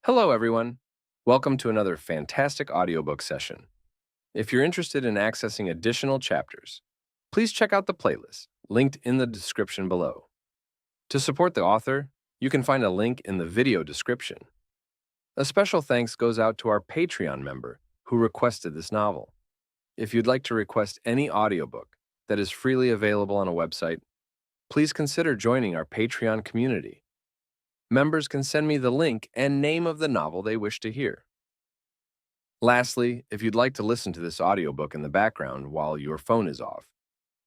Hello, everyone. Welcome to another fantastic audiobook session. If you're interested in accessing additional chapters, please check out the playlist linked in the description below. To support the author, you can find a link in the video description. A special thanks goes out to our Patreon member who requested this novel. If you'd like to request any audiobook that is freely available on a website, please consider joining our Patreon community. Members can send me the link and name of the novel they wish to hear. Lastly, if you'd like to listen to this audiobook in the background while your phone is off,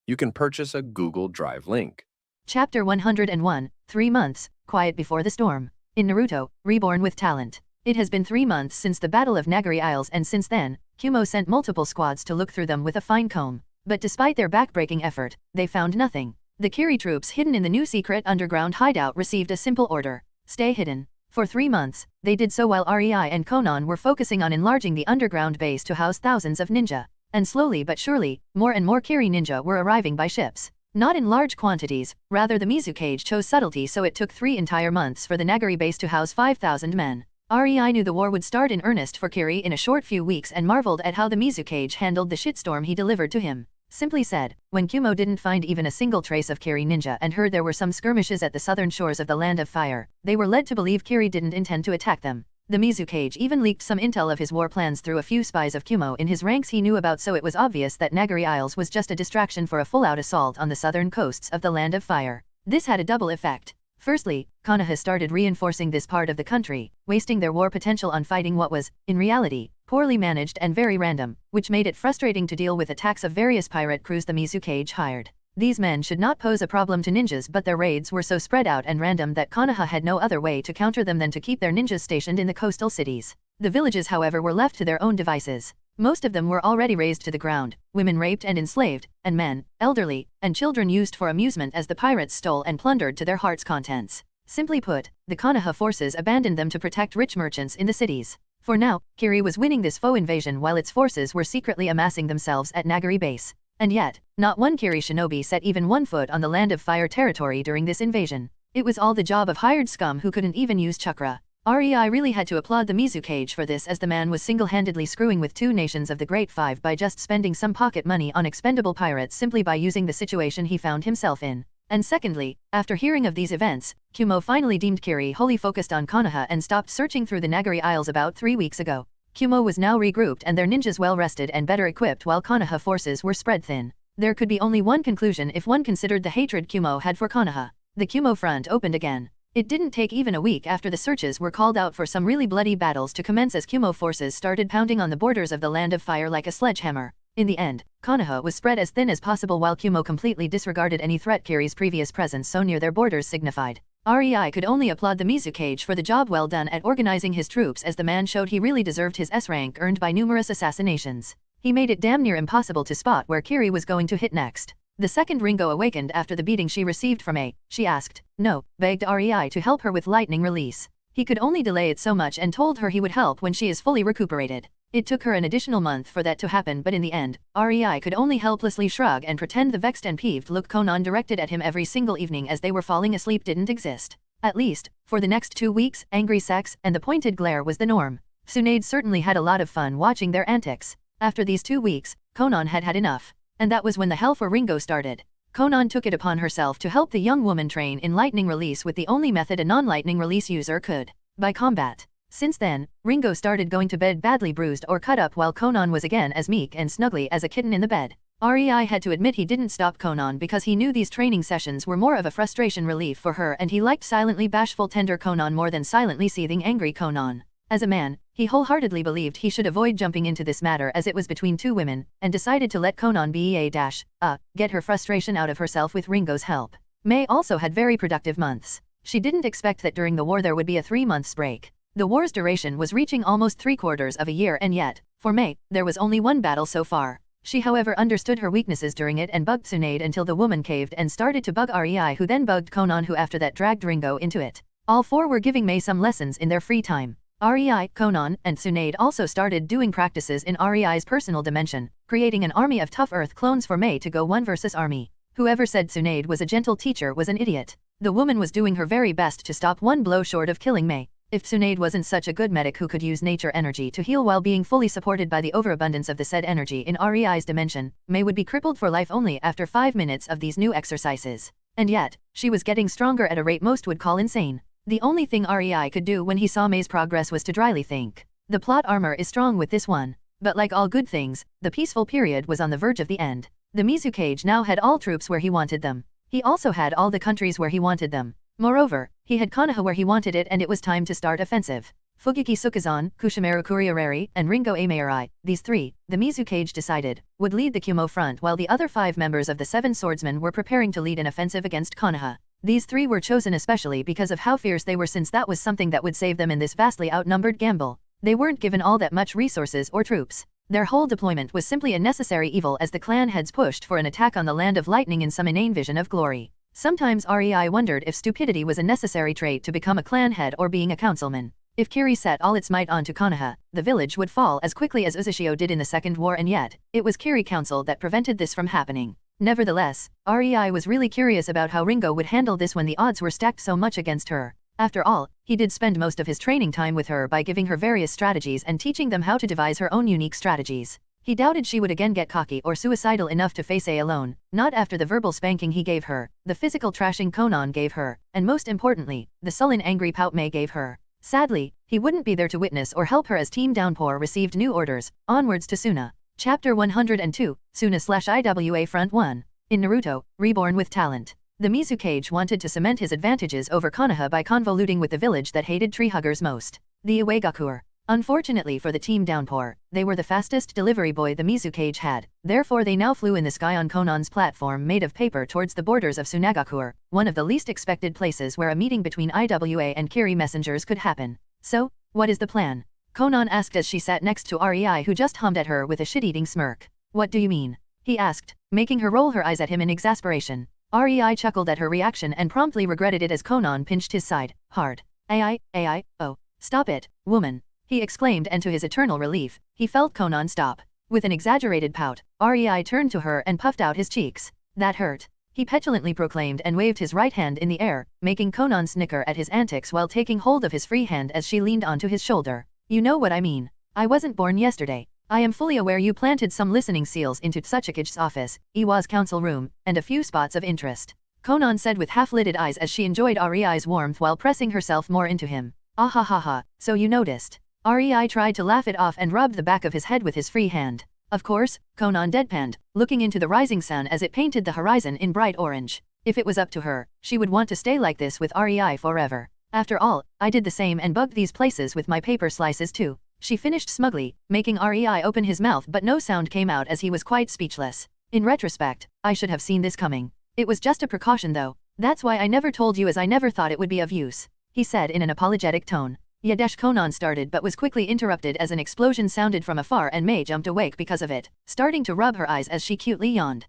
you can purchase a Google Drive link. Chapter 101, 3 months, Quiet Before the Storm. In Naruto, Reborn with Talent. It has been 3 months since the Battle of Nagari Isles, and since then, Kumo sent multiple squads to look through them with a fine comb. But despite their backbreaking effort, they found nothing. The Kiri troops hidden in the new secret underground hideout received a simple order: stay hidden. For 3 months, they did so while Rei and Conan were focusing on enlarging the underground base to house thousands of ninja. And slowly but surely, more and more Kiri ninja were arriving by ships. Not in large quantities, rather the Mizukage chose subtlety, so it took 3 entire months for the Nagari base to house 5,000 men. Rei knew the war would start in earnest for Kiri in a short few weeks and marveled at how the Mizukage handled the shitstorm he delivered to him. Simply said, when Kumo didn't find even a single trace of Kiri ninja and heard there were some skirmishes at the southern shores of the Land of Fire, they were led to believe Kiri didn't intend to attack them. The Mizukage even leaked some intel of his war plans through a few spies of Kumo in his ranks he knew about, so it was obvious that Nagari Isles was just a distraction for a full-out assault on the southern coasts of the Land of Fire. This had a double effect. Firstly, Konoha started reinforcing this part of the country, wasting their war potential on fighting what was, in reality, poorly managed and very random, which made it frustrating to deal with attacks of various pirate crews the Mizukage hired. These men should not pose a problem to ninjas, but their raids were so spread out and random that Konoha had no other way to counter them than to keep their ninjas stationed in the coastal cities. The villages, however, were left to their own devices. Most of them were already razed to the ground, women raped and enslaved, and men, elderly, and children used for amusement as the pirates stole and plundered to their heart's contents. Simply put, the Konoha forces abandoned them to protect rich merchants in the cities. For now, Kiri was winning this foe invasion while its forces were secretly amassing themselves at Nagari base. And yet, not one Kiri shinobi set even 1 foot on the Land of Fire territory during this invasion. It was all the job of hired scum who couldn't even use chakra. Rei really had to applaud the Mizukage for this, as the man was single-handedly screwing with 2 nations of the Great Five by just spending some pocket money on expendable pirates simply by using the situation he found himself in. And secondly, after hearing of these events, Kumo finally deemed Kiri wholly focused on Konoha and stopped searching through the Nagari Isles about 3 weeks ago. Kumo was now regrouped and their ninjas well rested and better equipped while Konoha forces were spread thin. There could be only one conclusion if one considered the hatred Kumo had for Konoha. The Kumo front opened again. It didn't take even a week after the searches were called out for some really bloody battles to commence as Kumo forces started pounding on the borders of the Land of Fire like a sledgehammer. In the end, Konoha was spread as thin as possible while Kumo completely disregarded any threat Kiri's previous presence so near their borders signified. Rei could only applaud the Mizukage for the job well done at organizing his troops, as the man showed he really deserved his S rank earned by numerous assassinations. He made it damn near impossible to spot where Kiri was going to hit next. The second Ringo awakened after the beating she received from A, she asked, no, begged Rei to help her with lightning release. He could only delay it so much and told her he would help when she is fully recuperated. It took her an additional month for that to happen, but in the end, Rei could only helplessly shrug and pretend the vexed and peeved look Conan directed at him every single evening as they were falling asleep didn't exist. At least, for the next 2 weeks, angry sex and the pointed glare was the norm. Tsunade certainly had a lot of fun watching their antics. After these 2 weeks, Conan had had enough. And that was when the hell for Ringo started. Conan took it upon herself to help the young woman train in lightning release with the only method a non-lightning release user could: by combat. Since then, Ringo started going to bed badly bruised or cut up while Conan was again as meek and snuggly as a kitten in the bed. Rei had to admit he didn't stop Conan because he knew these training sessions were more of a frustration relief for her, and he liked silently bashful tender Conan more than silently seething angry Conan. As a man, he wholeheartedly believed he should avoid jumping into this matter as it was between 2 women, and decided to let Conan get her frustration out of herself with Ringo's help. May also had very productive months. She didn't expect that during the war there would be a 3-month break. The war's duration was reaching almost 3/4 of a year, and yet, for May, there was only 1 battle so far. She however understood her weaknesses during it and bugged Tsunade until the woman caved and started to bug Rei, who then bugged Conan, who after that dragged Ringo into it. All 4 were giving May some lessons in their free time. Rei, Conan, and Tsunade also started doing practices in Rei's personal dimension, creating an army of tough earth clones for May to go 1 versus army. Whoever said Tsunade was a gentle teacher was an idiot. The woman was doing her very best to stop 1 blow short of killing May. If Tsunade wasn't such a good medic who could use nature energy to heal while being fully supported by the overabundance of the said energy in REI's dimension, Mei would be crippled for life only after 5 minutes of these new exercises. And yet, she was getting stronger at a rate most would call insane. The only thing REI could do when he saw Mei's progress was to dryly think, the plot armor is strong with this one. But like all good things, the peaceful period was on the verge of the end. The Mizukage now had all troops where he wanted them. He also had all the countries where he wanted them. Moreover, he had Konoha where he wanted it, and it was time to start offensive. Fugiki Sukazan, Kushimaru Kuriareri, and Ringo Amaeri, these three, the Mizukage decided, would lead the Kumo front while the other 5 members of the 7 swordsmen were preparing to lead an offensive against Konoha. These 3 were chosen especially because of how fierce they were, since that was something that would save them in this vastly outnumbered gamble. They weren't given all that much resources or troops. Their whole deployment was simply a necessary evil as the clan heads pushed for an attack on the land of lightning in some inane vision of glory. Sometimes REI wondered if stupidity was a necessary trait to become a clan head or being a councilman. If Kiri set all its might onto Konoha, the village would fall as quickly as Uzushio did in the Second War, and yet, it was Kiri Council that prevented this from happening. Nevertheless, REI was really curious about how Ringo would handle this when the odds were stacked so much against her. After all, he did spend most of his training time with her by giving her various strategies and teaching them how to devise her own unique strategies. He doubted she would again get cocky or suicidal enough to face A alone, not after the verbal spanking he gave her, the physical trashing Conan gave her, and most importantly, the sullen angry pout Mei gave her. Sadly, he wouldn't be there to witness or help her as Team Downpour received new orders, onwards to Suna. Chapter 102, Suna/Iwa Front 1. In Naruto, Reborn with Talent. The Mizukage wanted to cement his advantages over Konoha by convoluting with the village that hated tree huggers most, the Iwagakur. Unfortunately for the Team Downpour, they were the fastest delivery boy the Mizukage had, therefore they now flew in the sky on Conan's platform made of paper towards the borders of Tsunagakur, one of the least expected places where a meeting between Iwa and Kiri messengers could happen. So, what is the plan? Conan asked as she sat next to REI, who just hummed at her with a shit-eating smirk. What do you mean? He asked, making her roll her eyes at him in exasperation. REI chuckled at her reaction and promptly regretted it as Conan pinched his side, hard. Oh, stop it, woman, he exclaimed, and to his eternal relief, he felt Conan stop. With an exaggerated pout, REI turned to her and puffed out his cheeks. That hurt, he petulantly proclaimed and waved his right hand in the air, making Conan snicker at his antics while taking hold of his free hand as she leaned onto his shoulder. You know what I mean. I wasn't born yesterday. I am fully aware you planted some listening seals into Tsuchikage's office, Iwa's council room, and a few spots of interest. Conan said with half-lidded eyes as she enjoyed REI's warmth while pressing herself more into him. Ah ha ha ha, so you noticed. REI tried to laugh it off and rubbed the back of his head with his free hand. Of course, Conan deadpanned, looking into the rising sun as it painted the horizon in bright orange. If it was up to her, she would want to stay like this with REI forever. After all, I did the same and bugged these places with my paper slices too. She finished smugly, making REI open his mouth, but no sound came out as he was quite speechless. In retrospect, I should have seen this coming. It was just a precaution though. That's why I never told you, as I never thought it would be of use, he said in an apologetic tone. Yadesh, Conan started but was quickly interrupted as an explosion sounded from afar and Mei jumped awake because of it, starting to rub her eyes as she cutely yawned.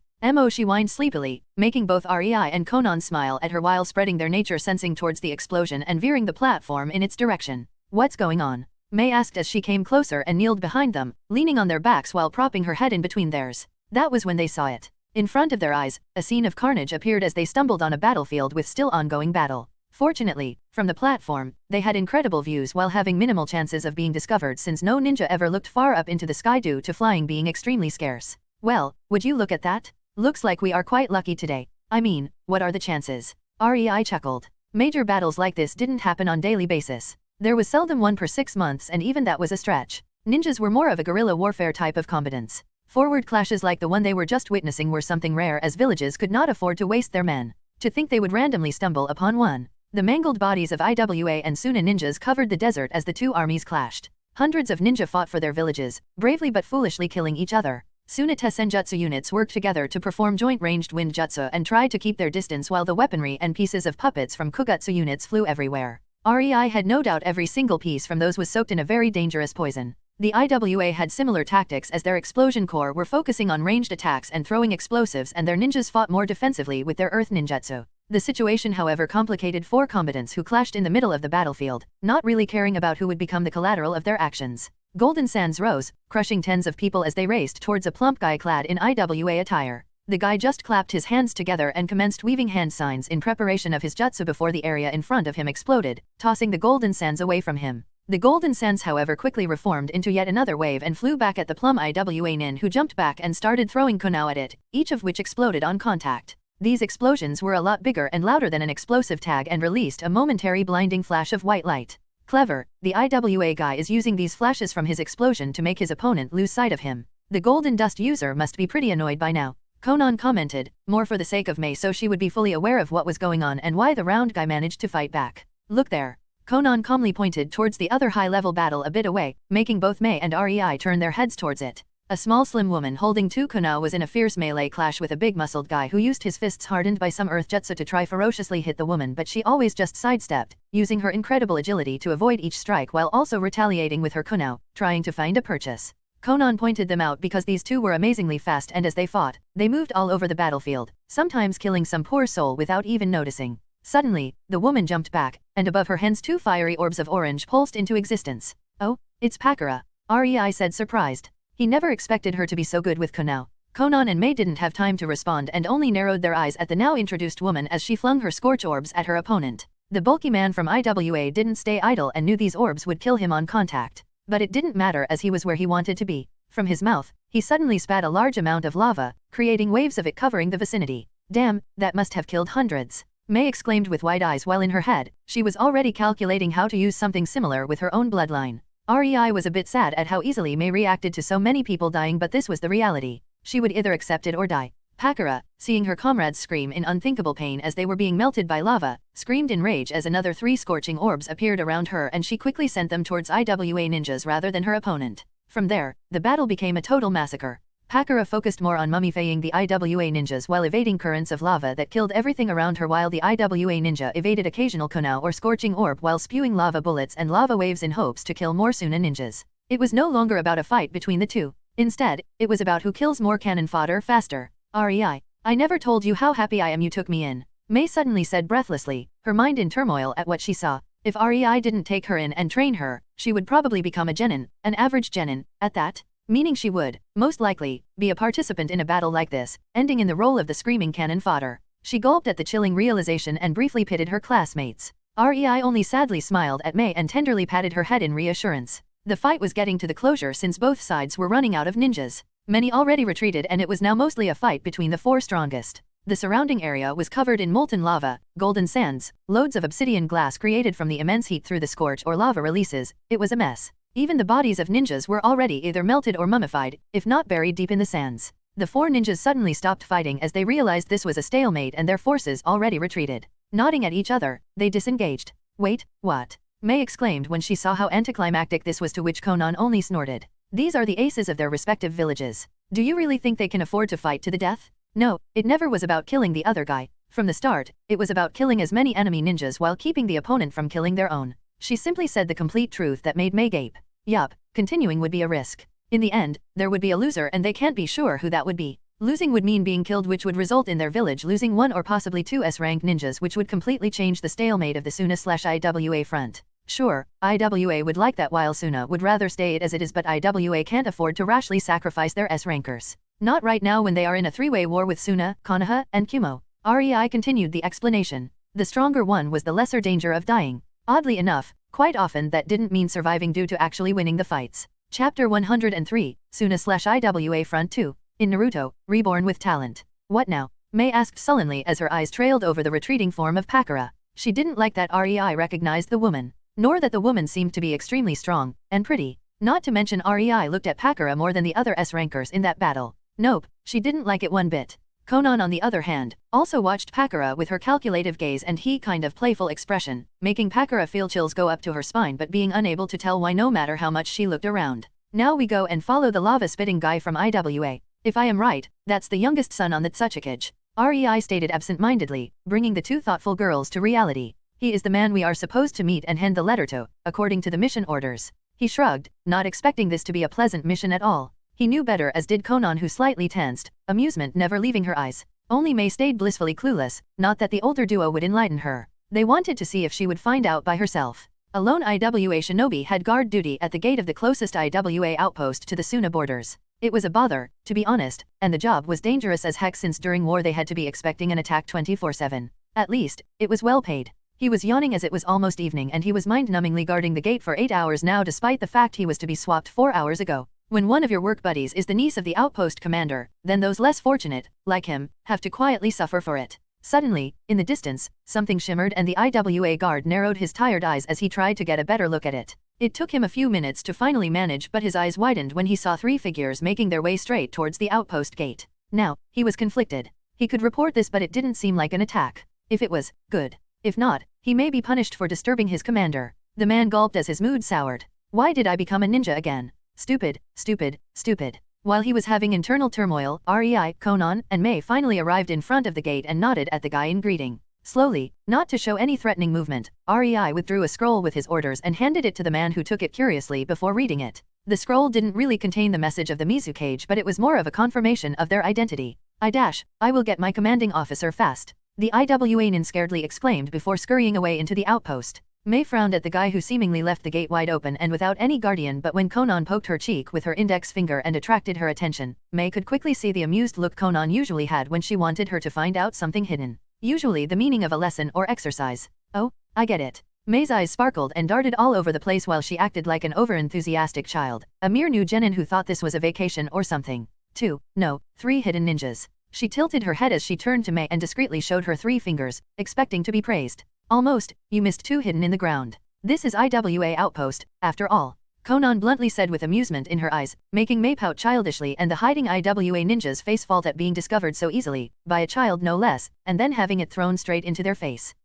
She whined sleepily, making both REI and Conan smile at her while spreading their nature sensing towards the explosion and veering the platform in its direction. What's going on? Mei asked as she came closer and kneeled behind them, leaning on their backs while propping her head in between theirs. That was when they saw it. In front of their eyes, a scene of carnage appeared as they stumbled on a battlefield with still ongoing battle. Fortunately, from the platform, they had incredible views while having minimal chances of being discovered, since no ninja ever looked far up into the sky due to flying being extremely scarce. Well, would you look at that? Looks like we are quite lucky today. I mean, what are the chances? REI chuckled. Major battles like this didn't happen on daily basis. There was seldom one per 6 months, and even that was a stretch. Ninjas were more of a guerrilla warfare type of combatants. Forward clashes like the one they were just witnessing were something rare, as villages could not afford to waste their men. To think they would randomly stumble upon one. The mangled bodies of Iwa and Suna ninjas covered the desert as the two armies clashed. Hundreds of ninja fought for their villages, bravely but foolishly killing each other. Suna Senjutsu units worked together to perform joint ranged wind jutsu and tried to keep their distance, while the weaponry and pieces of puppets from Kugutsu units flew everywhere. REI had no doubt every single piece from those was soaked in a very dangerous poison. The Iwa had similar tactics, as their explosion corps were focusing on ranged attacks and throwing explosives, and their ninjas fought more defensively with their earth ninjutsu. The situation, however, complicated 4 combatants who clashed in the middle of the battlefield, not really caring about who would become the collateral of their actions. Golden sands rose, crushing tens of people as they raced towards a plump guy clad in Iwa attire. The guy just clapped his hands together and commenced weaving hand signs in preparation of his jutsu before the area in front of him exploded, tossing the golden sands away from him. The golden sands however quickly reformed into yet another wave and flew back at the plum Iwa nin, who jumped back and started throwing Konoha at it, each of which exploded on contact. These explosions were a lot bigger and louder than an explosive tag and released a momentary blinding flash of white light. Clever, the Iwa guy is using these flashes from his explosion to make his opponent lose sight of him. The golden dust user must be pretty annoyed by now. Conan commented, more for the sake of Mei so she would be fully aware of what was going on and why the round guy managed to fight back. Look there. Conan calmly pointed towards the other high-level battle a bit away, making both Mei and Rei turn their heads towards it. A small slim woman holding two Konoha was in a fierce melee clash with a big muscled guy who used his fists hardened by some earth jutsu to try ferociously hit the woman, but she always just sidestepped, using her incredible agility to avoid each strike while also retaliating with her Konoha, trying to find a purchase. Conan pointed them out because these two were amazingly fast, and as they fought, they moved all over the battlefield, sometimes killing some poor soul without even noticing. Suddenly, the woman jumped back, and above her hands two fiery orbs of orange pulsed into existence. Oh, it's Pakura, Rei said surprised. He never expected her to be so good with Konoha. Conan and Mei didn't have time to respond and only narrowed their eyes at the now introduced woman as she flung her scorch orbs at her opponent. The bulky man from Iwa didn't stay idle and knew these orbs would kill him on contact. But it didn't matter as he was where he wanted to be. From his mouth, he suddenly spat a large amount of lava, creating waves of it covering the vicinity. Damn, that must have killed hundreds. Mei exclaimed with wide eyes while in her head, she was already calculating how to use something similar with her own bloodline. Rei was a bit sad at how easily Mei reacted to so many people dying, but this was the reality. She would either accept it or die. Pakura, seeing her comrades scream in unthinkable pain as they were being melted by lava, screamed in rage as another 3 scorching orbs appeared around her, and she quickly sent them towards Iwa ninjas rather than her opponent. From there, the battle became a total massacre. Pakura focused more on mummifying the Iwa ninjas while evading currents of lava that killed everything around her, while the Iwa ninja evaded occasional Konoha or scorching orb while spewing lava bullets and lava waves in hopes to kill more Suna ninjas. It was no longer about a fight between the two. Instead, it was about who kills more cannon fodder faster. Rei, I never told you how happy I am you took me in. Mei suddenly said breathlessly, her mind in turmoil at what she saw. If Rei didn't take her in and train her, she would probably become a genin, an average genin, at that. Meaning she would, most likely, be a participant in a battle like this, ending in the role of the screaming cannon fodder. She gulped at the chilling realization and briefly pitted her classmates. Rei only sadly smiled at Mei and tenderly patted her head in reassurance. The fight was getting to the closure since both sides were running out of ninjas. Many already retreated and it was now mostly a fight between the 4 strongest. The surrounding area was covered in molten lava, golden sands, loads of obsidian glass created from the immense heat through the scorch or lava releases. It was a mess. Even the bodies of ninjas were already either melted or mummified, if not buried deep in the sands. The 4 ninjas suddenly stopped fighting as they realized this was a stalemate and their forces already retreated. Nodding at each other, they disengaged. Wait, what? Mei exclaimed when she saw how anticlimactic this was, to which Conan only snorted. These are the aces of their respective villages. Do you really think they can afford to fight to the death? No, it never was about killing the other guy. From the start, it was about killing as many enemy ninjas while keeping the opponent from killing their own. She simply said the complete truth that made Mei gape. Yup, continuing would be a risk. In the end, there would be a loser and they can't be sure who that would be. Losing would mean being killed, which would result in their village losing 1 or possibly 2 S-ranked ninjas, which would completely change the stalemate of the Suna/Iwa front. Sure, Iwa would like that while Suna would rather stay it as it is, but Iwa can't afford to rashly sacrifice their S-rankers. Not right now when they are in a 3-way war with Suna, Konoha, and Kumo. Rei continued the explanation. The stronger one was the lesser danger of dying. Oddly enough, quite often that didn't mean surviving due to actually winning the fights. Chapter 103, Suna/Iwa Front 2. In Naruto, Reborn with Talent. What now? Mei asked sullenly as her eyes trailed over the retreating form of Pakura. She didn't like that Rei recognized the woman. Nor that the woman seemed to be extremely strong and pretty. Not to mention Rei looked at Pakura more than the other S-rankers in that battle. Nope, she didn't like it one bit. Conan on the other hand, also watched Pakura with her calculative gaze and he kind of playful expression, making Pakura feel chills go up to her spine but being unable to tell why no matter how much she looked around. Now we go and follow the lava-spitting guy from Iwa. If I am right, that's the youngest son on the Tsuchikage. Rei stated absent-mindedly, bringing the 2 thoughtful girls to reality. He is the man we are supposed to meet and hand the letter to, according to the mission orders. He shrugged, not expecting this to be a pleasant mission at all. He knew better, as did Conan, who slightly tensed, amusement never leaving her eyes. Only Mei stayed blissfully clueless, not that the older duo would enlighten her. They wanted to see if she would find out by herself. A lone Iwa shinobi had guard duty at the gate of the closest Iwa outpost to the Suna borders. It was a bother, to be honest, and the job was dangerous as heck since during war they had to be expecting an attack 24/7. At least, it was well paid. He was yawning as it was almost evening and he was mind-numbingly guarding the gate for 8 hours now despite the fact he was to be swapped 4 hours ago. When one of your work buddies is the niece of the outpost commander, then those less fortunate, like him, have to quietly suffer for it. Suddenly, in the distance, something shimmered and the IWA guard narrowed his tired eyes as he tried to get a better look at it. It took him a few minutes to finally manage, but his eyes widened when he saw 3 figures making their way straight towards the outpost gate. Now, he was conflicted. He could report this but it didn't seem like an attack. If it was, good. If not, he may be punished for disturbing his commander. The man gulped as his mood soured. Why did I become a ninja again? Stupid, stupid, stupid. While he was having internal turmoil, Rei, Conan, and May finally arrived in front of the gate and nodded at the guy in greeting. Slowly, not to show any threatening movement, Rei withdrew a scroll with his orders and handed it to the man who took it curiously before reading it. The scroll didn't really contain the message of the Mizukage but it was more of a confirmation of their identity. I will get my commanding officer fast. The IWA scaredly exclaimed before scurrying away into the outpost. May frowned at the guy who seemingly left the gate wide open and without any guardian, but when Conan poked her cheek with her index finger and attracted her attention, May could quickly see the amused look Conan usually had when she wanted her to find out something hidden. Usually the meaning of a lesson or exercise. Oh, I get it. May's eyes sparkled and darted all over the place while she acted like an over-enthusiastic child, a mere new genin who thought this was a vacation or something. 3 hidden ninjas. She tilted her head as she turned to May and discreetly showed her 3 fingers, expecting to be praised. Almost, you missed 2 hidden in the ground. This is IWA outpost, after all. Conan bluntly said with amusement in her eyes, making May pout childishly and the hiding IWA ninja's face fault at being discovered so easily, by a child no less, and then having it thrown straight into their face.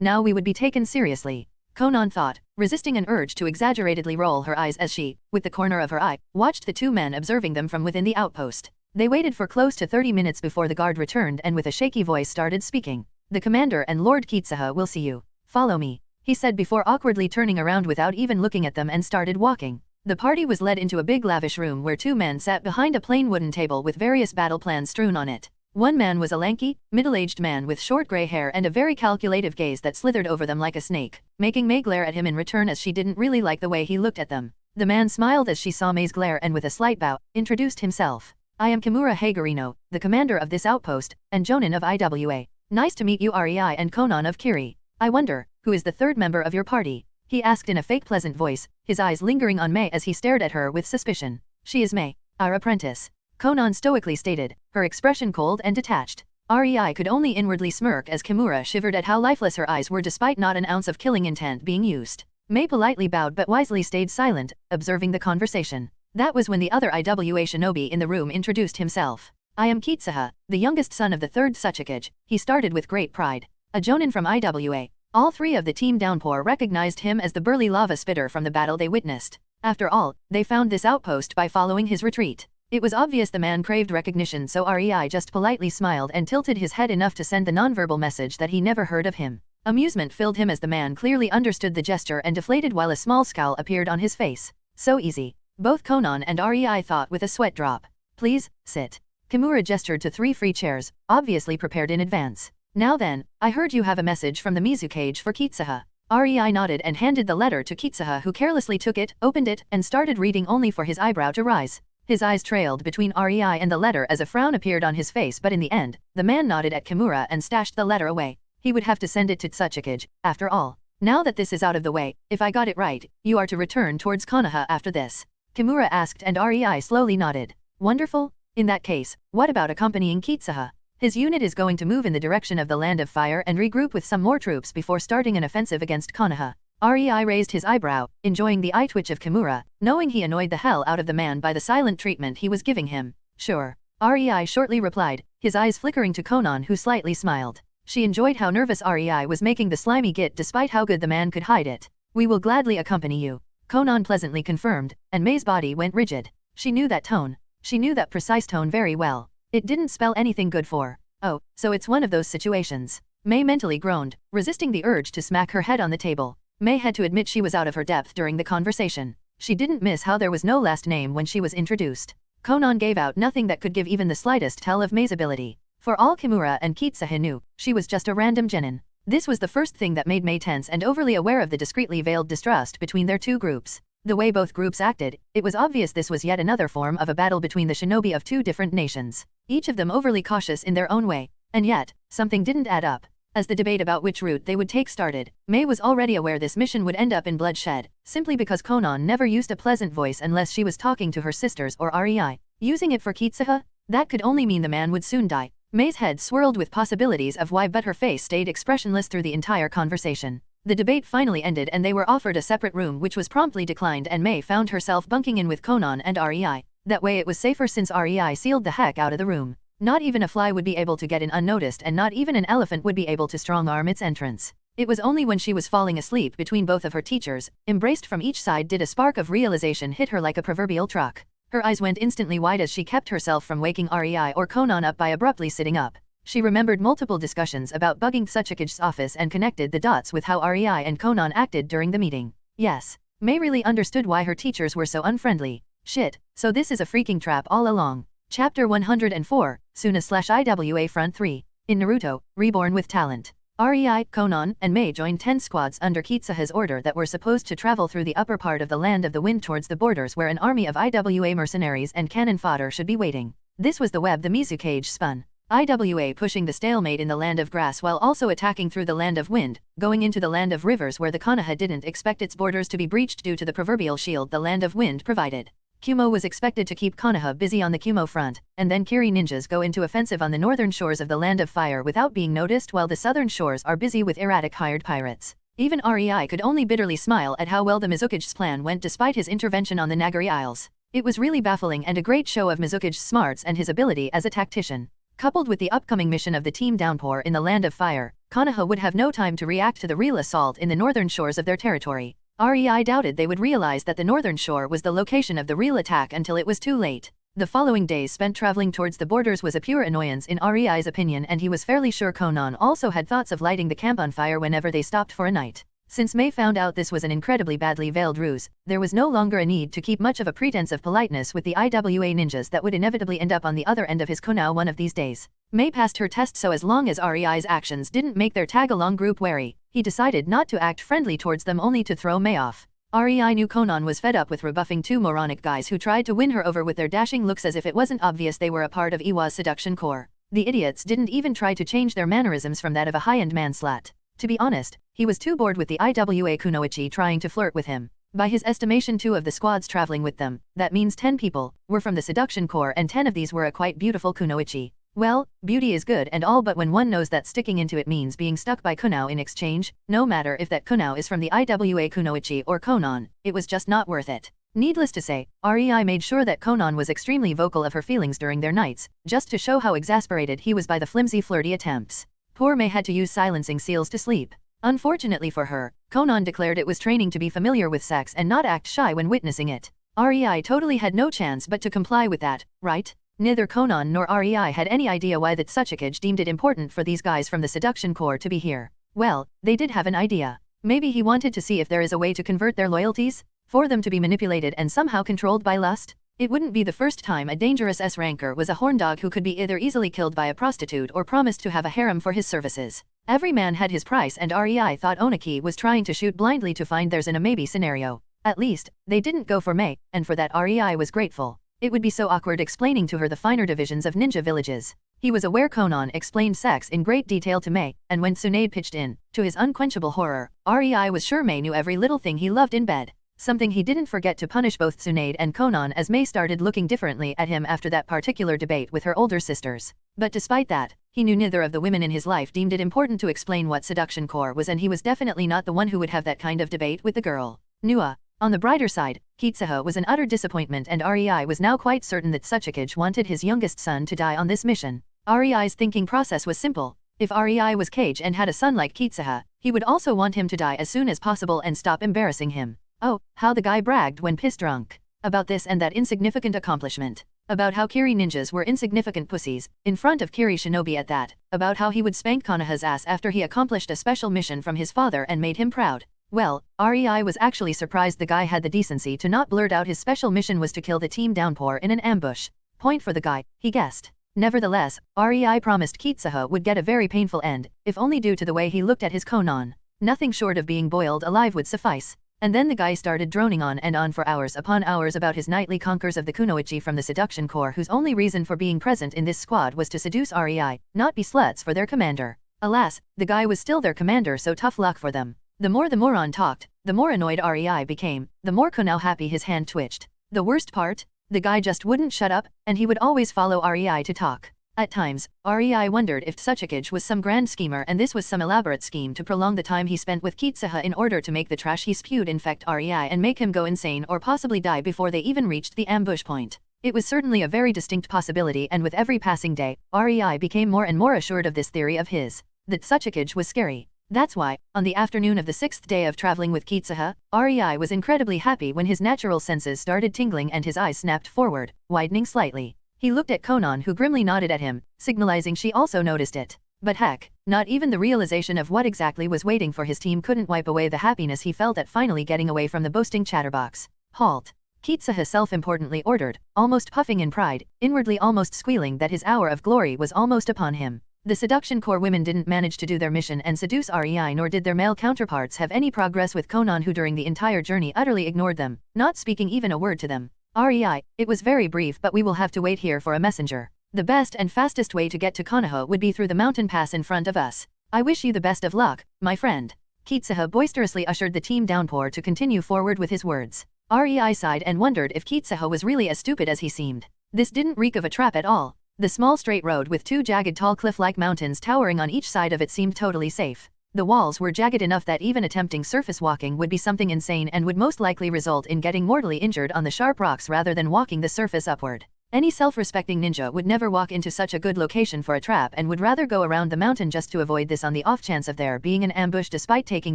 Now we would be taken seriously. Conan thought, resisting an urge to exaggeratedly roll her eyes as she, with the corner of her eye, watched the 2 men observing them from within the outpost. They waited for close to 30 minutes before the guard returned and with a shaky voice started speaking. The commander and Lord Kitsuha will see you. Follow me, he said before awkwardly turning around without even looking at them and started walking. The party was led into a big lavish room where 2 men sat behind a plain wooden table with various battle plans strewn on it. One man was a lanky, middle-aged man with short gray hair and a very calculative gaze that slithered over them like a snake, making May glare at him in return as she didn't really like the way he looked at them. The man smiled as she saw May's glare and with a slight bow, introduced himself. I am Kimura Hagurino, the commander of this outpost, and Jonin of IWA. Nice to meet you Rei and Conan of Kiri. I wonder, who is the 3rd member of your party? He asked in a fake pleasant voice, his eyes lingering on May as he stared at her with suspicion. She is May, our apprentice. Conan stoically stated, her expression cold and detached. Rei could only inwardly smirk as Kimura shivered at how lifeless her eyes were despite not an ounce of killing intent being used. May politely bowed but wisely stayed silent, observing the conversation. That was when the other IWA shinobi in the room introduced himself. I am Kitsuha, the youngest son of the 3rd Sachikage, he started with great pride. A jonin from IWA. All 3 of the team downpour recognized him as the burly lava spitter from the battle they witnessed. After all, they found this outpost by following his retreat. It was obvious the man craved recognition, so Rei just politely smiled and tilted his head enough to send the nonverbal message that he never heard of him. Amusement filled him as the man clearly understood the gesture and deflated while a small scowl appeared on his face. So easy. Both Conan and Rei thought with a sweat drop. Please, sit. Kimura gestured to 3 free chairs, obviously prepared in advance. Now then, I heard you have a message from the Mizukage for Kitsuha. Rei nodded and handed the letter to Kitsuha who carelessly took it, opened it, and started reading only for his eyebrow to rise. His eyes trailed between Rei and the letter as a frown appeared on his face, but in the end, the man nodded at Kimura and stashed the letter away. He would have to send it to Tsuchikage, after all. Now that this is out of the way, if I got it right, you are to return towards Konoha after this. Kimura asked and Rei slowly nodded. Wonderful. In that case, what about accompanying Kitsuha? His unit is going to move in the direction of the Land of Fire and regroup with some more troops before starting an offensive against Konoha. Rei raised his eyebrow, enjoying the eye twitch of Kimura, knowing he annoyed the hell out of the man by the silent treatment he was giving him. Sure. Rei shortly replied, his eyes flickering to Conan who slightly smiled. She enjoyed how nervous Rei was making the slimy git despite how good the man could hide it. We will gladly accompany you. Conan pleasantly confirmed, and May's body went rigid. She knew that tone. She knew that precise tone very well. It didn't spell anything good for. Oh, so it's one of those situations. May mentally groaned, resisting the urge to smack her head on the table. May had to admit she was out of her depth during the conversation. She didn't miss how there was no last name when she was introduced. Conan gave out nothing that could give even the slightest tell of May's ability. For all Kimura and Kitsuha knew, she was just a random genin. This was the first thing that made May tense and overly aware of the discreetly veiled distrust between their 2 groups. The way both groups acted, it was obvious this was yet another form of a battle between the shinobi of two different nations, each of them overly cautious in their own way. And yet, something didn't add up. As the debate about which route they would take started, Mei was already aware this mission would end up in bloodshed, simply because Conan never used a pleasant voice unless she was talking to her sisters or Rei. Using it for Kitsuha? That could only mean the man would soon die. Mei's head swirled with possibilities of why, but her face stayed expressionless through the entire conversation. The debate finally ended and they were offered a separate room, which was promptly declined, and Mei found herself bunking in with Conan and Rei. That way it was safer since Rei sealed the heck out of the room. Not even a fly would be able to get in unnoticed, and not even an elephant would be able to strong-arm its entrance. It was only when she was falling asleep between both of her teachers, embraced from each side, did a spark of realization hit her like a proverbial truck. Her eyes went instantly wide as she kept herself from waking Rei or Conan up by abruptly sitting up. She remembered multiple discussions about bugging Tsuchikage's office and connected the dots with how Rei and Conan acted during the meeting. Yes, Mei really understood why her teachers were so unfriendly. Shit, so this is a freaking trap all along. Chapter 104, Suna-Iwa Front 3. In Naruto, Reborn with Talent. Rei, Conan, and Mei joined 10 squads under Kitsuha's order that were supposed to travel through the upper part of the Land of the Wind towards the borders where an army of Iwa mercenaries and cannon fodder should be waiting. This was the web the Mizukage spun. Iwa pushing the stalemate in the Land of Grass while also attacking through the Land of Wind, going into the Land of Rivers where the Konoha didn't expect its borders to be breached due to the proverbial shield the Land of Wind provided. Kumo was expected to keep Konoha busy on the Kumo front, and then Kiri ninjas go into offensive on the northern shores of the Land of Fire without being noticed while the southern shores are busy with erratic hired pirates. Even Rei could only bitterly smile at how well the Mizukage's plan went despite his intervention on the Nagari Isles. It was really baffling and a great show of Mizukage's smarts and his ability as a tactician. Coupled with the upcoming mission of the Team Downpour in the Land of Fire, Konoha would have no time to react to the real assault in the northern shores of their territory. Rei doubted they would realize that the northern shore was the location of the real attack until it was too late. The following days spent traveling towards the borders was a pure annoyance in Rei's opinion, and he was fairly sure Conan also had thoughts of lighting the camp on fire whenever they stopped for a night. Since Mei found out this was an incredibly badly veiled ruse, there was no longer a need to keep much of a pretense of politeness with the Iwa ninjas that would inevitably end up on the other end of his Konoha one of these days. Mei passed her test, so as long as Rei's actions didn't make their tag-along group wary, he decided not to act friendly towards them, only to throw Mei off. Rei knew Conan was fed up with rebuffing two moronic guys who tried to win her over with their dashing looks as if it wasn't obvious they were a part of Iwa's seduction corps. The idiots didn't even try to change their mannerisms from that of a high-end manslat. To be honest, he was too bored with the Iwa Kunoichi trying to flirt with him. By his estimation, 2 of the squads traveling with them, that means 10 people, were from the seduction corps, and 10 of these were a quite beautiful kunoichi. Well, beauty is good and all, but when one knows that sticking into it means being stuck by kunao in exchange, no matter if that kunao is from the Iwa kunoichi or Conan, it was just not worth it. Needless to say, Rei made sure that Conan was extremely vocal of her feelings during their nights, just to show how exasperated he was by the flimsy flirty attempts. Poor Mei had to use silencing seals to sleep. Unfortunately for her, Conan declared it was training to be familiar with sex and not act shy when witnessing it. Rei totally had no chance but to comply with that, right? Neither Conan nor Rei had any idea why that Tsuchikage deemed it important for these guys from the seduction corps to be here. Well, they did have an idea. Maybe he wanted to see if there is a way to convert their loyalties, for them to be manipulated and somehow controlled by lust. It wouldn't be the first time a dangerous S-ranker was a horn dog who could be either easily killed by a prostitute or promised to have a harem for his services. Every man had his price, and Rei thought Oniki was trying to shoot blindly to find theirs in a maybe scenario. At least, they didn't go for Mei, and for that Rei was grateful. It would be so awkward explaining to her the finer divisions of ninja villages. He was aware Conan explained sex in great detail to Mei, and when Tsunade pitched in, to his unquenchable horror, Rei was sure Mei knew every little thing he loved in bed. Something he didn't forget to punish both Tsunade and Conan as Mei started looking differently at him after that particular debate with her older sisters. But despite that, he knew neither of the women in his life deemed it important to explain what seduction core was, and he was definitely not the one who would have that kind of debate with the girl. Nua. On the brighter side, Kitsuha was an utter disappointment, and Rei was now quite certain that Tsuchikage wanted his youngest son to die on this mission. Rei's thinking process was simple. If Rei was Kage and had a son like Kitsuha, he would also want him to die as soon as possible and stop embarrassing him. Oh, how the guy bragged when piss drunk. About this and that insignificant accomplishment. About how Kiri ninjas were insignificant pussies, in front of Kiri shinobi at that. About how he would spank Konoha's ass after he accomplished a special mission from his father and made him proud. Well, Rei was actually surprised the guy had the decency to not blurt out his special mission was to kill the team downpour in an ambush. Point for the guy, he guessed. Nevertheless, Rei promised Kitsuha would get a very painful end, if only due to the way he looked at his Conan. Nothing short of being boiled alive would suffice. And then the guy started droning on and on for hours upon hours about his nightly conquers of the Kunoichi from the seduction corps, whose only reason for being present in this squad was to seduce REI, not be sluts for their commander. Alas, the guy was still their commander, so tough luck for them. The more the moron talked, the more annoyed REI became, the more Konoha happy his hand twitched. The worst part? The guy just wouldn't shut up, and he would always follow REI to talk. At times, REI wondered if Tsuchikage was some grand schemer and this was some elaborate scheme to prolong the time he spent with Kitsuha in order to make the trash he spewed infect REI and make him go insane or possibly die before they even reached the ambush point. It was certainly a very distinct possibility, and with every passing day, REI became more and more assured of this theory of his, that Tsuchikage was scary. That's why, on the afternoon of the 6th day of traveling with Kitsuha, REI was incredibly happy when his natural senses started tingling and his eyes snapped forward, widening slightly. He looked at Conan, who grimly nodded at him, signalizing she also noticed it. But heck, not even the realization of what exactly was waiting for his team couldn't wipe away the happiness he felt at finally getting away from the boasting chatterbox. Halt! Kitsuha self-importantly ordered, almost puffing in pride, inwardly almost squealing that his hour of glory was almost upon him. The seduction corps women didn't manage to do their mission and seduce REI, nor did their male counterparts have any progress with Conan, who during the entire journey utterly ignored them, not speaking even a word to them. REI, it was very brief, but we will have to wait here for a messenger. The best and fastest way to get to Konoha would be through the mountain pass in front of us. I wish you the best of luck, my friend. Kitsuha boisterously ushered the team downpour to continue forward with his words. REI sighed and wondered if Kitsuha was really as stupid as he seemed. This didn't reek of a trap at all. The small straight road with two jagged tall cliff-like mountains towering on each side of it seemed totally safe. The walls were jagged enough that even attempting surface walking would be something insane and would most likely result in getting mortally injured on the sharp rocks rather than walking the surface upward. Any self-respecting ninja would never walk into such a good location for a trap and would rather go around the mountain just to avoid this on the off chance of there being an ambush. Despite taking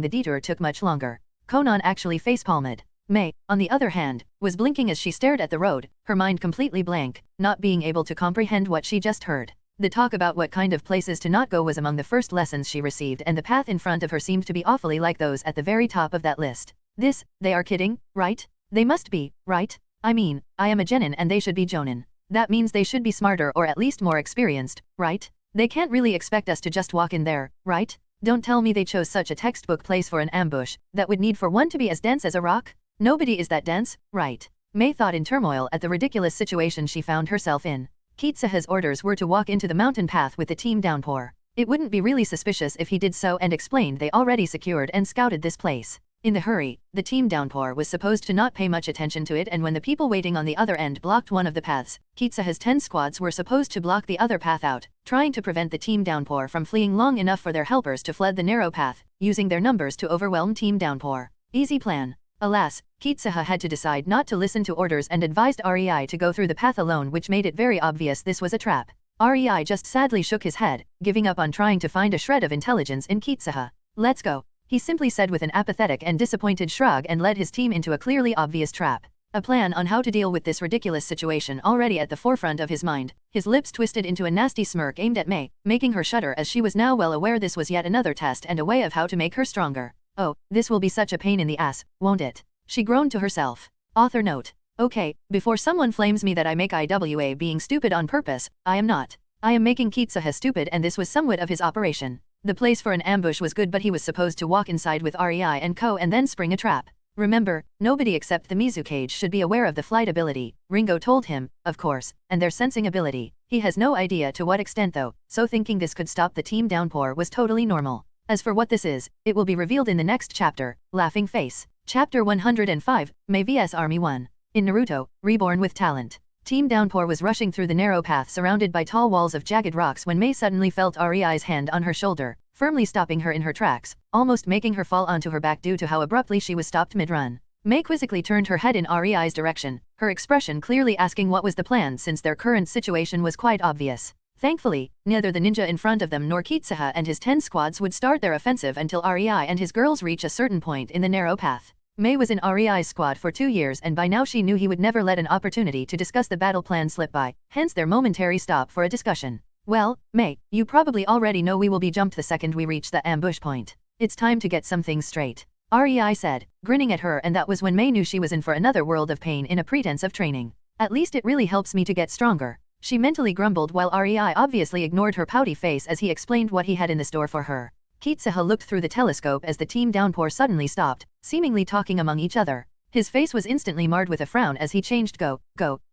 the detour took much longer. Conan actually facepalmed. May, on the other hand, was blinking as she stared at the road, her mind completely blank, not being able to comprehend what she just heard. The talk about what kind of places to not go was among the first lessons she received, and the path in front of her seemed to be awfully like those at the very top of that list. They are kidding, right? They must be, right? I mean, I am a genin and they should be jonin. That means they should be smarter or at least more experienced, right? They can't really expect us to just walk in there, right? Don't tell me they chose such a textbook place for an ambush, that would need for one to be as dense as a rock? Nobody is that dense, right? May thought in turmoil at the ridiculous situation she found herself in. Kitsuha's orders were to walk into the mountain path with the team downpour. It wouldn't be really suspicious if he did so, and explained they already secured and scouted this place. In the hurry, the team downpour was supposed to not pay much attention to it, and when the people waiting on the other end blocked one of the paths, Kitsuha's 10 squads were supposed to block the other path out, trying to prevent the team downpour from fleeing long enough for their helpers to flood the narrow path, using their numbers to overwhelm team downpour. Easy plan. Alas, Kitsuha had to decide not to listen to orders and advised REI to go through the path alone, which made it very obvious this was a trap. REI just sadly shook his head, giving up on trying to find a shred of intelligence in Kitsuha. Let's go, he simply said with an apathetic and disappointed shrug, and led his team into a clearly obvious trap. A plan on how to deal with this ridiculous situation already at the forefront of his mind, his lips twisted into a nasty smirk aimed at May, making her shudder as she was now well aware this was yet another test and a way of how to make her stronger. Oh, this will be such a pain in the ass, won't it? She groaned to herself. Author note. Okay, before someone flames me that I make IWA being stupid on purpose, I am not. I am making Kitsuha stupid, and this was somewhat of his operation. The place for an ambush was good, but he was supposed to walk inside with REI and Co. and then spring a trap. Remember, nobody except the Mizukage should be aware of the flight ability, Ringo told him, of course, and their sensing ability. He has no idea to what extent though, so thinking this could stop the team downpour was totally normal. As for what this is, it will be revealed in the next chapter, Laughing Face. Chapter 105, May vs Army 1. In Naruto, Reborn with Talent. Team Downpour was rushing through the narrow path surrounded by tall walls of jagged rocks when May suddenly felt REI's hand on her shoulder, firmly stopping her in her tracks, almost making her fall onto her back due to how abruptly she was stopped mid-run. May quizzically turned her head in REI's direction, her expression clearly asking what was the plan, since their current situation was quite obvious. Thankfully, neither the ninja in front of them nor Kitsuha and his 10 squads would start their offensive until REI and his girls reach a certain point in the narrow path. May was in REI's squad for 2 years, and by now she knew he would never let an opportunity to discuss the battle plan slip by, hence their momentary stop for a discussion. Well, May, you probably already know we will be jumped the second we reach the ambush point. It's time to get some things straight. REI said, grinning at her, and that was when May knew she was in for another world of pain in a pretense of training. At least it really helps me to get stronger, she mentally grumbled, while REI obviously ignored her pouty face as he explained what he had in the store for her. Kitsuha looked through the telescope as the team downpour suddenly stopped, seemingly talking among each other. His face was instantly marred with a frown as he changed go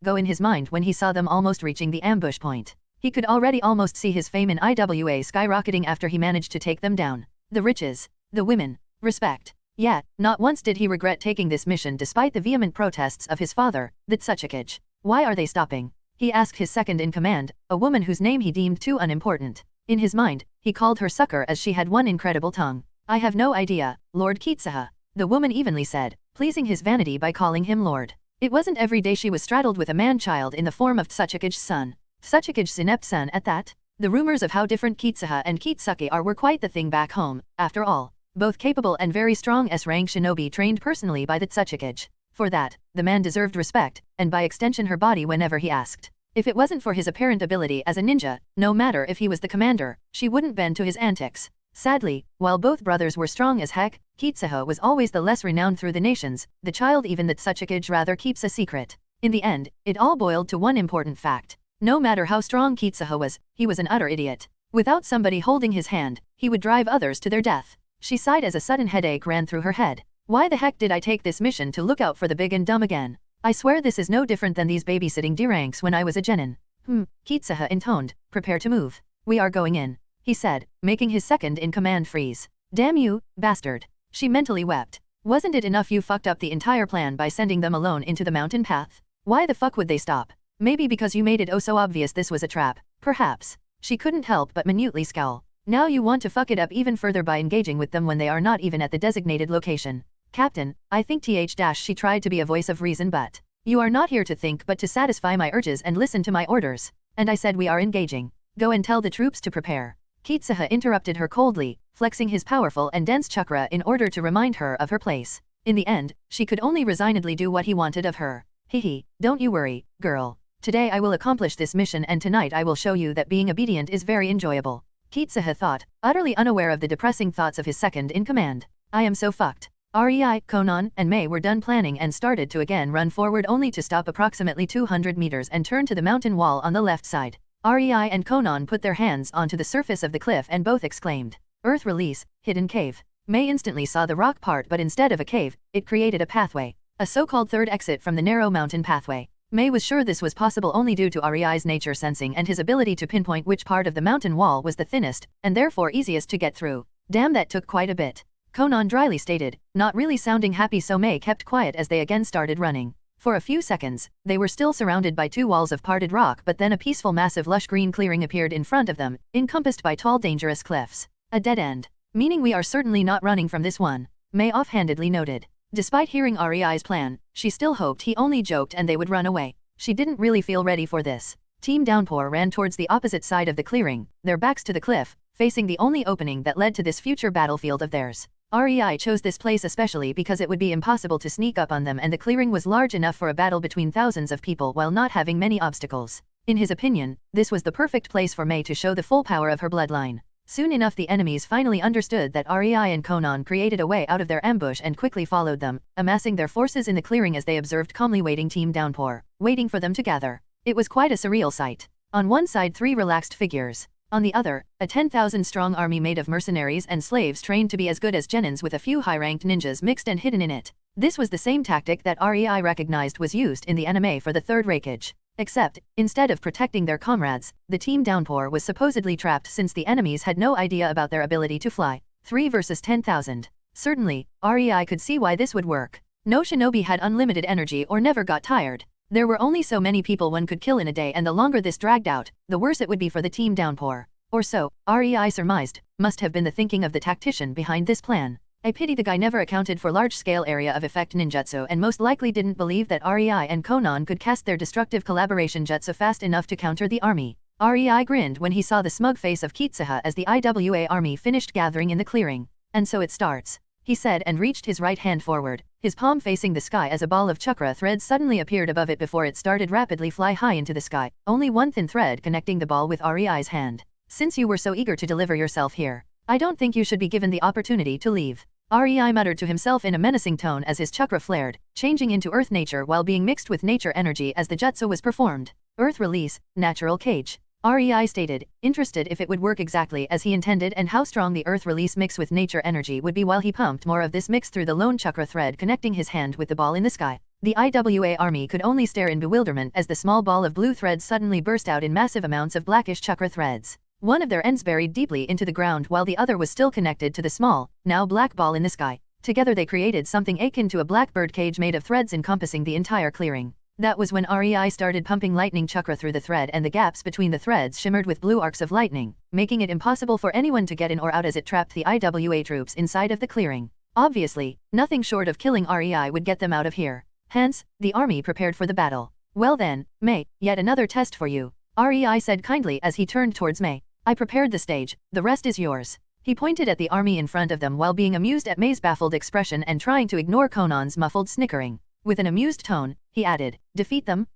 in his mind when he saw them almost reaching the ambush point. He could already almost see his fame in Iwa skyrocketing after he managed to take them down. The riches, the women, respect. Yet, not once did he regret taking this mission despite the vehement protests of his father, the Tsuchikage. Why are they stopping? He asked his second in command, a woman whose name he deemed too unimportant. In his mind, he called her Sucker as she had one incredible tongue. I have no idea, Lord Kitsuha, the woman evenly said, pleasing his vanity by calling him Lord. It wasn't every day she was straddled with a man-child in the form of Tsuchikage's son. Tsuchikage's inept-son at that? The rumors of how different Kitsuha and Kitsuki are were quite the thing back home, after all. Both capable and very strong S-rank shinobi trained personally by the Tsuchikage. For that, the man deserved respect, and by extension her body whenever he asked. If it wasn't for his apparent ability as a ninja, no matter if he was the commander, she wouldn't bend to his antics. Sadly, while both brothers were strong as heck, Kitsuha was always the less renowned through the nations, the child even that Tsuchikage rather keeps a secret. In the end, it all boiled to one important fact. No matter how strong Kitsuha was, he was an utter idiot. Without somebody holding his hand, he would drive others to their death. She sighed as a sudden headache ran through her head. Why the heck did I take this mission to look out for the big and dumb again? I swear this is no different than these babysitting D-ranks when I was a genin. Kitsuha intoned, prepare to move. We are going in, he said, making his second in command freeze. Damn you, bastard. She mentally wept. Wasn't it enough you fucked up the entire plan by sending them alone into the mountain path? Why the fuck would they stop? Maybe because you made it oh so obvious this was a trap, perhaps. She couldn't help but minutely scowl. Now you want to fuck it up even further by engaging with them when they are not even at the designated location. Captain, I think she tried to be a voice of reason but you are not here to think but to satisfy my urges and listen to my orders. And I said we are engaging. Go and tell the troops to prepare. Kitsuha interrupted her coldly, flexing his powerful and dense chakra in order to remind her of her place. In the end, she could only resignedly do what he wanted of her. Hehe, don't you worry, girl. Today I will accomplish this mission and tonight I will show you that being obedient is very enjoyable. Kitsuha thought, utterly unaware of the depressing thoughts of his second in command. I am so fucked. Rei, Conan, and Mei were done planning and started to again run forward only to stop approximately 200 meters and turn to the mountain wall on the left side. Rei and Conan put their hands onto the surface of the cliff and both exclaimed, Earth release, hidden cave. Mei instantly saw the rock part but instead of a cave, it created a pathway. A so-called third exit from the narrow mountain pathway. Mei was sure this was possible only due to Rei's nature sensing and his ability to pinpoint which part of the mountain wall was the thinnest, and therefore easiest to get through. Damn, that took quite a bit. Conan dryly stated, not really sounding happy, so Mei kept quiet as they again started running. For a few seconds, they were still surrounded by two walls of parted rock, but then a peaceful massive lush green clearing appeared in front of them, encompassed by tall dangerous cliffs. A dead end. Meaning we are certainly not running from this one, Mei offhandedly noted. Despite hearing Rei's plan, she still hoped he only joked and they would run away. She didn't really feel ready for this. Team Downpour ran towards the opposite side of the clearing, their backs to the cliff, facing the only opening that led to this future battlefield of theirs. Rei chose this place especially because it would be impossible to sneak up on them and the clearing was large enough for a battle between thousands of people while not having many obstacles. In his opinion, this was the perfect place for Mei to show the full power of her bloodline. Soon enough the enemies finally understood that Rei and Conan created a way out of their ambush and quickly followed them, amassing their forces in the clearing as they observed calmly waiting Team Downpour, waiting for them to gather. It was quite a surreal sight. On one side 3 relaxed figures. On the other, a 10,000-strong army made of mercenaries and slaves trained to be as good as genins with a few high-ranked ninjas mixed and hidden in it. This was the same tactic that Rei recognized was used in the anime for the Third Reikage. Except, instead of protecting their comrades, the Team Downpour was supposedly trapped since the enemies had no idea about their ability to fly. 3 versus 10,000. Certainly, Rei could see why this would work. No shinobi had unlimited energy or never got tired. There were only so many people one could kill in a day, and the longer this dragged out, the worse it would be for the Team Downpour. Or so, Rei surmised, must have been the thinking of the tactician behind this plan. I pity the guy never accounted for large-scale area of effect ninjutsu and most likely didn't believe that Rei and Conan could cast their destructive collaboration jutsu fast enough to counter the army. Rei grinned when he saw the smug face of Kitsuha as the Iwa army finished gathering in the clearing. And so it starts, he said and reached his right hand forward, his palm facing the sky as a ball of chakra thread suddenly appeared above it before it started rapidly fly high into the sky, only one thin thread connecting the ball with Rei's hand. Since you were so eager to deliver yourself here, I don't think you should be given the opportunity to leave. Rei muttered to himself in a menacing tone as his chakra flared, changing into earth nature while being mixed with nature energy as the jutsu was performed. Earth release, natural cage. REI stated, interested if it would work exactly as he intended and how strong the earth release mix with nature energy would be while he pumped more of this mix through the lone chakra thread connecting his hand with the ball in the sky. The IWA army could only stare in bewilderment as the small ball of blue thread suddenly burst out in massive amounts of blackish chakra threads. One of their ends buried deeply into the ground while the other was still connected to the small, now black ball in the sky. Together they created something akin to a blackbird cage made of threads encompassing the entire clearing. That was when REI started pumping lightning chakra through the thread and the gaps between the threads shimmered with blue arcs of lightning, making it impossible for anyone to get in or out as it trapped the IWA troops inside of the clearing. Obviously, nothing short of killing REI would get them out of here. Hence, the army prepared for the battle. Well then, Mei, yet another test for you, REI said kindly as he turned towards Mei. I prepared the stage, the rest is yours. He pointed at the army in front of them while being amused at Mei's baffled expression and trying to ignore Conan's muffled snickering. With an amused tone, he added, defeat them?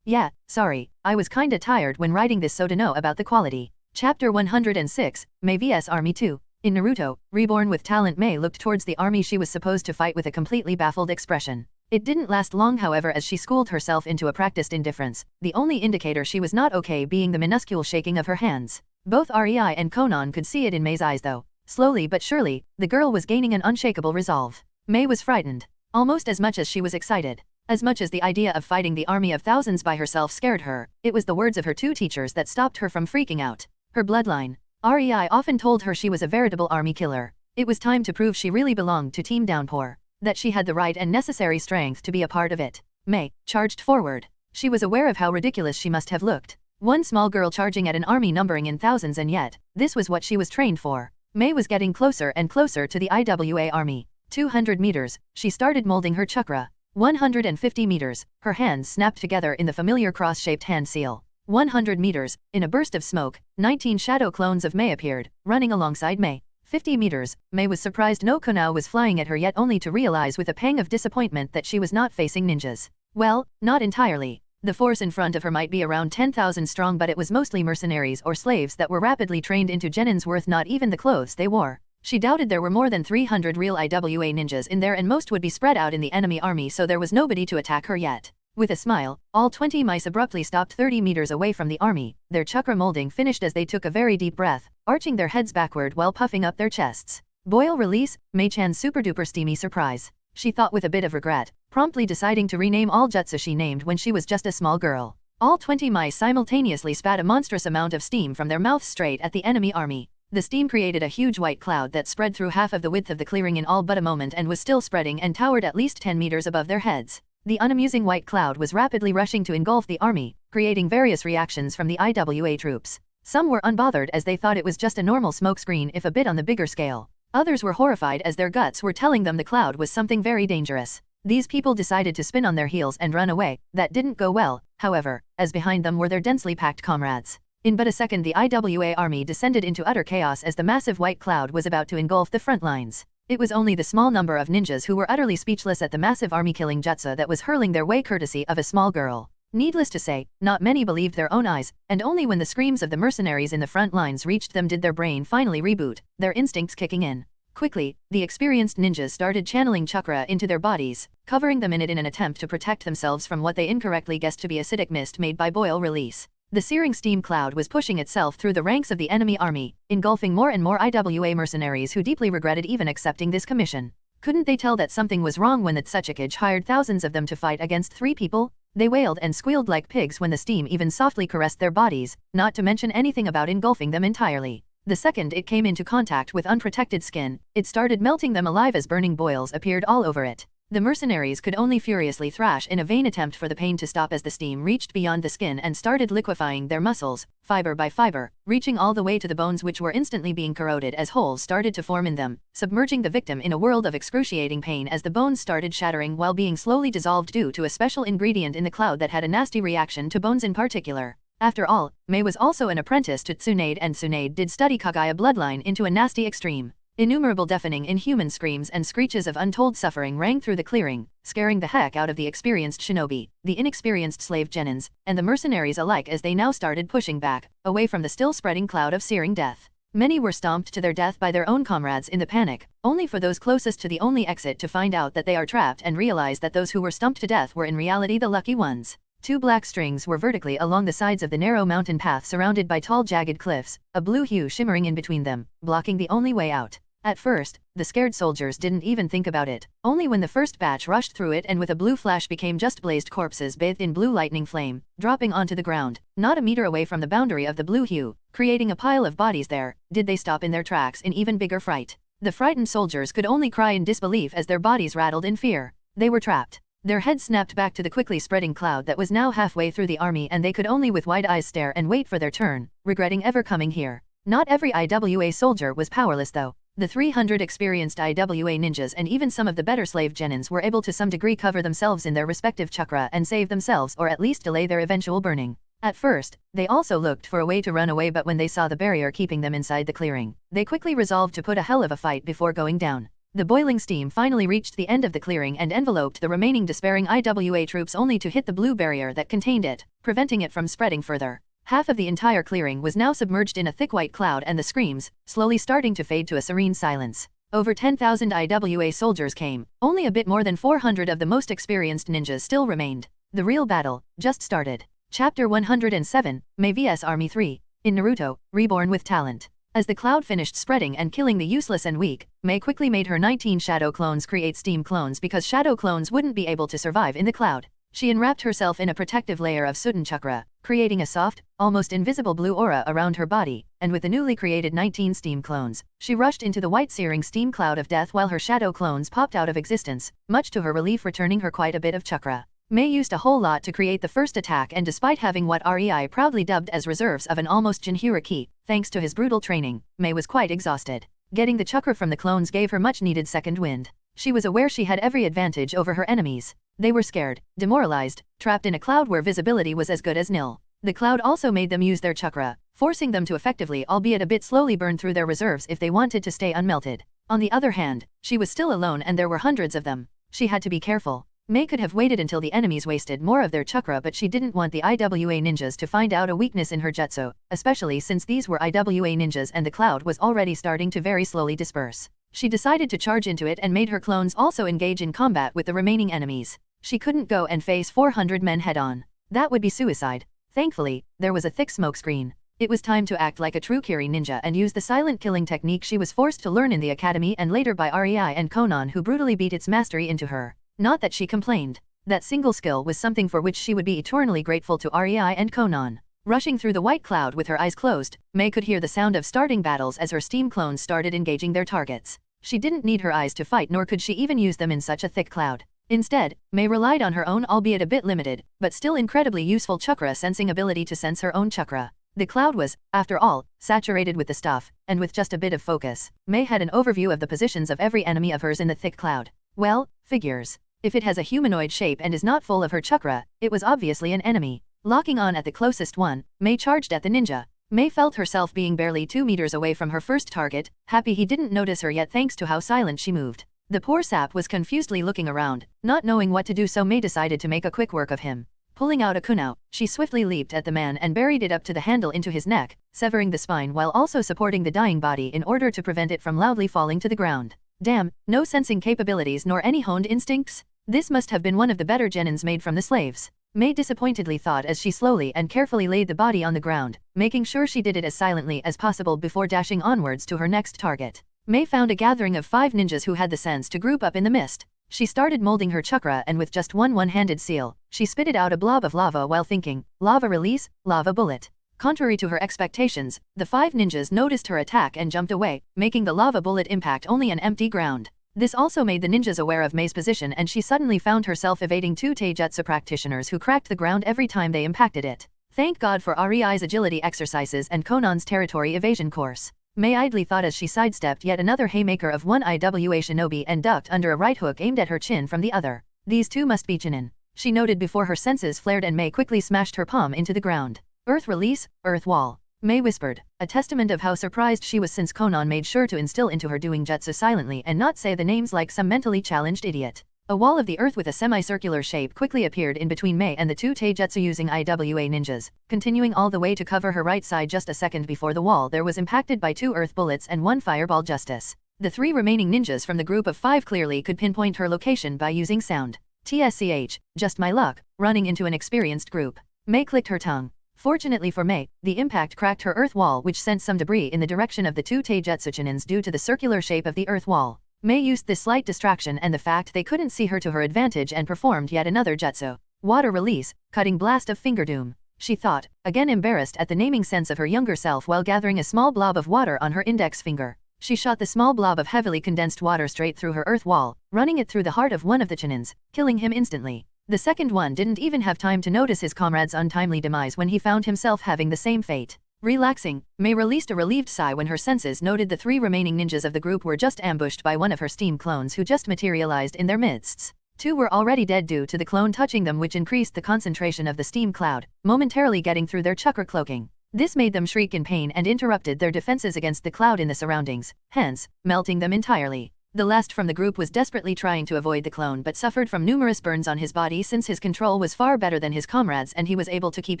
Yeah, sorry, I was kinda tired when writing this so to know about the quality. Chapter 106, Mei vs Army 2. In Naruto, Reborn with talent, Mei looked towards the army she was supposed to fight with a completely baffled expression. It didn't last long however as she schooled herself into a practiced indifference, the only indicator she was not okay being the minuscule shaking of her hands. Both REI and Conan could see it in Mei's eyes though. Slowly but surely, the girl was gaining an unshakable resolve. Mei was frightened. Almost as much as she was excited. As much as the idea of fighting the army of thousands by herself scared her, it was the words of her two teachers that stopped her from freaking out. Her bloodline. REI often told her she was a veritable army killer. It was time to prove she really belonged to Team Downpour. That she had the right and necessary strength to be a part of it. Mei charged forward. She was aware of how ridiculous she must have looked. One small girl charging at an army numbering in thousands, and yet, this was what she was trained for. Mei was getting closer and closer to the IWA army. 200 meters, she started molding her chakra. 150 meters, her hands snapped together in the familiar cross-shaped hand seal. 100 meters, in a burst of smoke, 19 shadow clones of Mei appeared, running alongside Mei. 50 meters, Mei was surprised no Konoha was flying at her yet only to realize with a pang of disappointment that she was not facing ninjas. Well, not entirely. The force in front of her might be around 10,000 strong but it was mostly mercenaries or slaves that were rapidly trained into genins worth not even the clothes they wore. She doubted there were more than 300 real IWA ninjas in there and most would be spread out in the enemy army so there was nobody to attack her yet. With a smile, all 20 mice abruptly stopped 30 meters away from the army, their chakra molding finished as they took a very deep breath, arching their heads backward while puffing up their chests. Boil release, Mei-chan's super duper steamy surprise. She thought with a bit of regret, promptly deciding to rename all jutsu she named when she was just a small girl. All 20 mice simultaneously spat a monstrous amount of steam from their mouths straight at the enemy army. The steam created a huge white cloud that spread through half of the width of the clearing in all but a moment and was still spreading and towered at least 10 meters above their heads. The unamusing white cloud was rapidly rushing to engulf the army, creating various reactions from the IWA troops. Some were unbothered as they thought it was just a normal smokescreen if a bit on the bigger scale. Others were horrified as their guts were telling them the cloud was something very dangerous. These people decided to spin on their heels and run away. That didn't go well, however, as behind them were their densely packed comrades. In but a second the IWA army descended into utter chaos as the massive white cloud was about to engulf the front lines. It was only the small number of ninjas who were utterly speechless at the massive army-killing jutsu that was hurling their way courtesy of a small girl. Needless to say, not many believed their own eyes, and only when the screams of the mercenaries in the front lines reached them did their brain finally reboot, their instincts kicking in. Quickly, the experienced ninjas started channeling chakra into their bodies, covering them in it in an attempt to protect themselves from what they incorrectly guessed to be acidic mist made by boil release. The searing steam cloud was pushing itself through the ranks of the enemy army, engulfing more and more IWA mercenaries who deeply regretted even accepting this commission. Couldn't they tell that something was wrong when that Sachikage hired thousands of them to fight against 3 people? They wailed and squealed like pigs when the steam even softly caressed their bodies, not to mention anything about engulfing them entirely. The second it came into contact with unprotected skin, it started melting them alive as burning boils appeared all over it. The mercenaries could only furiously thrash in a vain attempt for the pain to stop as the steam reached beyond the skin and started liquefying their muscles, fiber by fiber, reaching all the way to the bones which were instantly being corroded as holes started to form in them, submerging the victim in a world of excruciating pain as the bones started shattering while being slowly dissolved due to a special ingredient in the cloud that had a nasty reaction to bones in particular. After all, Mei was also an apprentice to Tsunade and Tsunade did study Kagaya bloodline into a nasty extreme. Innumerable deafening inhuman screams and screeches of untold suffering rang through the clearing, scaring the heck out of the experienced shinobi, the inexperienced slave genins, and the mercenaries alike as they now started pushing back, away from the still spreading cloud of searing death. Many were stomped to their death by their own comrades in the panic, only for those closest to the only exit to find out that they are trapped and realize that those who were stomped to death were in reality the lucky ones. Two black strings were vertically along the sides of the narrow mountain path surrounded by tall jagged cliffs, a blue hue shimmering in between them, blocking the only way out. At first, the scared soldiers didn't even think about it. Only when the first batch rushed through it and with a blue flash became just blazed corpses bathed in blue lightning flame, dropping onto the ground, not a meter away from the boundary of the blue hue, creating a pile of bodies there, did they stop in their tracks in even bigger fright. The frightened soldiers could only cry in disbelief as their bodies rattled in fear. They were trapped. Their heads snapped back to the quickly spreading cloud that was now halfway through the army, and they could only with wide eyes stare and wait for their turn, regretting ever coming here. Not every IWA soldier was powerless though. The 300 experienced IWA ninjas and even some of the better slave genins were able to some degree cover themselves in their respective chakra and save themselves or at least delay their eventual burning. At first, they also looked for a way to run away, but when they saw the barrier keeping them inside the clearing, they quickly resolved to put a hell of a fight before going down. The boiling steam finally reached the end of the clearing and enveloped the remaining despairing IWA troops only to hit the blue barrier that contained it, preventing it from spreading further. Half of the entire clearing was now submerged in a thick white cloud, and the screams, slowly starting to fade to a serene silence. Over 10,000 IWA soldiers came. Only a bit more than 400 of the most experienced ninjas still remained. The real battle just started. Chapter 107, Mei vs Army 3. In Naruto, Reborn with Talent. As the cloud finished spreading and killing the useless and weak, Mei quickly made her 19 shadow clones create steam clones because shadow clones wouldn't be able to survive in the cloud. She enwrapped herself in a protective layer of Suden chakra, creating a soft, almost invisible blue aura around her body, and with the newly created 19 steam clones, she rushed into the white searing steam cloud of death while her shadow clones popped out of existence, much to her relief returning her quite a bit of chakra. Mei used a whole lot to create the first attack, and despite having what REI proudly dubbed as reserves of an almost Jinhura ki, thanks to his brutal training, Mei was quite exhausted. Getting the chakra from the clones gave her much needed second wind. She was aware she had every advantage over her enemies. They were scared, demoralized, trapped in a cloud where visibility was as good as nil. The cloud also made them use their chakra, forcing them to effectively, albeit a bit slowly, burn through their reserves if they wanted to stay unmelted. On the other hand, she was still alone and there were hundreds of them. She had to be careful. Mei could have waited until the enemies wasted more of their chakra, but she didn't want the IWA ninjas to find out a weakness in her jutsu, especially since these were IWA ninjas and the cloud was already starting to very slowly disperse. She decided to charge into it and made her clones also engage in combat with the remaining enemies. She couldn't go and face 400 men head-on. That would be suicide. Thankfully, there was a thick smoke screen. It was time to act like a true Kiri ninja and use the silent killing technique she was forced to learn in the academy and later by REI and Conan, who brutally beat its mastery into her. Not that she complained. That single skill was something for which she would be eternally grateful to REI and Conan. Rushing through the white cloud with her eyes closed, Mei could hear the sound of starting battles as her steam clones started engaging their targets. She didn't need her eyes to fight, nor could she even use them in such a thick cloud. Instead, Mei relied on her own, albeit a bit limited, but still incredibly useful chakra sensing ability to sense her own chakra. The cloud was, after all, saturated with the stuff, and with just a bit of focus, Mei had an overview of the positions of every enemy of hers in the thick cloud. Well, figures. If it has a humanoid shape and is not full of her chakra, it was obviously an enemy. Locking on at the closest one, Mei charged at the ninja. Mei felt herself being barely 2 meters away from her first target, happy he didn't notice her yet thanks to how silent she moved. The poor sap was confusedly looking around, not knowing what to do, so Mei decided to make a quick work of him. Pulling out a kunao, she swiftly leaped at the man and buried it up to the handle into his neck, severing the spine while also supporting the dying body in order to prevent it from loudly falling to the ground. Damn, no sensing capabilities nor any honed instincts? This must have been one of the better genins made from the slaves. Mei disappointedly thought as she slowly and carefully laid the body on the ground, making sure she did it as silently as possible before dashing onwards to her next target. Mei found a gathering of 5 ninjas who had the sense to group up in the mist. She started molding her chakra and with just one-handed seal, she spitted out a blob of lava while thinking, lava release, lava bullet. Contrary to her expectations, the 5 ninjas noticed her attack and jumped away, making the lava bullet impact only an empty ground. This also made the ninjas aware of Mei's position, and she suddenly found herself evading 2 taijutsu practitioners who cracked the ground every time they impacted it. Thank God for REI's agility exercises and Conan's territory evasion course. Mei idly thought as she sidestepped yet another haymaker of one IWA shinobi and ducked under a right hook aimed at her chin from the other. These 2 must be Chunin, she noted before her senses flared, and Mei quickly smashed her palm into the ground. Earth release, earth wall. Mei whispered, a testament of how surprised she was since Conan made sure to instill into her doing jutsu silently and not say the names like some mentally challenged idiot. A wall of the earth with a semicircular shape quickly appeared in between Mei and the 2 taijutsu using IWA ninjas, continuing all the way to cover her right side. Just a second before the wall there was impacted by 2 earth bullets and 1 fireball justice. The 3 remaining ninjas from the group of 5 clearly could pinpoint her location by using sound. TSCH, just my luck, running into an experienced group. Mei clicked her tongue. Fortunately for Mei, the impact cracked her earth wall, which sent some debris in the direction of the two Taijutsu Chunins due to the circular shape of the earth wall. Mei used this slight distraction and the fact they couldn't see her to her advantage and performed yet another jutsu. Water release, cutting blast of finger doom. She thought, again embarrassed at the naming sense of her younger self while gathering a small blob of water on her index finger. She shot the small blob of heavily condensed water straight through her earth wall, running it through the heart of one of the Chunins, killing him instantly. The second one didn't even have time to notice his comrade's untimely demise when he found himself having the same fate. Relaxing, Mei released a relieved sigh when her senses noted the three remaining ninjas of the group were just ambushed by one of her steam clones who just materialized in their midst. Two were already dead due to the clone touching them, which increased the concentration of the steam cloud, momentarily getting through their chakra cloaking. This made them shriek in pain and interrupted their defenses against the cloud in the surroundings, hence, melting them entirely. The last from the group was desperately trying to avoid the clone but suffered from numerous burns on his body since his control was far better than his comrades and he was able to keep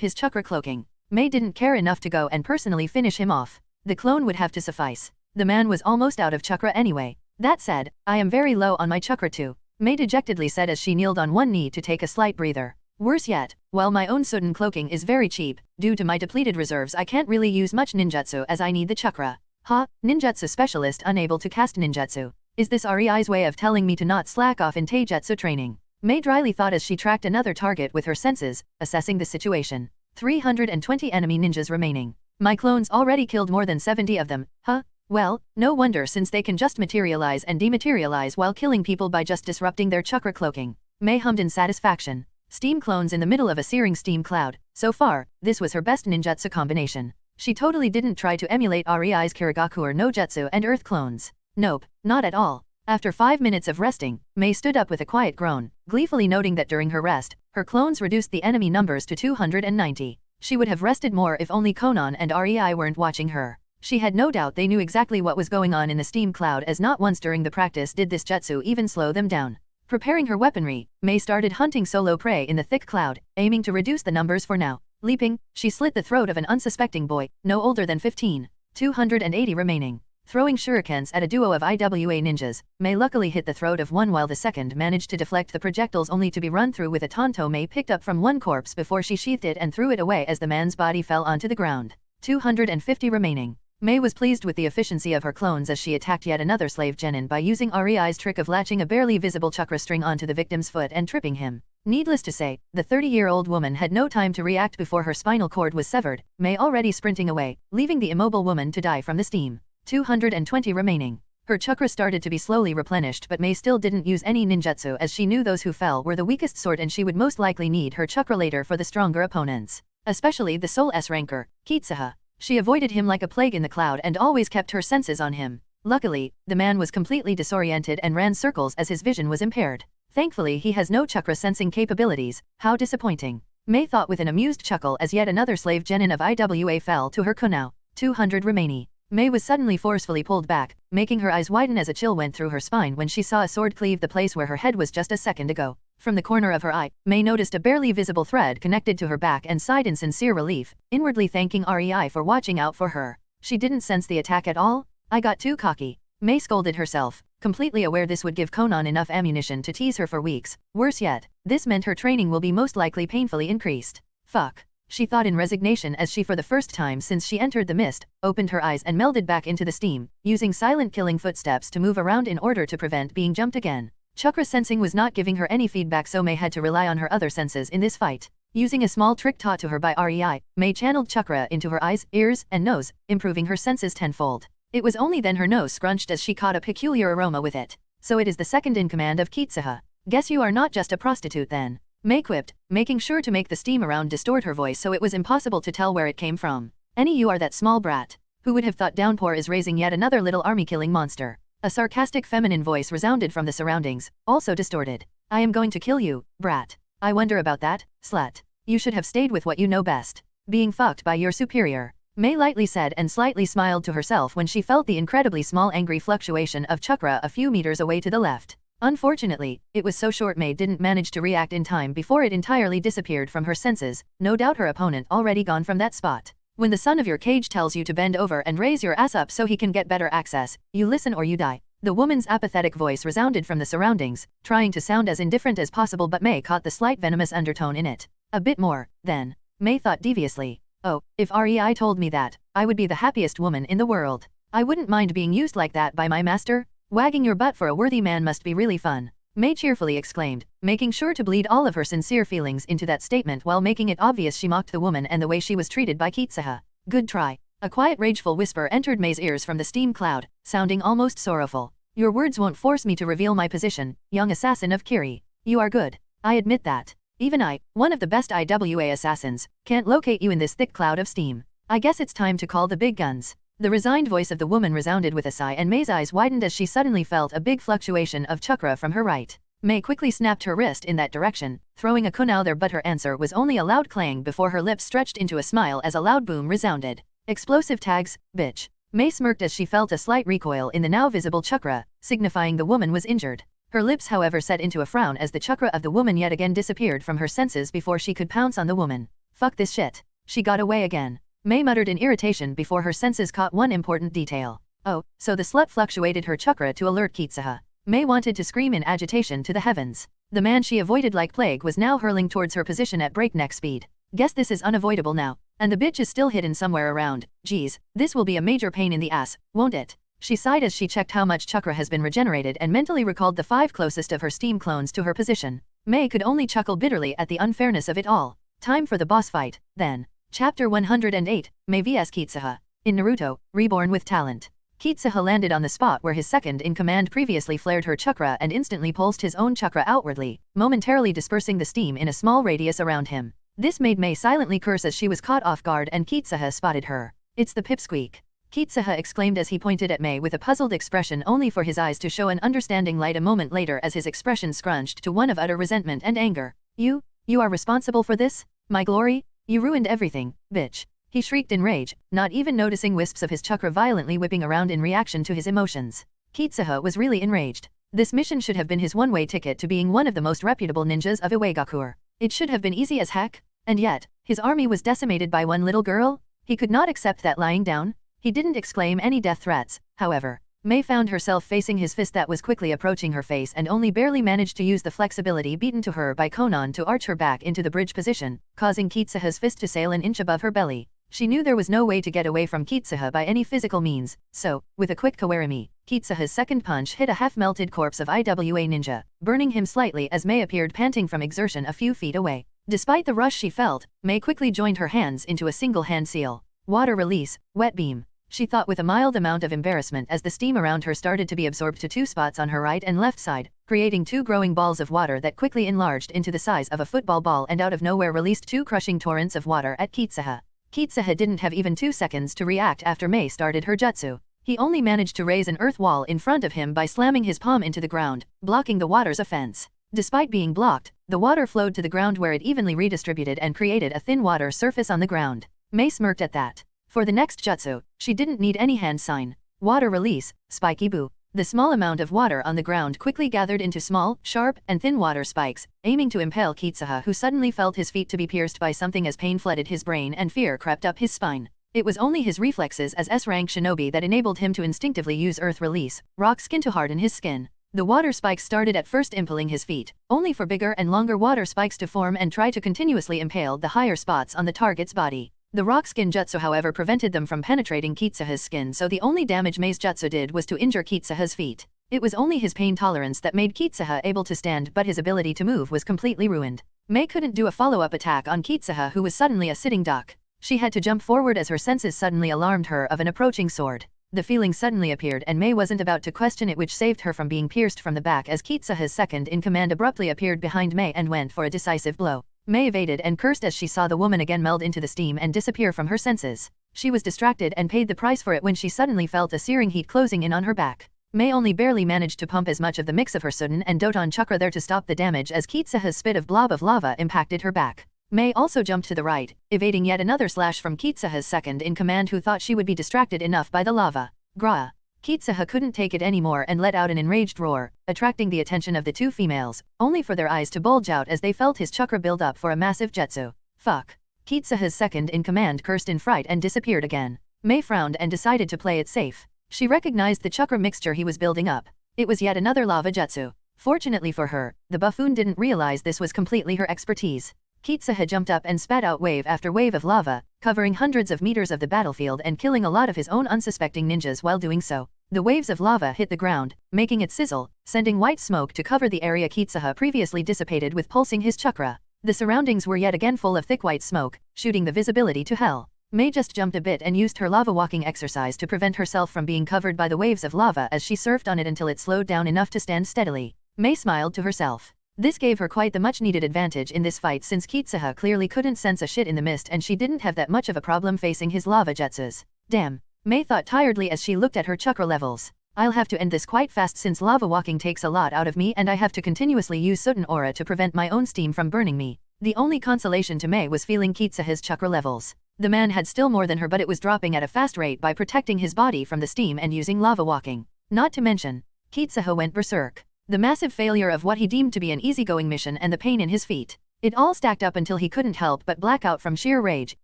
his chakra cloaking. Mei didn't care enough to go and personally finish him off. The clone would have to suffice. The man was almost out of chakra anyway. That said, I am very low on my chakra too, Mei dejectedly said as she kneeled on one knee to take a slight breather. Worse yet, while my own sudden cloaking is very cheap, due to my depleted reserves I can't really use much ninjutsu as I need the chakra. Ha, ninjutsu specialist unable to cast ninjutsu. Is this Rei's way of telling me to not slack off in taijutsu training? Mei dryly thought as she tracked another target with her senses, assessing the situation. 320 enemy ninjas remaining. My clones already killed more than 70 of them, huh? Well, no wonder since they can just materialize and dematerialize while killing people by just disrupting their chakra cloaking. Mei hummed in satisfaction. Steam clones in the middle of a searing steam cloud. So far, this was her best ninjutsu combination. She totally didn't try to emulate Rei's Kirigaku or no jutsu and earth clones. Nope, not at all. After 5 minutes of resting, Mei stood up with a quiet groan, gleefully noting that during her rest, her clones reduced the enemy numbers to 290. She would have rested more if only Conan and Rei weren't watching her. She had no doubt they knew exactly what was going on in the steam cloud, as not once during the practice did this jutsu even slow them down. Preparing her weaponry, Mei started hunting solo prey in the thick cloud, aiming to reduce the numbers for now. Leaping, she slit the throat of an unsuspecting boy, no older than 15. 280 remaining. Throwing shurikens at a duo of IWA ninjas, Mei luckily hit the throat of one while the second managed to deflect the projectiles only to be run through with a tanto Mei picked up from one corpse before she sheathed it and threw it away as the man's body fell onto the ground. 250 remaining. Mei was pleased with the efficiency of her clones as she attacked yet another slave genin by using Rei's trick of latching a barely visible chakra string onto the victim's foot and tripping him. Needless to say, the 30-year-old woman had no time to react before her spinal cord was severed, Mei already sprinting away, leaving the immobile woman to die from the steam. 220 remaining. Her chakra started to be slowly replenished, but Mei still didn't use any ninjutsu as she knew those who fell were the weakest sort and she would most likely need her chakra later for the stronger opponents. Especially the Soul S ranker, Kitsuha. She avoided him like a plague in the cloud and always kept her senses on him. Luckily, the man was completely disoriented and ran circles as his vision was impaired. Thankfully he has no chakra sensing capabilities. How disappointing. Mei thought with an amused chuckle as yet another slave genin of IWA fell to her Kumo. 200 remaining. Mei was suddenly forcefully pulled back, making her eyes widen as a chill went through her spine when she saw a sword cleave the place where her head was just a second ago. From the corner of her eye, Mei noticed a barely visible thread connected to her back and sighed in sincere relief, inwardly thanking Rei for watching out for her. She didn't sense the attack at all? I got too cocky. Mei scolded herself, completely aware this would give Conan enough ammunition to tease her for weeks. Worse yet, this meant her training will be most likely painfully increased. Fuck. She thought in resignation as she for the first time since she entered the mist, opened her eyes and melded back into the steam, using silent killing footsteps to move around in order to prevent being jumped again. Chakra sensing was not giving her any feedback, so Mei had to rely on her other senses in this fight. Using a small trick taught to her by Rei, Mei channeled chakra into her eyes, ears, and nose, improving her senses tenfold. It was only then her nose scrunched as she caught a peculiar aroma with it. So it is the second in command of Kitsuha. Guess you are not just a prostitute then. Mei quipped, making sure to make the steam around distort her voice so it was impossible to tell where it came from. Any you are that small brat. Who would have thought Downpour is raising yet another little army-killing monster? A sarcastic feminine voice resounded from the surroundings, also distorted. I am going to kill you, brat. I wonder about that, slut. You should have stayed with what you know best. Being fucked by your superior. Mei lightly said and slightly smiled to herself when she felt the incredibly small angry fluctuation of chakra a few meters away to the left. Unfortunately, it was so short Mei didn't manage to react in time before it entirely disappeared from her senses, no doubt her opponent already gone from that spot. When the son of your cage tells you to bend over and raise your ass up so he can get better access, you listen or you die. The woman's apathetic voice resounded from the surroundings, trying to sound as indifferent as possible, but May caught the slight venomous undertone in it. A bit more, then. May thought deviously. Oh, if Rei told me that, I would be the happiest woman in the world. I wouldn't mind being used like that by my master. Wagging your butt for a worthy man must be really fun. May cheerfully exclaimed, making sure to bleed all of her sincere feelings into that statement while making it obvious she mocked the woman and the way she was treated by Kitsuha. Good try. A quiet rageful whisper entered May's ears from the steam cloud, sounding almost sorrowful. Your words won't force me to reveal my position, young assassin of Kiri. You are good. I admit that. Even I, one of the best IWA assassins, can't locate you in this thick cloud of steam. I guess it's time to call the big guns. The resigned voice of the woman resounded with a sigh, and May's eyes widened as she suddenly felt a big fluctuation of chakra from her right. May quickly snapped her wrist in that direction, throwing a kunao there, but her answer was only a loud clang before her lips stretched into a smile as a loud boom resounded. Explosive tags, bitch. May smirked as she felt a slight recoil in the now visible chakra, signifying the woman was injured. Her lips however set into a frown as the chakra of the woman yet again disappeared from her senses before she could pounce on the woman. Fuck this shit. She got away again. May muttered in irritation before her senses caught one important detail. Oh, so the slut fluctuated her chakra to alert Kitsuha. May wanted to scream in agitation to the heavens. The man she avoided like plague was now hurling towards her position at breakneck speed. Guess this is unavoidable now. And the bitch is still hidden somewhere around. Geez, this will be a major pain in the ass, won't it? She sighed as she checked how much chakra has been regenerated and mentally recalled the 5 closest of her steam clones to her position. May could only chuckle bitterly at the unfairness of it all. Time for the boss fight, then. Chapter 108, May vs Kitsuha. In Naruto, Reborn with Talent. Kitsuha landed on the spot where his second-in-command previously flared her chakra and instantly pulsed his own chakra outwardly, momentarily dispersing the steam in a small radius around him. This made May silently curse as she was caught off guard and Kitsuha spotted her. It's the pipsqueak. Kitsuha exclaimed as he pointed at May with a puzzled expression only for his eyes to show an understanding light a moment later as his expression scrunched to one of utter resentment and anger. You are responsible for this? My glory? You ruined everything, bitch. He shrieked in rage, not even noticing wisps of his chakra violently whipping around in reaction to his emotions. Kitsuha was really enraged. This mission should have been his one-way ticket to being one of the most reputable ninjas of Iwagakure. It should have been easy as heck. And yet, his army was decimated by one little girl? He could not accept that lying down. He didn't exclaim any death threats, however. May found herself facing his fist that was quickly approaching her face and only barely managed to use the flexibility beaten to her by Conan to arch her back into the bridge position, causing Kitsuha's fist to sail an inch above her belly. She knew there was no way to get away from Kitsuha by any physical means, so, with a quick kawarimi, Kitsuha's second punch hit a half-melted corpse of Iwa ninja, burning him slightly as May appeared panting from exertion a few feet away. Despite the rush she felt, May quickly joined her hands into a single hand seal. Water release, wet beam. She thought with a mild amount of embarrassment as the steam around her started to be absorbed to 2 spots on her right and left side, creating 2 growing balls of water that quickly enlarged into the size of a football ball and out of nowhere released 2 crushing torrents of water at Kitsuha. Kitsuha didn't have even 2 seconds to react after May started her jutsu. He only managed to raise an earth wall in front of him by slamming his palm into the ground, blocking the water's offense. Despite being blocked, the water flowed to the ground where it evenly redistributed and created a thin water surface on the ground. May smirked at that. For the next jutsu, she didn't need any hand sign. Water release, spiky boo. The small amount of water on the ground quickly gathered into small, sharp, and thin water spikes, aiming to impale Kitsuha, who suddenly felt his feet to be pierced by something as pain flooded his brain and fear crept up his spine. It was only his reflexes as S-rank shinobi that enabled him to instinctively use earth release, rock skin to harden his skin. The water spikes started at first impaling his feet, only for bigger and longer water spikes to form and try to continuously impale the higher spots on the target's body. The rock skin jutsu however prevented them from penetrating Kitsuha's skin, so the only damage May's jutsu did was to injure Kitsuha's feet. It was only his pain tolerance that made Kitsuha able to stand, but his ability to move was completely ruined. May couldn't do a follow-up attack on Kitsuha, who was suddenly a sitting duck. She had to jump forward as her senses suddenly alarmed her of an approaching sword. The feeling suddenly appeared and May wasn't about to question it, which saved her from being pierced from the back as Kitsuha's second-in-command abruptly appeared behind May and went for a decisive blow. May evaded and cursed as she saw the woman again meld into the steam and disappear from her senses. She was distracted and paid the price for it when she suddenly felt a searing heat closing in on her back. May only barely managed to pump as much of the mix of her Sudden and Doton chakra there to stop the damage as Kitsuha's spit of blob of lava impacted her back. May also jumped to the right, evading yet another slash from Kitsuha's second-in-command, who thought she would be distracted enough by the lava. Gra. Kitsuha couldn't take it anymore and let out an enraged roar, attracting the attention of the 2 females, only for their eyes to bulge out as they felt his chakra build up for a massive jutsu. Fuck. Kitsuha's second-in-command cursed in fright and disappeared again. May frowned and decided to play it safe. She recognized the chakra mixture he was building up. It was yet another lava jutsu. Fortunately for her, the buffoon didn't realize this was completely her expertise. Kitsuha jumped up and spat out wave after wave of lava, covering hundreds of meters of the battlefield and killing a lot of his own unsuspecting ninjas while doing so. The waves of lava hit the ground, making it sizzle, sending white smoke to cover the area Kitsuha previously dissipated with pulsing his chakra. The surroundings were yet again full of thick white smoke, shooting the visibility to hell. Mei just jumped a bit and used her lava walking exercise to prevent herself from being covered by the waves of lava as she surfed on it until it slowed down enough to stand steadily. Mei smiled to herself. This gave her quite the much-needed advantage in this fight since Kitsuha clearly couldn't sense a shit in the mist and she didn't have that much of a problem facing his lava jutsus. Damn. Mei thought tiredly as she looked at her chakra levels. I'll have to end this quite fast since lava walking takes a lot out of me and I have to continuously use Soten aura to prevent my own steam from burning me. The only consolation to Mei was feeling Kitsuha's chakra levels. The man had still more than her but it was dropping at a fast rate by protecting his body from the steam and using lava walking. Not to mention, Kitsuha went berserk. The massive failure of what he deemed to be an easygoing mission and the pain in his feet. It all stacked up until he couldn't help but black out from sheer rage,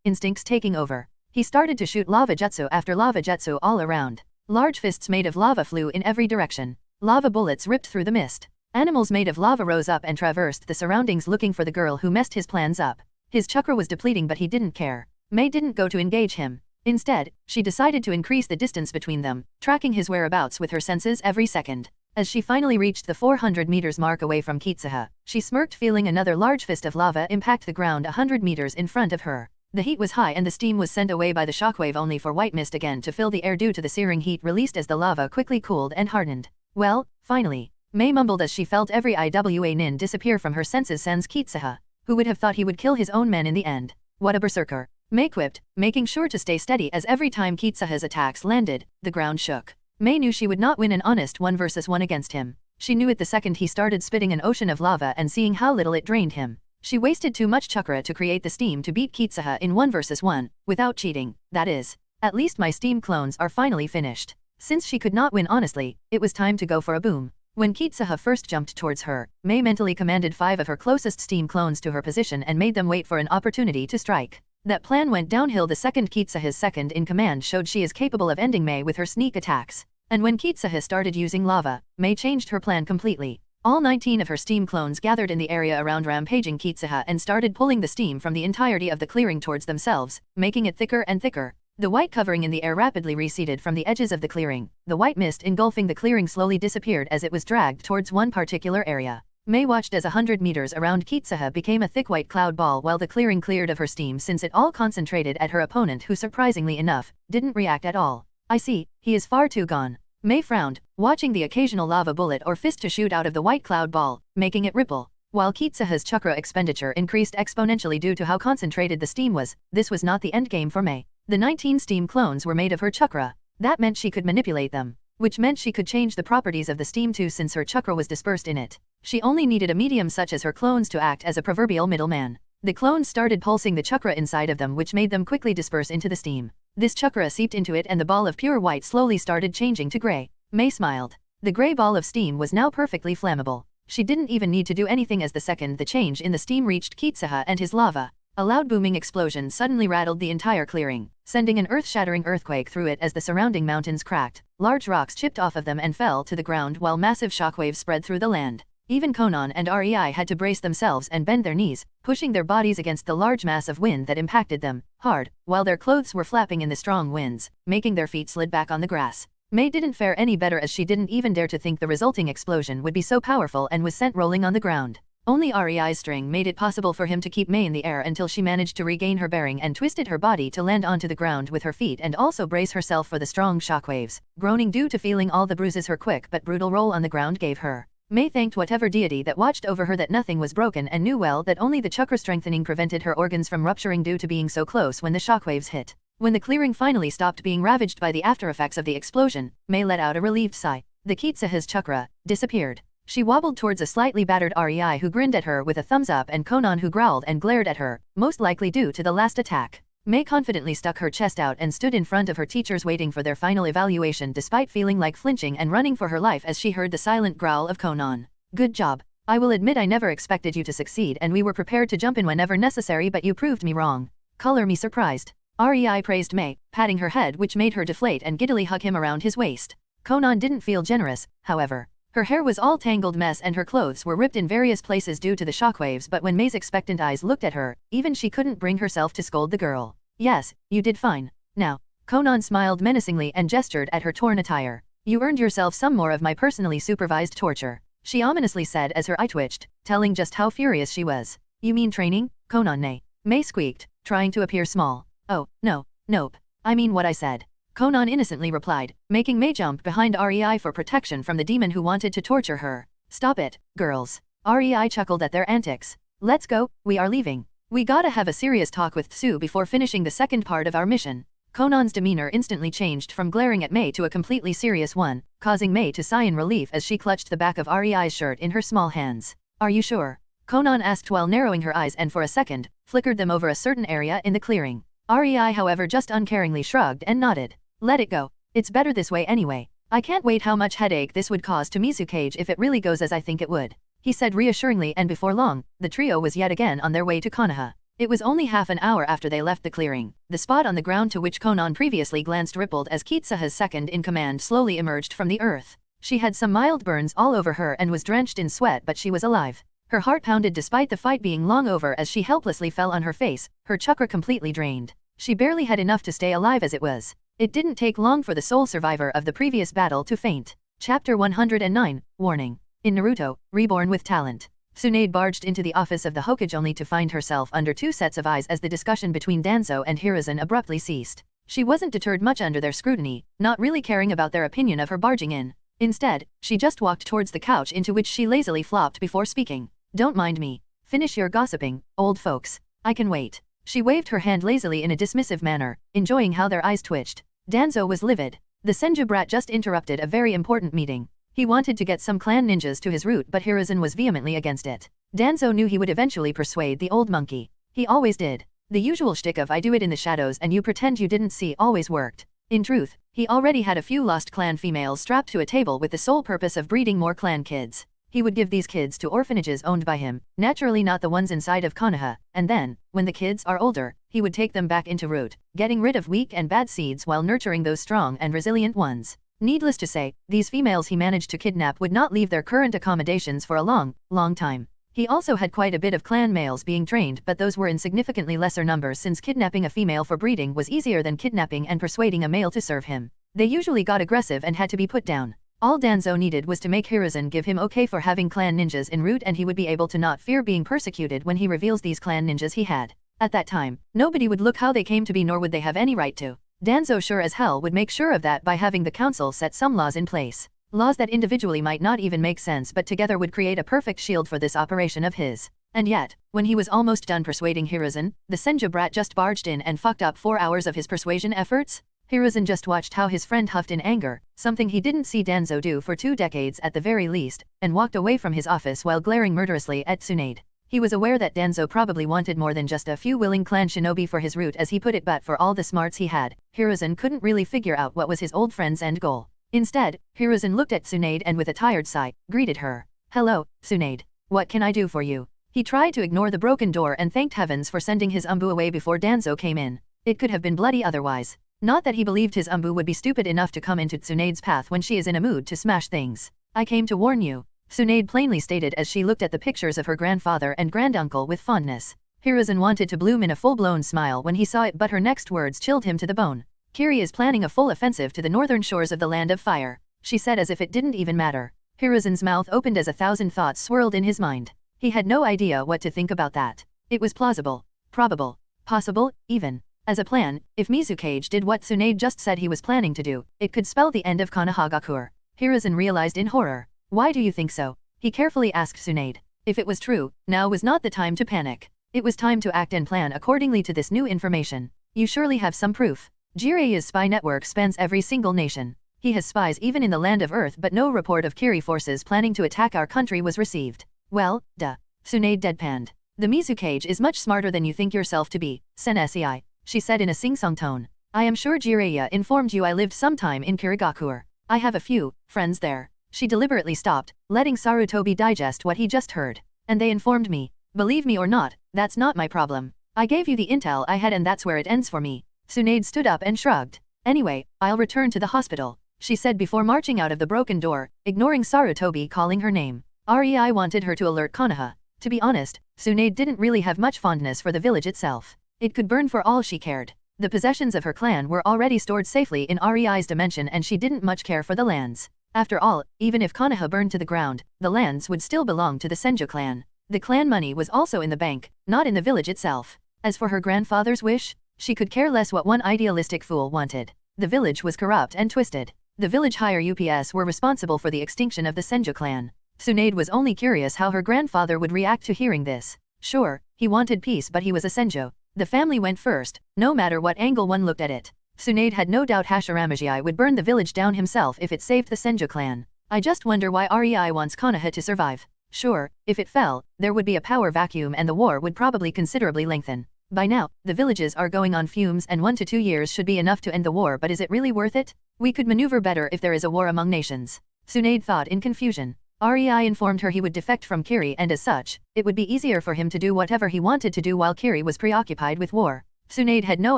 instincts taking over. He started to shoot lava jutsu after lava jutsu all around. Large fists made of lava flew in every direction. Lava bullets ripped through the mist. Animals made of lava rose up and traversed the surroundings looking for the girl who messed his plans up. His chakra was depleting but he didn't care. Mei didn't go to engage him. Instead, she decided to increase the distance between them, tracking his whereabouts with her senses every second. As she finally reached the 400 meters mark away from Kitsuha, she smirked feeling another large fist of lava impact the ground 100 meters in front of her. The heat was high and the steam was sent away by the shockwave only for white mist again to fill the air due to the searing heat released as the lava quickly cooled and hardened. Well, finally. Mei mumbled as she felt every IWA nin disappear from her senses sans Kitsuha. Who would have thought he would kill his own men in the end? What a berserker. Mei quipped, making sure to stay steady as every time Kitsuha's attacks landed, the ground shook. Mei knew she would not win an honest 1 versus 1 against him. She knew it the second he started spitting an ocean of lava and seeing how little it drained him. She wasted too much chakra to create the steam to beat Kitsuha in 1 versus 1, without cheating, that is. At least my steam clones are finally finished. Since she could not win honestly, it was time to go for a boom. When Kitsuha first jumped towards her, Mei mentally commanded 5 of her closest steam clones to her position and made them wait for an opportunity to strike. That plan went downhill the second Kitsuha's second in command showed she is capable of ending Mei with her sneak attacks. And when Kitsuha started using lava, Mei changed her plan completely. All 19 of her steam clones gathered in the area around rampaging Kitsuha and started pulling the steam from the entirety of the clearing towards themselves, making it thicker and thicker. The white covering in the air rapidly receded from the edges of the clearing. The white mist engulfing the clearing slowly disappeared as it was dragged towards one particular area. Mei watched as 100 meters around Kitsuha became a thick white cloud ball while the clearing cleared of her steam since it all concentrated at her opponent who surprisingly enough, didn't react at all. I see, he is far too gone. Mei frowned, watching the occasional lava bullet or fist to shoot out of the white cloud ball, making it ripple. While Kitsuha's chakra expenditure increased exponentially due to how concentrated the steam was, this was not the endgame for Mei. The 19 steam clones were made of her chakra. That meant she could manipulate them, which meant she could change the properties of the steam too since her chakra was dispersed in it. She only needed a medium such as her clones to act as a proverbial middleman. The clones started pulsing the chakra inside of them which made them quickly disperse into the steam. This chakra seeped into it and the ball of pure white slowly started changing to grey. Mei smiled. The grey ball of steam was now perfectly flammable. She didn't even need to do anything as the second the change in the steam reached Kitsuha and his lava. A loud booming explosion suddenly rattled the entire clearing, sending an earth-shattering earthquake through it as the surrounding mountains cracked. Large rocks chipped off of them and fell to the ground while massive shockwaves spread through the land. Even Conan and Rei had to brace themselves and bend their knees, pushing their bodies against the large mass of wind that impacted them hard, while their clothes were flapping in the strong winds, making their feet slid back on the grass. Mei didn't fare any better as she didn't even dare to think the resulting explosion would be so powerful and was sent rolling on the ground. Only Rei's string made it possible for him to keep Mei in the air until she managed to regain her bearing and twisted her body to land onto the ground with her feet and also brace herself for the strong shockwaves, groaning due to feeling all the bruises her quick but brutal roll on the ground gave her. Mei thanked whatever deity that watched over her that nothing was broken and knew well that only the chakra strengthening prevented her organs from rupturing due to being so close when the shockwaves hit. When the clearing finally stopped being ravaged by the aftereffects of the explosion, Mei let out a relieved sigh. The Kitsuha's chakra disappeared. She wobbled towards a slightly battered Rei who grinned at her with a thumbs up and Conan who growled and glared at her, most likely due to the last attack. Mei confidently stuck her chest out and stood in front of her teachers waiting for their final evaluation despite feeling like flinching and running for her life as she heard the silent growl of Conan. Good job. I will admit I never expected you to succeed and we were prepared to jump in whenever necessary but you proved me wrong. Color me surprised. Rei praised Mei, patting her head which made her deflate and giddily hug him around his waist. Conan didn't feel generous, however. Her hair was all tangled mess and her clothes were ripped in various places due to the shockwaves, but when Mei's expectant eyes looked at her, even she couldn't bring herself to scold the girl. Yes, you did fine. Now. Conan smiled menacingly and gestured at her torn attire. You earned yourself some more of my personally supervised torture, she ominously said as her eye twitched, telling just how furious she was. You mean training? Conan nay. Mei squeaked, trying to appear small. Oh, no, nope. I mean what I said. Conan innocently replied, making Mei jump behind Rei for protection from the demon who wanted to torture her. Stop it, girls. Rei chuckled at their antics. Let's go, we are leaving. We gotta have a serious talk with Tsu before finishing the second part of our mission. Conan's demeanor instantly changed from glaring at Mei to a completely serious one, causing Mei to sigh in relief as she clutched the back of Rei's shirt in her small hands. Are you sure? Conan asked while narrowing her eyes and for a second, flickered them over a certain area in the clearing. Rei however just uncaringly shrugged and nodded. Let it go. It's better this way anyway. I can't wait how much headache this would cause to Mizukage if it really goes as I think it would. He said reassuringly, and before long, the trio was yet again on their way to Konoha. It was only half an hour after they left the clearing. The spot on the ground to which Conan previously glanced rippled as Kitsuha's second-in-command slowly emerged from the earth. She had some mild burns all over her and was drenched in sweat, but she was alive. Her heart pounded despite the fight being long over as she helplessly fell on her face, her chakra completely drained. She barely had enough to stay alive as it was. It didn't take long for the sole survivor of the previous battle to faint. Chapter 109, Warning. In Naruto, Reborn with Talent. Tsunade barged into the office of the Hokage only to find herself under two sets of eyes as the discussion between Danzo and Hiruzen abruptly ceased. She wasn't deterred much under their scrutiny, not really caring about their opinion of her barging in. Instead, she just walked towards the couch into which she lazily flopped before speaking. Don't mind me. Finish your gossiping, old folks. I can wait. She waved her hand lazily in a dismissive manner, enjoying how their eyes twitched. Danzo was livid. The Senju brat just interrupted a very important meeting. He wanted to get some clan ninjas to his route, but Hiruzen was vehemently against it. Danzo knew he would eventually persuade the old monkey. He always did. The usual shtick of I do it in the shadows and you pretend you didn't see always worked. In truth, he already had a few lost clan females strapped to a table with the sole purpose of breeding more clan kids. He would give these kids to orphanages owned by him, naturally not the ones inside of Konoha, and then, when the kids are older, he would take them back into root, getting rid of weak and bad seeds while nurturing those strong and resilient ones. Needless to say, these females he managed to kidnap would not leave their current accommodations for a long, long time. He also had quite a bit of clan males being trained, but those were in significantly lesser numbers since kidnapping a female for breeding was easier than kidnapping and persuading a male to serve him. They usually got aggressive and had to be put down. All Danzo needed was to make Hiruzen give him okay for having clan ninjas en route, and he would be able to not fear being persecuted when he reveals these clan ninjas he had. At that time, nobody would look how they came to be, nor would they have any right to. Danzo sure as hell would make sure of that by having the council set some laws in place. Laws that individually might not even make sense but together would create a perfect shield for this operation of his. And yet, when he was almost done persuading Hiruzen, the Senju brat just barged in and fucked up 4 hours of his persuasion efforts. Hiruzen just watched how his friend huffed in anger, something he didn't see Danzo do for 2 decades at the very least, and walked away from his office while glaring murderously at Tsunade. He was aware that Danzo probably wanted more than just a few willing clan shinobi for his route as he put it, but for all the smarts he had, Hiruzen couldn't really figure out what was his old friend's end goal. Instead, Hiruzen looked at Tsunade and with a tired sigh, greeted her. Hello, Tsunade. What can I do for you? He tried to ignore the broken door and thanked heavens for sending his umbu away before Danzo came in. It could have been bloody otherwise. Not that he believed his umbu would be stupid enough to come into Tsunade's path when she is in a mood to smash things. I came to warn you, Tsunade plainly stated as she looked at the pictures of her grandfather and granduncle with fondness. Hiruzen wanted to bloom in a full-blown smile when he saw it, but her next words chilled him to the bone. Kiri is planning a full offensive to the northern shores of the Land of Fire, she said as if it didn't even matter. Hiruzen's mouth opened as 1,000 thoughts swirled in his mind. He had no idea what to think about that. It was plausible, probable, possible, even. As a plan, if Mizukage did what Tsunade just said he was planning to do, it could spell the end of Konohagakure. Hiruzen realized in horror. Why do you think so? He carefully asked Tsunade. If it was true, now was not the time to panic. It was time to act and plan accordingly to this new information. You surely have some proof. Jireiya's spy network spans every single nation. He has spies even in the land of Earth, but no report of Kiri forces planning to attack our country was received. Well, duh. Tsunade deadpanned. The Mizukage is much smarter than you think yourself to be, Sen-sei, she said in a sing-song tone. I am sure Jiraiya informed you I lived sometime in Kirigakure. I have a few friends there. She deliberately stopped, letting Sarutobi digest what he just heard. And they informed me. Believe me or not, that's not my problem. I gave you the intel I had and that's where it ends for me. Tsunade stood up and shrugged. Anyway, I'll return to the hospital, she said before marching out of the broken door, ignoring Sarutobi calling her name. Rei wanted her to alert Konoha. To be honest, Tsunade didn't really have much fondness for the village itself. It could burn for all she cared. The possessions of her clan were already stored safely in Rei's dimension and she didn't much care for the lands. After all, even if Konoha burned to the ground, the lands would still belong to the Senju clan. The clan money was also in the bank, not in the village itself. As for her grandfather's wish, she could care less what one idealistic fool wanted. The village was corrupt and twisted. The village higher UPS were responsible for the extinction of the Senju clan. Tsunade was only curious how her grandfather would react to hearing this. Sure, he wanted peace but he was a Senju. The family went first, no matter what angle one looked at it. Tsunade had no doubt Hashiramaji would burn the village down himself if it saved the Senju clan. I just wonder why Rei wants Konoha to survive. Sure, if it fell, there would be a power vacuum and the war would probably considerably lengthen. By now, the villages are going on fumes and 1 to 2 years should be enough to end the war, but is it really worth it? We could maneuver better if there is a war among nations. Tsunade thought in confusion. Rei informed her he would defect from Kiri and as such, it would be easier for him to do whatever he wanted to do while Kiri was preoccupied with war. Tsunade had no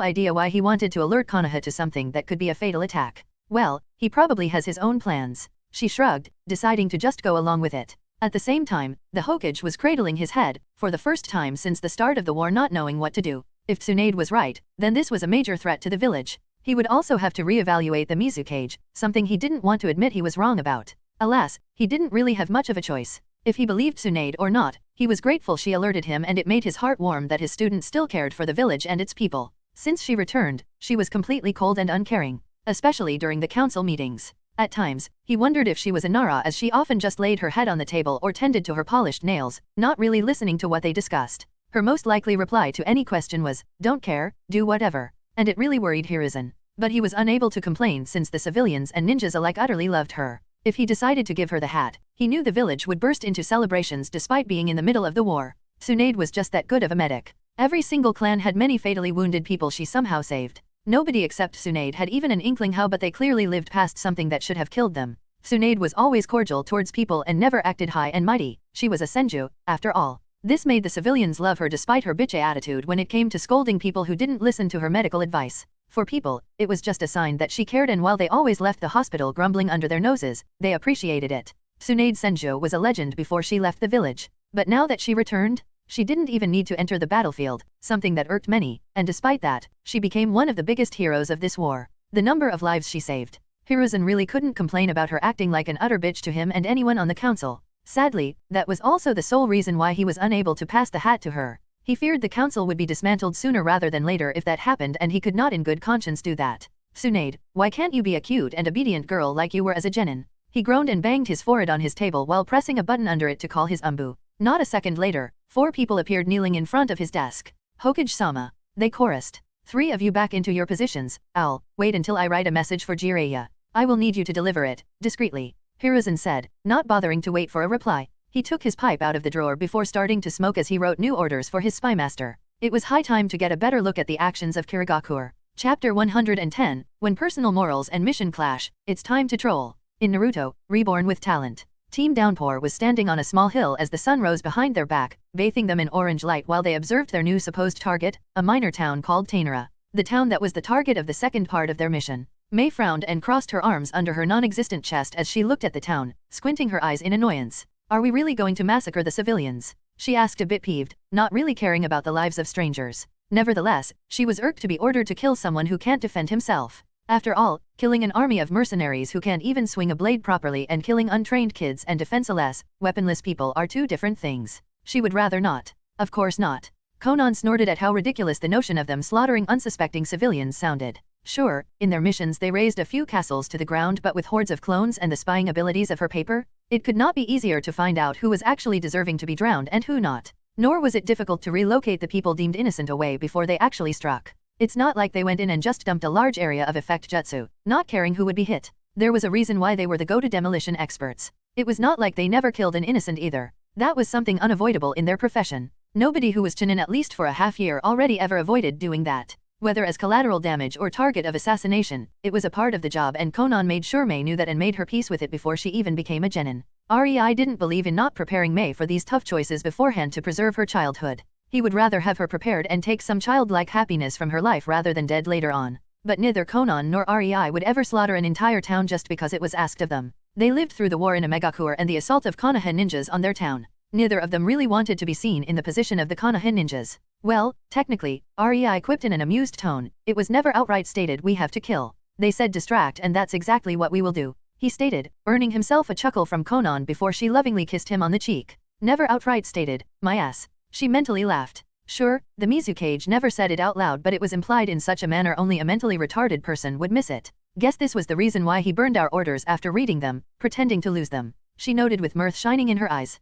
idea why he wanted to alert Konoha to something that could be a fatal attack. Well, he probably has his own plans. She shrugged, deciding to just go along with it. At the same time, the Hokage was cradling his head, for the first time since the start of the war not knowing what to do. If Tsunade was right, then this was a major threat to the village. He would also have to re-evaluate the Mizukage, something he didn't want to admit he was wrong about. Alas, he didn't really have much of a choice. If he believed Tsunade or not, he was grateful she alerted him and it made his heart warm that his student still cared for the village and its people. Since she returned, she was completely cold and uncaring, especially during the council meetings. At times, he wondered if she was a Nara as she often just laid her head on the table or tended to her polished nails, not really listening to what they discussed. Her most likely reply to any question was, "Don't care, do whatever." And it really worried Hiruzen. But he was unable to complain since the civilians and ninjas alike utterly loved her. If he decided to give her the hat, he knew the village would burst into celebrations despite being in the middle of the war. Tsunade was just that good of a medic. Every single clan had many fatally wounded people she somehow saved. Nobody except Tsunade had even an inkling how, but they clearly lived past something that should have killed them. Tsunade was always cordial towards people and never acted high and mighty. She was a Senju, after all. This made the civilians love her despite her bitchy attitude when it came to scolding people who didn't listen to her medical advice. For people, it was just a sign that she cared, and while they always left the hospital grumbling under their noses, they appreciated it. Tsunade Senju was a legend before she left the village. But now that she returned, she didn't even need to enter the battlefield, something that irked many, and despite that, she became one of the biggest heroes of this war. The number of lives she saved. Hiruzen really couldn't complain about her acting like an utter bitch to him and anyone on the council. Sadly, that was also the sole reason why he was unable to pass the hat to her. He feared the council would be dismantled sooner rather than later if that happened, and he could not in good conscience do that. "Tsunade, why can't you be a cute and obedient girl like you were as a genin?" He groaned and banged his forehead on his table while pressing a button under it to call his umbu. Not a second later, 4 people appeared kneeling in front of his desk. "Hokage-sama," they chorused. "3 of you back into your positions. I'll wait until I write a message for Jiraiya. I will need you to deliver it, discreetly," Hiruzen said, not bothering to wait for a reply. He took his pipe out of the drawer before starting to smoke as he wrote new orders for his spymaster. It was high time to get a better look at the actions of Kirigakure. Chapter 110, When Personal Morals and Mission Clash, It's Time to Troll. In Naruto, Reborn with Talent. Team Downpour was standing on a small hill as the sun rose behind their back, bathing them in orange light while they observed their new supposed target, a minor town called Tainara. The town that was the target of the second part of their mission. May frowned and crossed her arms under her non-existent chest as she looked at the town, squinting her eyes in annoyance. "Are we really going to massacre the civilians?" she asked, a bit peeved, not really caring about the lives of strangers. Nevertheless, she was irked to be ordered to kill someone who can't defend himself. After all, killing an army of mercenaries who can't even swing a blade properly and killing untrained kids and defenseless, weaponless people are 2 different things. She would rather not. Of course not. Conan snorted at how ridiculous the notion of them slaughtering unsuspecting civilians sounded. Sure, in their missions they razed a few castles to the ground, but with hordes of clones and the spying abilities of her paper, it could not be easier to find out who was actually deserving to be drowned and who not. Nor was it difficult to relocate the people deemed innocent away before they actually struck. It's not like they went in and just dumped a large area of effect jutsu, not caring who would be hit. There was a reason why they were the go-to demolition experts. It was not like they never killed an innocent either. That was something unavoidable in their profession. Nobody who was Chunin at least for a half year already ever avoided doing that. Whether as collateral damage or target of assassination, it was a part of the job, and Conan made sure May knew that and made her peace with it before she even became a genin. Rei didn't believe in not preparing May for these tough choices beforehand to preserve her childhood. He would rather have her prepared and take some childlike happiness from her life rather than dead later on. But neither Conan nor Rei would ever slaughter an entire town just because it was asked of them. They lived through the war in a megakur and the assault of Konoha ninjas on their town. Neither of them really wanted to be seen in the position of the Konoha ninjas. Well, technically, Rei quipped in an amused tone, it was never outright stated we have to kill. They said distract and that's exactly what we will do, he stated, earning himself a chuckle from Conan before she lovingly kissed him on the cheek. Never outright stated, my ass. She mentally laughed. Sure, the Mizukage never said it out loud but it was implied in such a manner only a mentally retarded person would miss it. Guess this was the reason why he burned our orders after reading them, pretending to lose them. She noted with mirth shining in her eyes.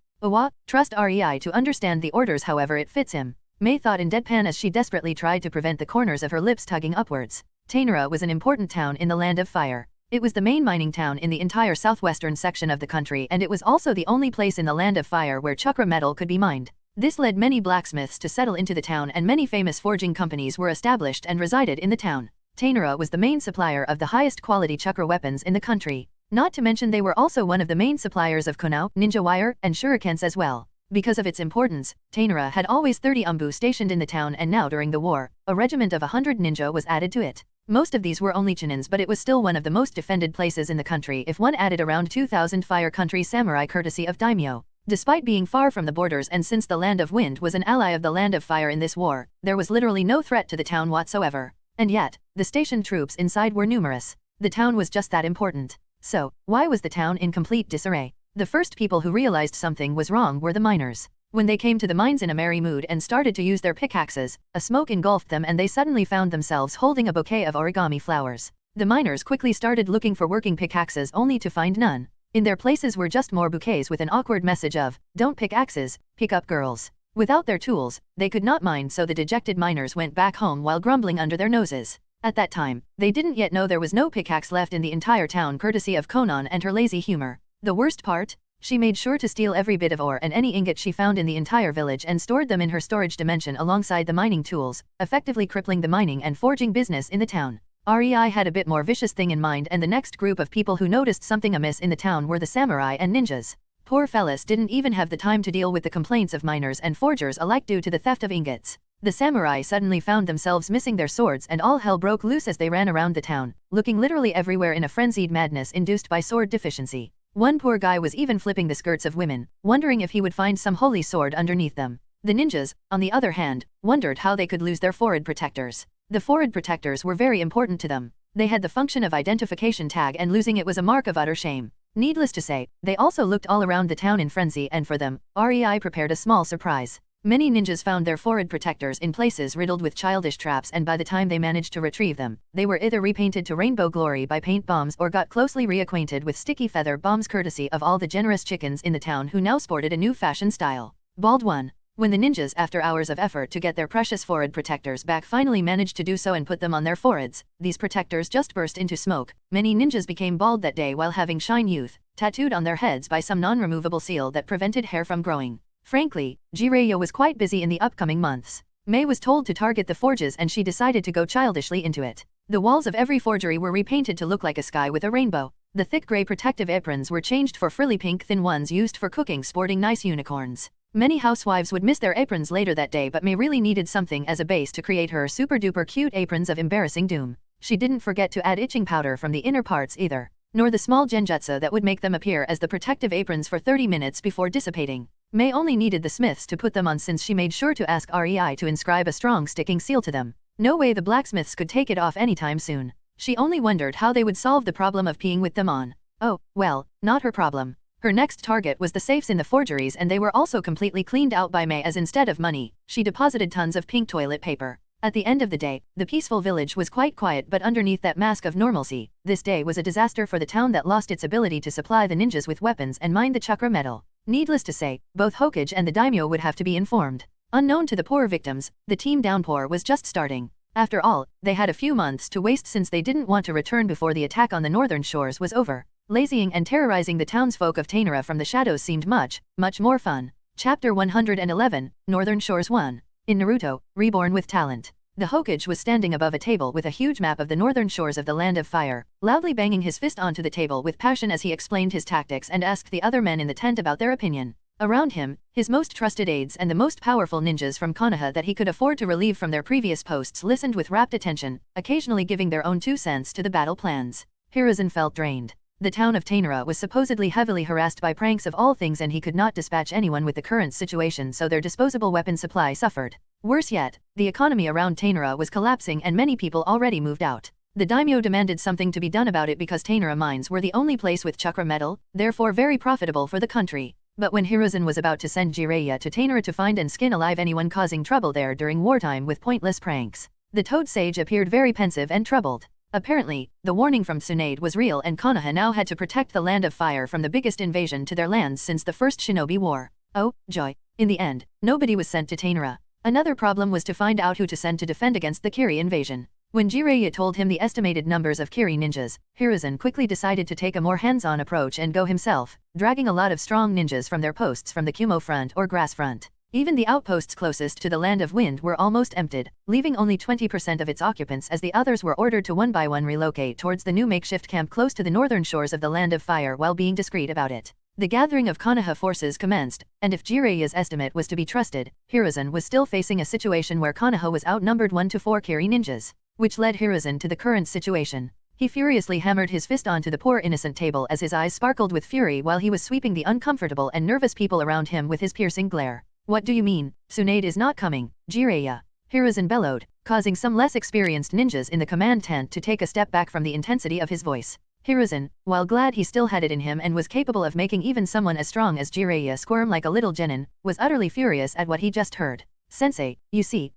Trust Rei to understand the orders however it fits him. May thought in deadpan as she desperately tried to prevent the corners of her lips tugging upwards. Tainara was an important town in the Land of Fire. It was the main mining town in the entire southwestern section of the country and it was also the only place in the Land of Fire where chakra metal could be mined. This led many blacksmiths to settle into the town and many famous forging companies were established and resided in the town. Tainara was the main supplier of the highest quality chakra weapons in the country. Not to mention they were also one of the main suppliers of Konoha, ninja wire, and shurikens as well. Because of its importance, Tainara had always 30 umbu stationed in the town and now during the war, a regiment of 100 ninja was added to it. Most of these were only chinins but it was still one of the most defended places in the country if one added around 2,000 fire country samurai courtesy of daimyo. Despite being far from the borders and since the Land of Wind was an ally of the Land of Fire in this war, there was literally no threat to the town whatsoever. And yet, the stationed troops inside were numerous. The town was just that important. So, why was the town in complete disarray? The first people who realized something was wrong were the miners. When they came to the mines in a merry mood and started to use their pickaxes, a smoke engulfed them and they suddenly found themselves holding a bouquet of origami flowers. The miners quickly started looking for working pickaxes only to find none. In their places were just more bouquets with an awkward message of, don't pick axes, pick up girls. Without their tools, they could not mine so the dejected miners went back home while grumbling under their noses. At that time, they didn't yet know there was no pickaxe left in the entire town courtesy of Conan and her lazy humor. The worst part? She made sure to steal every bit of ore and any ingot she found in the entire village and stored them in her storage dimension alongside the mining tools, effectively crippling the mining and forging business in the town. Rei had a bit more vicious thing in mind and the next group of people who noticed something amiss in the town were the samurai and ninjas. Poor fellas didn't even have the time to deal with the complaints of miners and forgers alike due to the theft of ingots. The samurai suddenly found themselves missing their swords and all hell broke loose as they ran around the town, looking literally everywhere in a frenzied madness induced by sword deficiency. One poor guy was even flipping the skirts of women, wondering if he would find some holy sword underneath them. The ninjas, on the other hand, wondered how they could lose their forehead protectors. The forehead protectors were very important to them. They had the function of identification tag and losing it was a mark of utter shame. Needless to say, they also looked all around the town in frenzy and for them, Rei prepared a small surprise. Many ninjas found their forehead protectors in places riddled with childish traps and by the time they managed to retrieve them, they were either repainted to rainbow glory by paint bombs or got closely reacquainted with sticky feather bombs courtesy of all the generous chickens in the town who now sported a new fashion style. Bald one. When the ninjas after hours of effort to get their precious forehead protectors back finally managed to do so and put them on their foreheads, these protectors just burst into smoke. Many ninjas became bald that day while having Shine Youth tattooed on their heads by some non-removable seal that prevented hair from growing. Frankly, Jiraiya was quite busy in the upcoming months. May was told to target the forges and she decided to go childishly into it. The walls of every forgery were repainted to look like a sky with a rainbow. The thick grey protective aprons were changed for frilly pink thin ones used for cooking sporting nice unicorns. Many housewives would miss their aprons later that day but May really needed something as a base to create her super duper cute aprons of embarrassing doom. She didn't forget to add itching powder from the inner parts either, nor the small genjutsu that would make them appear as the protective aprons for 30 minutes before dissipating. May only needed the smiths to put them on since she made sure to ask Rei to inscribe a strong sticking seal to them. No way the blacksmiths could take it off anytime soon. She only wondered how they would solve the problem of peeing with them on. Oh, well, not her problem. Her next target was the safes in the forgeries and they were also completely cleaned out by May as instead of money, she deposited tons of pink toilet paper. At the end of the day, the peaceful village was quite quiet but underneath that mask of normalcy, this day was a disaster for the town that lost its ability to supply the ninjas with weapons and mine the chakra metal. Needless to say, both Hokage and the daimyo would have to be informed. Unknown to the poor victims, the team downpour was just starting. After all, they had a few months to waste since they didn't want to return before the attack on the northern shores was over. Lazying and terrorizing the townsfolk of Tainara from the shadows seemed much more fun. Chapter 111, Northern Shores 1. In Naruto, Reborn with Talent. The Hokage was standing above a table with a huge map of the northern shores of the Land of Fire, loudly banging his fist onto the table with passion as he explained his tactics and asked the other men in the tent about their opinion. Around him, his most trusted aides and the most powerful ninjas from Konoha that he could afford to relieve from their previous posts listened with rapt attention, occasionally giving their own 2 cents to the battle plans. Hiruzen felt drained. The town of Tainara was supposedly heavily harassed by pranks of all things, and he could not dispatch anyone with the current situation, so their disposable weapon supply suffered. Worse yet, the economy around Tainara was collapsing and many people already moved out. The daimyo demanded something to be done about it because Tainara mines were the only place with chakra metal, therefore very profitable for the country. But when Hiruzen was about to send Jiraiya to Tainara to find and skin alive anyone causing trouble there during wartime with pointless pranks, the Toad Sage appeared very pensive and troubled. Apparently, the warning from Tsunade was real, and Konoha now had to protect the Land of Fire from the biggest invasion to their lands since the First Shinobi War. Oh, joy. In the end, nobody was sent to Tainara. Another problem was to find out who to send to defend against the Kiri invasion. When Jiraiya told him the estimated numbers of Kiri ninjas, Hiruzen quickly decided to take a more hands-on approach and go himself, dragging a lot of strong ninjas from their posts from the Kumo front or grass front. Even the outposts closest to the Land of Wind were almost emptied, leaving only 20% of its occupants, as the others were ordered to one by one relocate towards the new makeshift camp close to the northern shores of the Land of Fire while being discreet about it. The gathering of Konoha forces commenced, and if Jiraiya's estimate was to be trusted, Hiruzen was still facing a situation where Konoha was outnumbered 1 to 4 Kiri ninjas, which led Hiruzen to the current situation. He furiously hammered his fist onto the poor innocent table as his eyes sparkled with fury while he was sweeping the uncomfortable and nervous people around him with his piercing glare. What do you mean? Tsunade is not coming, Jiraiya. Hiruzen bellowed, causing some less experienced ninjas in the command tent to take a step back from the intensity of his voice. Hiruzen, while glad he still had it in him and was capable of making even someone as strong as Jiraiya squirm like a little genin, was utterly furious at what he just heard. Sensei, you see,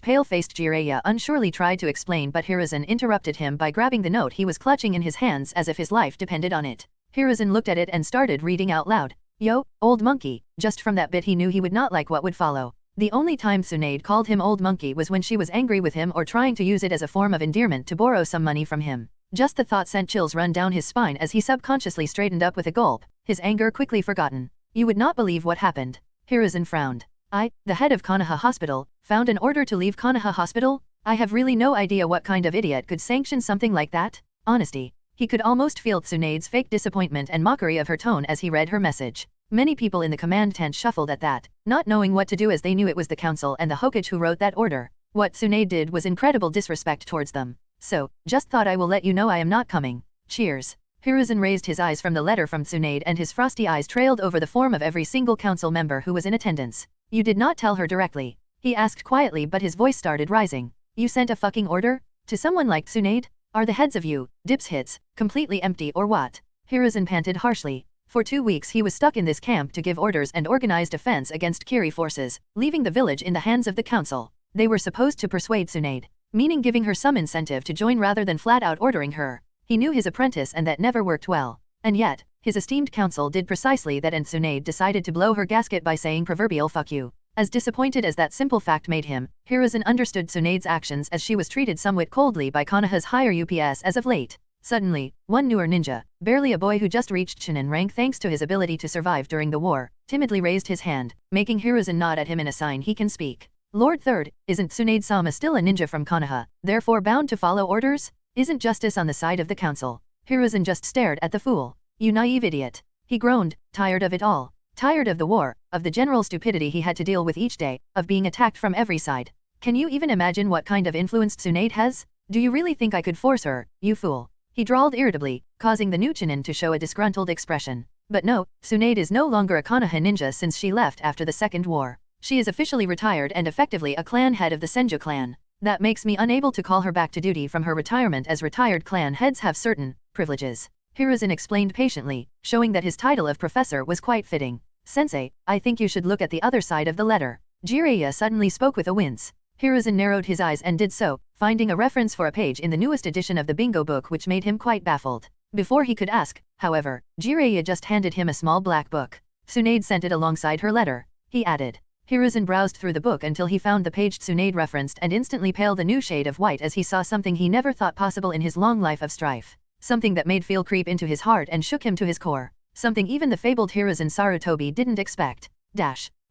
pale-faced Jiraiya unsurely tried to explain, but Hiruzen interrupted him by grabbing the note he was clutching in his hands as if his life depended on it. Hiruzen looked at it and started reading out loud. Yo, old monkey. Just from that bit he knew he would not like what would follow. The only time Tsunade called him old monkey was when she was angry with him or trying to use it as a form of endearment to borrow some money from him. Just the thought sent chills run down his spine as he subconsciously straightened up with a gulp, his anger quickly forgotten. You would not believe what happened. Hiruzen frowned. I, the head of Konoha Hospital, found an order to leave Konoha Hospital? I have really no idea what kind of idiot could sanction something like that. Honesty. He could almost feel Tsunade's fake disappointment and mockery of her tone as he read her message. Many people in the command tent shuffled at that, not knowing what to do, as they knew it was the council and the Hokage who wrote that order. What Tsunade did was incredible disrespect towards them. So, just thought I will let you know I am not coming. Cheers. Hiruzen raised his eyes from the letter from Tsunade and his frosty eyes trailed over the form of every single council member who was in attendance. You did not tell her directly? He asked quietly, but his voice started rising. You sent a fucking order? To someone like Tsunade? Are the heads of you, dips hits, completely empty or what? Hiruzen panted harshly. For 2 weeks he was stuck in this camp to give orders and organize defense against Kiri forces, leaving the village in the hands of the council. They were supposed to persuade Tsunade, meaning giving her some incentive to join rather than flat out ordering her. He knew his apprentice and that never worked well. And yet, his esteemed council did precisely that, and Tsunade decided to blow her gasket by saying proverbial fuck you. As disappointed as that simple fact made him, Hiruzen understood Tsunade's actions as she was treated somewhat coldly by Konoha's higher UPS as of late. Suddenly, one newer ninja, barely a boy who just reached Chunin rank thanks to his ability to survive during the war, timidly raised his hand, making Hiruzen nod at him in a sign he can speak. Lord Third, isn't Tsunade-sama still a ninja from Konoha, therefore bound to follow orders? Isn't justice on the side of the council? Hiruzen just stared at the fool. You naive idiot. He groaned, tired of it all. Tired of the war, of the general stupidity he had to deal with each day, of being attacked from every side. Can you even imagine what kind of influence Tsunade has? Do you really think I could force her, you fool? He drawled irritably, causing the new Chunin to show a disgruntled expression. But no, Tsunade is no longer a Konoha ninja since she left after the Second War. She is officially retired and effectively a clan head of the Senju clan. That makes me unable to call her back to duty from her retirement, as retired clan heads have certain privileges. Hiruzen explained patiently, showing that his title of professor was quite fitting. Sensei, I think you should look at the other side of the letter. Jiraiya suddenly spoke with a wince. Hiruzen narrowed his eyes and did so, finding a reference for a page in the newest edition of the bingo book which made him quite baffled. Before he could ask, however, Jiraiya just handed him a small black book. Tsunade sent it alongside her letter, he added. Hiruzen browsed through the book until he found the page Tsunade referenced and instantly paled a new shade of white as he saw something he never thought possible in his long life of strife. Something that made fear creep into his heart and shook him to his core. Something even the fabled Hiruzen Sarutobi didn't expect.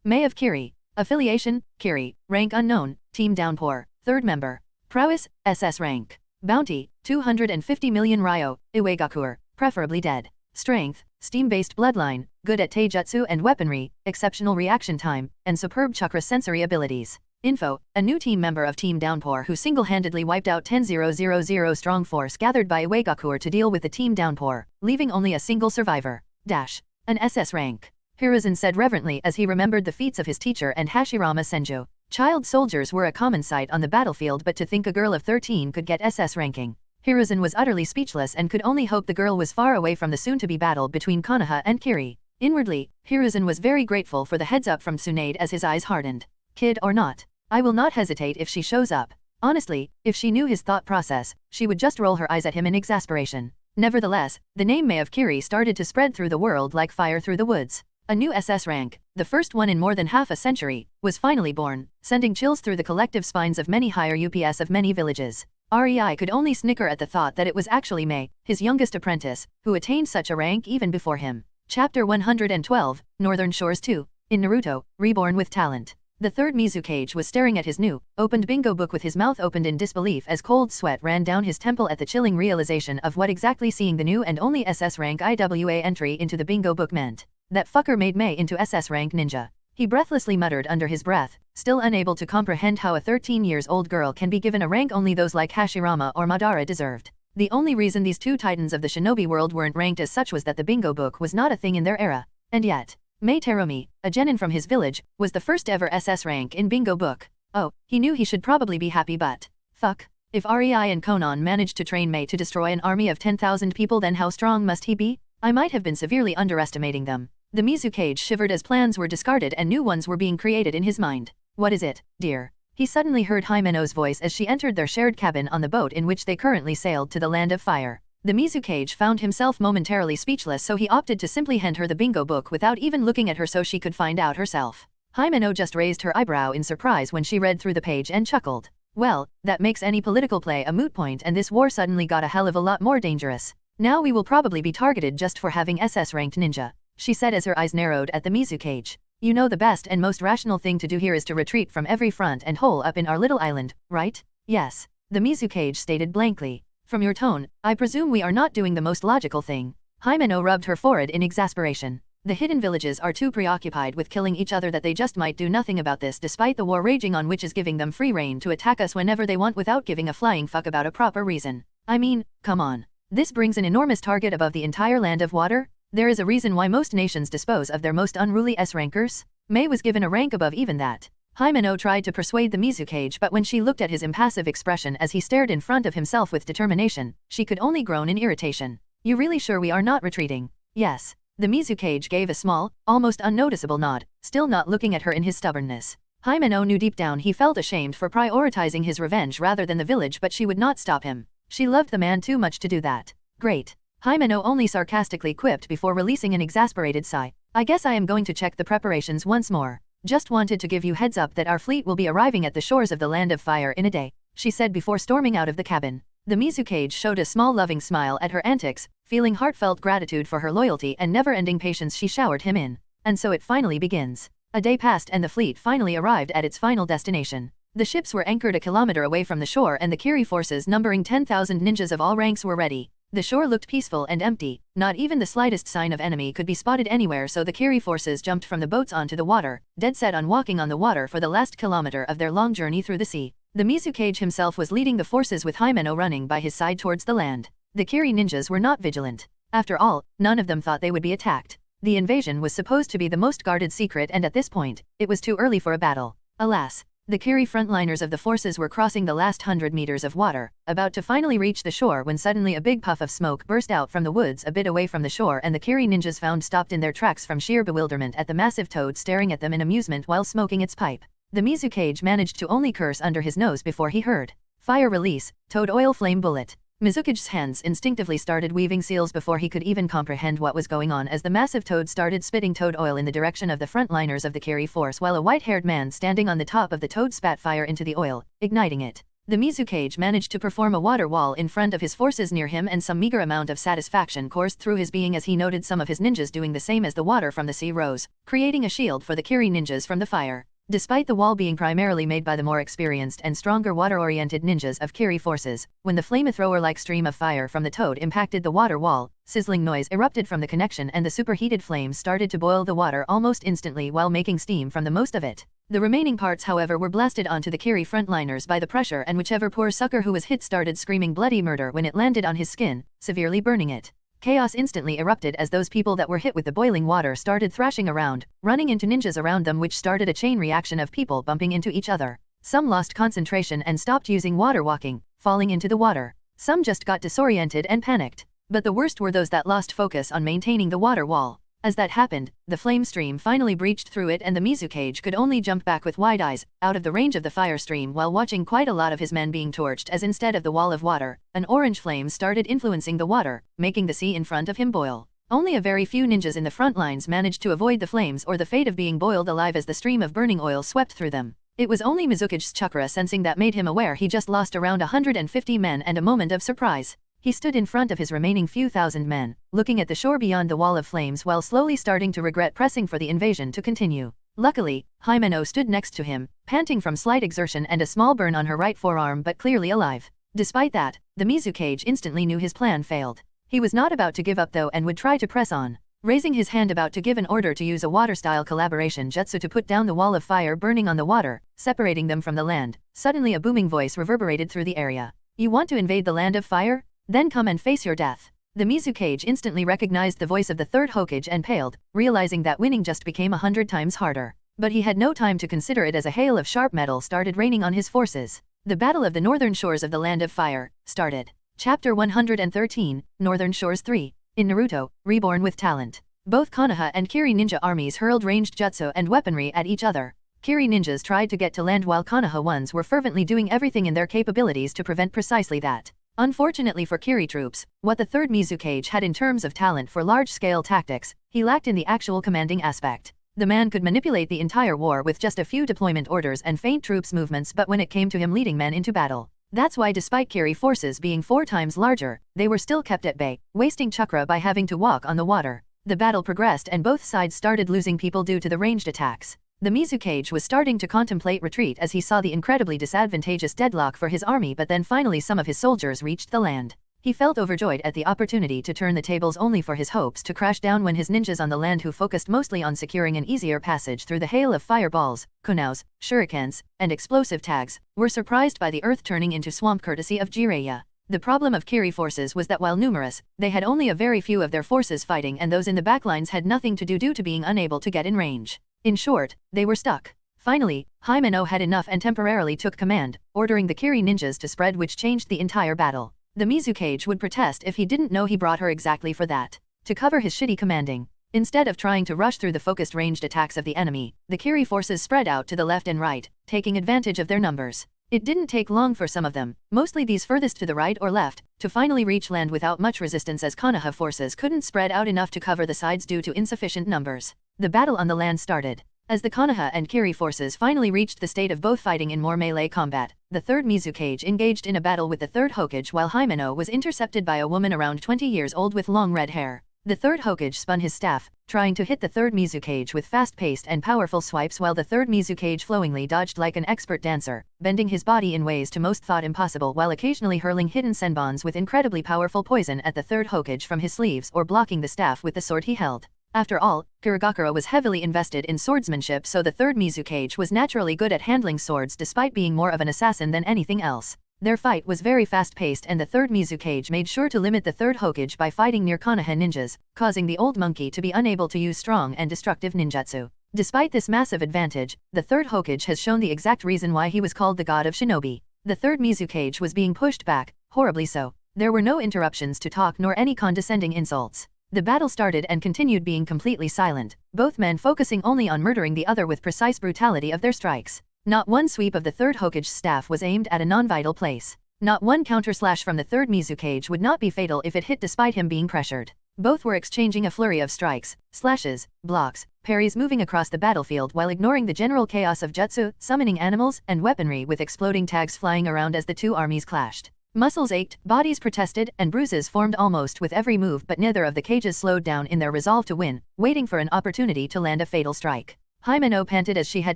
May of Kiri. Affiliation, Kiri. Rank unknown. Team Downpour. 3rd member. Prowess, SS rank. Bounty, 250 million Ryo, Iwegakur, preferably dead. Strength, steam-based bloodline, good at taijutsu and weaponry, exceptional reaction time, and superb chakra sensory abilities. Info, a new team member of Team Downpour who single-handedly wiped out 10,000 strong force gathered by Iwagakur to deal with the Team Downpour, leaving only a single survivor. An SS rank. Hiruzen said reverently as he remembered the feats of his teacher and Hashirama Senju. Child soldiers were a common sight on the battlefield, but to think a girl of 13 could get SS ranking. Hiruzen was utterly speechless and could only hope the girl was far away from the soon-to-be battle between Konoha and Kiri. Inwardly, Hiruzen was very grateful for the heads-up from Tsunade as his eyes hardened. Kid or not, I will not hesitate if she shows up. Honestly, if she knew his thought process, she would just roll her eyes at him in exasperation. Nevertheless, the name May of Kiri started to spread through the world like fire through the woods. A new SS rank, the first one in more than half a century, was finally born, sending chills through the collective spines of many higher UPS of many villages. REI could only snicker at the thought that it was actually May, his youngest apprentice, who attained such a rank even before him. Chapter 112, Northern Shores 2. In Naruto, Reborn with Talent. The third Mizukage was staring at his new, opened bingo book with his mouth opened in disbelief as cold sweat ran down his temple at the chilling realization of what exactly seeing the new and only SS rank IWA entry into the bingo book meant. That fucker made May into SS rank ninja. He breathlessly muttered under his breath, still unable to comprehend how a 13-years-old girl can be given a rank only those like Hashirama or Madara deserved. The only reason these two titans of the shinobi world weren't ranked as such was that the bingo book was not a thing in their era. And yet, Mei Terumi, a genin from his village, was the first ever SS rank in bingo book. Oh, he knew he should probably be happy, but fuck. If REI and Conan managed to train Mei to destroy an army of 10,000 people, then how strong must he be? I might have been severely underestimating them. The Mizukage shivered as plans were discarded and new ones were being created in his mind. What is it, dear? He suddenly heard Himeno's voice as she entered their shared cabin on the boat in which they currently sailed to the Land of Fire. The Mizukage found himself momentarily speechless, so he opted to simply hand her the bingo book without even looking at her so she could find out herself. Himeno just raised her eyebrow in surprise when she read through the page and chuckled. Well, that makes any political play a moot point, and this war suddenly got a hell of a lot more dangerous. Now we will probably be targeted just for having SS ranked ninja, she said as her eyes narrowed at the Mizukage. You know the best and most rational thing to do here is to retreat from every front and hole up in our little island, right? Yes, the Mizukage stated blankly. From your tone, I presume we are not doing the most logical thing. Himeno rubbed her forehead in exasperation. The hidden villages are too preoccupied with killing each other that they just might do nothing about this, despite the war raging on, which is giving them free rein to attack us whenever they want without giving a flying fuck about a proper reason. I mean, come on. This brings an enormous target above the entire land of water. There is a reason why most nations dispose of their most unruly S-rankers. Mei was given a rank above even that. Himeno tried to persuade the Mizukage, but when she looked at his impassive expression as he stared in front of himself with determination, she could only groan in irritation. You really sure we are not retreating? Yes. The Mizukage gave a small, almost unnoticeable nod, still not looking at her in his stubbornness. Himeno knew deep down he felt ashamed for prioritizing his revenge rather than the village, but she would not stop him. She loved the man too much to do that. Great. Himeno only sarcastically quipped before releasing an exasperated sigh. I guess I am going to check the preparations once more. Just wanted to give you heads up that our fleet will be arriving at the shores of the Land of Fire in a day, she said before storming out of the cabin. The Mizukage showed a small loving smile at her antics, feeling heartfelt gratitude for her loyalty and never-ending patience she showered him in. And so it finally begins. A day passed and the fleet finally arrived at its final destination. The ships were anchored a kilometer away from the shore and the Kiri forces numbering 10,000 ninjas of all ranks were ready. The shore looked peaceful and empty, not even the slightest sign of enemy could be spotted anywhere, so the Kiri forces jumped from the boats onto the water, dead set on walking on the water for the last kilometer of their long journey through the sea. The Mizukage himself was leading the forces with Himeno running by his side towards the land. The Kiri ninjas were not vigilant. After all, none of them thought they would be attacked. The invasion was supposed to be the most guarded secret, and at this point, it was too early for a battle. Alas, the Kiri frontliners of the forces were crossing the last 100 meters of water, about to finally reach the shore when suddenly a big puff of smoke burst out from the woods a bit away from the shore, and the Kiri ninjas found stopped in their tracks from sheer bewilderment at the massive toad staring at them in amusement while smoking its pipe. The Mizukage managed to only curse under his nose before he heard fire release, toad oil flame bullet. Mizukage's hands instinctively started weaving seals before he could even comprehend what was going on as the massive toad started spitting toad oil in the direction of the frontliners of the Kiri force, while a white-haired man standing on the top of the toad spat fire into the oil, igniting it. The Mizukage managed to perform a water wall in front of his forces near him, and some meager amount of satisfaction coursed through his being as he noted some of his ninjas doing the same as the water from the sea rose, creating a shield for the Kiri ninjas from the fire. Despite the wall being primarily made by the more experienced and stronger water-oriented ninjas of Kiri forces, when the flamethrower-like stream of fire from the toad impacted the water wall, sizzling noise erupted from the connection and the superheated flames started to boil the water almost instantly while making steam from the most of it. The remaining parts however were blasted onto the Kiri frontliners by the pressure, and whichever poor sucker who was hit started screaming bloody murder when it landed on his skin, severely burning it. Chaos instantly erupted as those people that were hit with the boiling water started thrashing around, running into ninjas around them, which started a chain reaction of people bumping into each other. Some lost concentration and stopped using water walking, falling into the water. Some just got disoriented and panicked. But the worst were those that lost focus on maintaining the water wall. As that happened, the flame stream finally breached through it and the Mizukage could only jump back with wide eyes, out of the range of the fire stream, while watching quite a lot of his men being torched, as instead of the wall of water, an orange flame started influencing the water, making the sea in front of him boil. Only a very few ninjas in the front lines managed to avoid the flames or the fate of being boiled alive as the stream of burning oil swept through them. It was only Mizukage's chakra sensing that made him aware he just lost around 150 men, and a moment of surprise. He stood in front of his remaining few thousand men, looking at the shore beyond the wall of flames while slowly starting to regret pressing for the invasion to continue. Luckily, Himeno stood next to him, panting from slight exertion and a small burn on her right forearm, but clearly alive. Despite that, the Mizukage instantly knew his plan failed. He was not about to give up though and would try to press on. Raising his hand about to give an order to use a water-style collaboration jutsu to put down the wall of fire burning on the water, separating them from the land, suddenly a booming voice reverberated through the area. "You want to invade the land of fire? Then come and face your death." The Mizukage instantly recognized the voice of the third Hokage and paled, realizing that winning just became 100 times harder. But he had no time to consider it as a hail of sharp metal started raining on his forces. The Battle of the Northern Shores of the Land of Fire started. Chapter 113, Northern Shores 3. In Naruto, Reborn with Talent. Both Konoha and Kiri ninja armies hurled ranged jutsu and weaponry at each other. Kiri ninjas tried to get to land while Konoha ones were fervently doing everything in their capabilities to prevent precisely that. Unfortunately for Kiri troops, what the third Mizukage had in terms of talent for large-scale tactics, he lacked in the actual commanding aspect. The man could manipulate the entire war with just a few deployment orders and feint troops movements, but when it came to him leading men into battle, that's why despite Kiri forces being 4 times larger, they were still kept at bay, wasting chakra by having to walk on the water. The battle progressed and both sides started losing people due to the ranged attacks. The Mizukage was starting to contemplate retreat as he saw the incredibly disadvantageous deadlock for his army, but then finally some of his soldiers reached the land. He felt overjoyed at the opportunity to turn the tables, only for his hopes to crash down when his ninjas on the land, who focused mostly on securing an easier passage through the hail of fireballs, kunaus, shurikens, and explosive tags, were surprised by the earth turning into swamp courtesy of Jiraiya. The problem of Kiri forces was that while numerous, they had only a very few of their forces fighting, and those in the backlines had nothing to do due to being unable to get in range. In short, they were stuck. Finally, Himeno had enough and temporarily took command, ordering the Kiri ninjas to spread, which changed the entire battle. The Mizukage would protest if he didn't know he brought her exactly for that. To cover his shitty commanding. Instead of trying to rush through the focused ranged attacks of the enemy, the Kiri forces spread out to the left and right, taking advantage of their numbers. It didn't take long for some of them, mostly these furthest to the right or left, to finally reach land without much resistance, as Konoha forces couldn't spread out enough to cover the sides due to insufficient numbers. The battle on the land started. As the Konoha and Kiri forces finally reached the state of both fighting in more melee combat, the third Mizukage engaged in a battle with the third Hokage, while Himeno was intercepted by a woman around 20 years old with long red hair. The third Hokage spun his staff, trying to hit the third Mizukage with fast-paced and powerful swipes, while the third Mizukage flowingly dodged like an expert dancer, bending his body in ways to most thought impossible while occasionally hurling hidden senbons with incredibly powerful poison at the third Hokage from his sleeves or blocking the staff with the sword he held. After all, Kurogakura was heavily invested in swordsmanship, so the third Mizukage was naturally good at handling swords despite being more of an assassin than anything else. Their fight was very fast-paced, and the third Mizukage made sure to limit the third Hokage by fighting near Konoha ninjas, causing the old monkey to be unable to use strong and destructive ninjutsu. Despite this massive advantage, the third Hokage has shown the exact reason why he was called the god of shinobi. The third Mizukage was being pushed back, horribly so. There were no interruptions to talk nor any condescending insults. The battle started and continued being completely silent, both men focusing only on murdering the other with precise brutality of their strikes. Not one sweep of the third Hokage's staff was aimed at a non-vital place. Not one counter-slash from the third Mizukage would not be fatal if it hit despite him being pressured. Both were exchanging a flurry of strikes, slashes, blocks, parries, moving across the battlefield while ignoring the general chaos of jutsu, summoning animals, and weaponry, with exploding tags flying around as the two armies clashed. Muscles ached, bodies protested, and bruises formed almost with every move, but neither of the cages slowed down in their resolve to win, waiting for an opportunity to land a fatal strike. Himeno panted as she had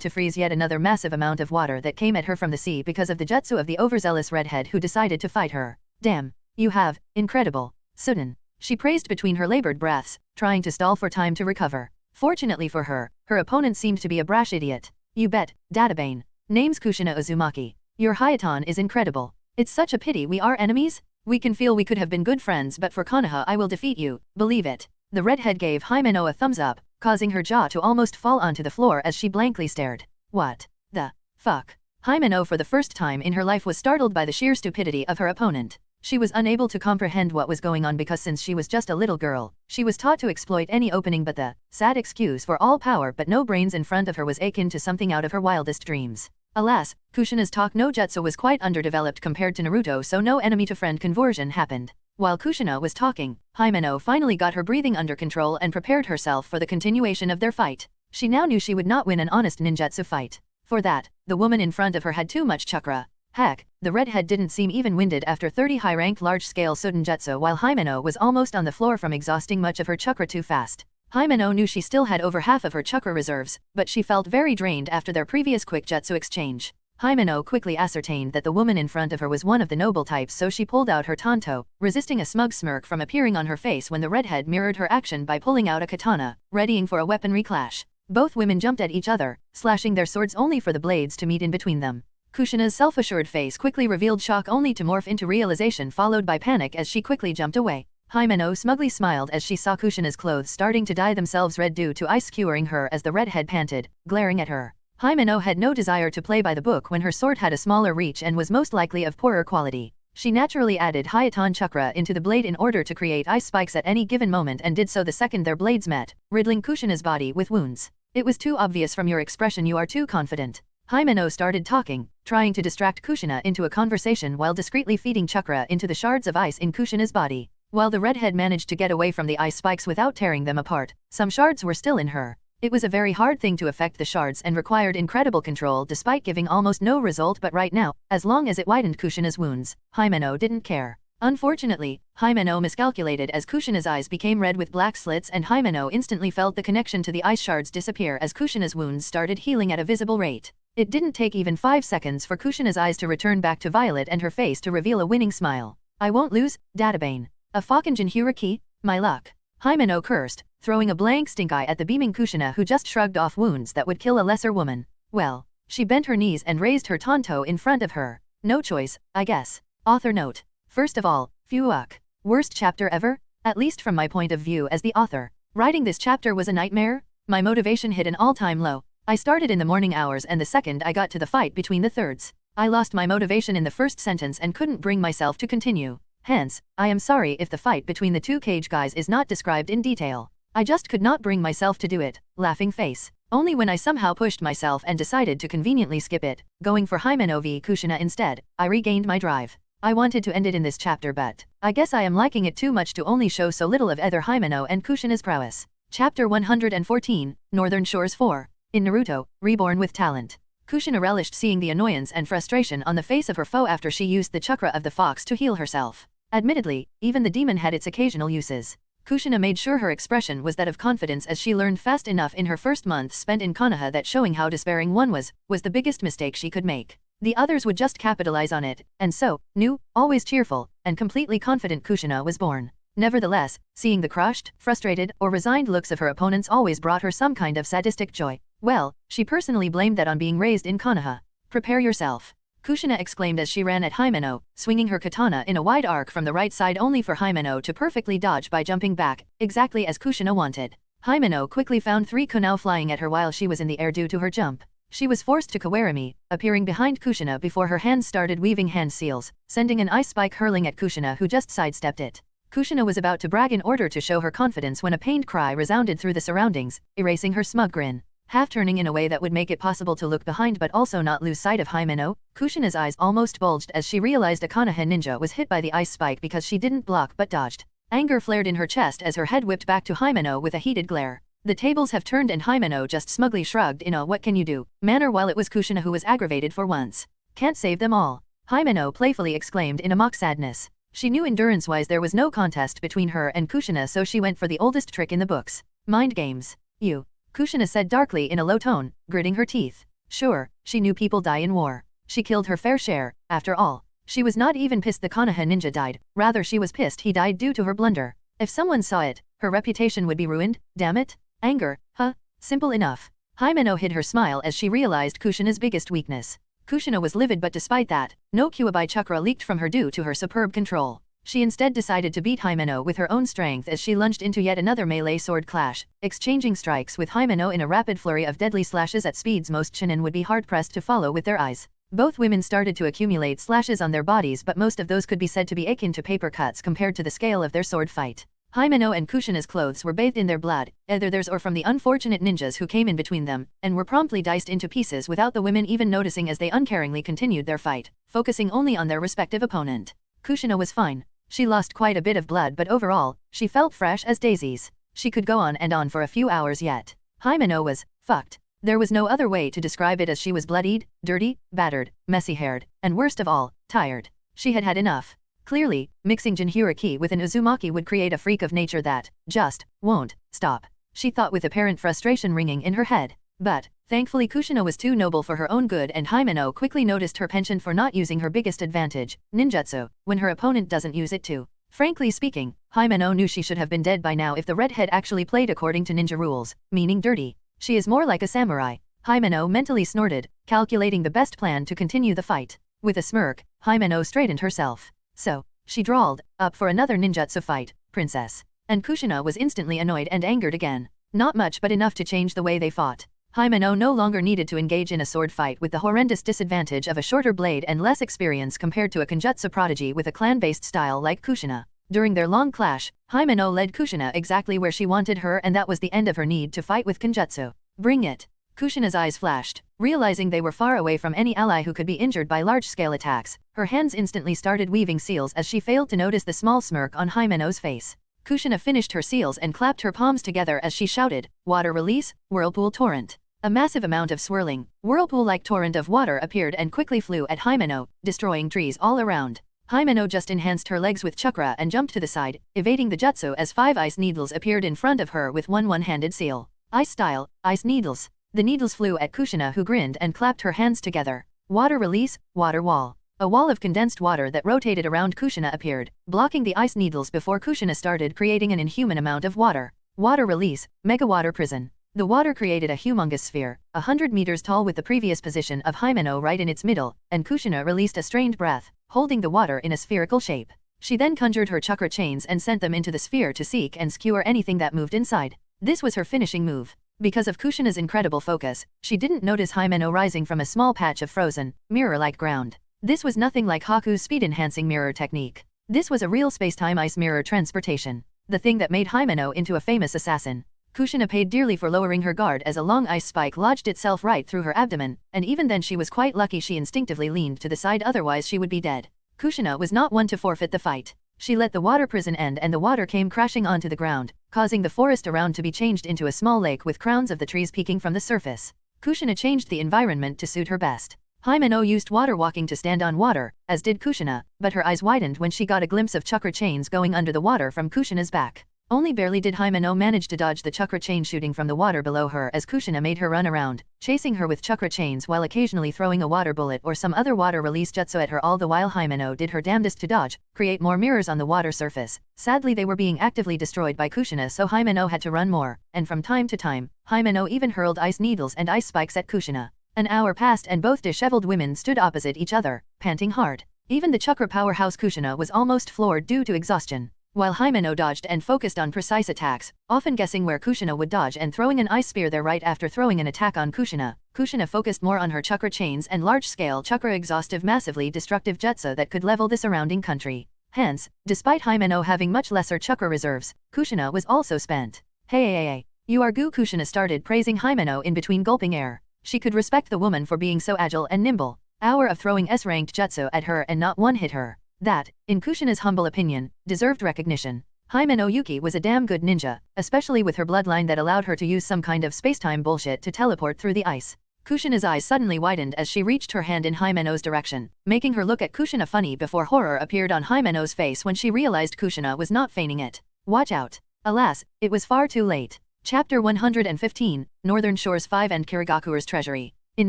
to freeze yet another massive amount of water that came at her from the sea because of the jutsu of the overzealous redhead who decided to fight her. Damn, you have, incredible, Sudden. She praised between her labored breaths, trying to stall for time to recover. Fortunately for her, her opponent seemed to be a brash idiot. You bet, Databane. Name's Kushina Uzumaki. Your Hayaton is incredible. It's such a pity we are enemies? We can feel we could have been good friends, but for Konoha I will defeat you, believe it. The redhead gave Himeno a thumbs up, causing her jaw to almost fall onto the floor as she blankly stared. What the fuck? Himeno for the first time in her life was startled by the sheer stupidity of her opponent. She was unable to comprehend what was going on because since she was just a little girl, she was taught to exploit any opening but the sad excuse for all power but no brains in front of her was akin to something out of her wildest dreams. Alas, Kushina's talk no jutsu was quite underdeveloped compared to Naruto, so no enemy-to-friend conversion happened. While Kushina was talking, Himeno finally got her breathing under control and prepared herself for the continuation of their fight. She now knew she would not win an honest ninjutsu fight. For that, the woman in front of her had too much chakra. Heck, the redhead didn't seem even winded after 30 high-ranked large-scale Jutsu while Himeno was almost on the floor from exhausting much of her chakra too fast. Himeno knew she still had over half of her chakra reserves, but she felt very drained after their previous quick jutsu exchange. Himeno quickly ascertained that the woman in front of her was one of the noble types, so she pulled out her tanto, resisting a smug smirk from appearing on her face when the redhead mirrored her action by pulling out a katana, readying for a weaponry clash. Both women jumped at each other, slashing their swords only for the blades to meet in between them. Kushina's self-assured face quickly revealed shock only to morph into realization followed by panic as she quickly jumped away. Himeno smugly smiled as she saw Kushina's clothes starting to dye themselves red due to ice skewering her as the redhead panted, glaring at her. Himeno had no desire to play by the book when her sword had a smaller reach and was most likely of poorer quality. She naturally added Hayaton chakra into the blade in order to create ice spikes at any given moment and did so the second their blades met, riddling Kushina's body with wounds. It was too obvious from your expression, you are too confident. Himeno started talking, trying to distract Kushina into a conversation while discreetly feeding chakra into the shards of ice in Kushina's body. While the redhead managed to get away from the ice spikes without tearing them apart, some shards were still in her. It was a very hard thing to affect the shards and required incredible control despite giving almost no result, but right now, as long as it widened Kushina's wounds, Himeno didn't care. Unfortunately, Himeno miscalculated as Kushina's eyes became red with black slits and Himeno instantly felt the connection to the ice shards disappear as Kushina's wounds started healing at a visible rate. It didn't take even 5 seconds for Kushina's eyes to return back to violet and her face to reveal a winning smile. I won't lose, Databane. A Faukenjin Huriki? My luck. Himeno cursed, throwing a blank stink eye at the beaming Kushina who just shrugged off wounds that would kill a lesser woman. Well, she bent her knees and raised her tanto in front of her. No choice, I guess. Author note. First of all, Fuck. Worst chapter ever? At least from my point of view as the author. Writing this chapter was a nightmare? My motivation hit an all-time low. I started in the morning hours and the second I got to the fight between the thirds, I lost my motivation in the first sentence and couldn't bring myself to continue. Hence, I am sorry if the fight between the two cage guys is not described in detail. I just could not bring myself to do it, laughing face. Only when I somehow pushed myself and decided to conveniently skip it, going for Himeno v Kushina instead, I regained my drive. I wanted to end it in this chapter, but I guess I am liking it too much to only show so little of either Himeno and Kushina's prowess. Chapter 114, Northern Shores 4. In Naruto, Reborn with Talent. Kushina relished seeing the annoyance and frustration on the face of her foe after she used the chakra of the fox to heal herself. Admittedly, even the demon had its occasional uses. Kushina made sure her expression was that of confidence as she learned fast enough in her first month spent in Konoha that showing how despairing one was the biggest mistake she could make. The others would just capitalize on it, and so, new, always cheerful, and completely confident Kushina was born. Nevertheless, seeing the crushed, frustrated, or resigned looks of her opponents always brought her some kind of sadistic joy. Well, she personally blamed that on being raised in Konoha. Prepare yourself. Kushina exclaimed as she ran at Himeno, swinging her katana in a wide arc from the right side only for Himeno to perfectly dodge by jumping back, exactly as Kushina wanted. Himeno quickly found 3 kunai flying at her while she was in the air due to her jump. She was forced to kawarimi, appearing behind Kushina before her hands started weaving hand seals, sending an ice spike hurling at Kushina who just sidestepped it. Kushina was about to brag in order to show her confidence when a pained cry resounded through the surroundings, erasing her smug grin. Half-turning in a way that would make it possible to look behind but also not lose sight of Himeno, Kushina's eyes almost bulged as she realized a Konoha ninja was hit by the ice spike because she didn't block but dodged. Anger flared in her chest as her head whipped back to Himeno with a heated glare. The tables have turned and Himeno just smugly shrugged in a what can you do manner while it was Kushina who was aggravated for once. Can't save them all. Himeno playfully exclaimed in a mock sadness. She knew endurance-wise there was no contest between her and Kushina, so she went for the oldest trick in the books. Mind games. You. Kushina said darkly in a low tone, gritting her teeth. Sure, she knew people die in war. She killed her fair share, after all. She was not even pissed the Konoha ninja died, rather she was pissed he died due to her blunder. If someone saw it, her reputation would be ruined, damn it. Anger, huh? Simple enough. Himeno hid her smile as she realized Kushina's biggest weakness. Kushina was livid, but despite that, no Kyuubi chakra leaked from her due to her superb control. She instead decided to beat Himeno with her own strength as she lunged into yet another melee sword clash, exchanging strikes with Himeno in a rapid flurry of deadly slashes at speeds most shinin would be hard-pressed to follow with their eyes. Both women started to accumulate slashes on their bodies, but most of those could be said to be akin to paper cuts compared to the scale of their sword fight. Himeno and Kushina's clothes were bathed in their blood, either theirs or from the unfortunate ninjas who came in between them, and were promptly diced into pieces without the women even noticing as they uncaringly continued their fight, focusing only on their respective opponent. Kushina was fine. She lost quite a bit of blood, but overall, she felt fresh as daisies. She could go on and on for a few hours yet. Himeno was fucked. There was no other way to describe it, as she was bloodied, dirty, battered, messy-haired, and worst of all, tired. She had had enough. Clearly, mixing Jinhyuriki with an Uzumaki would create a freak of nature that just won't stop. She thought with apparent frustration ringing in her head. But, thankfully Kushina was too noble for her own good, and Himeno quickly noticed her penchant for not using her biggest advantage, ninjutsu, when her opponent doesn't use it too. Frankly speaking, Himeno knew she should have been dead by now if the redhead actually played according to ninja rules, meaning dirty. She is more like a samurai. Himeno mentally snorted, calculating the best plan to continue the fight. With a smirk, Himeno straightened herself. So, she drawled, up for another ninjutsu fight, princess. And Kushina was instantly annoyed and angered again. Not much, but enough to change the way they fought. Himeno no longer needed to engage in a sword fight with the horrendous disadvantage of a shorter blade and less experience compared to a Kenjutsu prodigy with a clan-based style like Kushina. During their long clash, Himeno led Kushina exactly where she wanted her, and that was the end of her need to fight with Kenjutsu. Bring it. Kushina's eyes flashed, realizing they were far away from any ally who could be injured by large-scale attacks. Her hands instantly started weaving seals as she failed to notice the small smirk on Himeno's face. Kushina finished her seals and clapped her palms together as she shouted, "Water release, whirlpool torrent." A massive amount of swirling, whirlpool-like torrent of water appeared and quickly flew at Himeno, destroying trees all around. Himeno just enhanced her legs with chakra and jumped to the side, evading the jutsu as 5 ice needles appeared in front of her with one one-handed seal. Ice style, ice needles. The needles flew at Kushina, who grinned and clapped her hands together. Water release, water wall. A wall of condensed water that rotated around Kushina appeared, blocking the ice needles before Kushina started creating an inhuman amount of water. Water release, mega water prison. The water created a humongous sphere, 100 meters tall, with the previous position of Himeno right in its middle, and Kushina released a strained breath, holding the water in a spherical shape. She then conjured her chakra chains and sent them into the sphere to seek and skewer anything that moved inside. This was her finishing move. Because of Kushina's incredible focus, she didn't notice Himeno rising from a small patch of frozen, mirror-like ground. This was nothing like Haku's speed-enhancing mirror technique. This was a real space-time ice mirror transportation, the thing that made Himeno into a famous assassin. Kushina paid dearly for lowering her guard as a long ice spike lodged itself right through her abdomen, and even then she was quite lucky she instinctively leaned to the side, otherwise she would be dead. Kushina was not one to forfeit the fight. She let the water prison end and the water came crashing onto the ground, causing the forest around to be changed into a small lake with crowns of the trees peeking from the surface. Kushina changed the environment to suit her best. Himeno used water walking to stand on water, as did Kushina, but her eyes widened when she got a glimpse of chakra chains going under the water from Kushina's back. Only barely did Himeno manage to dodge the chakra chain shooting from the water below her as Kushina made her run around, chasing her with chakra chains while occasionally throwing a water bullet or some other water release jutsu at her, all the while Himeno did her damnedest to dodge, create more mirrors on the water surface. Sadly they were being actively destroyed by Kushina, so Himeno had to run more, and from time to time, Himeno even hurled ice needles and ice spikes at Kushina. An hour passed and both disheveled women stood opposite each other, panting hard. Even the chakra powerhouse Kushina was almost floored due to exhaustion. While Himeno dodged and focused on precise attacks, often guessing where Kushina would dodge and throwing an ice spear there right after throwing an attack on Kushina, Kushina focused more on her chakra chains and large-scale chakra exhaustive massively destructive jutsu that could level the surrounding country. Hence, despite Himeno having much lesser chakra reserves, Kushina was also spent. Hey, you are goo. Kushina started praising Himeno in between gulping air. She could respect the woman for being so agile and nimble. Hour of throwing S-ranked jutsu at her and not one hit her. That, in Kushina's humble opinion, deserved recognition. Himeno Yuki was a damn good ninja, especially with her bloodline that allowed her to use some kind of spacetime bullshit to teleport through the ice. Kushina's eyes suddenly widened as she reached her hand in Himeno's direction, making her look at Kushina funny before horror appeared on Himeno's face when she realized Kushina was not feigning it. Watch out. Alas, it was far too late. Chapter 115, Northern Shores 5 and Kirigakure's Treasury. In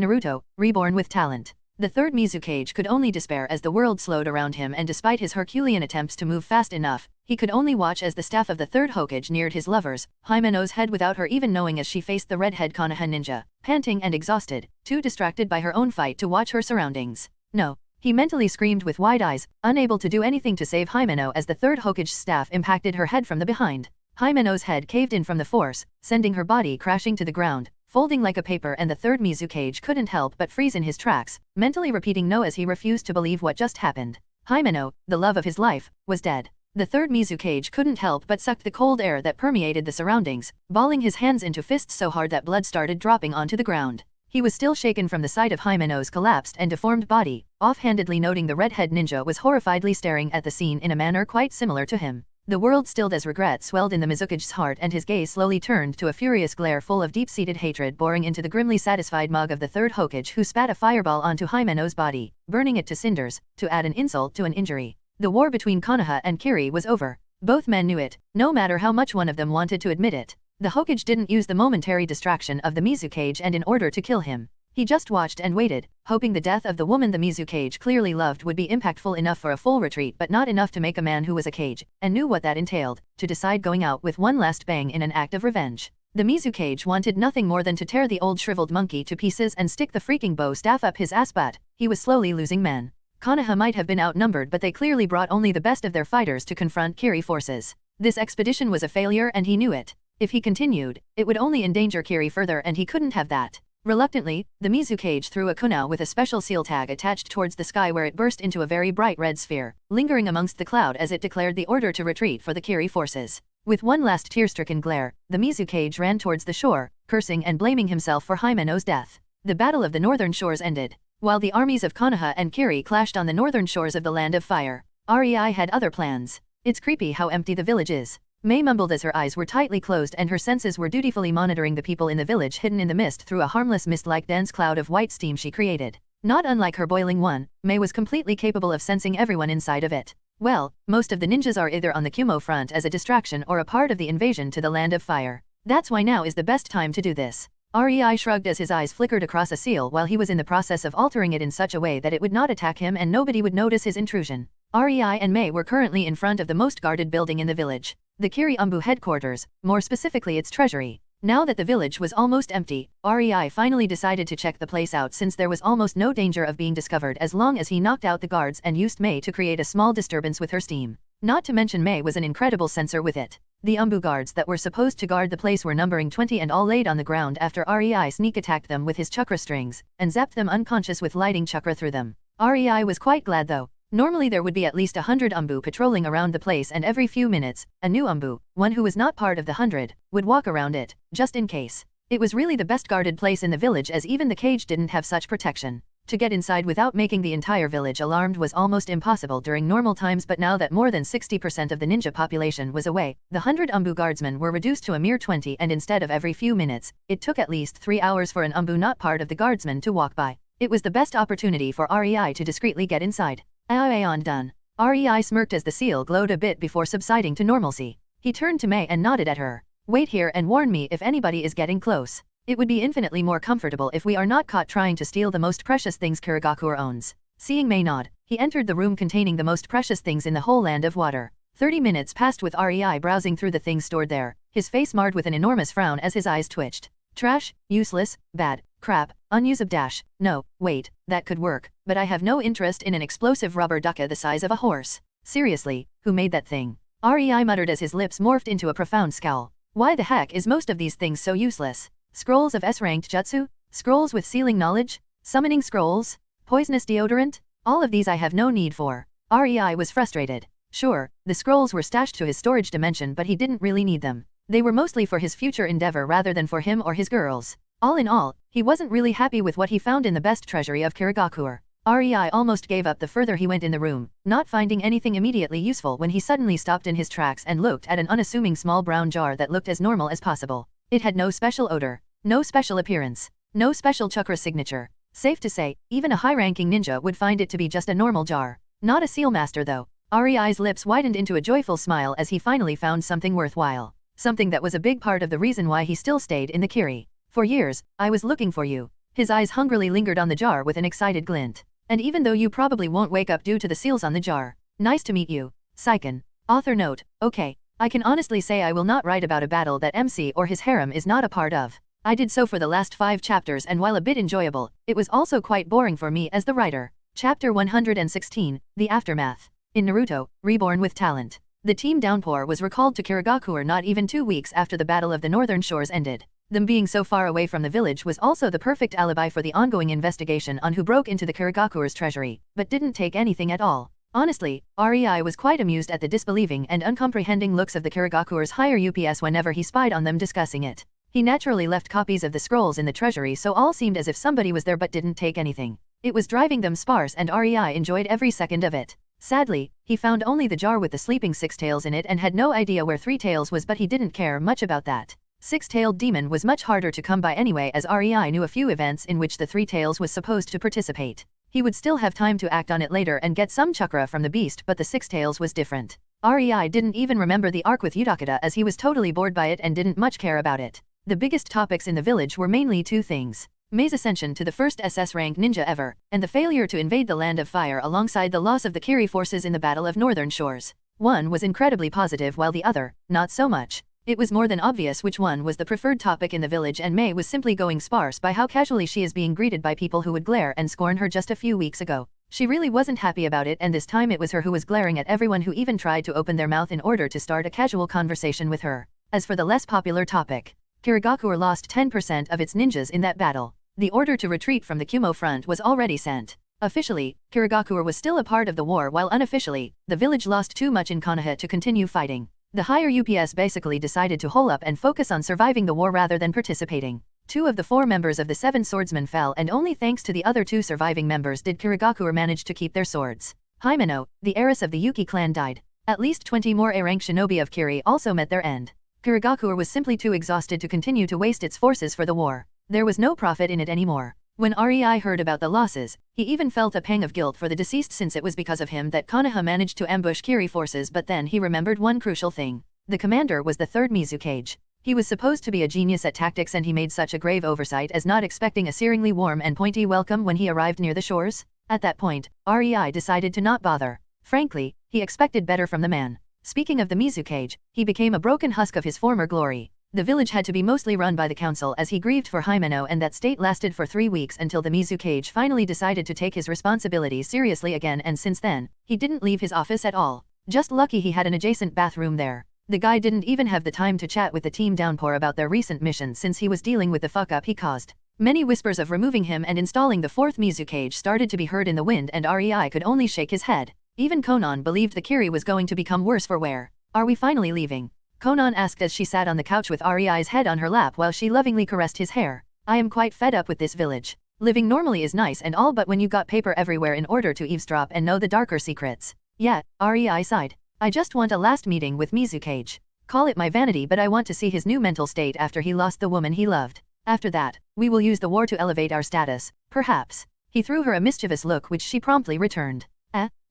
Naruto, Reborn with Talent. The third Mizukage could only despair as the world slowed around him, and despite his Herculean attempts to move fast enough, he could only watch as the staff of the third Hokage neared his lover's, Himeno's head without her even knowing as she faced the redhead Konoha ninja, panting and exhausted, too distracted by her own fight to watch her surroundings. No. He mentally screamed with wide eyes, unable to do anything to save Himeno as the third Hokage's staff impacted her head from the behind. Himeno's head caved in from the force, sending her body crashing to the ground, folding like a paper, and the third Mizukage couldn't help but freeze in his tracks, mentally repeating no as he refused to believe what just happened. Himeno, the love of his life, was dead. The third Mizukage couldn't help but suck the cold air that permeated the surroundings, balling his hands into fists so hard that blood started dropping onto the ground. He was still shaken from the sight of Himeno's collapsed and deformed body, offhandedly noting the redhead ninja was horrifiedly staring at the scene in a manner quite similar to him. The world stilled as regret swelled in the Mizukage's heart, and his gaze slowly turned to a furious glare full of deep-seated hatred boring into the grimly satisfied mug of the third Hokage, who spat a fireball onto Himeno's body, burning it to cinders, to add an insult to an injury. The war between Konoha and Kiri was over. Both men knew it, no matter how much one of them wanted to admit it. The Hokage didn't use the momentary distraction of the Mizukage and in order to kill him. He just watched and waited, hoping the death of the woman the Mizukage clearly loved would be impactful enough for a full retreat, but not enough to make a man who was a Kage, and knew what that entailed, to decide going out with one last bang in an act of revenge. The Mizukage wanted nothing more than to tear the old shriveled monkey to pieces and stick the freaking bow staff up his ass, but he was slowly losing men. Konoha might have been outnumbered, but they clearly brought only the best of their fighters to confront Kiri forces. This expedition was a failure, and he knew it. If he continued, it would only endanger Kiri further, and he couldn't have that. Reluctantly, the Mizukage threw a kunai with a special seal tag attached towards the sky, where it burst into a very bright red sphere, lingering amongst the cloud as it declared the order to retreat for the Kiri forces. With one last tear-stricken glare, the Mizukage ran towards the shore, cursing and blaming himself for Himeno's death. The Battle of the Northern Shores ended. While the armies of Konoha and Kiri clashed on the northern shores of the Land of Fire, Rei had other plans. It's creepy how empty the village is. Mei mumbled as her eyes were tightly closed and her senses were dutifully monitoring the people in the village hidden in the mist through a harmless mist-like dense cloud of white steam she created. Not unlike her boiling one, Mei was completely capable of sensing everyone inside of it. Well, most of the ninjas are either on the Kumo front as a distraction or a part of the invasion to the Land of Fire. That's why now is the best time to do this. Rei shrugged as his eyes flickered across a seal while he was in the process of altering it in such a way that it would not attack him and nobody would notice his intrusion. Rei and Mei were currently in front of the most guarded building in the village. The Kiri Umbu headquarters, more specifically its treasury. Now that the village was almost empty, Rei finally decided to check the place out, since there was almost no danger of being discovered as long as he knocked out the guards and used Mei to create a small disturbance with her steam. Not to mention Mei was an incredible sensor with it. The Umbu guards that were supposed to guard the place were numbering 20 and all laid on the ground after Rei sneak attacked them with his chakra strings, and zapped them unconscious with lighting chakra through them. Rei was quite glad though. Normally there would be at least 100 Umbu patrolling around the place, and every few minutes, a new Umbu, one who was not part of the 100, would walk around it, just in case. It was really the best guarded place in the village, as even the cage didn't have such protection. To get inside without making the entire village alarmed was almost impossible during normal times, but now that more than 60% of the ninja population was away, the 100 Umbu guardsmen were reduced to a mere 20, and instead of every few minutes, it took at least 3 hours for an Umbu not part of the guardsmen to walk by. It was the best opportunity for Rei to discreetly get inside. Aeon done. Rei smirked as the seal glowed a bit before subsiding to normalcy. He turned to Mei and nodded at her. Wait here and warn me if anybody is getting close. It would be infinitely more comfortable if we are not caught trying to steal the most precious things Kirigakure owns. Seeing Mei nod, he entered the room containing the most precious things in the whole Land of Water. 30 minutes passed with Rei browsing through the things stored there, his face marred with an enormous frown as his eyes twitched. Trash, useless, bad, crap, unusable dash. No, wait, that could work, but I have no interest in an explosive rubber ducky the size of a horse. Seriously, who made that thing? Rei muttered as his lips morphed into a profound scowl. Why the heck is most of these things so useless? Scrolls of S-ranked jutsu? Scrolls with sealing knowledge? Summoning scrolls? Poisonous deodorant? All of these I have no need for. Rei was frustrated. Sure, the scrolls were stashed to his storage dimension, but he didn't really need them. They were mostly for his future endeavor rather than for him or his girls. All in all, he wasn't really happy with what he found in the best treasury of Kirigakure. Rei almost gave up the further he went in the room, not finding anything immediately useful, when he suddenly stopped in his tracks and looked at an unassuming small brown jar that looked as normal as possible. It had no special odor, no special appearance, no special chakra signature. Safe to say, even a high-ranking ninja would find it to be just a normal jar. Not a seal master though. Rei's lips widened into a joyful smile as he finally found something worthwhile. something that was a big part of the reason why he still stayed in the Kiri. For years, I was looking for you. His eyes hungrily lingered on the jar with an excited glint. And even though you probably won't wake up due to the seals on the jar. Nice to meet you. Saiken. Author note, okay. I can honestly say I will not write about a battle that MC or his harem is not a part of. I did so for the last 5 chapters and while a bit enjoyable, it was also quite boring for me as the writer. Chapter 116, The Aftermath. In Naruto, Reborn with Talent. The team Downpour was recalled to Kirigakure not even 2 weeks after the Battle of the Northern Shores ended. Them being so far away from the village was also the perfect alibi for the ongoing investigation on who broke into the Kirigakure's treasury, but didn't take anything at all. Honestly, REI was quite amused at the disbelieving and uncomprehending looks of the Kirigakure's higher UPS whenever he spied on them discussing it. He naturally left copies of the scrolls in the treasury so all seemed as if somebody was there but didn't take anything. It was driving them sparse and REI enjoyed every second of it. Sadly, he found only the jar with the sleeping Six Tails in it and had no idea where Three Tails was, but he didn't care much about that. Six-tailed demon was much harder to come by anyway, as REI knew a few events in which the Three Tails was supposed to participate. He would still have time to act on it later and get some chakra from the beast, but the Six Tails was different. REI didn't even remember the arc with Utakata as he was totally bored by it and didn't much care about it. The biggest topics in the village were mainly 2 things. Mei's ascension to the first SS rank ninja ever, and the failure to invade the Land of Fire alongside the loss of the Kiri forces in the Battle of Northern Shores. One was incredibly positive while the other, not so much. It was more than obvious which one was the preferred topic in the village, and Mei was simply going sparse by how casually she is being greeted by people who would glare and scorn her just a few weeks ago. She really wasn't happy about it, and this time it was her who was glaring at everyone who even tried to open their mouth in order to start a casual conversation with her. As for the less popular topic, Kirigakure lost 10% of its ninjas in that battle. The order to retreat from the Kumo front was already sent. Officially, Kirigakure was still a part of the war, while unofficially, the village lost too much in Konoha to continue fighting. The higher UPS basically decided to hole up and focus on surviving the war rather than participating. 2 of the 4 members of the 7 swordsmen fell, and only thanks to the other 2 surviving members did Kirigakure manage to keep their swords. Himeno, the heiress of the Yuki clan, died. At least 20 more A-rank shinobi of Kiri also met their end. Kirigakure was simply too exhausted to continue to waste its forces for the war. There was no profit in it anymore. When REI heard about the losses, he even felt a pang of guilt for the deceased, since it was because of him that Konoha managed to ambush Kiri forces, but then he remembered one crucial thing. The commander was the 3rd Mizukage. He was supposed to be a genius at tactics, and he made such a grave oversight as not expecting a searingly warm and pointy welcome when he arrived near the shores. At that point, REI decided to not bother. Frankly, he expected better from the man. Speaking of the Mizukage, he became a broken husk of his former glory. The village had to be mostly run by the council as he grieved for Himeno, and that state lasted for 3 weeks until the Mizukage finally decided to take his responsibilities seriously again, and since then, he didn't leave his office at all. Just lucky he had an adjacent bathroom there. The guy didn't even have the time to chat with the team Downpour about their recent mission, since he was dealing with the fuck-up he caused. Many whispers of removing him and installing the 4th Mizukage started to be heard in the wind, and REI could only shake his head. Even Conan believed the Kiri was going to become worse for wear. Are we finally leaving? Conan asked as she sat on the couch with REI's head on her lap while she lovingly caressed his hair. I am quite fed up with this village. Living normally is nice and all, but when you got paper everywhere in order to eavesdrop and know the darker secrets. Yeah, REI sighed. I just want a last meeting with Mizukage. Call it my vanity, but I want to see his new mental state after he lost the woman he loved. After that, we will use the war to elevate our status, perhaps. He threw her a mischievous look which she promptly returned.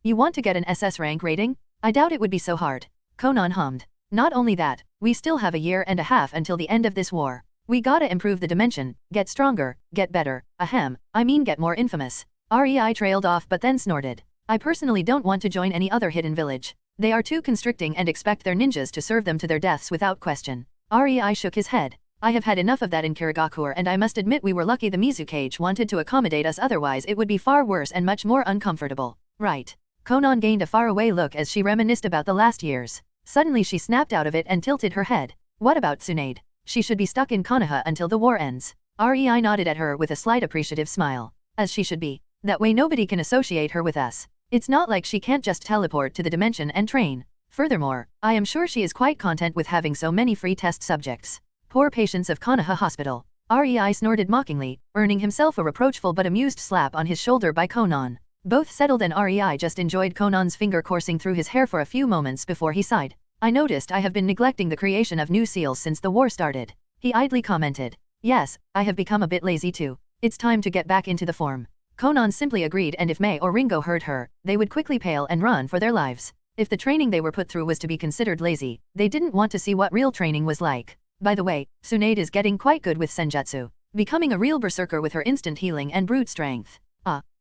You want to get an SS rank rating? I doubt it would be so hard. Conan hummed. Not only that, we still have a year and a half until the end of this war. We gotta improve the dimension, get stronger, get better, I mean get more infamous. REI trailed off but then snorted. I personally don't want to join any other hidden village. They are too constricting and expect their ninjas to serve them to their deaths without question. REI shook his head. I have had enough of that in Kirigakure, and I must admit we were lucky the Mizukage wanted to accommodate us, otherwise it would be far worse and much more uncomfortable. Right. Conan gained a faraway look as she reminisced about the last years. Suddenly she snapped out of it and tilted her head. What about Tsunade? She should be stuck in Konoha until the war ends. REI nodded at her with a slight appreciative smile. As she should be. That way nobody can associate her with us. It's not like she can't just teleport to the dimension and train. Furthermore, I am sure she is quite content with having so many free test subjects. Poor patients of Konoha Hospital. REI snorted mockingly, earning himself a reproachful but amused slap on his shoulder by Conan. Both settled, and REI just enjoyed Conan's finger coursing through his hair for a few moments before he sighed. I noticed I have been neglecting the creation of new seals since the war started. He idly commented. Yes, I have become a bit lazy too. It's time to get back into the form. Conan simply agreed, and if Mei or Ringo heard her, they would quickly pale and run for their lives. If the training they were put through was to be considered lazy, they didn't want to see what real training was like. By the way, Tsunade is getting quite good with senjutsu, becoming a real berserker with her instant healing and brute strength.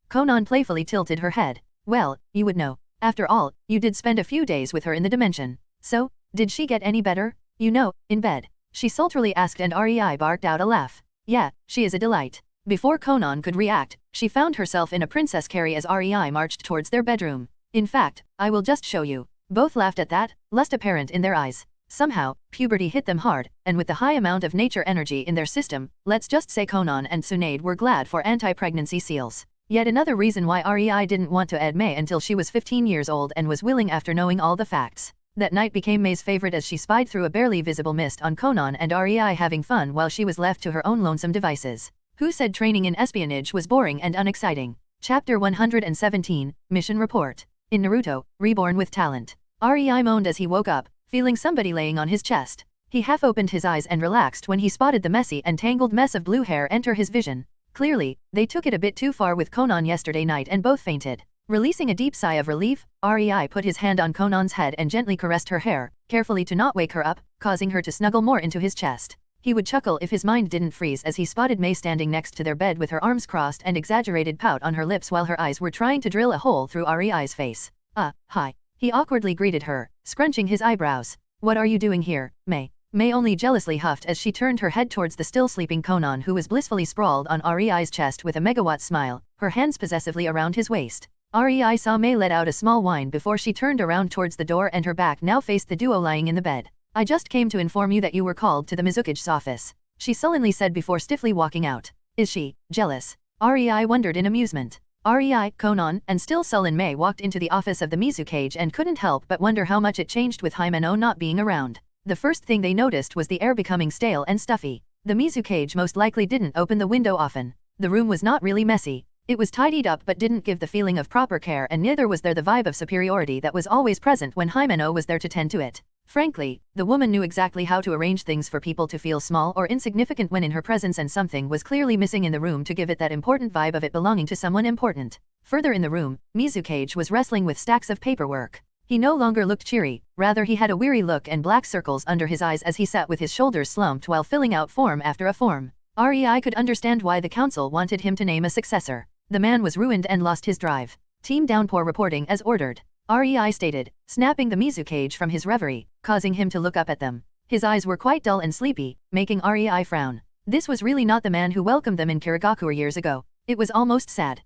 Conan playfully tilted her head. Well, you would know. After all, you did spend a few days with her in the dimension. So, did she get any better? You know, in bed. She sultrily asked and Rei barked out a laugh. Yeah, she is a delight. Before Conan could react, she found herself in a princess carry as Rei marched towards their bedroom. In fact, I will just show you. Both laughed at that, lust apparent in their eyes. Somehow, puberty hit them hard, and with the high amount of nature energy in their system, let's just say Conan and Tsunade were glad for anti-pregnancy seals. Yet another reason why Rei didn't want to add Mei until she was 15 years old and was willing after knowing all the facts. That night became Mei's favorite as she spied through a barely visible mist on Conan and Rei having fun while she was left to her own lonesome devices. Who said training in espionage was boring and unexciting? Chapter 117, Mission Report. In Naruto, Reborn with Talent. Rei moaned as he woke up, feeling somebody laying on his chest. He half opened his eyes and relaxed when he spotted the messy and tangled mess of blue hair enter his vision. Clearly, they took it a bit too far with Conan yesterday night and both fainted. Releasing a deep sigh of relief, Rei put his hand on Conan's head and gently caressed her hair, carefully to not wake her up, causing her to snuggle more into his chest. He would chuckle if his mind didn't freeze as he spotted Mei standing next to their bed with her arms crossed and exaggerated pout on her lips while her eyes were trying to drill a hole through Rei's face. Hi. He awkwardly greeted her, scrunching his eyebrows. What are you doing here, Mei? Mei only jealously huffed as she turned her head towards the still sleeping Conan who was blissfully sprawled on Rei's chest with a megawatt smile, her hands possessively around his waist. Rei saw Mei let out a small whine before she turned around towards the door and her back now faced the duo lying in the bed. I just came to inform you that you were called to the Mizukage's office, she sullenly said before stiffly walking out. Is she jealous? Rei wondered in amusement. Rei, Conan, and still sullen Mei walked into the office of the Mizukage and couldn't help but wonder how much it changed with Himeno not being around. The first thing they noticed was the air becoming stale and stuffy. The Mizukage most likely didn't open the window often. The room was not really messy. It was tidied up but didn't give the feeling of proper care and neither was there the vibe of superiority that was always present when Himeno was there to tend to it. Frankly, the woman knew exactly how to arrange things for people to feel small or insignificant when in her presence and something was clearly missing in the room to give it that important vibe of it belonging to someone important. Further in the room, Mizukage was wrestling with stacks of paperwork. He no longer looked cheery, rather he had a weary look and black circles under his eyes as he sat with his shoulders slumped while filling out form after a form. Rei could understand why the council wanted him to name a successor. The man was ruined and lost his drive. Team Downpour reporting as ordered. Rei stated, snapping the Mizukage from his reverie, causing him to look up at them. His eyes were quite dull and sleepy, making Rei frown. This was really not the man who welcomed them in Kirigakure years ago. It was almost sad.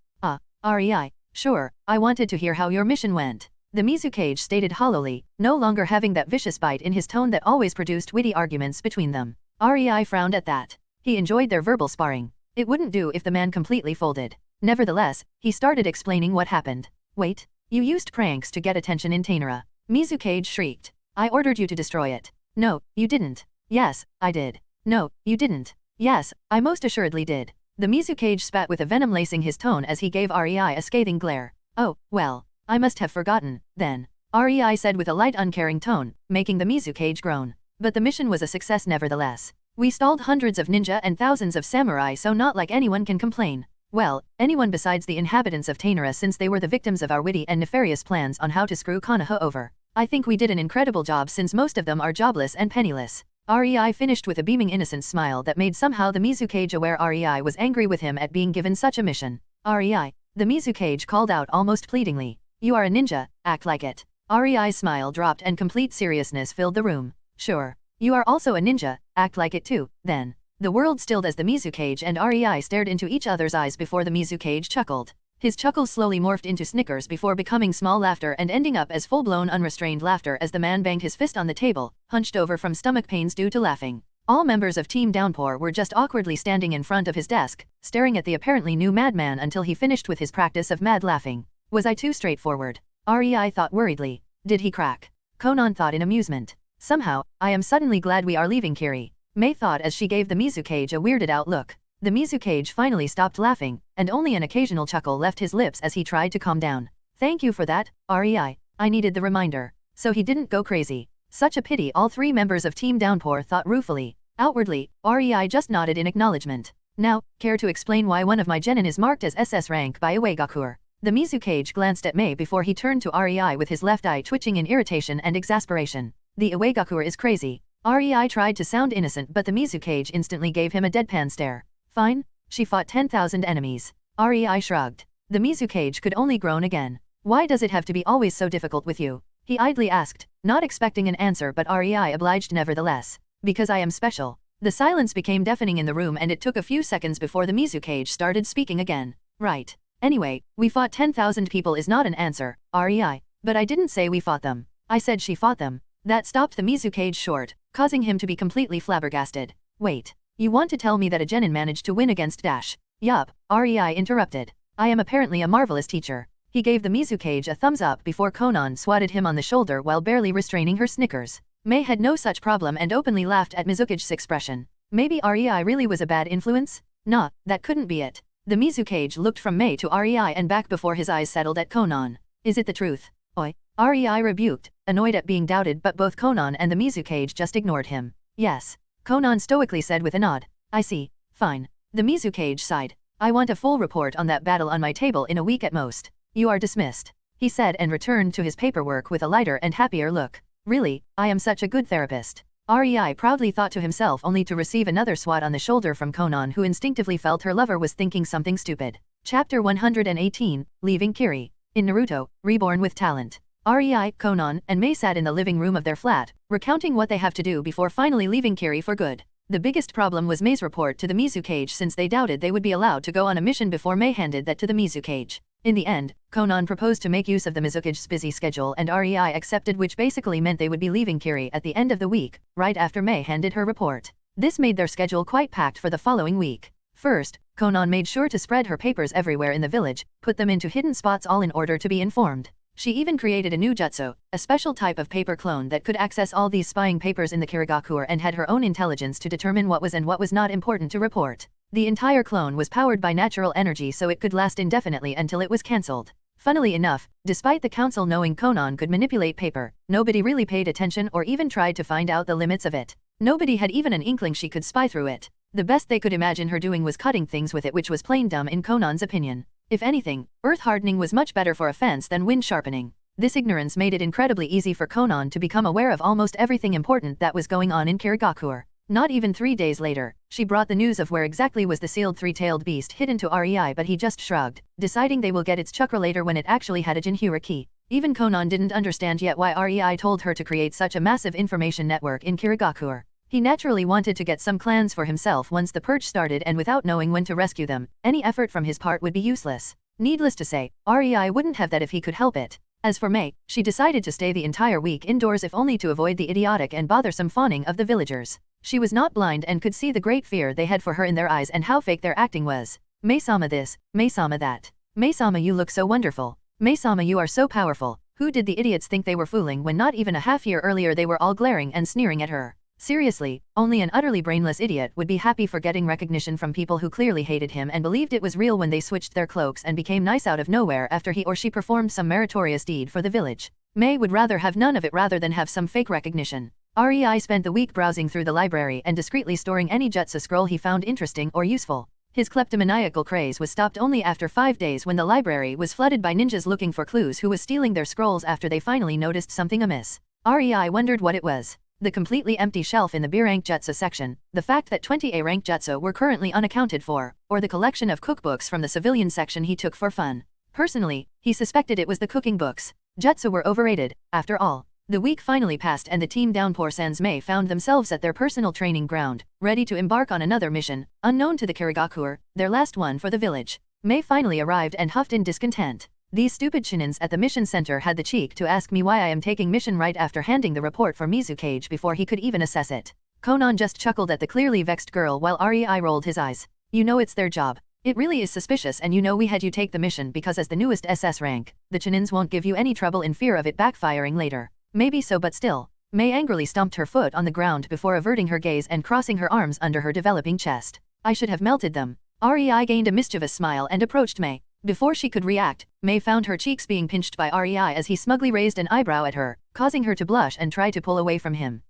Rei, sure, I wanted to hear how your mission went. The Mizukage stated hollowly, no longer having that vicious bite in his tone that always produced witty arguments between them. Rei frowned at that. He enjoyed their verbal sparring. It wouldn't do if the man completely folded. Nevertheless, he started explaining what happened. Wait. You used pranks to get attention in Tainara. Mizukage shrieked. I ordered you to destroy it. No, you didn't. Yes, I did. No, you didn't. Yes, I most assuredly did. The Mizukage spat with a venom lacing his tone as he gave Rei a scathing glare. Oh, well, I must have forgotten, then. Rei said with a light uncaring tone, making the Mizukage groan. But the mission was a success nevertheless. We stalled hundreds of ninja and thousands of samurai so not like anyone can complain. Well, anyone besides the inhabitants of Tainara since they were the victims of our witty and nefarious plans on how to screw Konoha over. I think we did an incredible job since most of them are jobless and penniless. Rei finished with a beaming innocent smile that made somehow the Mizukage aware Rei was angry with him at being given such a mission. Rei, the Mizukage called out almost pleadingly. You are a ninja, act like it. Rei's smile dropped and complete seriousness filled the room. Sure. You are also a ninja, act like it too, then. The world stilled as the Mizukage and Rei stared into each other's eyes before the Mizukage chuckled. His chuckle slowly morphed into snickers before becoming small laughter and ending up as full-blown unrestrained laughter as the man banged his fist on the table, hunched over from stomach pains due to laughing. All members of Team Downpour were just awkwardly standing in front of his desk, staring at the apparently new madman until he finished with his practice of mad laughing. Was I too straightforward? Rei thought worriedly. Did he crack? Conan thought in amusement. Somehow, I am suddenly glad we are leaving Kiri. Mei thought as she gave the Mizukage a weirded out look. The Mizukage finally stopped laughing, and only an occasional chuckle left his lips as he tried to calm down. Thank you for that, Rei. I needed the reminder. So he didn't go crazy. Such a pity, all three members of Team Downpour thought ruefully. Outwardly, Rei just nodded in acknowledgement. Now, care to explain why one of my genin is marked as SS rank by Iwagakure? The Mizukage glanced at Mei before he turned to Rei with his left eye twitching in irritation and exasperation. The Iwagakure is crazy. Rei tried to sound innocent but the Mizukage instantly gave him a deadpan stare. Fine. She fought 10,000 enemies. Rei shrugged. The Mizukage could only groan again. Why does it have to be always so difficult with you? He idly asked, not expecting an answer but Rei obliged nevertheless. Because I am special. The silence became deafening in the room and it took a few seconds before the Mizukage started speaking again. Right. Anyway, we fought 10,000 people is not an answer, Rei. But I didn't say we fought them. I said she fought them. That stopped the Mizukage short, causing him to be completely flabbergasted. Wait. You want to tell me that a genin managed to win against Dash? Yup, Rei interrupted. I am apparently a marvelous teacher. He gave the Mizukage a thumbs up before Conan swatted him on the shoulder while barely restraining her snickers. Mei had no such problem and openly laughed at Mizukage's expression. Maybe Rei really was a bad influence? Nah, that couldn't be it. The Mizukage looked from Mei to Rei and back before his eyes settled at Conan. Is it the truth? Oi. Rei rebuked, annoyed at being doubted but both Conan and the Mizukage just ignored him. Yes. Conan stoically said with a nod. I see. Fine. The Mizukage sighed. I want a full report on that battle on my table in a week at most. You are dismissed. He said and returned to his paperwork with a lighter and happier look. Really, I am such a good therapist. Rei proudly thought to himself only to receive another swat on the shoulder from Conan who instinctively felt her lover was thinking something stupid. Chapter 118, Leaving Kiri. In Naruto, Reborn with Talent. Rei, Conan, and Mei sat in the living room of their flat, recounting what they have to do before finally leaving Kiri for good. The biggest problem was Mei's report to the Mizukage since they doubted they would be allowed to go on a mission before Mei handed that to the Mizukage. In the end, Conan proposed to make use of the Mizukage's busy schedule and Rei accepted, which basically meant they would be leaving Kiri at the end of the week, right after Mei handed her report. This made their schedule quite packed for the following week. First, Conan made sure to spread her papers everywhere in the village, put them into hidden spots all in order to be informed. She even created a new jutsu, a special type of paper clone that could access all these spying papers in the Kirigakure and had her own intelligence to determine what was and what was not important to report. The entire clone was powered by natural energy so it could last indefinitely until it was cancelled. Funnily enough, despite the council knowing Conan could manipulate paper, nobody really paid attention or even tried to find out the limits of it. Nobody had even an inkling she could spy through it. The best they could imagine her doing was cutting things with it, which was plain dumb in Conan's opinion. If anything, earth hardening was much better for a fence than wind sharpening. This ignorance made it incredibly easy for Conan to become aware of almost everything important that was going on in Kirigakure. Not even 3 days later, she brought the news of where exactly was the sealed three-tailed beast hidden to Rei, but he just shrugged, deciding they will get its chakra later when it actually had a Jinhura key. Even Conan didn't understand yet why Rei told her to create such a massive information network in Kirigakure. He naturally wanted to get some clans for himself once the purge started, and without knowing when to rescue them, any effort from his part would be useless. Needless to say, Rei wouldn't have that if he could help it. As for Mei, she decided to stay the entire week indoors if only to avoid the idiotic and bothersome fawning of the villagers. She was not blind and could see the great fear they had for her in their eyes and how fake their acting was. Mei-sama this, Mei-sama that. Mei-sama, you look so wonderful. Mei-sama, you are so powerful. Who did the idiots think they were fooling when not even a half year earlier they were all glaring and sneering at her? Seriously, only an utterly brainless idiot would be happy for getting recognition from people who clearly hated him and believed it was real when they switched their cloaks and became nice out of nowhere after he or she performed some meritorious deed for the village. Mei would rather have none of it rather than have some fake recognition. Rei spent the week browsing through the library and discreetly storing any jutsu scroll he found interesting or useful. His kleptomaniacal craze was stopped only after 5 days when the library was flooded by ninjas looking for clues who was stealing their scrolls after they finally noticed something amiss. Rei wondered what it was. The completely empty shelf in the B-rank jutsu section, the fact that 20 A-rank jutsu were currently unaccounted for, or the collection of cookbooks from the civilian section he took for fun. Personally, he suspected it was the cooking books. Jutsu were overrated, after all. The week finally passed and the team Downpour Sans Mei found themselves at their personal training ground, ready to embark on another mission, unknown to the Kirigakure, their last one for the village. Mei finally arrived and huffed in discontent. These stupid shinins at the mission center had the cheek to ask me why I am taking mission right after handing the report for Mizukage before he could even assess it. Conan just chuckled at the clearly vexed girl while Rei rolled his eyes. You know it's their job. It really is suspicious, and you know we had you take the mission because as the newest SS rank, the shinins won't give you any trouble in fear of it backfiring later. Maybe so, but still. Mei angrily stomped her foot on the ground before averting her gaze and crossing her arms under her developing chest. I should have melted them. Rei gained a mischievous smile and approached Mei. Before she could react, Mei found her cheeks being pinched by Rei as he smugly raised an eyebrow at her, causing her to blush and try to pull away from him.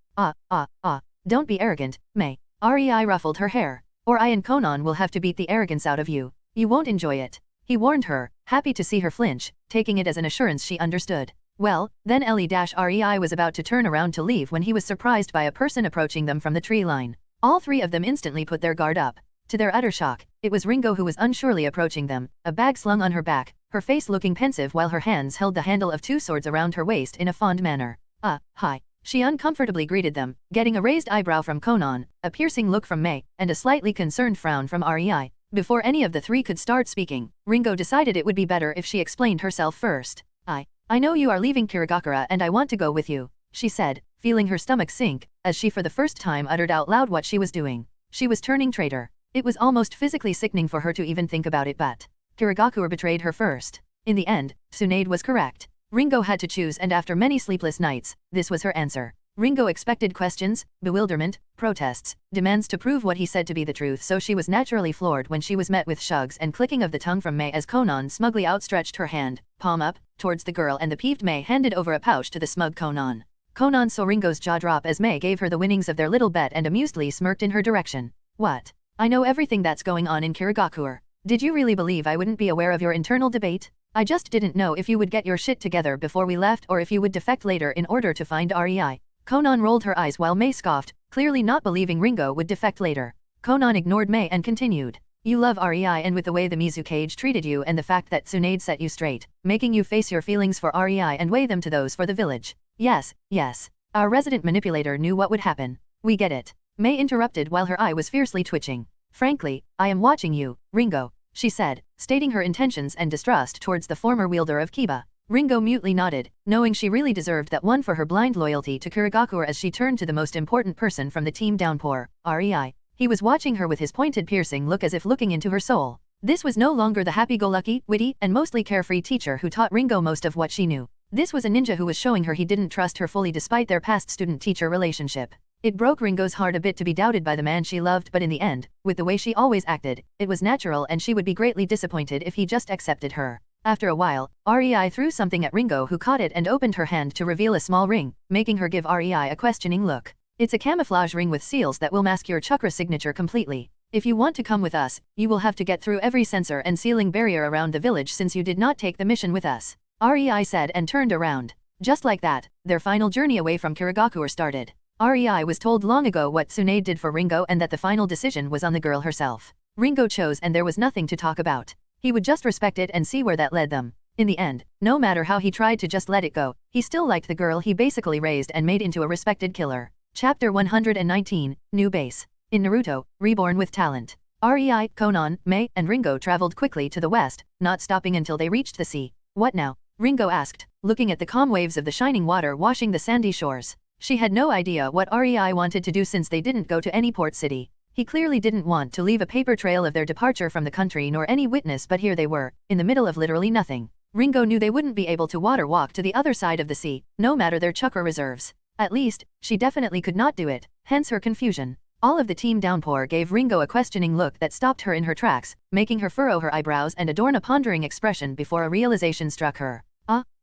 Don't be arrogant, Mei. Rei ruffled her hair. Or I and Conan will have to beat the arrogance out of you. You won't enjoy it. he warned her, happy to see her flinch, taking it as an assurance she understood. Well, then Ellie-Rei was about to turn around to leave when he was surprised by a person approaching them from the tree line. All three of them instantly put their guard up. To their utter shock, it was Ringo who was unsurely approaching them, a bag slung on her back, her face looking pensive while her hands held the handle of two swords around her waist in a fond manner. Hi. She uncomfortably greeted them, getting a raised eyebrow from Conan, a piercing look from Mei, and a slightly concerned frown from Rei. Before any of the three could start speaking, Ringo decided it would be better if she explained herself first. I know you are leaving Kirigakura and I want to go with you, she said, feeling her stomach sink, as she for the first time uttered out loud what she was doing. She was turning traitor. It was almost physically sickening for her to even think about it, but Kirigakura betrayed her first. In the end, Tsunade was correct. Ringo had to choose, and after many sleepless nights, this was her answer. Ringo expected questions, bewilderment, protests, demands to prove what he said to be the truth, so she was naturally floored when she was met with shrugs and clicking of the tongue from Mei as Conan smugly outstretched her hand, palm up, towards the girl, and the peeved Mei handed over a pouch to the smug Conan. Conan saw Ringo's jaw drop as Mei gave her the winnings of their little bet and amusedly smirked in her direction. What? I know everything that's going on in Kirigakura. Did you really believe I wouldn't be aware of your internal debate? I just didn't know if you would get your shit together before we left or if you would defect later in order to find Rei. Conan rolled her eyes while Mei scoffed, clearly not believing Ringo would defect later. Conan ignored Mei and continued. You love Rei, and with the way the Mizukage treated you and the fact that Tsunade set you straight, making you face your feelings for Rei and weigh them to those for the village. Yes. Our resident manipulator knew what would happen. We get it. Mei interrupted while her eye was fiercely twitching. Frankly, I am watching you, Ringo, she said, stating her intentions and distrust towards the former wielder of Kiba. Ringo mutely nodded, knowing she really deserved that one for her blind loyalty to Kirigakura as she turned to the most important person from the team downpour, Rei. He was watching her with his pointed piercing look as if looking into her soul. This was no longer the happy-go-lucky, witty, and mostly carefree teacher who taught Ringo most of what she knew. This was a ninja who was showing her he didn't trust her fully despite their past student-teacher relationship. It broke Ringo's heart a bit to be doubted by the man she loved, but in the end, with the way she always acted, it was natural and she would be greatly disappointed if he just accepted her. After a while, Rei threw something at Ringo, who caught it and opened her hand to reveal a small ring, making her give Rei a questioning look. It's a camouflage ring with seals that will mask your chakra signature completely. If you want to come with us, you will have to get through every sensor and sealing barrier around the village since you did not take the mission with us, Rei said and turned around. Just like that, their final journey away from Kirigakura started. Rei was told long ago what Tsunade did for Ringo and that the final decision was on the girl herself. Ringo chose and there was nothing to talk about. He would just respect it and see where that led them. In the end, no matter how he tried to just let it go, he still liked the girl he basically raised and made into a respected killer. Chapter 119, New Base. In Naruto, Reborn with Talent. Rei, Conan, Mei, and Ringo traveled quickly to the west, not stopping until they reached the sea. What now? Ringo asked, looking at the calm waves of the shining water washing the sandy shores. She had no idea what Rei wanted to do since they didn't go to any port city. He clearly didn't want to leave a paper trail of their departure from the country nor any witness, but here they were, in the middle of literally nothing. Ringo knew they wouldn't be able to water walk to the other side of the sea, no matter their chakra reserves. At least, she definitely could not do it, hence her confusion. All of the team downpour gave Ringo a questioning look that stopped her in her tracks, making her furrow her eyebrows and adorn a pondering expression before a realization struck her.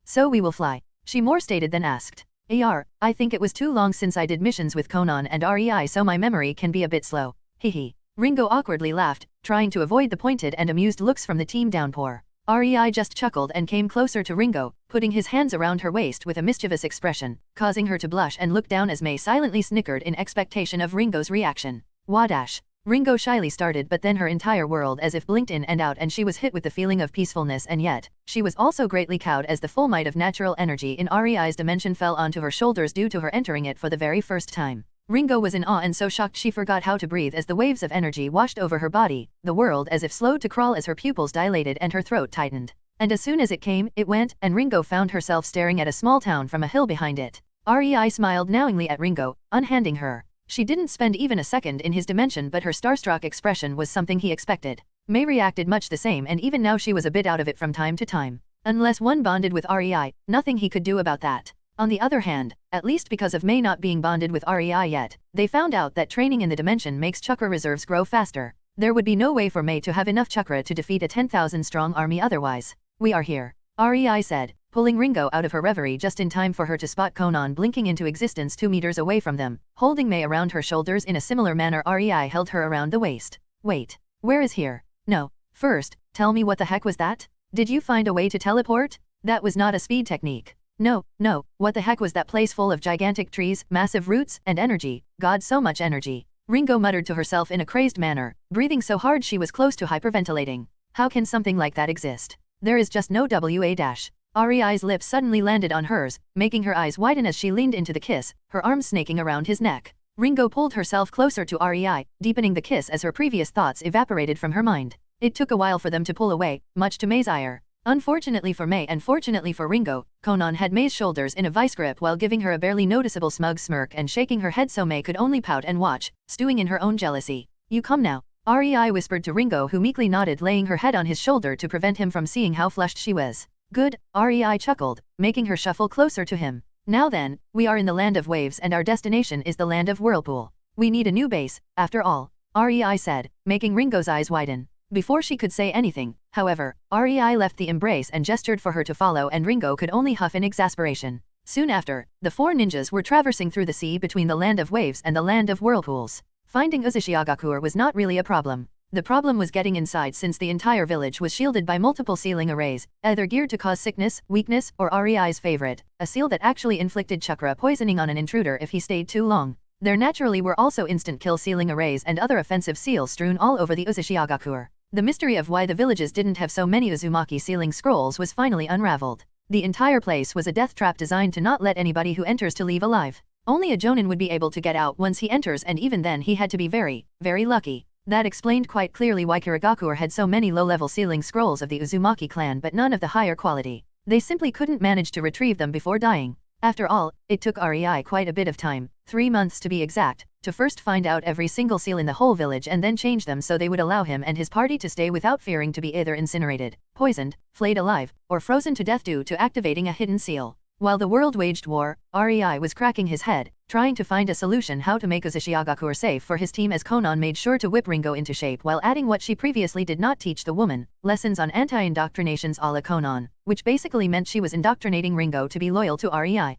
So we will fly, she more stated than asked. I think it was too long since I did missions with Conan and Rei, so my memory can be a bit slow. Hehe. Ringo awkwardly laughed, trying to avoid the pointed and amused looks from the team downpour. Rei just chuckled and came closer to Ringo, putting his hands around her waist with a mischievous expression, causing her to blush and look down as Mei silently snickered in expectation of Ringo's reaction. Wadash. Ringo shyly started, but then her entire world as if blinked in and out and she was hit with the feeling of peacefulness, and yet, she was also greatly cowed as the full might of natural energy in Rei's dimension fell onto her shoulders due to her entering it for the very first time. Ringo was in awe and so shocked she forgot how to breathe as the waves of energy washed over her body, the world as if slowed to crawl as her pupils dilated and her throat tightened. And as soon as it came, it went, and Ringo found herself staring at a small town from a hill behind it. Rei smiled knowingly at Ringo, unhanding her. She didn't spend even a second in his dimension, but her starstruck expression was something he expected. Mei reacted much the same, and even now she was a bit out of it from time to time. Unless one bonded with Rei, nothing he could do about that. On the other hand, at least because of Mei not being bonded with Rei yet, they found out that training in the dimension makes chakra reserves grow faster. There would be no way for Mei to have enough chakra to defeat a 10,000-strong army otherwise. We are here, Rei said, pulling Ringo out of her reverie just in time for her to spot Conan blinking into existence 2 meters away from them. Holding Mei around her shoulders in a similar manner, Rei held her around the waist. Wait, where is here? No. First, Tell me what the heck was that? Did you find a way to teleport? That was not a speed technique. No, what the heck was that place full of gigantic trees, massive roots, and energy? God, so much energy. Ringo muttered to herself in a crazed manner, breathing so hard she was close to hyperventilating. How can something like that exist? There is just no way dash. Rei's lips suddenly landed on hers, making her eyes widen as she leaned into the kiss, her arms snaking around his neck. Ringo pulled herself closer to Rei, deepening the kiss as her previous thoughts evaporated from her mind. It took a while for them to pull away, much to Mei's ire. Unfortunately for Mei and fortunately for Ringo, Conan had Mei's shoulders in a vice grip while giving her a barely noticeable smug smirk and shaking her head so Mei could only pout and watch, stewing in her own jealousy. You come now. Rei whispered to Ringo, who meekly nodded, laying her head on his shoulder to prevent him from seeing how flushed she was. Good, Rei chuckled, making her shuffle closer to him. Now then, we are in the land of waves and our destination is the land of whirlpool. We need a new base, after all, Rei said, making Ringo's eyes widen. Before she could say anything, however, Rei left the embrace and gestured for her to follow, and Ringo could only huff in exasperation. Soon after, the four ninjas were traversing through the sea between the land of waves and the land of whirlpools. Finding Uzumaki was not really a problem. The problem was getting inside, since the entire village was shielded by multiple sealing arrays, either geared to cause sickness, weakness, or Rei's favorite, a seal that actually inflicted chakra poisoning on an intruder if he stayed too long. There naturally were also instant kill sealing arrays and other offensive seals strewn all over the Uzumaki. The mystery of why the villages didn't have so many Uzumaki sealing scrolls was finally unraveled. The entire place was a death trap designed to not let anybody who enters to leave alive. Only a Jonin would be able to get out once he enters, and even then he had to be very, very lucky. That explained quite clearly why Kirigakure had so many low-level sealing scrolls of the Uzumaki clan but none of the higher quality. They simply couldn't manage to retrieve them before dying. After all, it took Rei quite a bit of time, 3 months to be exact, to first find out every single seal in the whole village and then change them so they would allow him and his party to stay without fearing to be either incinerated, poisoned, flayed alive, or frozen to death due to activating a hidden seal. While the world waged war, Rei was cracking his head, trying to find a solution how to make Uzumaki safe for his team, as Conan made sure to whip Ringo into shape while adding what she previously did not teach the woman, lessons on anti-indoctrinations a la Conan, which basically meant she was indoctrinating Ringo to be loyal to Rei.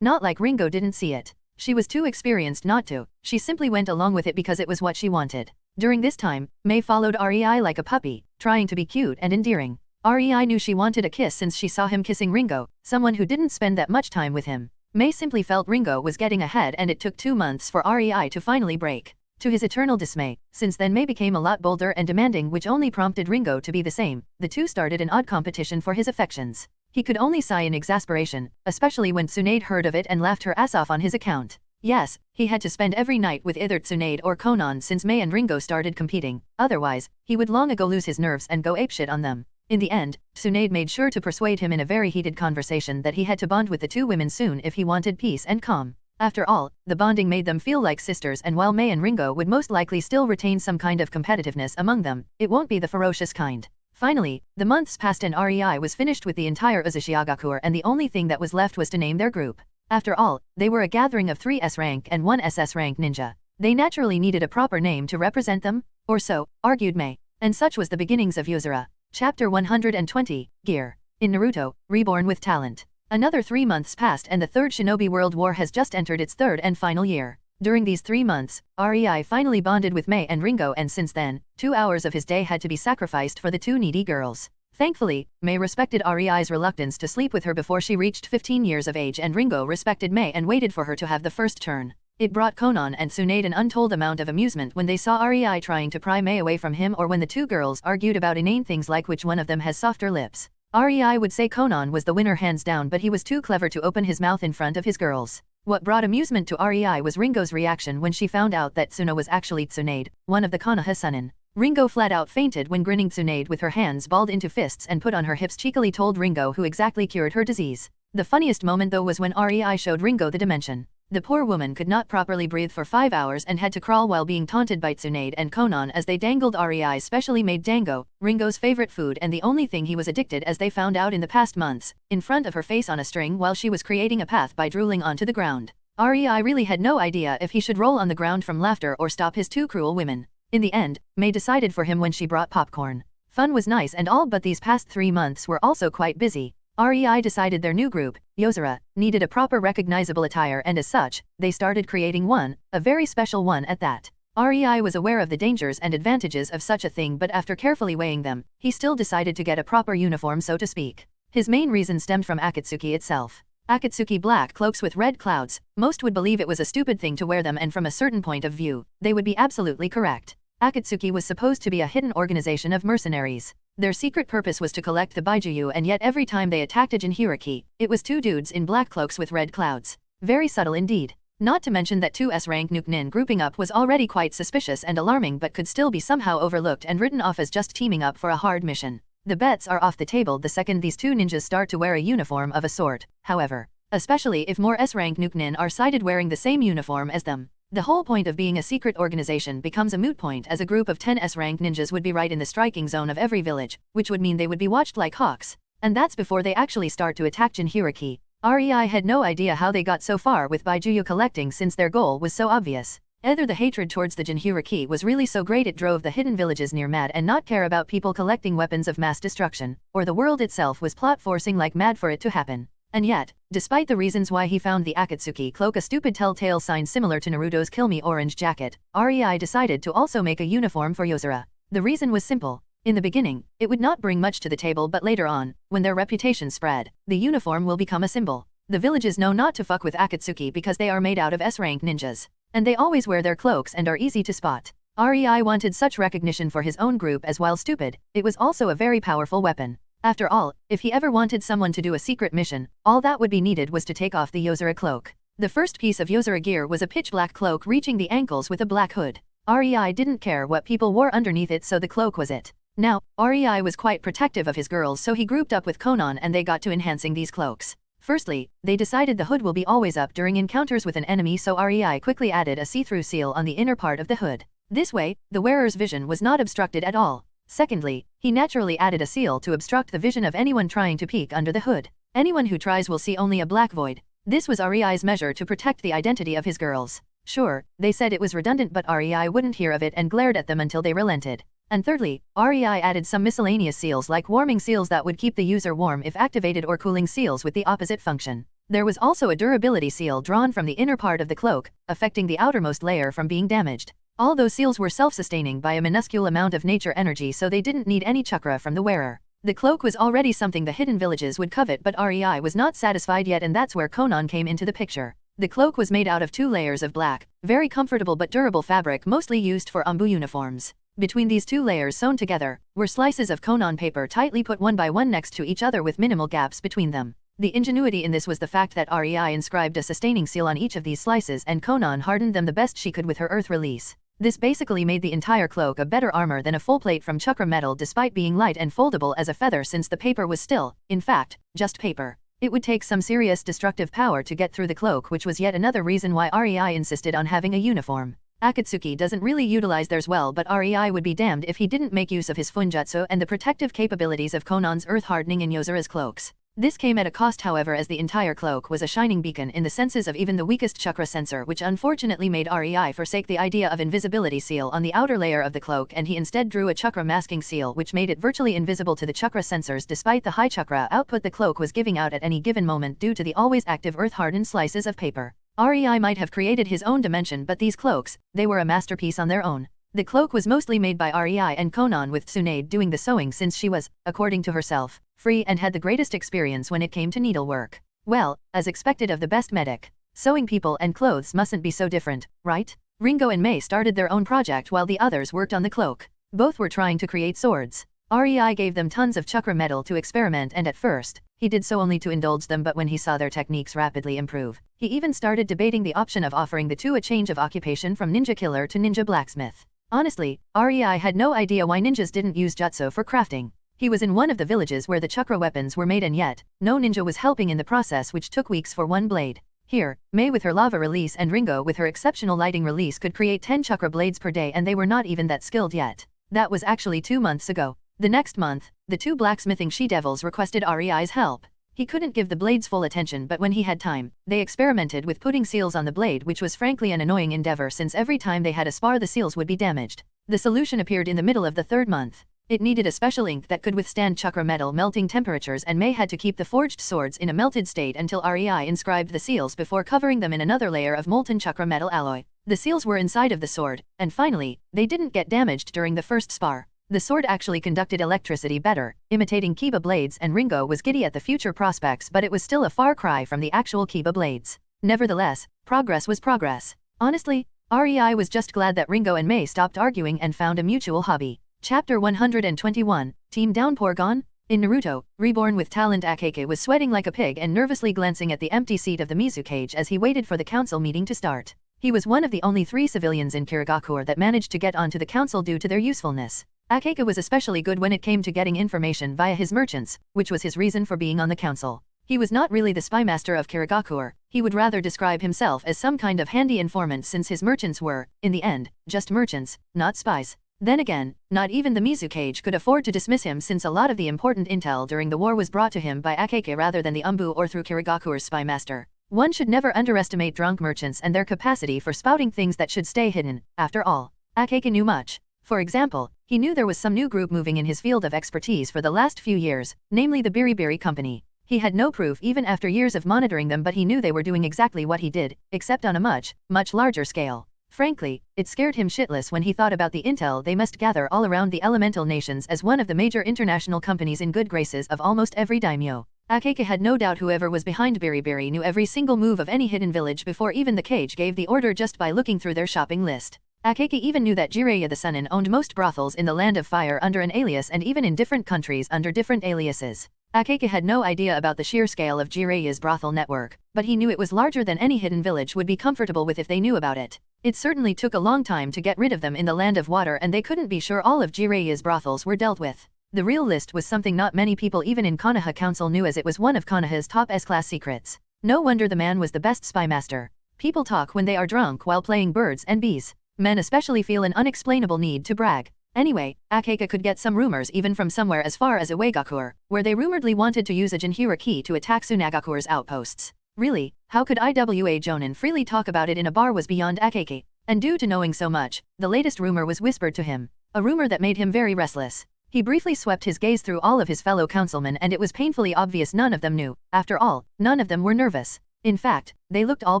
Not like Ringo didn't see it. She was too experienced not to, she simply went along with it because it was what she wanted. During this time, Mei followed Rei like a puppy, trying to be cute and endearing. Rei knew she wanted a kiss since she saw him kissing Ringo, someone who didn't spend that much time with him. Mei simply felt Ringo was getting ahead, and it took 2 months for Rei to finally break. To his eternal dismay, since then Mei became a lot bolder and demanding, which only prompted Ringo to be the same. The two started an odd competition for his affections. He could only sigh in exasperation, especially when Tsunade heard of it and laughed her ass off on his account. Yes, he had to spend every night with either Tsunade or Conan since Mei and Ringo started competing, otherwise, he would long ago lose his nerves and go apeshit on them. In the end, Tsunade made sure to persuade him in a very heated conversation that he had to bond with the two women soon if he wanted peace and calm. After all, the bonding made them feel like sisters, and while Mei and Ringo would most likely still retain some kind of competitiveness among them, it won't be the ferocious kind. Finally, the months passed and Rei was finished with the entire Uzumaki, and the only thing that was left was to name their group. After all, they were a gathering of 3 S-rank and 1 SS-rank ninja. They naturally needed a proper name to represent them, or so, argued Mei. And such was the beginnings of Uzura. Chapter 120, Gear. In Naruto, Reborn with Talent. Another 3 months passed and the Third Shinobi World War has just entered its third and final year. During these 3 months, Rei finally bonded with Mei and Ringo, and since then, 2 hours of his day had to be sacrificed for the 2 needy girls. Thankfully, Mei respected Rei's reluctance to sleep with her before she reached 15 years of age, and Ringo respected Mei and waited for her to have the first turn. It brought Conan and Tsunade an untold amount of amusement when they saw Rei trying to pry Mei away from him, or when the 2 girls argued about inane things like which one of them has softer lips. Rei would say Conan was the winner hands down, but he was too clever to open his mouth in front of his girls. What brought amusement to Rei was Ringo's reaction when she found out that Suna was actually Tsunade, one of the Konoha Sunin. Ringo flat out fainted when grinning Tsunade with her hands balled into fists and put on her hips cheekily told Ringo who exactly cured her disease. The funniest moment though was when Rei showed Ringo the dimension. The poor woman could not properly breathe for 5 hours and had to crawl while being taunted by Tsunade and Conan as they dangled Rei's specially made dango, Ringo's favorite food and the only thing he was addicted, as they found out in the past months, in front of her face on a string while she was creating a path by drooling onto the ground. Rei really had no idea if he should roll on the ground from laughter or stop his 2 cruel women. In the end, Mei decided for him when she brought popcorn. Fun was nice and all, but these past 3 months were also quite busy. Rei decided their new group, Uzura, needed a proper recognizable attire, and as such, they started creating one, a very special one at that. REI was aware of the dangers and advantages of such a thing, but after carefully weighing them, he still decided to get a proper uniform, so to speak. His main reason stemmed from Akatsuki itself. Akatsuki black cloaks with red clouds, most would believe it was a stupid thing to wear them, and from a certain point of view, they would be absolutely correct. Akatsuki was supposed to be a hidden organization of mercenaries. Their secret purpose was to collect the Baijuyu, and yet every time they attacked a jinhuriki, it was two dudes in black cloaks with red clouds. Very subtle indeed. Not to mention that two S-rank nuke-nin grouping up was already quite suspicious and alarming, but could still be somehow overlooked and written off as just teaming up for a hard mission. The bets are off the table the second these two ninjas start to wear a uniform of a sort, however. Especially if more S-rank nuke-nin are sighted wearing the same uniform as them. The whole point of being a secret organization becomes a moot point, as a group of 10 S-rank ninjas would be right in the striking zone of every village, which would mean they would be watched like hawks. And that's before they actually start to attack jinhuriki. REI had no idea how they got so far with Baijuyu collecting, since their goal was so obvious. Either the hatred towards the jinhuriki was really so great it drove the hidden villages near mad and not care about people collecting weapons of mass destruction, or the world itself was plot forcing like mad for it to happen. And yet, despite the reasons why he found the Akatsuki cloak a stupid telltale sign similar to Naruto's Kill Me orange jacket, REI decided to also make a uniform for Yozora. The reason was simple. In the beginning, it would not bring much to the table, but later on, when their reputation spread, the uniform will become a symbol. The villages know not to fuck with Akatsuki because they are made out of S-rank ninjas. And they always wear their cloaks and are easy to spot. REI wanted such recognition for his own group, as while stupid, it was also a very powerful weapon. After all, if he ever wanted someone to do a secret mission, all that would be needed was to take off the Yozora cloak. The first piece of Yozora gear was a pitch black cloak reaching the ankles with a black hood. REI didn't care what people wore underneath it, so the cloak was it. Now, REI was quite protective of his girls, so he grouped up with Conan and they got to enhancing these cloaks. Firstly, they decided the hood will be always up during encounters with an enemy, so REI quickly added a see-through seal on the inner part of the hood. This way, the wearer's vision was not obstructed at all. Secondly, he naturally added a seal to obstruct the vision of anyone trying to peek under the hood. Anyone who tries will see only a black void. This was REI's measure to protect the identity of his girls. Sure, they said it was redundant, but REI wouldn't hear of it and glared at them until they relented. And thirdly, REI added some miscellaneous seals like warming seals that would keep the user warm if activated, or cooling seals with the opposite function. There was also a durability seal drawn from the inner part of the cloak, affecting the outermost layer from being damaged. All those seals were self-sustaining by a minuscule amount of nature energy, so they didn't need any chakra from the wearer. The cloak was already something the hidden villages would covet, but REI was not satisfied yet, and that's where Conan came into the picture. The cloak was made out of 2 layers of black, very comfortable but durable fabric, mostly used for Ambu uniforms. Between these 2 layers sewn together, were slices of Conan paper tightly put one by one next to each other with minimal gaps between them. The ingenuity in this was the fact that REI inscribed a sustaining seal on each of these slices, and Conan hardened them the best she could with her earth release. This basically made the entire cloak a better armor than a full plate from chakra metal, despite being light and foldable as a feather, since the paper was still, in fact, just paper. It would take some serious destructive power to get through the cloak, which was yet another reason why REI insisted on having a uniform. Akatsuki doesn't really utilize theirs well, but REI would be damned if he didn't make use of his funjutsu and the protective capabilities of Conan's earth hardening in Yozora's cloaks. This came at a cost, however, as the entire cloak was a shining beacon in the senses of even the weakest chakra sensor, which unfortunately made REI forsake the idea of invisibility seal on the outer layer of the cloak, and he instead drew a chakra masking seal which made it virtually invisible to the chakra sensors despite the high chakra output the cloak was giving out at any given moment due to the always active earth-hardened slices of paper. REI might have created his own dimension, but these cloaks, they were a masterpiece on their own. The cloak was mostly made by REI and Conan, with Tsunade doing the sewing since she was, according to herself, free and had the greatest experience when it came to needlework. Well, as expected of the best medic. Sewing people and clothes mustn't be so different, right? Ringo and May started their own project while the others worked on the cloak. Both were trying to create swords. REI gave them tons of chakra metal to experiment, and at first, he did so only to indulge them, but when he saw their techniques rapidly improve, he even started debating the option of offering the two a change of occupation from ninja killer to ninja blacksmith. Honestly, REI had no idea why ninjas didn't use jutsu for crafting. He was in one of the villages where the chakra weapons were made, and yet, no ninja was helping in the process, which took weeks for one blade. Here, May with her lava release and Ringo with her exceptional lighting release could create 10 chakra blades per day, and they were not even that skilled yet. That was actually 2 months ago. The next month, the 2 blacksmithing she-devils requested REI's help. He couldn't give the blades full attention, but when he had time, they experimented with putting seals on the blade, which was frankly an annoying endeavor since every time they had a spar the seals would be damaged. The solution appeared in the middle of the 3rd month. It needed a special ink that could withstand chakra metal melting temperatures, and May had to keep the forged swords in a melted state until REI inscribed the seals before covering them in another layer of molten chakra metal alloy. The seals were inside of the sword, and finally, they didn't get damaged during the first spar. The sword actually conducted electricity better, imitating Kiba blades, and Ringo was giddy at the future prospects, but it was still a far cry from the actual Kiba blades. Nevertheless, progress was progress. Honestly, REI was just glad that Ringo and Mei stopped arguing and found a mutual hobby. Chapter 121, Team Downpour Gone? In Naruto, Reborn with talent, Akeke was sweating like a pig and nervously glancing at the empty seat of the Mizu cage as he waited for the council meeting to start. He was one of the only 3 civilians in Kirigakure that managed to get onto the council due to their usefulness. Akeke was especially good when it came to getting information via his merchants, which was his reason for being on the council. He was not really the spy master of Kirigakure, he would rather describe himself as some kind of handy informant since his merchants were, in the end, just merchants, not spies. Then again, not even the Mizu cage could afford to dismiss him since a lot of the important intel during the war was brought to him by Akeke rather than the Umbu or through Kirigakure's spy master. One should never underestimate drunk merchants and their capacity for spouting things that should stay hidden. After all, Akeke knew much. For example, he knew there was some new group moving in his field of expertise for the last few years, namely the Biribiri Company. He had no proof even after years of monitoring them, but he knew they were doing exactly what he did, except on a much, much larger scale. Frankly, it scared him shitless when he thought about the intel they must gather all around the elemental nations as one of the major international companies in good graces of almost every daimyo. Akeke had no doubt whoever was behind Biribiri knew every single move of any hidden village before even the cage gave the order just by looking through their shopping list. Akeke even knew that Jiraiya the Sunin owned most brothels in the Land of Fire under an alias and even in different countries under different aliases. Akeke had no idea about the sheer scale of Jiraiya's brothel network, but he knew it was larger than any hidden village would be comfortable with if they knew about it. It certainly took a long time to get rid of them in the Land of Water, and they couldn't be sure all of Jiraiya's brothels were dealt with. The real list was something not many people even in Konoha Council knew, as it was one of Konoha's top S-class secrets. No wonder the man was the best spy master. People talk when they are drunk while playing birds and bees. Men especially feel an unexplainable need to brag. Anyway, Akeke could get some rumors even from somewhere as far as Uegakure, where they rumoredly wanted to use a Jinhira key to attack Tsunagakure's outposts. Really, how could Iwa Jonin freely talk about it in a bar was beyond Akeke. And due to knowing so much, the latest rumor was whispered to him. A rumor that made him very restless. He briefly swept his gaze through all of his fellow councilmen, and it was painfully obvious none of them knew. After all, none of them were nervous. In fact, they looked all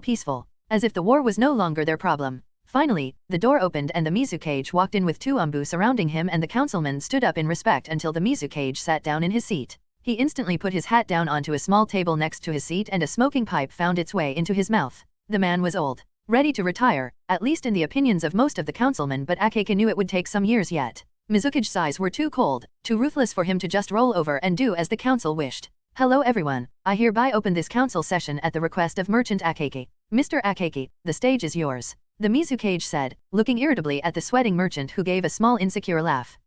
peaceful, as if the war was no longer their problem. Finally, the door opened and the Mizu cage walked in with 2 Umbu surrounding him, and the councilman stood up in respect until the Mizu cage sat down in his seat. He instantly put his hat down onto a small table next to his seat, and a smoking pipe found its way into his mouth. The man was old, ready to retire, at least in the opinions of most of the councilmen, but Akeke knew it would take some years yet. Mizukage's sighs were too cold, too ruthless for him to just roll over and do as the council wished. Hello everyone, I hereby open this council session at the request of Merchant Akeke. Mr. Akeke, the stage is yours. The Mizu cage said, looking irritably at the sweating merchant, who gave a small insecure laugh.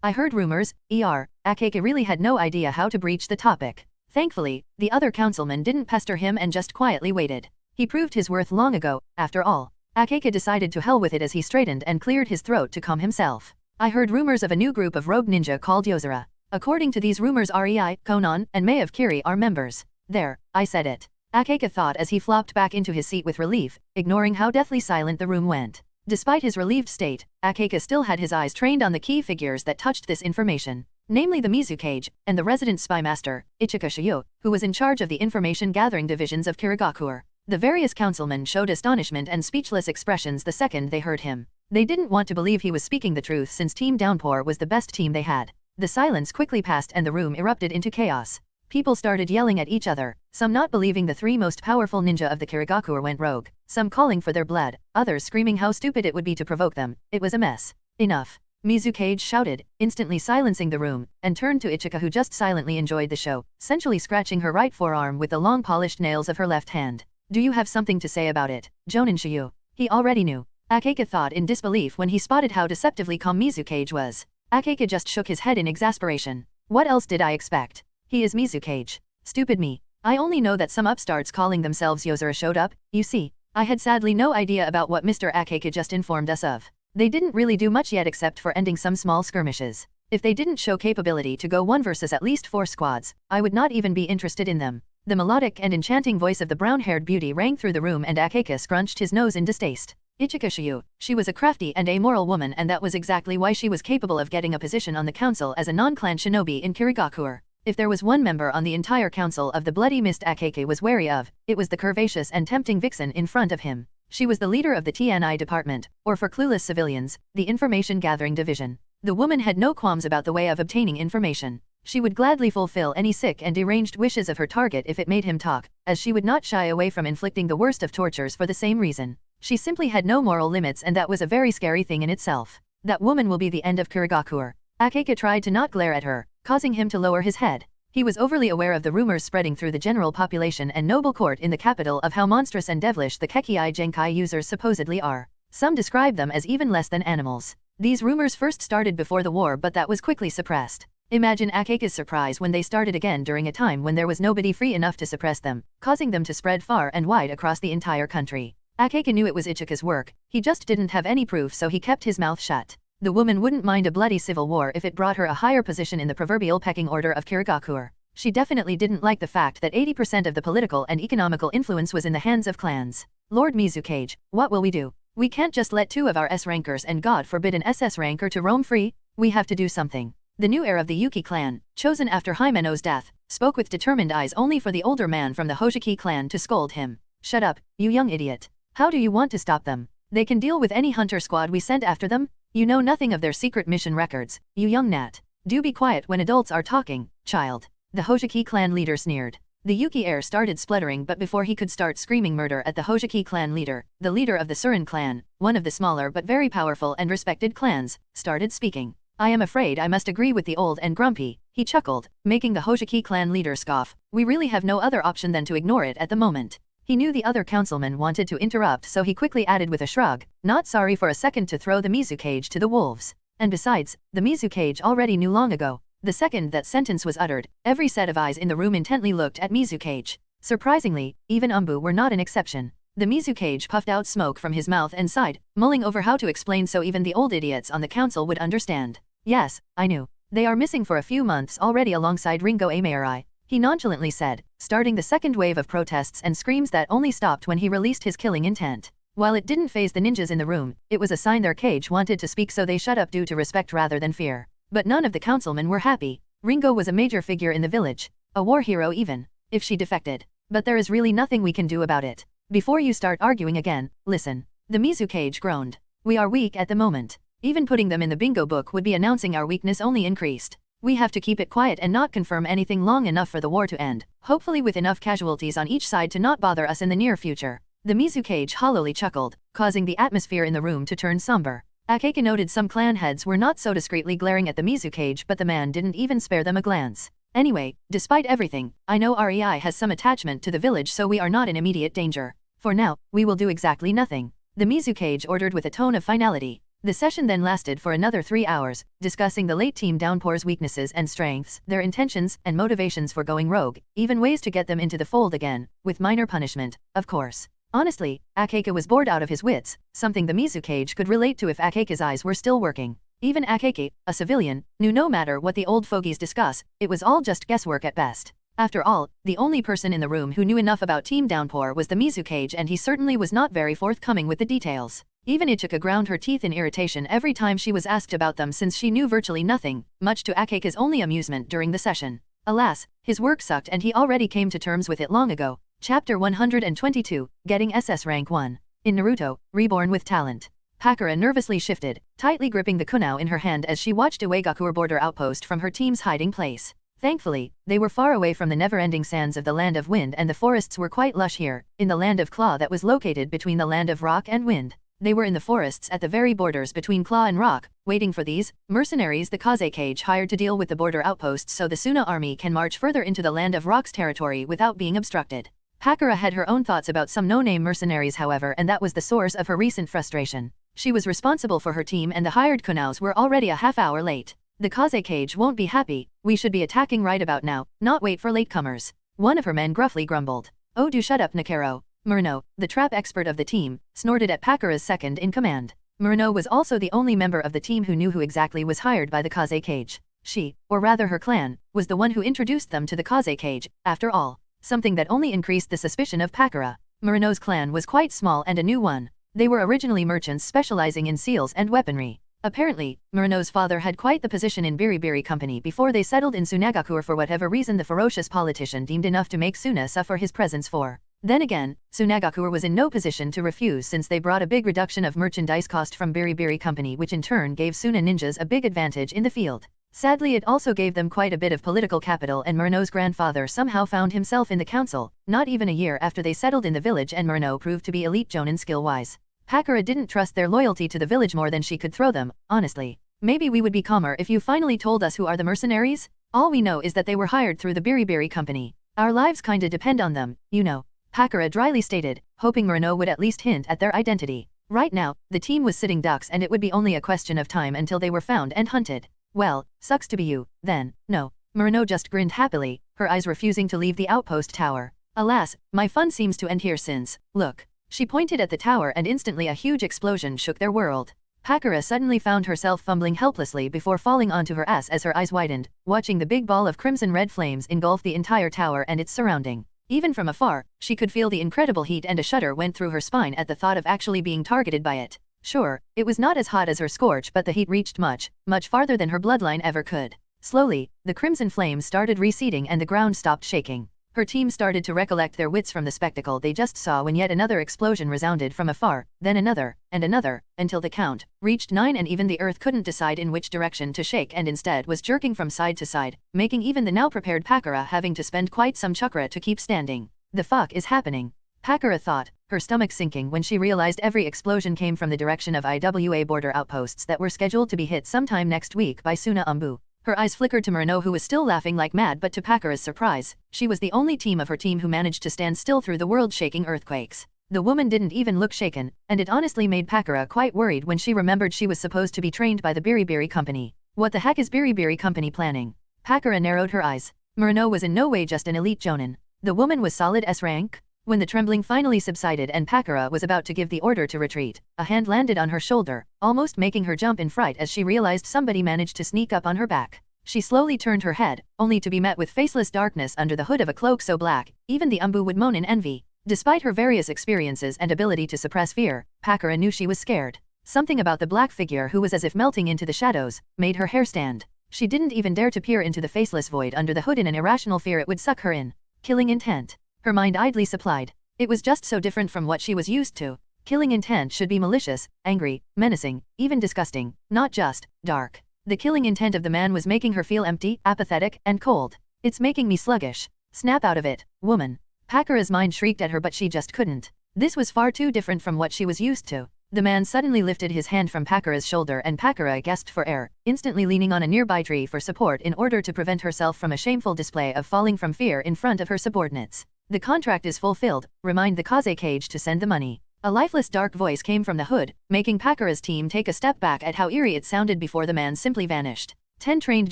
I heard rumors, Akeke really had no idea how to breach the topic. Thankfully, the other councilman didn't pester him and just quietly waited. He proved his worth long ago, after all. Akeke decided to hell with it as he straightened and cleared his throat to calm himself. I heard rumors of a new group of rogue ninja called Yozora. According to these rumors, Rei, Conan, and Mei of Kiri are members. There, I said it. Akeke thought as he flopped back into his seat with relief, ignoring how deathly silent the room went. Despite his relieved state, Akeke still had his eyes trained on the key figures that touched this information, namely the Mizu cage, and the resident spy master, Ichika Shiyu, who was in charge of the information-gathering divisions of Kirigakure. The various councilmen showed astonishment and speechless expressions the second they heard him. They didn't want to believe he was speaking the truth, since Team Downpour was the best team they had. The silence quickly passed and the room erupted into chaos. People started yelling at each other, some not believing the 3 most powerful ninja of the Kirigakure went rogue, some calling for their blood, others screaming how stupid it would be to provoke them. It was a mess. Enough. Mizu cage shouted, instantly silencing the room, and turned to Ichika, who just silently enjoyed the show, sensually scratching her right forearm with the long polished nails of her left hand. Do you have something to say about it, Jonin Shiyu? He already knew. Akeke thought in disbelief when he spotted how deceptively calm Mizu cage was. Akeke just shook his head in exasperation. What else did I expect? He is Mizu cage. Stupid me. I only know that some upstarts calling themselves Yozora showed up. You see, I had sadly no idea about what Mr. Akeke just informed us of. They didn't really do much yet except for ending some small skirmishes. If they didn't show capability to go 1 versus at least 4 squads, I would not even be interested in them. The melodic and enchanting voice of the brown-haired beauty rang through the room, and Akeke scrunched his nose in distaste. Ichika Shiyu, she was a crafty and amoral woman, and that was exactly why she was capable of getting a position on the council as a non-clan shinobi in Kirigakure. If there was one member on the entire council of the Bloody Mist Akeke was wary of, it was the curvaceous and tempting vixen in front of him. She was the leader of the TNI department, or for clueless civilians, the Information Gathering Division. The woman had no qualms about the way of obtaining information. She would gladly fulfill any sick and deranged wishes of her target if it made him talk, as she would not shy away from inflicting the worst of tortures for the same reason. She simply had no moral limits, and that was a very scary thing in itself. That woman will be the end of Kirigakure. Akeka tried to not glare at her, causing him to lower his head. He was overly aware of the rumors spreading through the general population and noble court in the capital of how monstrous and devilish the Kekii Genkai users supposedly are. Some describe them as even less than animals. These rumors first started before the war, but that was quickly suppressed. Imagine Akeka's surprise when they started again during a time when there was nobody free enough to suppress them, causing them to spread far and wide across the entire country. Akeka knew it was Ichika's work, he just didn't have any proof, so he kept his mouth shut. The woman wouldn't mind a bloody civil war if it brought her a higher position in the proverbial pecking order of Kirigakure. She definitely didn't like the fact that 80% of the political and economical influence was in the hands of clans. Lord Mizukage, what will we do? We can't just let 2 of our S-rankers and God forbid an SS ranker to roam free. We have to do something. The new heir of the Yuki clan, chosen after Himeno's death, spoke with determined eyes, only for the older man from the Hojiki clan to scold him. Shut up, you young idiot. How do you want to stop them? They can deal with any hunter squad we send after them? You know nothing of their secret mission records, you young gnat. Do be quiet when adults are talking, child. The Hojiki clan leader sneered. The Yuki heir started spluttering, but before he could start screaming murder at the Hojiki clan leader, the leader of the Surin clan, one of the smaller but very powerful and respected clans, started speaking. I am afraid I must agree with the old and grumpy, he chuckled, making the Hojiki clan leader scoff. We really have no other option than to ignore it at the moment. He knew the other councilman wanted to interrupt, so he quickly added with a shrug, not sorry for a second to throw the Mizukage to the wolves. And besides, the Mizukage already knew long ago. The second that sentence was uttered, every set of eyes in the room intently looked at Mizukage. Surprisingly, even Umbu were not an exception. The Mizukage puffed out smoke from his mouth and sighed, mulling over how to explain so even the old idiots on the council would understand. Yes, I knew. They are missing for a few months already alongside Ringo Amarai, he nonchalantly said, starting the second wave of protests and screams that only stopped when he released his killing intent. While it didn't faze the ninjas in the room, it was a sign their cage wanted to speak, so they shut up due to respect rather than fear. But none of the councilmen were happy. Ringo was a major figure in the village, a war hero even, if she defected. But there is really nothing we can do about it. Before you start arguing again, listen. The Mizukage groaned. We are weak at the moment. Even putting them in the bingo book would be announcing our weakness only increased. We have to keep it quiet and not confirm anything long enough for the war to end, hopefully with enough casualties on each side to not bother us in the near future. The Mizukage hollowly chuckled, causing the atmosphere in the room to turn somber. Akeka noted some clan heads were not so discreetly glaring at the Mizukage, but the man didn't even spare them a glance. Anyway, despite everything, I know REI has some attachment to the village, so we are not in immediate danger. For now, we will do exactly nothing. The Mizukage ordered with a tone of finality. The session then lasted for another 3 hours, discussing the late team Downpour's weaknesses and strengths, their intentions and motivations for going rogue, even ways to get them into the fold again, with minor punishment, of course. Honestly, Akeka was bored out of his wits, something the Mizukage could relate to if Akeka's eyes were still working. Even Akeka, a civilian, knew no matter what the old fogies discuss, it was all just guesswork at best. After all, the only person in the room who knew enough about Team Downpour was the Mizukage, and he certainly was not very forthcoming with the details. Even Ichika ground her teeth in irritation every time she was asked about them, since she knew virtually nothing, much to Akeka's only amusement during the session. Alas, his work sucked and he already came to terms with it long ago. Chapter 122, Getting SS Rank 1. In Naruto, Reborn with Talent. Pakura nervously shifted, tightly gripping the kunao in her hand as she watched Uegakure border outpost from her team's hiding place. Thankfully, they were far away from the never-ending sands of the Land of Wind, and the forests were quite lush here, in the Land of Claw that was located between the Land of Rock and Wind. They were in the forests at the very borders between Claw and Rock, waiting for these mercenaries the Kazekage hired to deal with the border outposts so the Suna army can march further into the Land of Rock's territory without being obstructed. Pakura had her own thoughts about some no-name mercenaries, however, and that was the source of her recent frustration. She was responsible for her team, and the hired kunaus were already a half-hour late. The Kazekage won't be happy. We should be attacking right about now, not wait for latecomers. One of her men gruffly grumbled. Oh, do shut up, Nakero. Murno, the trap expert of the team, snorted at Pakura's second-in-command. Murno was also the only member of the team who knew who exactly was hired by the Kazekage. She, or rather her clan, was the one who introduced them to the Kazekage, after all. Something that only increased the suspicion of Pakura. Murno's clan was quite small and a new one. They were originally merchants specializing in seals and weaponry. Apparently, Murno's father had quite the position in Biribiri Company before they settled in Sunagakure. For whatever reason, the ferocious politician deemed enough to make Suna suffer his presence for Then again, Suna-Iwa was in no position to refuse since they brought a big reduction of merchandise cost from Berry Company, which in turn gave Suna ninjas a big advantage in the field. Sadly, it also gave them quite a bit of political capital, and Murano's grandfather somehow found himself in the council, not even a year after they settled in the village, and Murano proved to be elite jonin skill-wise. Pakura didn't trust their loyalty to the village more than she could throw them, honestly. Maybe we would be calmer if you finally told us who are the mercenaries? All we know is that they were hired through the Berry Company. Our lives kinda depend on them, you know. Pakura dryly stated, hoping Murano would at least hint at their identity. Right now, the team was sitting ducks, and it would be only a question of time until they were found and hunted. Well, sucks to be you, then. No. Murano just grinned happily, her eyes refusing to leave the outpost tower. Alas, my fun seems to end here since, look. She pointed at the tower, and instantly a huge explosion shook their world. Pakura suddenly found herself fumbling helplessly before falling onto her ass as her eyes widened, watching the big ball of crimson-red flames engulf the entire tower and its surrounding. Even from afar, she could feel the incredible heat, and a shudder went through her spine at the thought of actually being targeted by it. Sure, it was not as hot as her scorch, but the heat reached much farther than her bloodline ever could. Slowly, the crimson flames started receding and the ground stopped shaking. Her team started to recollect their wits from the spectacle they just saw when yet another explosion resounded from afar, then another, and another, until the count reached 9, and even the earth couldn't decide in which direction to shake and instead was jerking from side to side, making even the now prepared Pakura having to spend quite some chakra to keep standing. The fuck is happening? Pakura thought, her stomach sinking when she realized every explosion came from the direction of Iwa border outposts that were scheduled to be hit sometime next week by Suna-Iwa. Her eyes flickered to Murano, who was still laughing like mad, but to Pakura's surprise, she was the only team of her team who managed to stand still through the world-shaking earthquakes. The woman didn't even look shaken, and it honestly made Pakura quite worried when she remembered she was supposed to be trained by the Berry Company. What the heck is Berry Company planning? Pakura narrowed her eyes. Murano was in no way just an elite jonin. The woman was solid S rank. When the trembling finally subsided and Pakura was about to give the order to retreat, a hand landed on her shoulder, almost making her jump in fright as she realized somebody managed to sneak up on her back. She slowly turned her head, only to be met with faceless darkness under the hood of a cloak so black, even the Umbu would moan in envy. Despite her various experiences and ability to suppress fear, Pakura knew she was scared. Something about the black figure, who was as if melting into the shadows, made her hair stand. She didn't even dare to peer into the faceless void under the hood in an irrational fear it would suck her in. Killing intent. Her mind idly supplied. It was just so different from what she was used to. Killing intent should be malicious, angry, menacing, even disgusting, not just dark. The killing intent of the man was making her feel empty, apathetic, and cold. It's making me sluggish. Snap out of it, woman. Pakura's mind shrieked at her, but she just couldn't. This was far too different from what she was used to. The man suddenly lifted his hand from Pakura's shoulder, and Pakura gasped for air, instantly leaning on a nearby tree for support in order to prevent herself from a shameful display of falling from fear in front of her subordinates. The contract is fulfilled. Remind the Kaze cage to send the money. A lifeless dark voice came from the hood, making Pakura's team take a step back at how eerie it sounded before the man simply vanished. 10 trained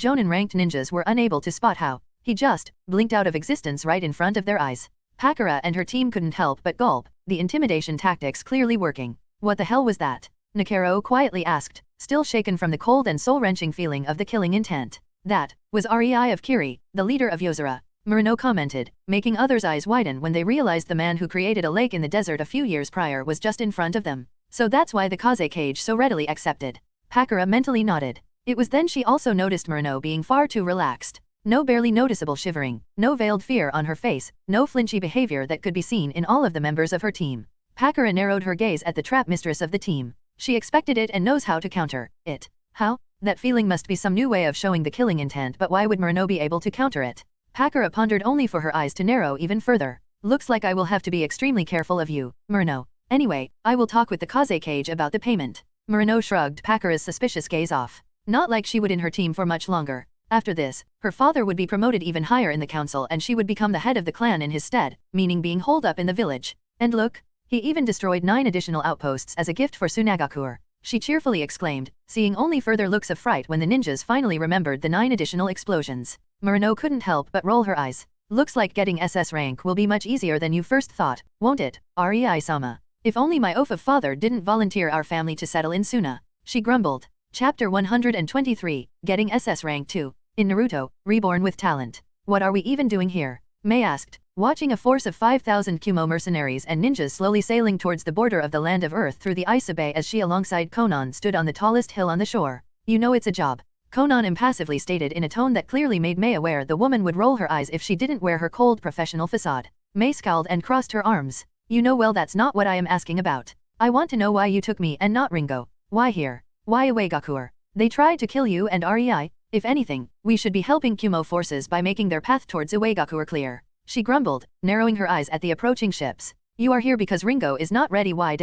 Jonin-ranked ninjas were unable to spot how he just blinked out of existence right in front of their eyes. Pakura and her team couldn't help but gulp, the intimidation tactics clearly working. What the hell was that? Nakaro quietly asked, still shaken from the cold and soul-wrenching feeling of the killing intent. That was Rei of Kiri, the leader of Yozora. Murano commented, making others' eyes widen when they realized the man who created a lake in the desert a few years prior was just in front of them. So that's why the Kaze cage so readily accepted. Pakura mentally nodded. It was then she also noticed Murano being far too relaxed. No barely noticeable shivering, no veiled fear on her face, no flinchy behavior that could be seen in all of the members of her team. Pakura narrowed her gaze at the trap mistress of the team. She expected it and knows how to counter it. How? That feeling must be some new way of showing the killing intent, but why would Murano be able to counter it? Pakura pondered, only for her eyes to narrow even further. Looks like I will have to be extremely careful of you, Murano. Anyway, I will talk with the Kaze cage about the payment. Murano shrugged Pakura's suspicious gaze off. Not like she would in her team for much longer. After this, her father would be promoted even higher in the council and she would become the head of the clan in his stead, meaning being holed up in the village. And look, he even destroyed 9 additional outposts as a gift for Suna-Iwa. She cheerfully exclaimed, seeing only further looks of fright when the ninjas finally remembered the 9 additional explosions. Murano couldn't help but roll her eyes. Looks like getting SS rank will be much easier than you first thought, won't it, Rei-sama? If only my oaf of father didn't volunteer our family to settle in Suna. She grumbled. Chapter 123, Getting SS rank 2. In Naruto, Reborn with Talent. What are we even doing here? Mei asked, watching a force of 5,000 Kumo mercenaries and ninjas slowly sailing towards the border of the land of Earth through the Isa Bay as she alongside Conan stood on the tallest hill on the shore. You know it's a job. Conan impassively stated in a tone that clearly made Mei aware the woman would roll her eyes if she didn't wear her cold professional facade. Mei scowled and crossed her arms. You know well that's not what I am asking about. I want to know why you took me and not Ringo. Why here? Why Uegakuer? They tried to kill you and REI. If anything, we should be helping Kumo forces by making their path towards Uegakuer clear. She grumbled, narrowing her eyes at the approaching ships. You are here because Ringo is not ready. Why?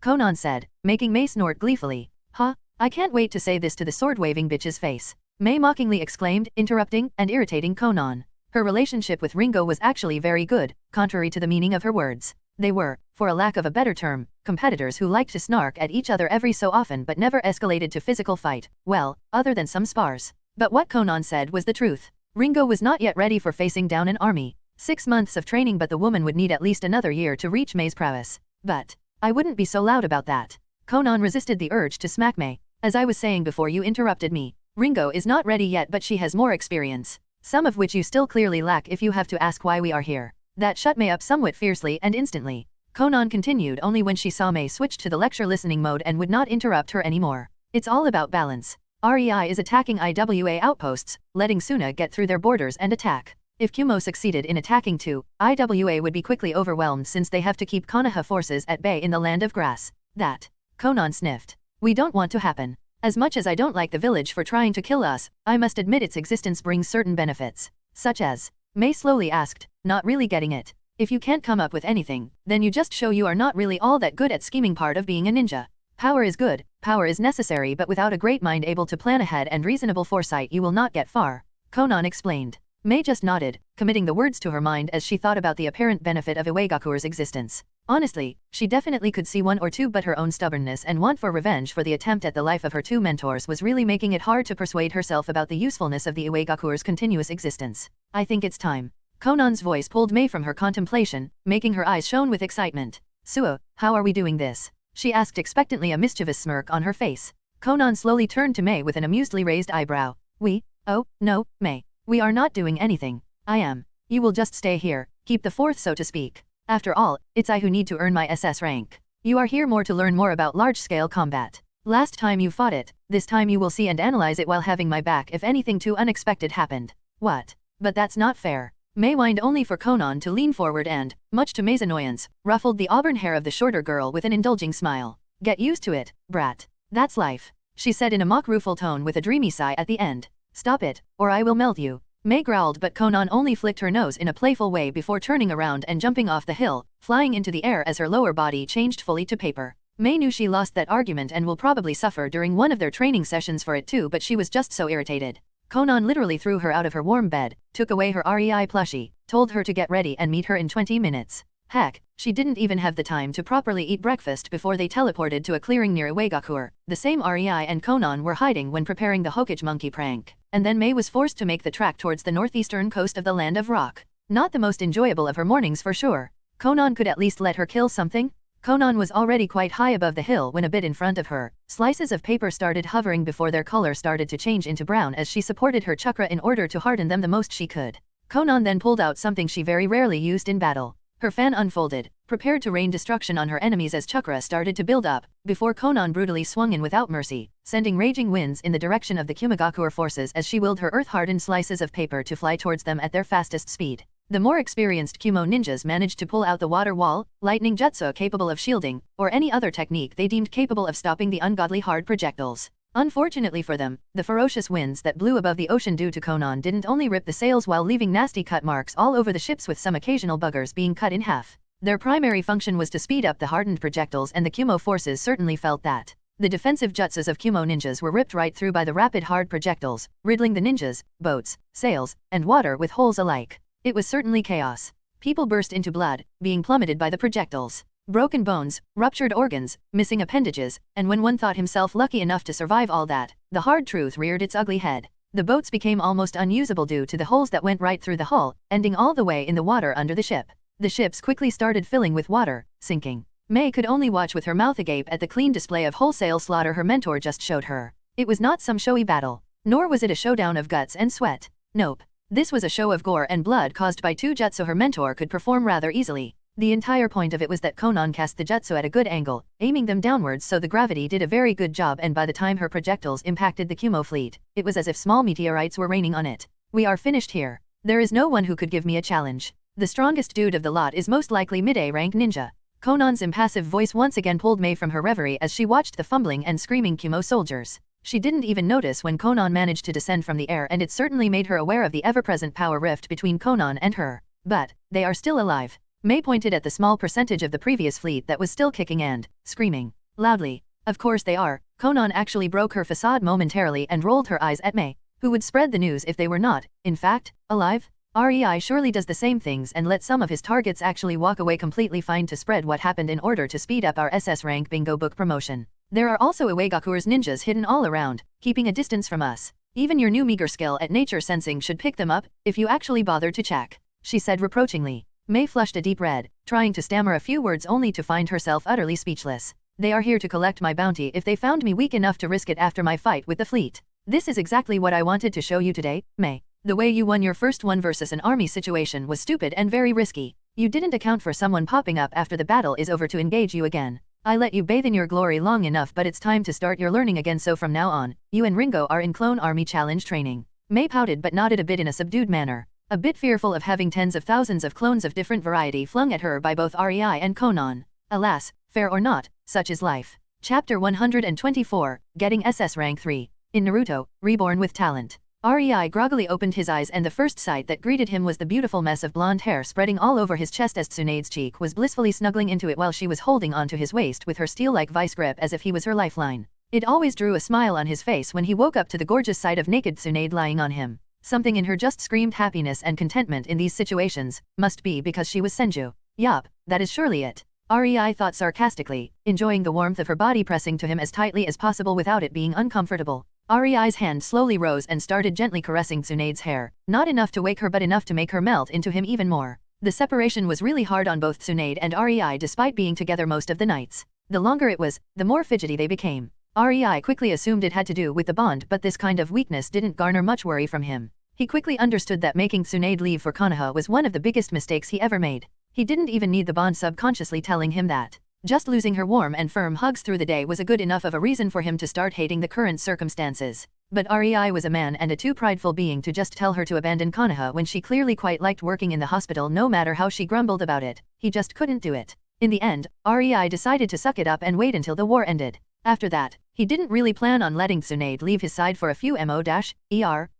Conan said, making Mei snort gleefully. Huh? I can't wait to say this to the sword-waving bitch's face. Mei mockingly exclaimed, interrupting and irritating Conan. Her relationship with Ringo was actually very good, contrary to the meaning of her words. They were, for a lack of a better term, competitors who liked to snark at each other every so often but never escalated to physical fight, well, other than some spars. But what Conan said was the truth. Ringo was not yet ready for facing down an army. 6 months of training, but the woman would need at least another year to reach Mei's prowess. But I wouldn't be so loud about that. Conan resisted the urge to smack Mei. As I was saying before you interrupted me, Ringo is not ready yet, but she has more experience, some of which you still clearly lack if you have to ask why we are here. That shut Mei up somewhat fiercely and instantly. Conan continued only when she saw Mei switch to the lecture listening mode and would not interrupt her anymore. It's all about balance. REI is attacking IWA outposts, letting Suna get through their borders and attack. If Kumo succeeded in attacking too, IWA would be quickly overwhelmed since they have to keep Konoha forces at bay in the land of grass. That, Conan sniffed. We don't want to happen. As much as I don't like the village for trying to kill us, I must admit its existence brings certain benefits. Such as? Mei slowly asked, not really getting it. If you can't come up with anything, then you just show you are not really all that good at scheming. Part of being a ninja. Power is good, power is necessary, but without a great mind able to plan ahead and reasonable foresight you will not get far. Conan explained. Mei just nodded, committing the words to her mind as she thought about the apparent benefit of Uegakuer's existence. Honestly, she definitely could see one or two, but her own stubbornness and want for revenge for the attempt at the life of her two mentors was really making it hard to persuade herself about the usefulness of the Uegakuer's continuous existence. I think it's time. Conan's voice pulled Mei from her contemplation, making her eyes shone with excitement. Suo, how are we doing this? She asked expectantly, a mischievous smirk on her face. Conan slowly turned to Mei with an amusedly raised eyebrow. We? Oh, no, Mei. We are not doing anything. I am. You will just stay here, keep the fourth so to speak. After all, it's I who need to earn my SS rank. You are here more to learn more about large-scale combat. Last time you fought it, this time you will see and analyze it while having my back if anything too unexpected happened. What? But that's not fair. Mei whined, only for Conan to lean forward and, much to Mei's annoyance, ruffled the auburn hair of the shorter girl with an indulging smile. Get used to it, brat. That's life, she said in a mock rueful tone with a dreamy sigh at the end. Stop it, or I will melt you. Mei growled, but Conan only flicked her nose in a playful way before turning around and jumping off the hill, flying into the air as her lower body changed fully to paper. Mei knew she lost that argument and will probably suffer during one of their training sessions for it too, but she was just so irritated. Conan literally threw her out of her warm bed, took away her REI plushie, told her to get ready and meet her in 20 minutes. Heck, she didn't even have the time to properly eat breakfast before they teleported to a clearing near Uegakuer, the same REI and Conan were hiding when preparing the Hokage monkey prank. And then Mei was forced to make the trek towards the northeastern coast of the land of rock. Not the most enjoyable of her mornings for sure. Conan could at least let her kill something. Conan was already quite high above the hill when a bit in front of her, slices of paper started hovering before their color started to change into brown as she supported her chakra in order to harden them the most she could. Conan then pulled out something she very rarely used in battle. Her fan unfolded, prepared to rain destruction on her enemies as chakra started to build up, before Conan brutally swung in without mercy, sending raging winds in the direction of the Kumogakuer forces as she willed her earth-hardened slices of paper to fly towards them at their fastest speed. The more experienced Kumo ninjas managed to pull out the water wall, lightning jutsu capable of shielding, or any other technique they deemed capable of stopping the ungodly hard projectiles. Unfortunately for them, the ferocious winds that blew above the ocean due to Conan didn't only rip the sails while leaving nasty cut marks all over the ships, with some occasional buggers being cut in half. Their primary function was to speed up the hardened projectiles, and the Kumo forces certainly felt that. The defensive jutsus of Kumo ninjas were ripped right through by the rapid hard projectiles, riddling the ninjas, boats, sails, and water with holes alike. It was certainly chaos. People burst into blood, being plummeted by the projectiles. Broken bones, ruptured organs, missing appendages, and when one thought himself lucky enough to survive all that, the hard truth reared its ugly head. The boats became almost unusable due to the holes that went right through the hull, ending all the way in the water under the ship. The ships quickly started filling with water, sinking. Mei could only watch with her mouth agape at the clean display of wholesale slaughter her mentor just showed her. It was not some showy battle, nor was it a showdown of guts and sweat. Nope. This was a show of gore and blood caused by two jutsu her mentor could perform rather easily. The entire point of it was that Conan cast the jutsu at a good angle, aiming them downwards, so the gravity did a very good job, and by the time her projectiles impacted the Kumo fleet, it was as if small meteorites were raining on it. We are finished here. There is no one who could give me a challenge. The strongest dude of the lot is most likely mid-A rank ninja. Conan's impassive voice once again pulled Mei from her reverie as she watched the fumbling and screaming Kumo soldiers. She didn't even notice when Conan managed to descend from the air, and it certainly made her aware of the ever-present power rift between Conan and her. But they are still alive. Mei pointed at the small percentage of the previous fleet that was still kicking and screaming loudly. Of course they are. Conan actually broke her facade momentarily and rolled her eyes at Mei. Who would spread the news if they were not, in fact, alive? REI surely does the same things and let some of his targets actually walk away completely fine to spread what happened in order to speed up our SS rank bingo book promotion. There are also Iwagakure's ninjas hidden all around, keeping a distance from us. Even your new meager skill at nature sensing should pick them up, if you actually bother to check, she said reproachingly. Mei flushed a deep red, trying to stammer a few words only to find herself utterly speechless. They are here to collect my bounty if they found me weak enough to risk it after my fight with the fleet. This is exactly what I wanted to show you today, Mei. The way you won your first one versus an army situation was stupid and very risky. You didn't account for someone popping up after the battle is over to engage you again. I let you bathe in your glory long enough, but it's time to start your learning again, so from now on, you and Ringo are in clone army challenge training. Mei pouted but nodded a bit in a subdued manner, a bit fearful of having tens of thousands of clones of different variety flung at her by both REI and Conan. Alas, fair or not, such is life. Chapter 124, Getting SS Rank 3. In Naruto, Reborn with Talent. REI groggily opened his eyes, and the first sight that greeted him was the beautiful mess of blonde hair spreading all over his chest as Tsunade's cheek was blissfully snuggling into it while she was holding onto his waist with her steel-like vice grip as if he was her lifeline. It always drew a smile on his face when he woke up to the gorgeous sight of naked Tsunade lying on him. Something in her just screamed happiness and contentment in these situations, must be because she was Senju. Yup, that is surely it. REI thought sarcastically, enjoying the warmth of her body pressing to him as tightly as possible without it being uncomfortable. REI's hand slowly rose and started gently caressing Tsunade's hair, not enough to wake her but enough to make her melt into him even more. The separation was really hard on both Tsunade and REI despite being together most of the nights. The longer it was, the more fidgety they became. REI quickly assumed it had to do with the bond, but this kind of weakness didn't garner much worry from him. He quickly understood that making Tsunade leave for Konoha was one of the biggest mistakes he ever made. He didn't even need the bond subconsciously telling him that. Just losing her warm and firm hugs through the day was a good enough of a reason for him to start hating the current circumstances. But REI was a man and a too prideful being to just tell her to abandon Konoha when she clearly quite liked working in the hospital no matter how she grumbled about it. He just couldn't do it. In the end, REI decided to suck it up and wait until the war ended. After that, he didn't really plan on letting Tsunade leave his side for a few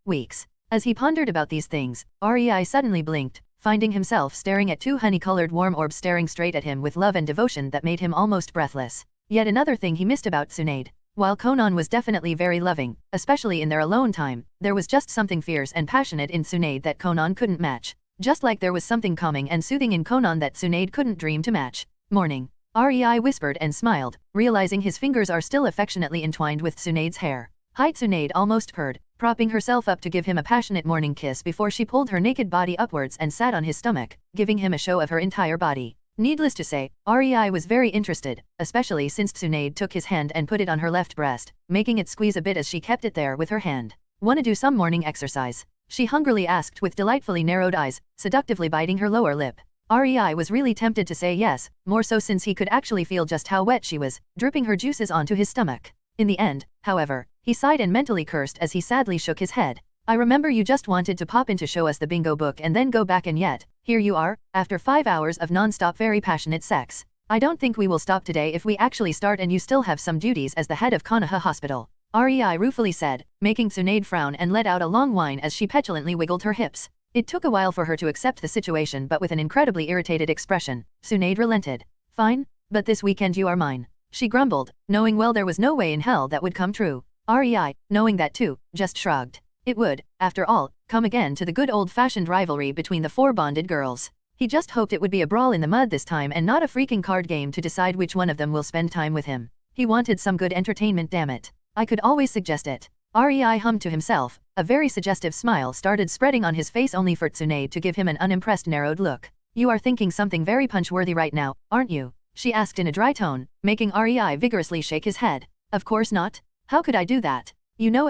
weeks. As he pondered about these things, REI suddenly blinked, finding himself staring at two honey-colored warm orbs staring straight at him with love and devotion that made him almost breathless. Yet another thing he missed about Tsunade. While Conan was definitely very loving, especially in their alone time, there was just something fierce and passionate in Tsunade that Conan couldn't match. Just like there was something calming and soothing in Conan that Tsunade couldn't dream to match. Morning. REI whispered and smiled, realizing his fingers are still affectionately entwined with Tsunade's hair. Hi, Tsunade almost purred, propping herself up to give him a passionate morning kiss before she pulled her naked body upwards and sat on his stomach, giving him a show of her entire body. Needless to say, REI was very interested, especially since Tsunade took his hand and put it on her left breast, making it squeeze a bit as she kept it there with her hand. "Wanna do some morning exercise?" she hungrily asked with delightfully narrowed eyes, seductively biting her lower lip. REI was really tempted to say yes, more so since he could actually feel just how wet she was, dripping her juices onto his stomach. In the end, however, he sighed and mentally cursed as he sadly shook his head. "I remember you just wanted to pop in to show us the bingo book and then go back, and yet, here you are, after 5 hours of non-stop very passionate sex. I don't think we will stop today if we actually start and you still have some duties as the head of Konoha Hospital," REI ruefully said, making Tsunade frown and let out a long whine as she petulantly wiggled her hips. It took a while for her to accept the situation, but with an incredibly irritated expression, Tsunade relented. "Fine, but this weekend you are mine," she grumbled, knowing well there was no way in hell that would come true. REI, knowing that too, just shrugged. It would, after all, come again to the good old-fashioned rivalry between the four bonded girls. He just hoped it would be a brawl in the mud this time and not a freaking card game to decide which one of them will spend time with him. He wanted some good entertainment, damn it. I could always suggest it. REI hummed to himself. A very suggestive smile started spreading on his face only for Tsunade to give him an unimpressed narrowed look. "You are thinking something very punch-worthy right now, aren't you?" she asked in a dry tone, making REI vigorously shake his head. "Of course not. How could I do that? You know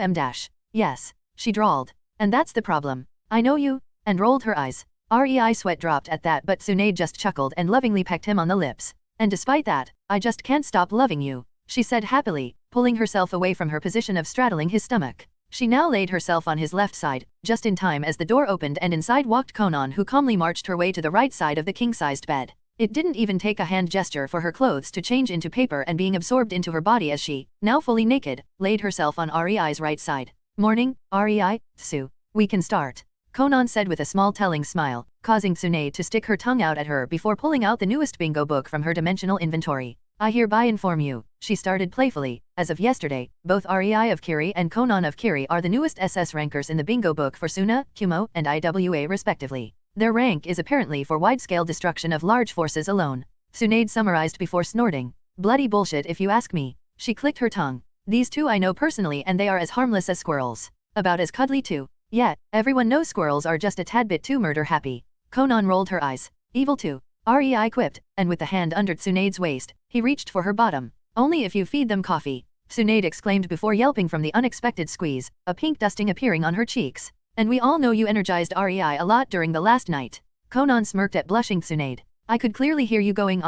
Yes, she drawled. "And that's the problem. I know you," and rolled her eyes. REI sweat dropped at that, but Tsunade just chuckled and lovingly pecked him on the lips. "And despite that, I just can't stop loving you," she said happily, pulling herself away from her position of straddling his stomach. She now laid herself on his left side, just in time as the door opened and inside walked Conan, who calmly marched her way to the right side of the king-sized bed. It didn't even take a hand gesture for her clothes to change into paper and being absorbed into her body as she, now fully naked, laid herself on Rei's right side. Morning, Rei, Tsu. We can start. Conan said with a small telling smile, causing Tsunade to stick her tongue out at her before pulling out the newest bingo book from her dimensional inventory. I hereby inform you, she started playfully, as of yesterday, both Rei of Kiri and Conan of Kiri are the newest SS rankers in the bingo book for Suna, Kumo, and Iwa respectively. Their rank is apparently for wide-scale destruction of large forces alone. Tsunade summarized before snorting. Bloody bullshit if you ask me. She clicked her tongue. These two I know personally and they are as harmless as squirrels. About as cuddly too. Yet, everyone knows squirrels are just a tad bit too murder-happy. Conan rolled her eyes. Evil too. Rei quipped, and with the hand under Tsunade's waist, he reached for her bottom. Only if you feed them coffee. Tsunade exclaimed before yelping from the unexpected squeeze, a pink dusting appearing on her cheeks. And we all know you energized Rei a lot during the last night. Conan smirked at blushing Tsunade. I could clearly hear you going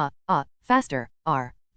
faster,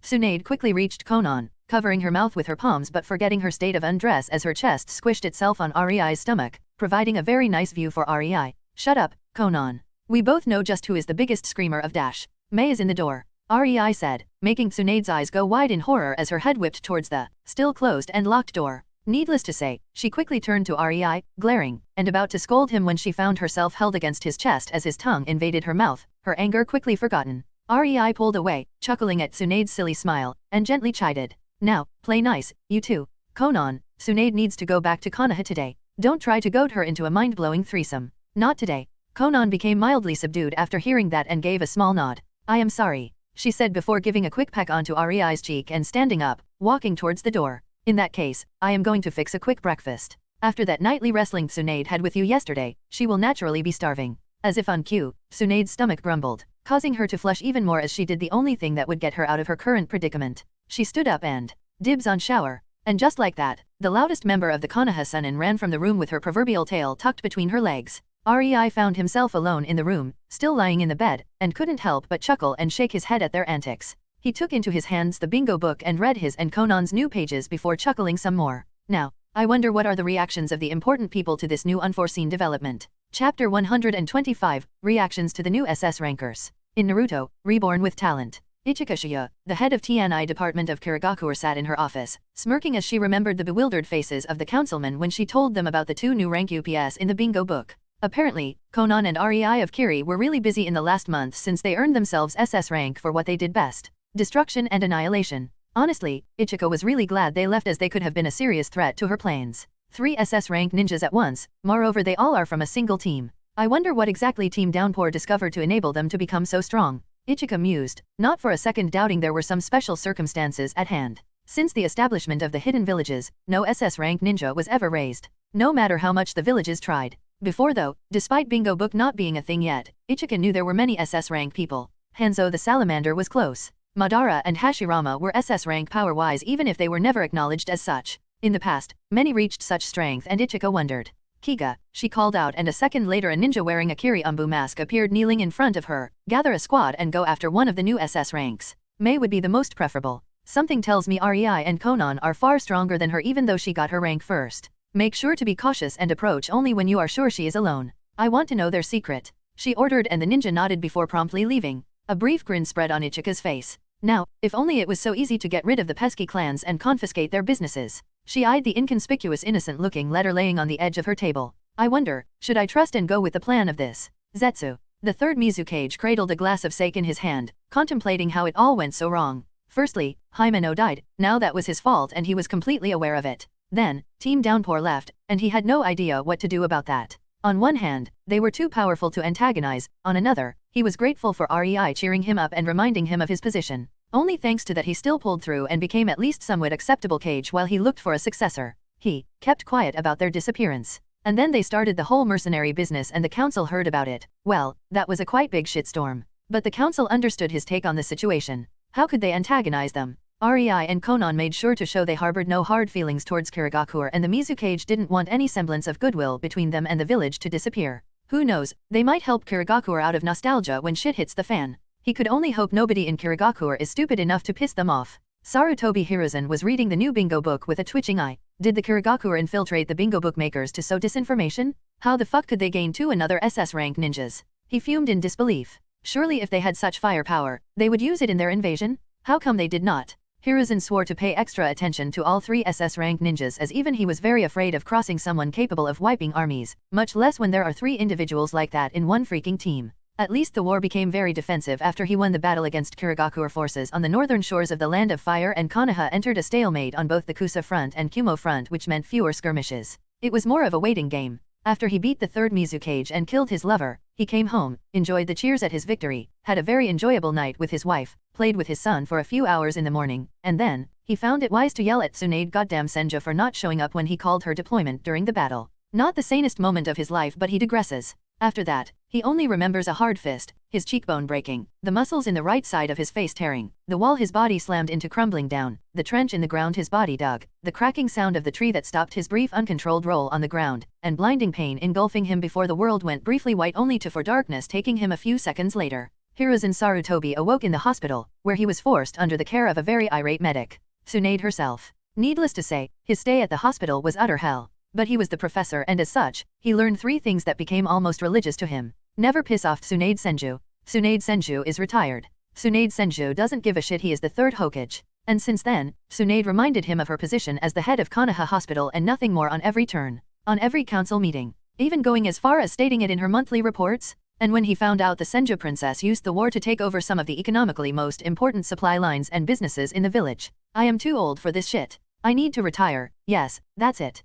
Tsunade quickly reached Conan, covering her mouth with her palms but forgetting her state of undress as her chest squished itself on Rei's stomach, providing a very nice view for Rei. Shut up, Conan. We both know just who is the biggest screamer of Dash. May is in the door. Rei said, making Tsunade's eyes go wide in horror as her head whipped towards the still closed and locked door. Needless to say, she quickly turned to Rei, glaring, and about to scold him when she found herself held against his chest as his tongue invaded her mouth, her anger quickly forgotten. Rei pulled away, chuckling at Tsunade's silly smile, and gently chided. Now, play nice, you two. Conan, Tsunade needs to go back to Konoha today. Don't try to goad her into a mind-blowing threesome. Not today. Conan became mildly subdued after hearing that and gave a small nod. I am sorry, she said before giving a quick peck onto Rei's cheek and standing up, walking towards the door. In that case, I am going to fix a quick breakfast. After that nightly wrestling Tsunade had with you yesterday, she will naturally be starving. As if on cue, Tsunade's stomach grumbled, causing her to flush even more as she did the only thing that would get her out of her current predicament. She stood up and dibs on shower. And just like that, the loudest member of the Konoha Sunin ran from the room with her proverbial tail tucked between her legs. Rei found himself alone in the room, still lying in the bed, and couldn't help but chuckle and shake his head at their antics. He took into his hands the bingo book and read his and Conan's new pages before chuckling some more. Now, I wonder what are the reactions of the important people to this new unforeseen development. Chapter 125, Reactions to the new SS Rankers. In Naruto, Reborn with Talent. Ichika Shiya, the head of TNI department of Kirigakure sat in her office, smirking as she remembered the bewildered faces of the councilmen when she told them about the two new rank UPS in the bingo book. Apparently, Conan and Rei of Kiri were really busy in the last month since they earned themselves SS rank for what they did best. Destruction and annihilation. Honestly, Ichika was really glad they left as they could have been a serious threat to her plans. 3 SS rank ninjas at once, moreover they all are from a single team. I wonder what exactly Team Downpour discovered to enable them to become so strong. Ichika mused, not for a second doubting there were some special circumstances at hand. Since the establishment of the hidden villages, no SS rank ninja was ever raised. No matter how much the villages tried. Before though, despite bingo book not being a thing yet, Ichika knew there were many SS rank people. Hanzo the salamander was close. Madara and Hashirama were SS rank power-wise even if they were never acknowledged as such. In the past, many reached such strength and Ichika wondered. Kiga, she called out and a second later a ninja wearing a Kiri-Umbu mask appeared kneeling in front of her. Gather a squad and go after one of the new SS ranks. May would be the most preferable. Something tells me Rei and Conan are far stronger than her even though she got her rank first. Make sure to be cautious and approach only when you are sure she is alone. I want to know their secret. She ordered and the ninja nodded before promptly leaving. A brief grin spread on Ichika's face. Now, if only it was so easy to get rid of the pesky clans and confiscate their businesses. She eyed the inconspicuous innocent-looking letter laying on the edge of her table. I wonder, should I trust and go with the plan of this? Zetsu. The third Mizukage cradled a glass of sake in his hand, contemplating how it all went so wrong. Firstly, Himeno died, now that was his fault and he was completely aware of it. Then, Team Downpour left, and he had no idea what to do about that. On one hand, they were too powerful to antagonize, on another, he was grateful for Rei cheering him up and reminding him of his position. Only thanks to that he still pulled through and became at least somewhat acceptable Cage while he looked for a successor. He kept quiet about their disappearance. And then they started the whole mercenary business and the council heard about it. Well, that was a quite big shitstorm. But the council understood his take on the situation. How could they antagonize them? Rei and Conan made sure to show they harbored no hard feelings towards Kirigakure and the Mizukage didn't want any semblance of goodwill between them and the village to disappear. Who knows, they might help Kirigakure out of nostalgia when shit hits the fan. He could only hope nobody in Kirigakure is stupid enough to piss them off. Sarutobi Hiruzen was reading the new bingo book with a twitching eye. Did the Kirigakuer infiltrate the bingo bookmakers to sow disinformation? How the fuck could they gain another SS rank ninjas? He fumed in disbelief. Surely if they had such firepower, they would use it in their invasion? How come they did not? Hiruzen swore to pay extra attention to all 3 SS rank ninjas, as even he was very afraid of crossing someone capable of wiping armies, much less when there are 3 individuals like that in one freaking team. At least the war became very defensive after he won the battle against Kirigakuer forces on the northern shores of the Land of Fire, and Konoha entered a stalemate on both the Kusa front and Kumo front, which meant fewer skirmishes. It was more of a waiting game. After he beat the 3rd Mizukage and killed his lover, he came home, enjoyed the cheers at his victory, had a very enjoyable night with his wife, played with his son for a few hours in the morning, and then, he found it wise to yell at Tsunade goddamn Senju for not showing up when he called her deployment during the battle. Not the sanest moment of his life, but he digresses. After that, he only remembers a hard fist, his cheekbone breaking, the muscles in the right side of his face tearing, the wall his body slammed into crumbling down, the trench in the ground his body dug, the cracking sound of the tree that stopped his brief uncontrolled roll on the ground, and blinding pain engulfing him before the world went briefly white, only for darkness taking him a few seconds later. Hiruzen Sarutobi awoke in the hospital, where he was forced under the care of a very irate medic, Tsunade herself. Needless to say, his stay at the hospital was utter hell. But he was the professor, and as such, he learned 3 things that became almost religious to him. Never piss off Tsunade Senju. Tsunade Senju is retired. Tsunade Senju doesn't give a shit, he is the 3rd Hokage. And since then, Tsunade reminded him of her position as the head of Konoha Hospital and nothing more on every turn. On every council meeting. Even going as far as stating it in her monthly reports. And when he found out the Senju princess used the war to take over some of the economically most important supply lines and businesses in the village. I am too old for this shit. I need to retire. Yes, that's it.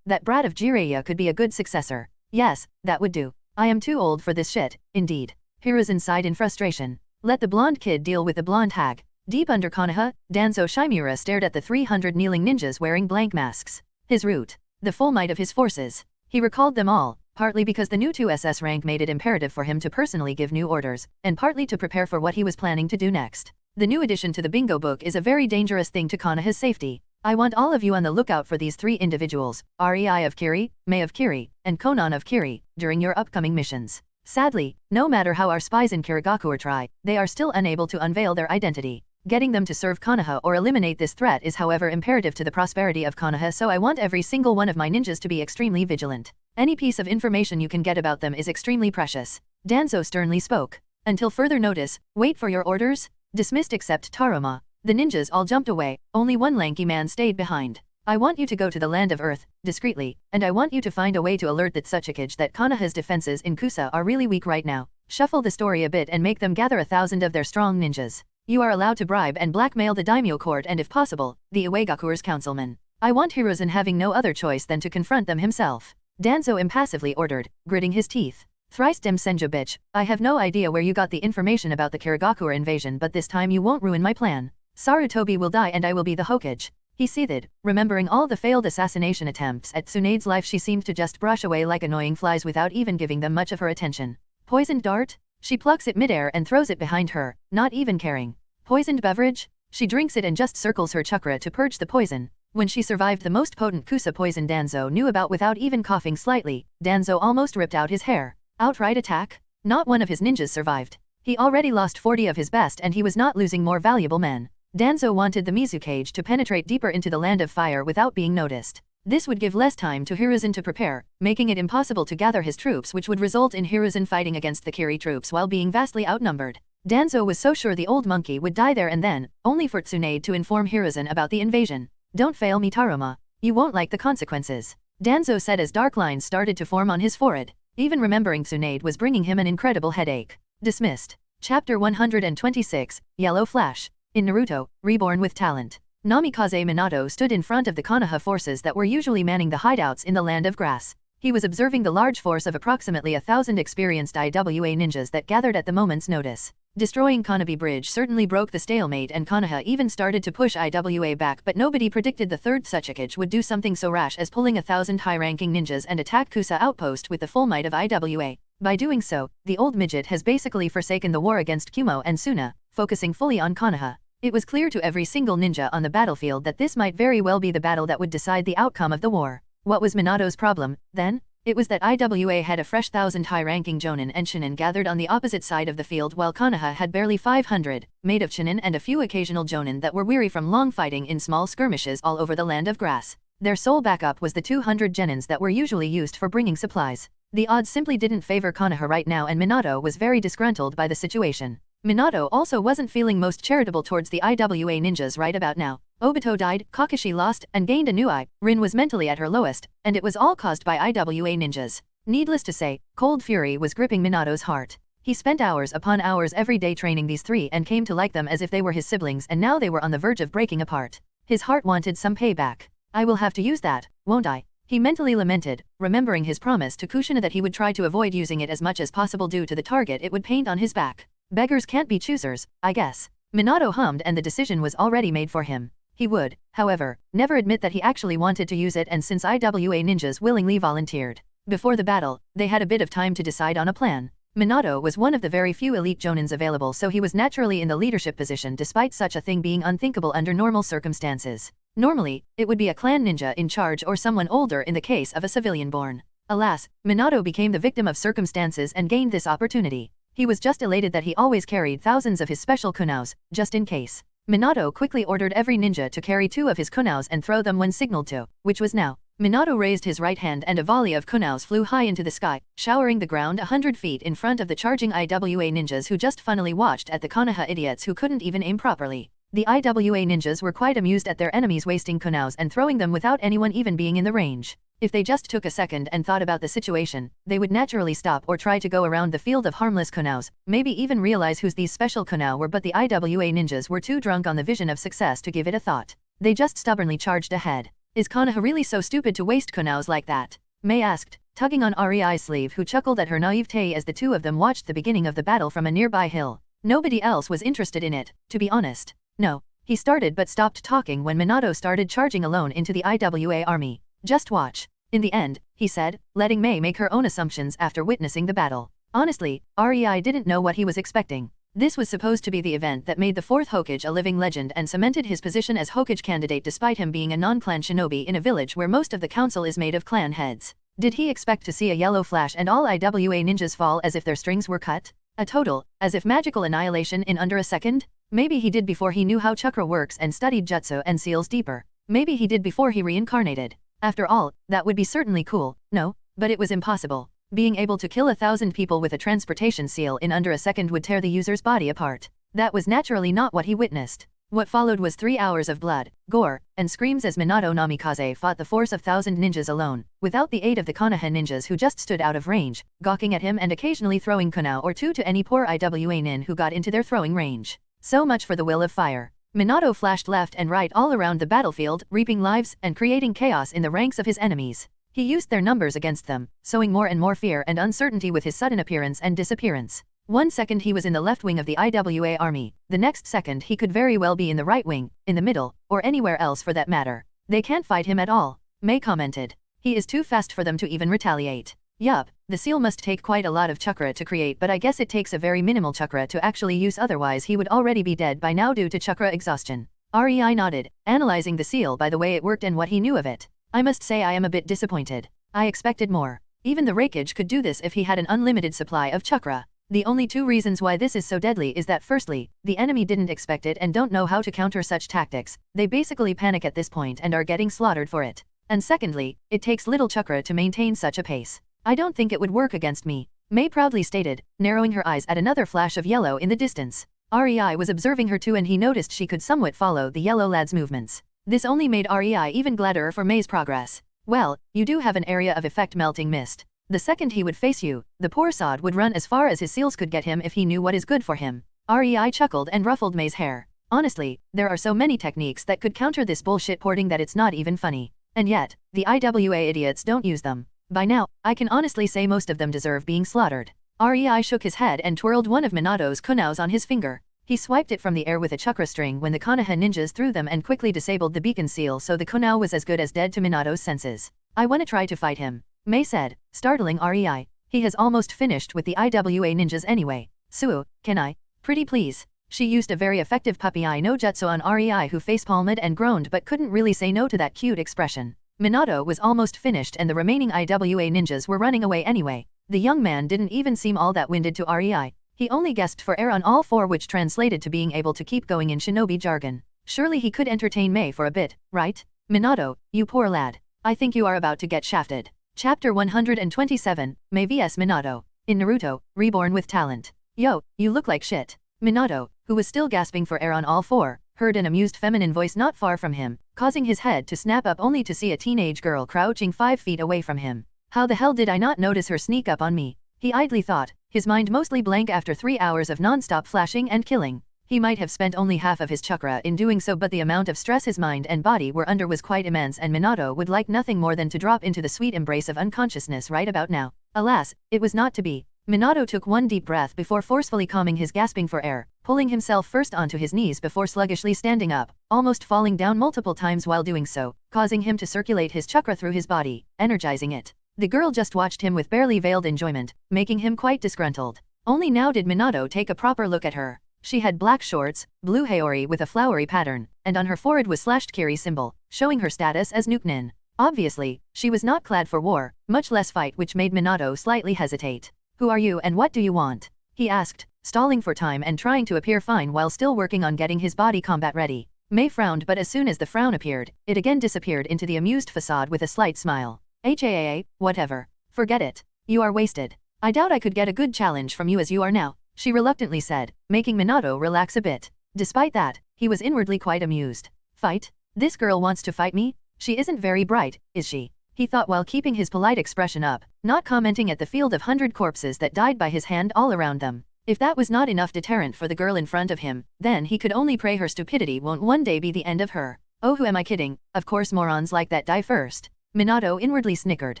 That brat of Jiraiya could be a good successor. Yes, that would do. I am too old for this shit, indeed. Hiruzen sighed in frustration. Let the blonde kid deal with the blonde hag. Deep under Konoha, Danzo Shimura stared at the 300 kneeling ninjas wearing blank masks. His route. The full might of his forces. He recalled them all, partly because the new 2 SS rank made it imperative for him to personally give new orders, and partly to prepare for what he was planning to do next. The new addition to the bingo book is a very dangerous thing to Konoha's safety. I want all of you on the lookout for these 3 individuals, Rei of Kiri, Mei of Kiri, and Conan of Kiri, during your upcoming missions. Sadly, no matter how our spies in Kirigakuer try, they are still unable to unveil their identity. Getting them to serve Konoha or eliminate this threat is however imperative to the prosperity of Konoha, so I want every single one of my ninjas to be extremely vigilant. Any piece of information you can get about them is extremely precious. Danzo sternly spoke. Until further notice, wait for your orders. Dismissed except Taruma. The ninjas all jumped away, only one lanky man stayed behind. I want you to go to the Land of Earth, discreetly, and I want you to find a way to alert that Tsuchikage that Konoha's defenses in Kusa are really weak right now. Shuffle the story a bit and make them gather 1,000 of their strong ninjas. You are allowed to bribe and blackmail the daimyo court and if possible, the Uegakuer's councilmen. I want Hiruzen having no other choice than to confront them himself. Danzo impassively ordered, gritting his teeth. Thrice dem Senju bitch, I have no idea where you got the information about the Kirigakuer invasion, but this time you won't ruin my plan. Sarutobi will die and I will be the Hokage. He seethed, remembering all the failed assassination attempts at Tsunade's life. She seemed to just brush away like annoying flies without even giving them much of her attention. Poisoned dart? She plucks it midair and throws it behind her, not even caring. Poisoned beverage? She drinks it and just circles her chakra to purge the poison. When she survived the most potent Kusa poison Danzo knew about without even coughing slightly, Danzo almost ripped out his hair. Outright attack? Not one of his ninjas survived. He already lost 40 of his best and he was not losing more valuable men. Danzo wanted the Mizukage to penetrate deeper into the Land of Fire without being noticed. This would give less time to Hiruzen to prepare, making it impossible to gather his troops, which would result in Hiruzen fighting against the Kiri troops while being vastly outnumbered. Danzo was so sure the old monkey would die there and then, only for Tsunade to inform Hiruzen about the invasion. Don't fail me, Taruma. You won't like the consequences. Danzo said as dark lines started to form on his forehead. Even remembering Tsunade was bringing him an incredible headache. Dismissed. Chapter 126, Yellow Flash. In Naruto, Reborn with Talent. Namikaze Minato stood in front of the Konoha forces that were usually manning the hideouts in the Land of Grass. He was observing the large force of approximately 1,000 experienced IWA ninjas that gathered at the moment's notice. Destroying Konoha Bridge certainly broke the stalemate and Konoha even started to push IWA back, but nobody predicted the 3rd Tsuchikage would do something so rash as pulling 1,000 high-ranking ninjas and attack Kusa outpost with the full might of IWA. By doing so, the old midget has basically forsaken the war against Kumo and Suna, focusing fully on Konoha. It was clear to every single ninja on the battlefield that this might very well be the battle that would decide the outcome of the war. What was Minato's problem, then? It was that IWA had a fresh 1,000 high-ranking Jonin and Shinin gathered on the opposite side of the field while Konoha had barely 500, made of Shinin and a few occasional Jonin that were weary from long fighting in small skirmishes all over the Land of Grass. Their sole backup was the 200 genins that were usually used for bringing supplies. The odds simply didn't favor Konoha right now, and Minato was very disgruntled by the situation. Minato also wasn't feeling most charitable towards the IWA ninjas right about now. Obito died, Kakashi lost and gained a new eye, Rin was mentally at her lowest, and it was all caused by IWA ninjas. Needless to say, cold fury was gripping Minato's heart. He spent hours upon hours every day training these three and came to like them as if they were his siblings, and now they were on the verge of breaking apart. His heart wanted some payback. I will have to use that, won't I? He mentally lamented, remembering his promise to Kushina that he would try to avoid using it as much as possible due to the target it would paint on his back. Beggars can't be choosers, I guess. Minato hummed, and the decision was already made for him. He would, however, never admit that he actually wanted to use it, and since IWA ninjas willingly volunteered. Before the battle, they had a bit of time to decide on a plan. Minato was one of the very few elite jonins available, so he was naturally in the leadership position despite such a thing being unthinkable under normal circumstances. Normally, it would be a clan ninja in charge or someone older in the case of a civilian born. Alas, Minato became the victim of circumstances and gained this opportunity. He was just elated that he always carried thousands of his special kunaus, just in case. Minato quickly ordered every ninja to carry 2 of his kunaus and throw them when signaled to, which was now. Minato raised his right hand and a volley of kunaus flew high into the sky, showering the ground 100 feet in front of the charging IWA ninjas, who just funnily watched at the Konoha idiots who couldn't even aim properly. The IWA ninjas were quite amused at their enemies wasting kunaus and throwing them without anyone even being in the range. If they just took a second and thought about the situation, they would naturally stop or try to go around the field of harmless kunaus, maybe even realize whose these special kunau were, but the IWA ninjas were too drunk on the vision of success to give it a thought. They just stubbornly charged ahead. Is Konoha really so stupid to waste kunaus like that? Mei asked, tugging on Rei's sleeve, who chuckled at her naivete as the two of them watched the beginning of the battle from a nearby hill. Nobody else was interested in it, to be honest. No. He started but stopped talking when Minato started charging alone into the IWA army. Just watch. In the end, he said, letting Mei make her own assumptions after witnessing the battle. Honestly, Rei didn't know what he was expecting. This was supposed to be the event that made the 4th Hokage a living legend and cemented his position as Hokage candidate despite him being a non-clan shinobi in a village where most of the council is made of clan heads. Did he expect to see a yellow flash and all IWA ninjas fall as if their strings were cut? A total, as if magical annihilation in under a second? Maybe he did before he knew how chakra works and studied jutsu and seals deeper. Maybe he did before he reincarnated. After all, that would be certainly cool, no? But it was impossible. Being able to kill 1,000 people with a transportation seal in under a second would tear the user's body apart. That was naturally not what he witnessed. What followed was 3 hours of blood, gore, and screams as Minato Namikaze fought the force of 1,000 ninjas alone, without the aid of the Konoha ninjas who just stood out of range, gawking at him and occasionally throwing kunau or 2 to any poor IWA nin who got into their throwing range. So much for the will of fire. Minato flashed left and right all around the battlefield, reaping lives and creating chaos in the ranks of his enemies. He used their numbers against them, sowing more and more fear and uncertainty with his sudden appearance and disappearance. 1 second he was in the left wing of the IWA army, the next second he could very well be in the right wing, in the middle, or anywhere else for that matter. They can't fight him at all, Mei commented. He is too fast for them to even retaliate. Yup, the seal must take quite a lot of chakra to create, but I guess it takes a very minimal chakra to actually use, otherwise he would already be dead by now due to chakra exhaustion. Rei nodded, analyzing the seal by the way it worked and what he knew of it. I must say I am a bit disappointed. I expected more. Even the Reikage could do this if he had an unlimited supply of chakra. The only 2 reasons why this is so deadly is that firstly, the enemy didn't expect it and don't know how to counter such tactics, they basically panic at this point and are getting slaughtered for it. And secondly, it takes little chakra to maintain such a pace. I don't think it would work against me, Mei proudly stated, narrowing her eyes at another flash of yellow in the distance. Rei was observing her too and he noticed she could somewhat follow the yellow lad's movements. This only made Rei even gladder for Mei's progress. Well, you do have an area of effect melting mist. The second he would face you, the poor sod would run as far as his seals could get him if he knew what is good for him. Rei chuckled and ruffled Mei's hair. Honestly, there are so many techniques that could counter this bullshit porting that it's not even funny. And yet, the IWA idiots don't use them. By now, I can honestly say most of them deserve being slaughtered. Rei shook his head and twirled one of Minato's kunaus on his finger. He swiped it from the air with a chakra string when the Konoha ninjas threw them and quickly disabled the beacon seal, so the kunau was as good as dead to Minato's senses. I wanna try to fight him, Mei said, startling Rei. He has almost finished with the IWA ninjas anyway. Suo, can I? Pretty please. She used a very effective puppy eye no jutsu on Rei, who facepalmed and groaned but couldn't really say no to that cute expression. Minato was almost finished and the remaining IWA ninjas were running away anyway. The young man didn't even seem all that winded to Rei. He only gasped for air on all 4, which translated to being able to keep going in shinobi jargon. Surely he could entertain Mei for a bit, right? Minato, you poor lad. I think you are about to get shafted. Chapter 127, Mei vs Minato. In Naruto, Reborn with Talent. Yo, you look like shit. Minato, who was still gasping for air on all four, heard an amused feminine voice not far from him, causing his head to snap up only to see a teenage girl crouching 5 feet away from him. How the hell did I not notice her sneak up on me? He idly thought, his mind mostly blank after 3 hours of non-stop flashing and killing. He might have spent only half of his chakra in doing so, but the amount of stress his mind and body were under was quite immense, and Minato would like nothing more than to drop into the sweet embrace of unconsciousness right about now. Alas, it was not to be. Minato took one deep breath before forcefully calming his gasping for air, pulling himself first onto his knees before sluggishly standing up, almost falling down multiple times while doing so, causing him to circulate his chakra through his body, energizing it. The girl just watched him with barely veiled enjoyment, making him quite disgruntled. Only now did Minato take a proper look at her. She had black shorts, blue haori with a flowery pattern, and on her forehead was slashed Kiri symbol, showing her status as Nukenin. Obviously, she was not clad for war, much less fight, which made Minato slightly hesitate. Who are you and what do you want? He asked, stalling for time and trying to appear fine while still working on getting his body combat ready. Mei frowned, but as soon as the frown appeared, it again disappeared into the amused facade with a slight smile. HAAA, whatever. Forget it. You are wasted. I doubt I could get a good challenge from you as you are now, she reluctantly said, making Minato relax a bit. Despite that, he was inwardly quite amused. Fight? This girl wants to fight me? She isn't very bright, is she? He thought while keeping his polite expression up, not commenting at the field of 100 corpses that died by his hand all around them. If that was not enough deterrent for the girl in front of him, then he could only pray her stupidity won't one day be the end of her. Oh, who am I kidding? Of course morons like that die first. Minato inwardly snickered.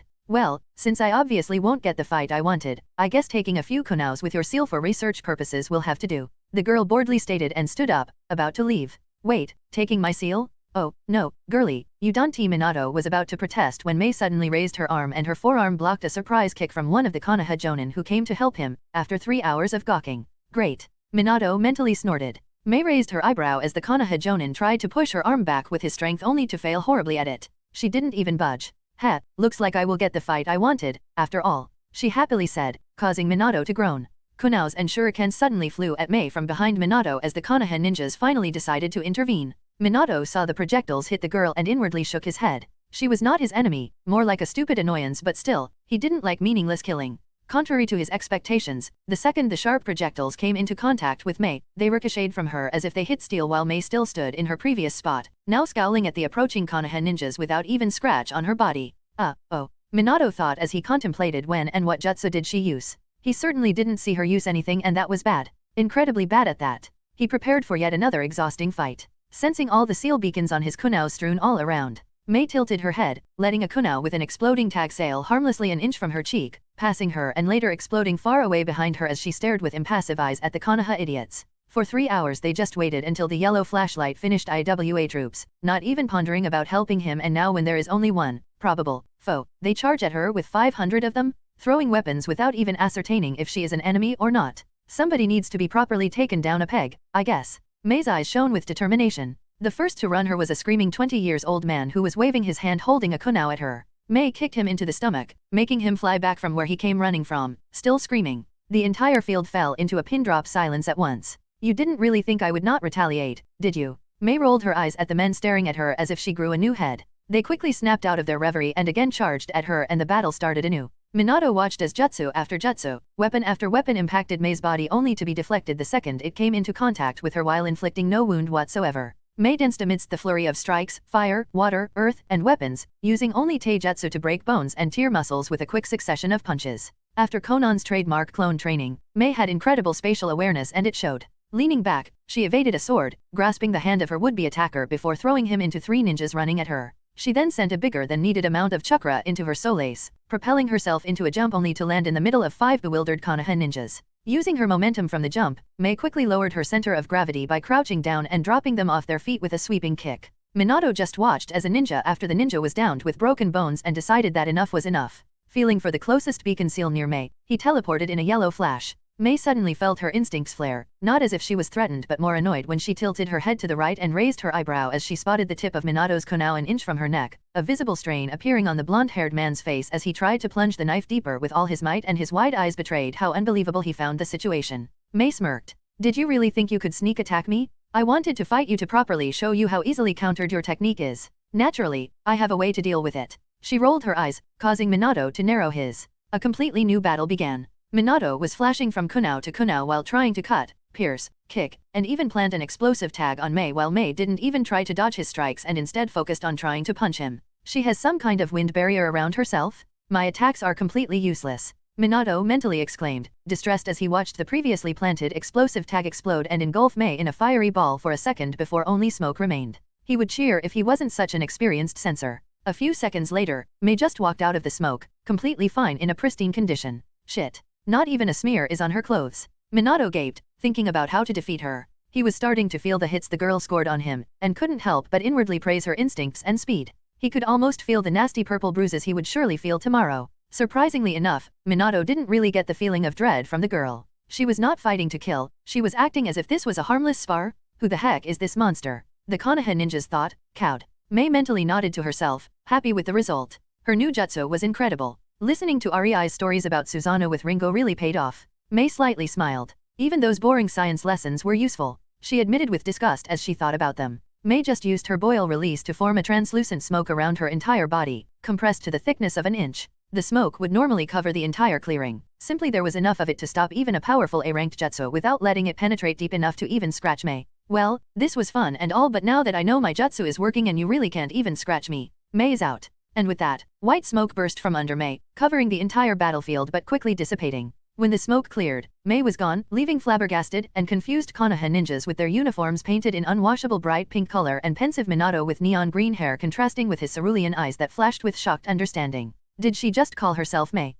Well, since I obviously won't get the fight I wanted, I guess taking a few Konohas with your seal for research purposes will have to do. The girl boredly stated and stood up, about to leave. Wait, taking my seal? Oh, no, girlie, you don't. Minato was about to protest when Mei suddenly raised her arm and her forearm blocked a surprise kick from one of the Konoha Jonin who came to help him, after 3 hours of gawking. Great. Minato mentally snorted. Mei raised her eyebrow as the Konoha Jonin tried to push her arm back with his strength only to fail horribly at it. She didn't even budge. Heh, looks like I will get the fight I wanted, after all, she happily said, causing Minato to groan. Kunohas and shurikens suddenly flew at Mei from behind Minato as the Konoha ninjas finally decided to intervene. Minato saw the projectiles hit the girl and inwardly shook his head. She was not his enemy, more like a stupid annoyance, but still, he didn't like meaningless killing. Contrary to his expectations, the second the sharp projectiles came into contact with Mei, they ricocheted from her as if they hit steel while Mei still stood in her previous spot, now scowling at the approaching Konoha ninjas without even scratch on her body. Oh, Minato thought as he contemplated when and what jutsu did she use. He certainly didn't see her use anything, and that was bad. Incredibly bad at that. He prepared for yet another exhausting fight. Sensing all the seal beacons on his kunao strewn all around, Mei tilted her head, letting a kunao with an exploding tag sail harmlessly an inch from her cheek, passing her and later exploding far away behind her as she stared with impassive eyes at the Konoha idiots. For 3 hours they just waited until the yellow flashlight finished IWA troops, not even pondering about helping him, and now when there is only one probable foe, they charge at her with 500 of them, throwing weapons without even ascertaining if she is an enemy or not. Somebody needs to be properly taken down a peg, I guess. Mei's eyes shone with determination. The first to run her was a screaming 20-years-old man who was waving his hand holding a kunao at her. Mei kicked him into the stomach, making him fly back from where he came running from, still screaming. The entire field fell into a pin-drop silence at once. You didn't really think I would not retaliate, did you? Mei rolled her eyes at the men staring at her as if she grew a new head. They quickly snapped out of their reverie and again charged at her, and the battle started anew. Minato watched as jutsu after jutsu, weapon after weapon impacted Mei's body only to be deflected the second it came into contact with her while inflicting no wound whatsoever. Mei danced amidst the flurry of strikes, fire, water, earth, and weapons, using only taijutsu to break bones and tear muscles with a quick succession of punches. After Conan's trademark clone training, Mei had incredible spatial awareness, and it showed. Leaning back, she evaded a sword, grasping the hand of her would-be attacker before throwing him into 3 ninjas running at her. She then sent a bigger than needed amount of chakra into her solace, propelling herself into a jump only to land in the middle of 5 bewildered Konoha ninjas. Using her momentum from the jump, Mei quickly lowered her center of gravity by crouching down and dropping them off their feet with a sweeping kick. Minato just watched as a ninja after the ninja was downed with broken bones and decided that enough was enough. Feeling for the closest beacon seal near Mei, he teleported in a yellow flash. Mei suddenly felt her instincts flare, not as if she was threatened but more annoyed when she tilted her head to the right and raised her eyebrow as she spotted the tip of Minato's kunao an inch from her neck, a visible strain appearing on the blonde-haired man's face as he tried to plunge the knife deeper with all his might, and his wide eyes betrayed how unbelievable he found the situation. Mei smirked. Did you really think you could sneak attack me? I wanted to fight you to properly show you how easily countered your technique is. Naturally, I have a way to deal with it. She rolled her eyes, causing Minato to narrow his. A completely new battle began. Minato was flashing from Kuno to Kuno while trying to cut, pierce, kick, and even plant an explosive tag on Mei, while Mei didn't even try to dodge his strikes and instead focused on trying to punch him. She has some kind of wind barrier around herself? My attacks are completely useless. Minato mentally exclaimed, distressed as he watched the previously planted explosive tag explode and engulf Mei in a fiery ball for a second before only smoke remained. He would cheer if he wasn't such an experienced sensor. A few seconds later, Mei just walked out of the smoke, completely fine in a pristine condition. Shit. Not even a smear is on her clothes. Minato gaped, thinking about how to defeat her. He was starting to feel the hits the girl scored on him, and couldn't help but inwardly praise her instincts and speed. He could almost feel the nasty purple bruises he would surely feel tomorrow. Surprisingly enough, Minato didn't really get the feeling of dread from the girl. She was not fighting to kill, she was acting as if this was a harmless spar. Who the heck is this monster? The Konoha ninjas thought, cowed. Mei mentally nodded to herself, happy with the result. Her new jutsu was incredible. Listening to Ari's stories about Susanoo with Ringo really paid off. Mei slightly smiled. Even those boring science lessons were useful, she admitted with disgust as she thought about them. Mei just used her boil release to form a translucent smoke around her entire body, compressed to the thickness of an inch. The smoke would normally cover the entire clearing. Simply there was enough of it to stop even a powerful A-ranked jutsu without letting it penetrate deep enough to even scratch Mei. Well, this was fun and all, but now that I know my jutsu is working and you really can't even scratch me, Mei is out. And with that, white smoke burst from under Mei, covering the entire battlefield but quickly dissipating. When the smoke cleared, Mei was gone, leaving flabbergasted and confused Konoha ninjas with their uniforms painted in unwashable bright pink color and pensive Minato with neon green hair contrasting with his cerulean eyes that flashed with shocked understanding. Did she just call herself Mei?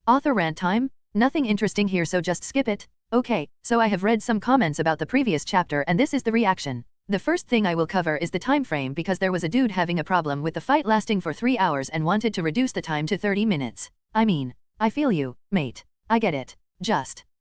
Author rant time? Nothing interesting here, so just skip it. Okay, so I have read some comments about the previous chapter and this is the reaction. The first thing I will cover is the time frame, because there was a dude having a problem with the fight lasting for 3 hours and wanted to reduce the time to 30 minutes. I mean, I feel you, mate. I get it.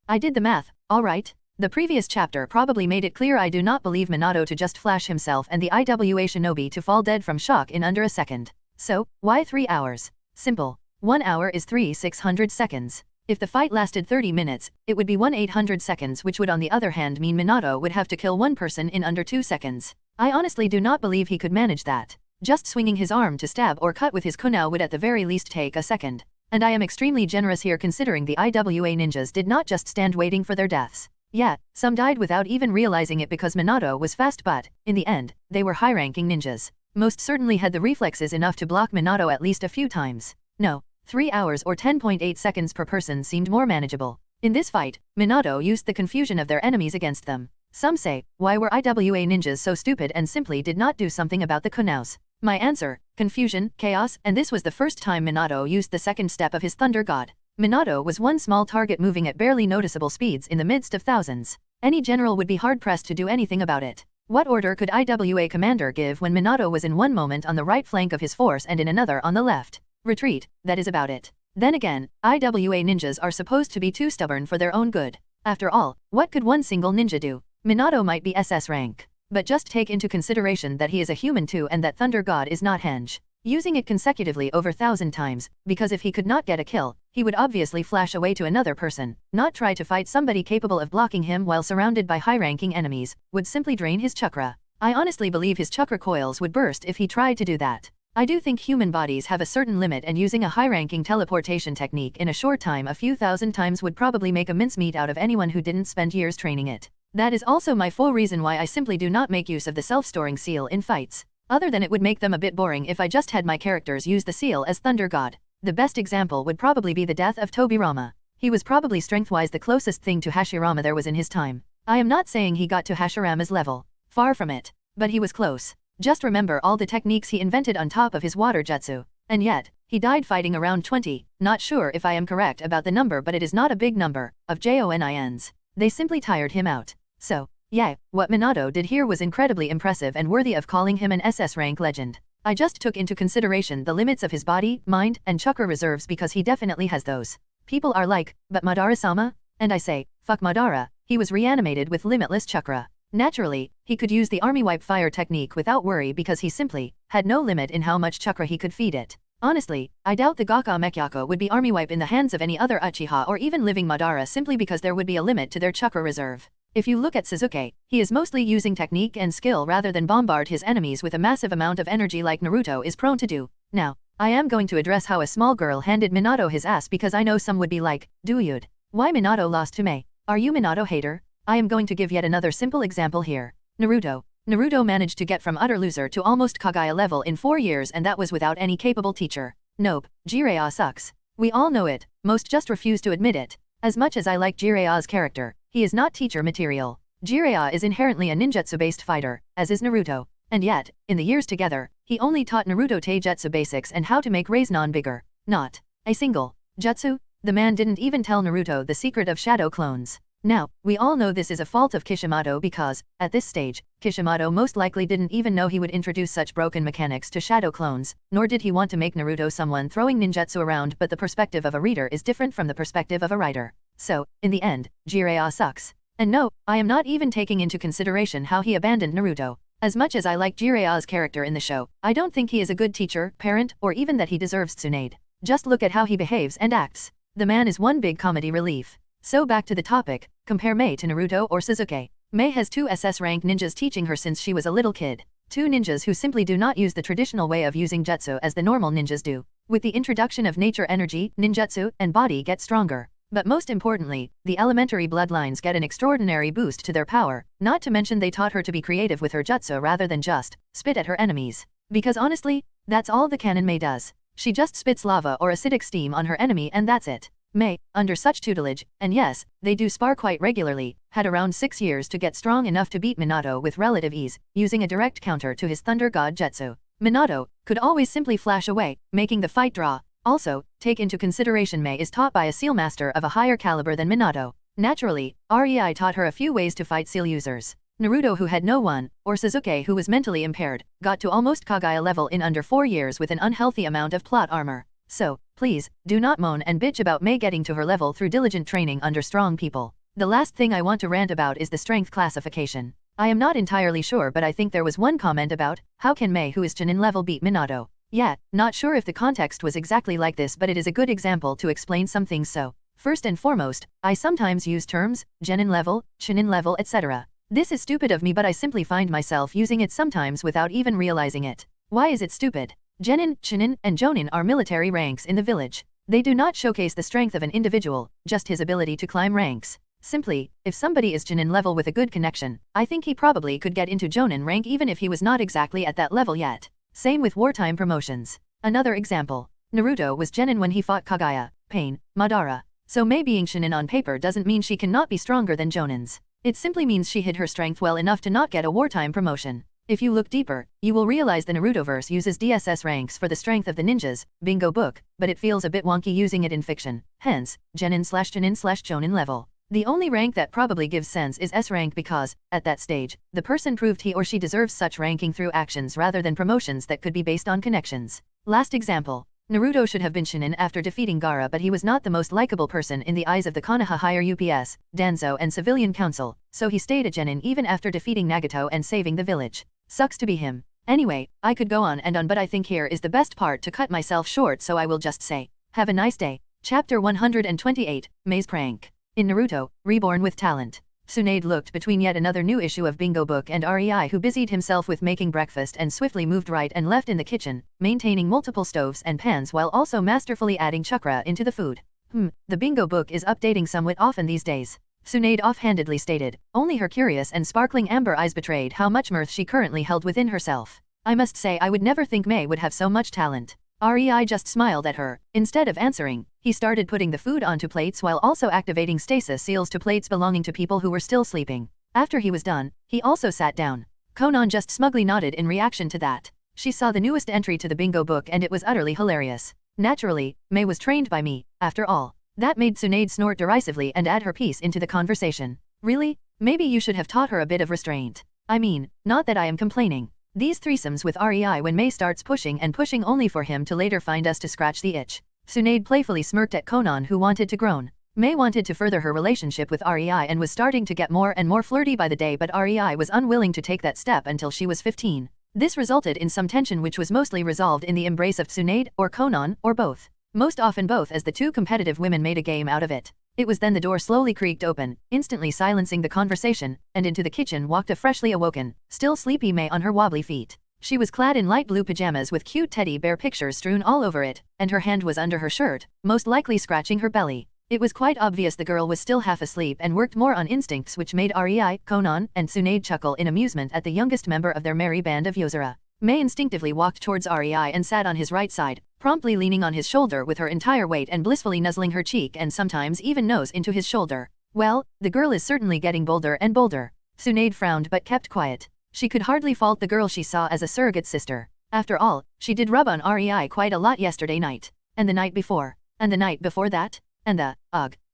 I did the math, alright? The previous chapter probably made it clear I do not believe Minato to just flash himself and the IWA shinobi to fall dead from shock in under a second. So, why 3 hours? Simple. 1 hour is 3/600 seconds. If the fight lasted 30 minutes, it would be 1/800 seconds, which would on the other hand mean Minato would have to kill one person in under 2 seconds. I honestly do not believe he could manage that. Just swinging his arm to stab or cut with his kunai would at the very least take a second. And I am extremely generous here considering the IWA ninjas did not just stand waiting for their deaths. Yeah, some died without even realizing it because Minato was fast, but, in the end, they were high-ranking ninjas. Most certainly had the reflexes enough to block Minato at least a few times. No, 3 hours or 10.8 seconds per person seemed more manageable. In this fight, Minato used the confusion of their enemies against them. Some say, why were IWA ninjas so stupid and simply did not do something about the Kunaus? My answer, confusion, chaos, and this was the first time Minato used the second step of his Thunder God. Minato was one small target moving at barely noticeable speeds in the midst of thousands. Any general would be hard-pressed to do anything about it. What order could IWA commander give when Minato was in one moment on the right flank of his force and in another on the left? Retreat, that is about it. Then again, IWA ninjas are supposed to be too stubborn for their own good. After all, what could one single ninja do? Minato might be SS rank. But just take into consideration that he is a human too and that Thunder God is not henge. Using it consecutively over 1,000 times, because if he could not get a kill, he would obviously flash away to another person, not try to fight somebody capable of blocking him while surrounded by high-ranking enemies, would simply drain his chakra. I honestly believe his chakra coils would burst if he tried to do that. I do think human bodies have a certain limit and using a high-ranking teleportation technique in a short time a few thousand times would probably make a mincemeat out of anyone who didn't spend years training it. That is also my full reason why I simply do not make use of the self-storing seal in fights. Other than it would make them a bit boring if I just had my characters use the seal as Thunder God. The best example would probably be the death of Tobirama. He was probably strength-wise the closest thing to Hashirama there was in his time. I am not saying he got to Hashirama's level. Far from it. But he was close. Just remember all the techniques he invented on top of his water jutsu. And yet, he died fighting around 20, not sure if I am correct about the number but it is not a big number, of Jonins. They simply tired him out. So, yeah, what Minato did here was incredibly impressive and worthy of calling him an SS rank legend. I just took into consideration the limits of his body, mind, and chakra reserves because he definitely has those. People are like, but Madara-sama? And I say, fuck Madara, he was reanimated with limitless chakra. Naturally, he could use the army wipe fire technique without worry because he simply had no limit in how much chakra he could feed it. Honestly, I doubt the Gakka Mekyako would be army wipe in the hands of any other Uchiha or even living Madara simply because there would be a limit to their chakra reserve. If you look at Sasuke, he is mostly using technique and skill rather than bombard his enemies with a massive amount of energy like Naruto is prone to do. Now, I am going to address how a small girl handed Minato his ass because I know some would be like, dude, why Minato lost to Mei? Are you Minato hater? I am going to give yet another simple example here. Naruto. Naruto managed to get from utter loser to almost Kagaya level in 4 years, and that was without any capable teacher. Nope, Jiraiya sucks. We all know it, most just refuse to admit it. As much as I like Jiraiya's character, he is not teacher material. Jiraiya is inherently a ninjutsu-based fighter, as is Naruto. And yet, in the years together, he only taught Naruto taijutsu basics and how to make Rasengan bigger. Not a single jutsu. The man didn't even tell Naruto the secret of shadow clones. Now, we all know this is a fault of Kishimoto because, at this stage, Kishimoto most likely didn't even know he would introduce such broken mechanics to shadow clones, nor did he want to make Naruto someone throwing ninjutsu around, but the perspective of a reader is different from the perspective of a writer. So, in the end, Jiraiya sucks. And no, I am not even taking into consideration how he abandoned Naruto. As much as I like Jiraiya's character in the show, I don't think he is a good teacher, parent, or even that he deserves Tsunade. Just look at how he behaves and acts. The man is one big comedy relief. So back to the topic, compare Mei to Naruto or Sasuke. Mei has 2 SS rank ninjas teaching her since she was a little kid. 2 ninjas who simply do not use the traditional way of using jutsu as the normal ninjas do. With the introduction of nature energy, ninjutsu and body get stronger. But most importantly, the elementary bloodlines get an extraordinary boost to their power, not to mention they taught her to be creative with her jutsu rather than just spit at her enemies. Because honestly, that's all the canon Mei does. She just spits lava or acidic steam on her enemy and that's it. Mei, under such tutelage, and yes, they do spar quite regularly, had around 6 years to get strong enough to beat Minato with relative ease, using a direct counter to his Thunder God Jutsu. Minato could always simply flash away, making the fight draw. Also, take into consideration Mei is taught by a seal master of a higher caliber than Minato. Naturally, Rei taught her a few ways to fight seal users. Naruto, who had no one, or Sasuke, who was mentally impaired, got to almost Kagaya level in under 4 years with an unhealthy amount of plot armor. So, please, do not moan and bitch about Mei getting to her level through diligent training under strong people. The last thing I want to rant about is the strength classification. I am not entirely sure, but I think there was one comment about, how can Mei, who is Chunin level, beat Minato? Yeah, not sure if the context was exactly like this, but it is a good example to explain some things. So, first and foremost, I sometimes use terms, Genin level, Chunin level, etc. This is stupid of me, but I simply find myself using it sometimes without even realizing it. Why is it stupid? Genin, Chunin, and Jonin are military ranks in the village. They do not showcase the strength of an individual, just his ability to climb ranks. Simply, if somebody is Chunin level with a good connection, I think he probably could get into Jonin rank even if he was not exactly at that level yet. Same with wartime promotions. Another example. Naruto was Genin when he fought Kagaya, Pain, Madara. So Mei being Chunin on paper doesn't mean she cannot be stronger than Jonins. It simply means she hid her strength well enough to not get a wartime promotion. If you look deeper, you will realize the Narutoverse uses DSS ranks for the strength of the ninjas, bingo book, but it feels a bit wonky using it in fiction. Hence, Genin/Chunin/Jonin level. The only rank that probably gives sense is S rank because, at that stage, the person proved he or she deserves such ranking through actions rather than promotions that could be based on connections. Last example. Naruto should have been Chunin after defeating Gaara, but he was not the most likable person in the eyes of the Konoha higher UPS, Danzo and civilian council, so he stayed a Genin even after defeating Nagato and saving the village. Sucks to be him. Anyway, I could go on and on, but I think here is the best part to cut myself short, so I will just say, have a nice day. Chapter 128, Mei's Prank. In Naruto, Reborn with Talent. Tsunade looked between yet another new issue of Bingo Book and Rei, who busied himself with making breakfast and swiftly moved right and left in the kitchen, maintaining multiple stoves and pans while also masterfully adding chakra into the food. The Bingo Book is updating somewhat often these days. Tsunade offhandedly stated. Only her curious and sparkling amber eyes betrayed how much mirth she currently held within herself. I must say I would never think Mei would have so much talent. Rei just smiled at her. Instead of answering, he started putting the food onto plates while also activating stasis seals to plates belonging to people who were still sleeping. After he was done, he also sat down. Conan just smugly nodded in reaction to that. She saw the newest entry to the Bingo Book and it was utterly hilarious. Naturally, Mei was trained by me, after all. That made Tsunade snort derisively and add her piece into the conversation. Really? Maybe you should have taught her a bit of restraint. I mean, not that I am complaining. These threesomes with Rei when Mei starts pushing and pushing only for him to later find us to scratch the itch. Tsunade playfully smirked at Conan, who wanted to groan. Mei wanted to further her relationship with Rei and was starting to get more and more flirty by the day, but Rei was unwilling to take that step until she was 15. This resulted in some tension which was mostly resolved in the embrace of Tsunade, or Conan, or both. Most often both, as the two competitive women made a game out of it. It was then the door slowly creaked open, instantly silencing the conversation, and into the kitchen walked a freshly awoken, still sleepy Mei on her wobbly feet. She was clad in light blue pajamas with cute teddy bear pictures strewn all over it, and her hand was under her shirt, most likely scratching her belly. It was quite obvious the girl was still half asleep and worked more on instincts, which made Rei, Conan, and Tsunade chuckle in amusement at the youngest member of their merry band of Yozora. Mei instinctively walked towards Rei and sat on his right side, promptly leaning on his shoulder with her entire weight and blissfully nuzzling her cheek and sometimes even nose into his shoulder. Well, the girl is certainly getting bolder and bolder. Tsunade frowned but kept quiet. She could hardly fault the girl she saw as a surrogate sister. After all, she did rub on Rei quite a lot yesterday night. And the night before. And the night before that. And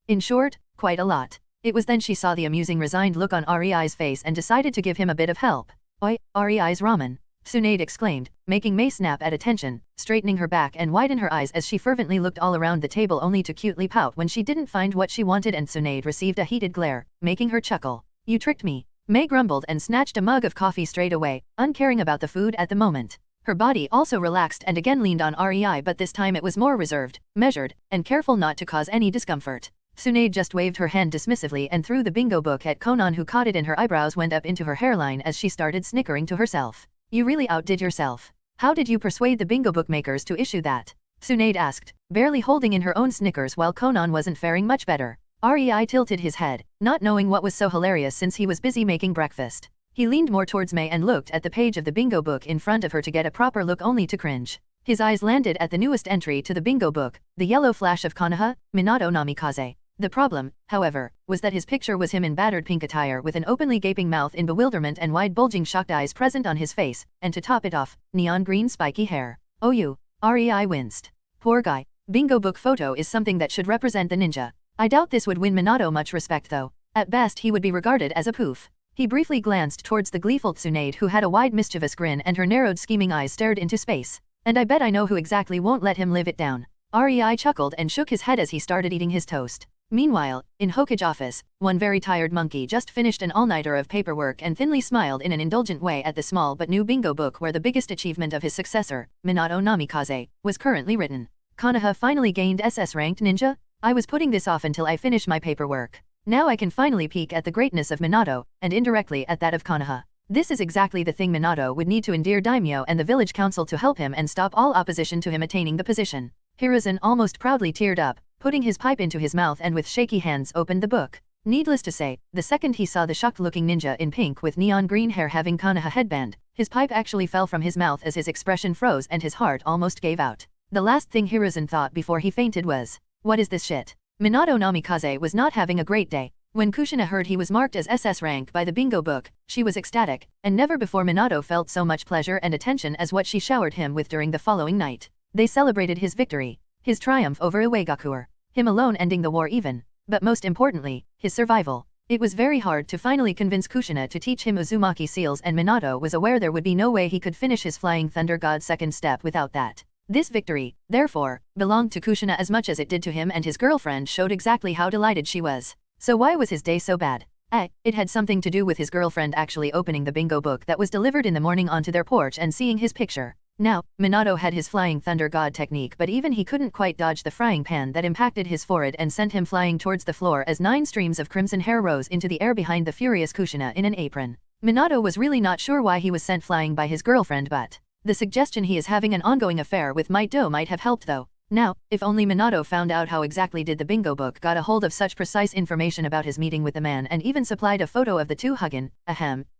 in short, quite a lot. It was then she saw the amusing resigned look on Rei's face and decided to give him a bit of help. Oi, Rei's ramen. Tsunade exclaimed, making Mei snap at attention, straightening her back and widen her eyes as she fervently looked all around the table only to cutely pout when she didn't find what she wanted, and Tsunade received a heated glare, making her chuckle. You tricked me. Mei grumbled and snatched a mug of coffee straight away, uncaring about the food at the moment. Her body also relaxed and again leaned on Rei, but this time it was more reserved, measured, and careful not to cause any discomfort. Tsunade just waved her hand dismissively and threw the bingo book at Conan, who caught it, and her eyebrows went up into her hairline as she started snickering to herself. You really outdid yourself. How did you persuade the bingo book makers to issue that? Tsunade asked, barely holding in her own snickers while Conan wasn't faring much better. Rei tilted his head, not knowing what was so hilarious since he was busy making breakfast. He leaned more towards Mei and looked at the page of the bingo book in front of her to get a proper look, only to cringe. His eyes landed at the newest entry to the bingo book, the yellow flash of Konoha, Minato Namikaze. The problem, however, was that his picture was him in battered pink attire with an openly gaping mouth in bewilderment and wide bulging shocked eyes present on his face, and to top it off, neon green spiky hair. Oh you, Rei winced. Poor guy. Bingo book photo is something that should represent the ninja. I doubt this would win Minato much respect though. At best he would be regarded as a poof. He briefly glanced towards the gleeful Tsunade, who had a wide mischievous grin and her narrowed scheming eyes stared into space. And I bet I know who exactly won't let him live it down. Rei chuckled and shook his head as he started eating his toast. Meanwhile, in Hokage office, one very tired monkey just finished an all-nighter of paperwork and thinly smiled in an indulgent way at the small but new bingo book where the biggest achievement of his successor, Minato Namikaze, was currently written. Konoha finally gained SS-ranked ninja? I was putting this off until I finished my paperwork. Now I can finally peek at the greatness of Minato, and indirectly at that of Konoha. This is exactly the thing Minato would need to endear Daimyo and the village council to help him and stop all opposition to him attaining the position. Hiruzen almost proudly teared up, putting his pipe into his mouth, and with shaky hands opened the book. Needless to say, the second he saw the shocked-looking ninja in pink with neon green hair having Konoha headband, his pipe actually fell from his mouth as his expression froze and his heart almost gave out. The last thing Hiruzen thought before he fainted was, what is this shit? Minato Namikaze was not having a great day. When Kushina heard he was marked as SS rank by the bingo book, she was ecstatic, and never before Minato felt so much pleasure and attention as what she showered him with during the following night. They celebrated his victory, his triumph over Uegakuer, him alone ending the war even, but most importantly, his survival. It was very hard to finally convince Kushina to teach him Uzumaki seals, and Minato was aware there would be no way he could finish his Flying Thunder God's second step without that. This victory, therefore, belonged to Kushina as much as it did to him, and his girlfriend showed exactly how delighted she was. So why was his day so bad? It had something to do with his girlfriend actually opening the bingo book that was delivered in the morning onto their porch and seeing his picture. Now, Minato had his Flying Thunder God technique, but even he couldn't quite dodge the frying pan that impacted his forehead and sent him flying towards the floor as 9 streams of crimson hair rose into the air behind the furious Kushina in an apron. Minato was really not sure why he was sent flying by his girlfriend, but the suggestion he is having an ongoing affair with Might Do might have helped though. Now, if only Minato found out how exactly did the bingo book got a hold of such precise information about his meeting with the man, and even supplied a photo of the two hugging,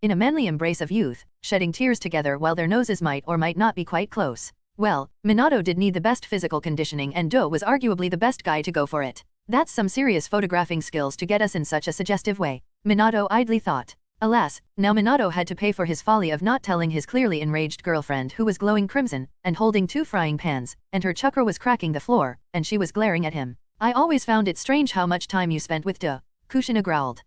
in a manly embrace of youth, shedding tears together while their noses might or might not be quite close. Well, Minato did need the best physical conditioning, and Do was arguably the best guy to go for it. That's some serious photographing skills to get us in such a suggestive way, Minato idly thought. Alas, now Minato had to pay for his folly of not telling his clearly enraged girlfriend, who was glowing crimson, and holding 2 frying pans, and her chakra was cracking the floor, and she was glaring at him. I always found it strange how much time you spent with Do. Kushina growled.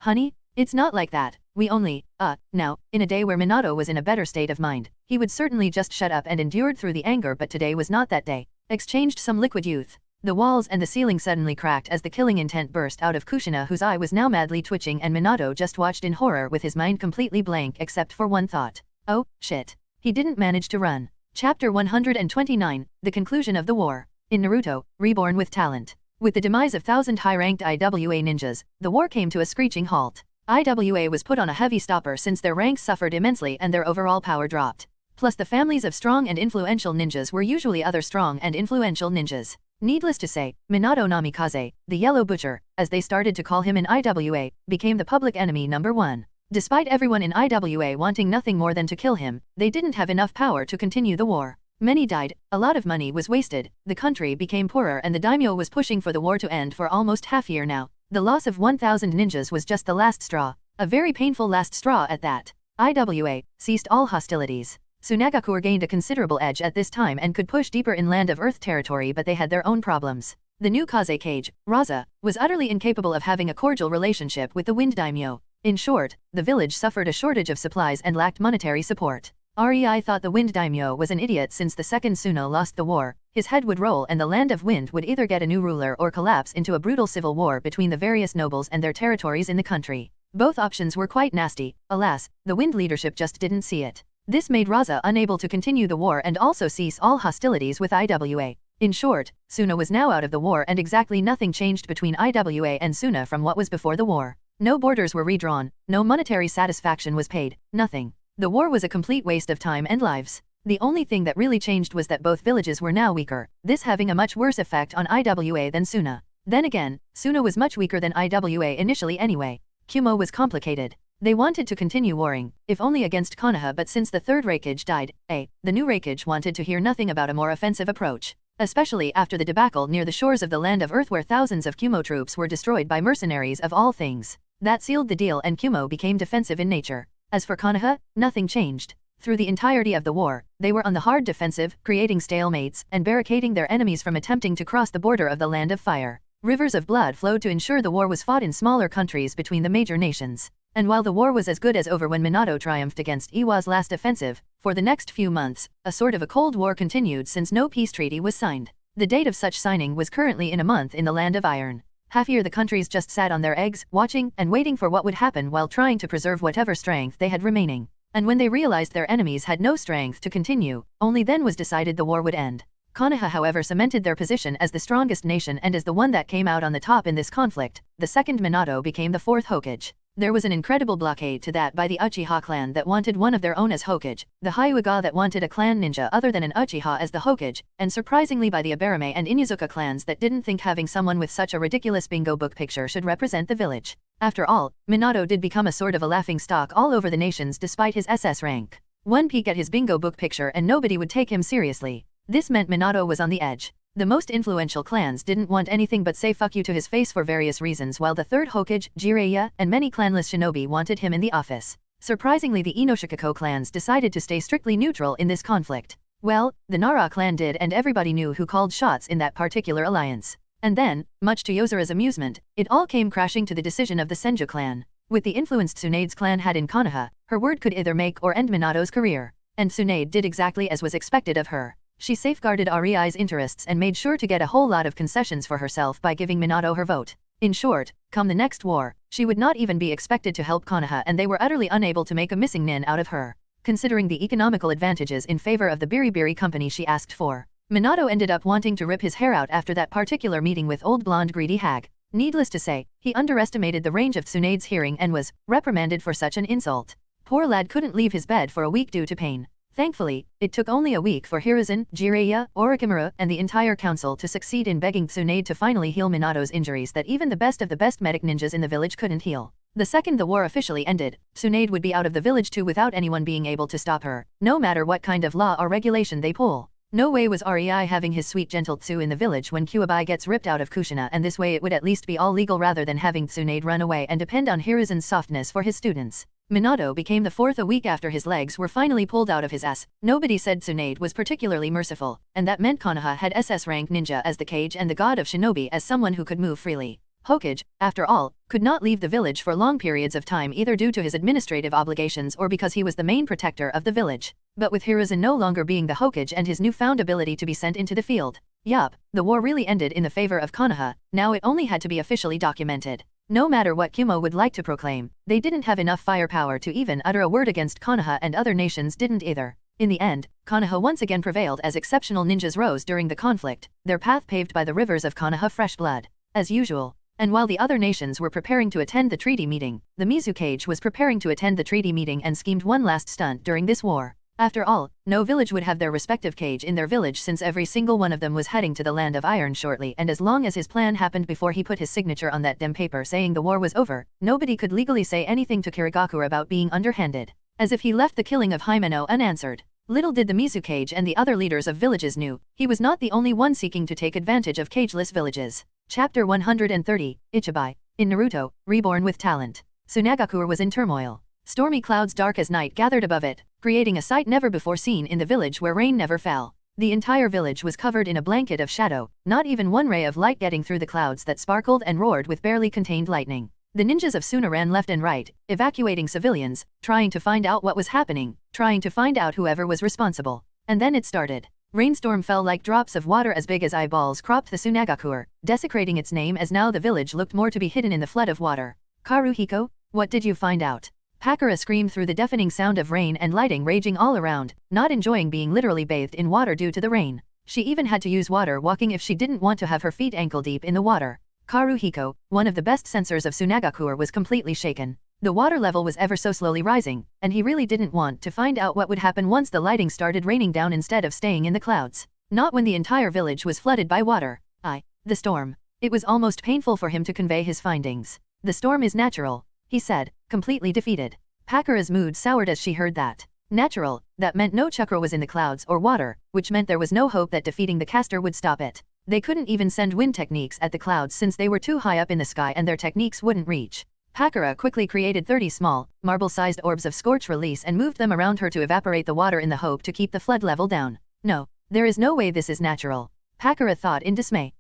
Honey? It's not like that. We only, now, in a day where Minato was in a better state of mind, he would certainly just shut up and endured through the anger, but today was not that day. Exchanged some liquid youth. The walls and the ceiling suddenly cracked as the killing intent burst out of Kushina, whose eye was now madly twitching, and Minato just watched in horror with his mind completely blank except for one thought. Oh, shit. He didn't manage to run. Chapter 129, The Conclusion of the War. In Naruto, Reborn with Talent. With the demise of 1,000 high-ranked IWA ninjas, the war came to a screeching halt. IWA was put on a heavy stopper since their ranks suffered immensely and their overall power dropped. Plus the families of strong and influential ninjas were usually other strong and influential ninjas. Needless to say, Minato Namikaze, the Yellow Butcher, as they started to call him in IWA, became the public enemy number one. Despite everyone in IWA wanting nothing more than to kill him, they didn't have enough power to continue the war. Many died, a lot of money was wasted, the country became poorer and the daimyo was pushing for the war to end for almost half a year now. The loss of 1,000 ninjas was just the last straw, a very painful last straw at that. IWA ceased all hostilities. Tsunagakuer gained a considerable edge at this time and could push deeper in Land of Earth territory, but they had their own problems. The new Kaze Cage, Raza, was utterly incapable of having a cordial relationship with the Wind Daimyo. In short, the village suffered a shortage of supplies and lacked monetary support. Rei thought the Wind Daimyo was an idiot since the second Suna lost the war, his head would roll and the Land of Wind would either get a new ruler or collapse into a brutal civil war between the various nobles and their territories in the country. Both options were quite nasty. Alas, the Wind leadership just didn't see it. This made Raza unable to continue the war and also cease all hostilities with IWA. In short, Suna was now out of the war and exactly nothing changed between IWA and Suna from what was before the war. No borders were redrawn, no monetary satisfaction was paid, nothing. The war was a complete waste of time and lives. The only thing that really changed was that both villages were now weaker, this having a much worse effect on IWA than Suna. Then again, Suna was much weaker than IWA initially anyway. Kumo was complicated. They wanted to continue warring, if only against Konoha, but since the third Reikage died, the new Reikage wanted to hear nothing about a more offensive approach. Especially after the debacle near the shores of the Land of Earth where thousands of Kumo troops were destroyed by mercenaries of all things. That sealed the deal and Kumo became defensive in nature. As for Konoha, nothing changed. Through the entirety of the war, they were on the hard defensive, creating stalemates and barricading their enemies from attempting to cross the border of the Land of Fire. Rivers of blood flowed to ensure the war was fought in smaller countries between the major nations. And while the war was as good as over when Minato triumphed against Iwa's last offensive, for the next few months, a sort of a Cold War continued since no peace treaty was signed. The date of such signing was currently in a month in the Land of Iron. Half year the countries just sat on their eggs, watching and waiting for what would happen while trying to preserve whatever strength they had remaining. And when they realized their enemies had no strength to continue, only then was decided the war would end. Konoha however cemented their position as the strongest nation and as the one that came out on the top in this conflict. The second Minato became the fourth Hokage. There was an incredible blockade to that by the Uchiha clan that wanted one of their own as Hokage, the Hyuga that wanted a clan ninja other than an Uchiha as the Hokage, and surprisingly by the Aberame and Inuzuka clans that didn't think having someone with such a ridiculous bingo book picture should represent the village. After all, Minato did become a sort of a laughing stock all over the nations despite his SS rank. One peek at his bingo book picture and nobody would take him seriously. This meant Minato was on the edge. The most influential clans didn't want anything but say fuck you to his face for various reasons, while the third Hokage, Jiraiya, and many clanless shinobi wanted him in the office. Surprisingly, the Inoshikako clans decided to stay strictly neutral in this conflict. Well, the Nara clan did, and everybody knew who called shots in that particular alliance. And then, much to Yozura's amusement, it all came crashing to the decision of the Senju clan. With the influence Tsunade's clan had in Konoha, her word could either make or end Minato's career. And Tsunade did exactly as was expected of her. She safeguarded Ariai's interests and made sure to get a whole lot of concessions for herself by giving Minato her vote. In short, come the next war, she would not even be expected to help Konoha, and they were utterly unable to make a missing nin out of her. Considering the economical advantages in favor of the Biribiri company she asked for, Minato ended up wanting to rip his hair out after that particular meeting with old blonde greedy hag. Needless to say, he underestimated the range of Tsunade's hearing and was reprimanded for such an insult. Poor lad couldn't leave his bed for a week due to pain. Thankfully, it took only a week for Hiruzen, Jiraiya, Orochimaru, and the entire council to succeed in begging Tsunade to finally heal Minato's injuries that even the best of the best medic ninjas in the village couldn't heal. The second the war officially ended, Tsunade would be out of the village too without anyone being able to stop her, no matter what kind of law or regulation they pull. No way was Rei having his sweet gentle Tsu in the village when Kyuubi gets ripped out of Kushina, and this way it would at least be all legal rather than having Tsunade run away and depend on Hiruzen's softness for his students. Minato became the fourth a week after his legs were finally pulled out of his ass. Nobody said Tsunade was particularly merciful, and that meant Konoha had SS rank ninja as the Kage and the god of shinobi as someone who could move freely. Hokage, after all, could not leave the village for long periods of time either due to his administrative obligations or because he was the main protector of the village. But with Hiruzen no longer being the Hokage and his newfound ability to be sent into the field, yup, the war really ended in the favor of Konoha. Now it only had to be officially documented. No matter what Kumo would like to proclaim, they didn't have enough firepower to even utter a word against Konoha, and other nations didn't either. In the end, Konoha once again prevailed as exceptional ninjas rose during the conflict, their path paved by the rivers of Konoha fresh blood. As usual. And while the other nations were preparing to attend the treaty meeting, the Mizukage was preparing to attend the treaty meeting and schemed one last stunt during this war. After all, no village would have their respective cage in their village since every single one of them was heading to the land of iron shortly, and as long as his plan happened before he put his signature on that paper saying the war was over, nobody could legally say anything to Kirigakura about being underhanded. As if he left the killing of Himeno unanswered. Little did the Mizukage and the other leaders of villages knew, he was not the only one seeking to take advantage of cageless villages. Chapter 130, Ichibai. In Naruto, Reborn with Talent. Tsunagakure was in turmoil. Stormy clouds dark as night gathered above it, creating a sight never before seen in the village where rain never fell. The entire village was covered in a blanket of shadow, not even one ray of light getting through the clouds that sparkled and roared with barely contained lightning. The ninjas of Suna ran left and right, evacuating civilians, trying to find out what was happening, trying to find out whoever was responsible. And then it started. Rainstorm fell like drops of water as big as eyeballs cropped the Tsunagakure, desecrating its name as now the village looked more to be hidden in the flood of water. Karuhiko, what did you find out? Pakura screamed through the deafening sound of rain and lighting raging all around, not enjoying being literally bathed in water due to the rain. She even had to use water walking if she didn't want to have her feet ankle deep in the water. Karuhiko, one of the best sensors of Tsunagakure, was completely shaken. The water level was ever so slowly rising, and he really didn't want to find out what would happen once the lighting started raining down instead of staying in the clouds. Not when the entire village was flooded by water. The storm. It was almost painful for him to convey his findings. The storm is natural, he said, completely defeated. Pakura's mood soured as she heard that. Natural, that meant no chakra was in the clouds or water, which meant there was no hope that defeating the caster would stop it. They couldn't even send wind techniques at the clouds since they were too high up in the sky and their techniques wouldn't reach. Pakura quickly created 30 small, marble-sized orbs of scorch release and moved them around her to evaporate the water in the hope to keep the flood level down. No, there is no way this is natural. Pakura thought in dismay.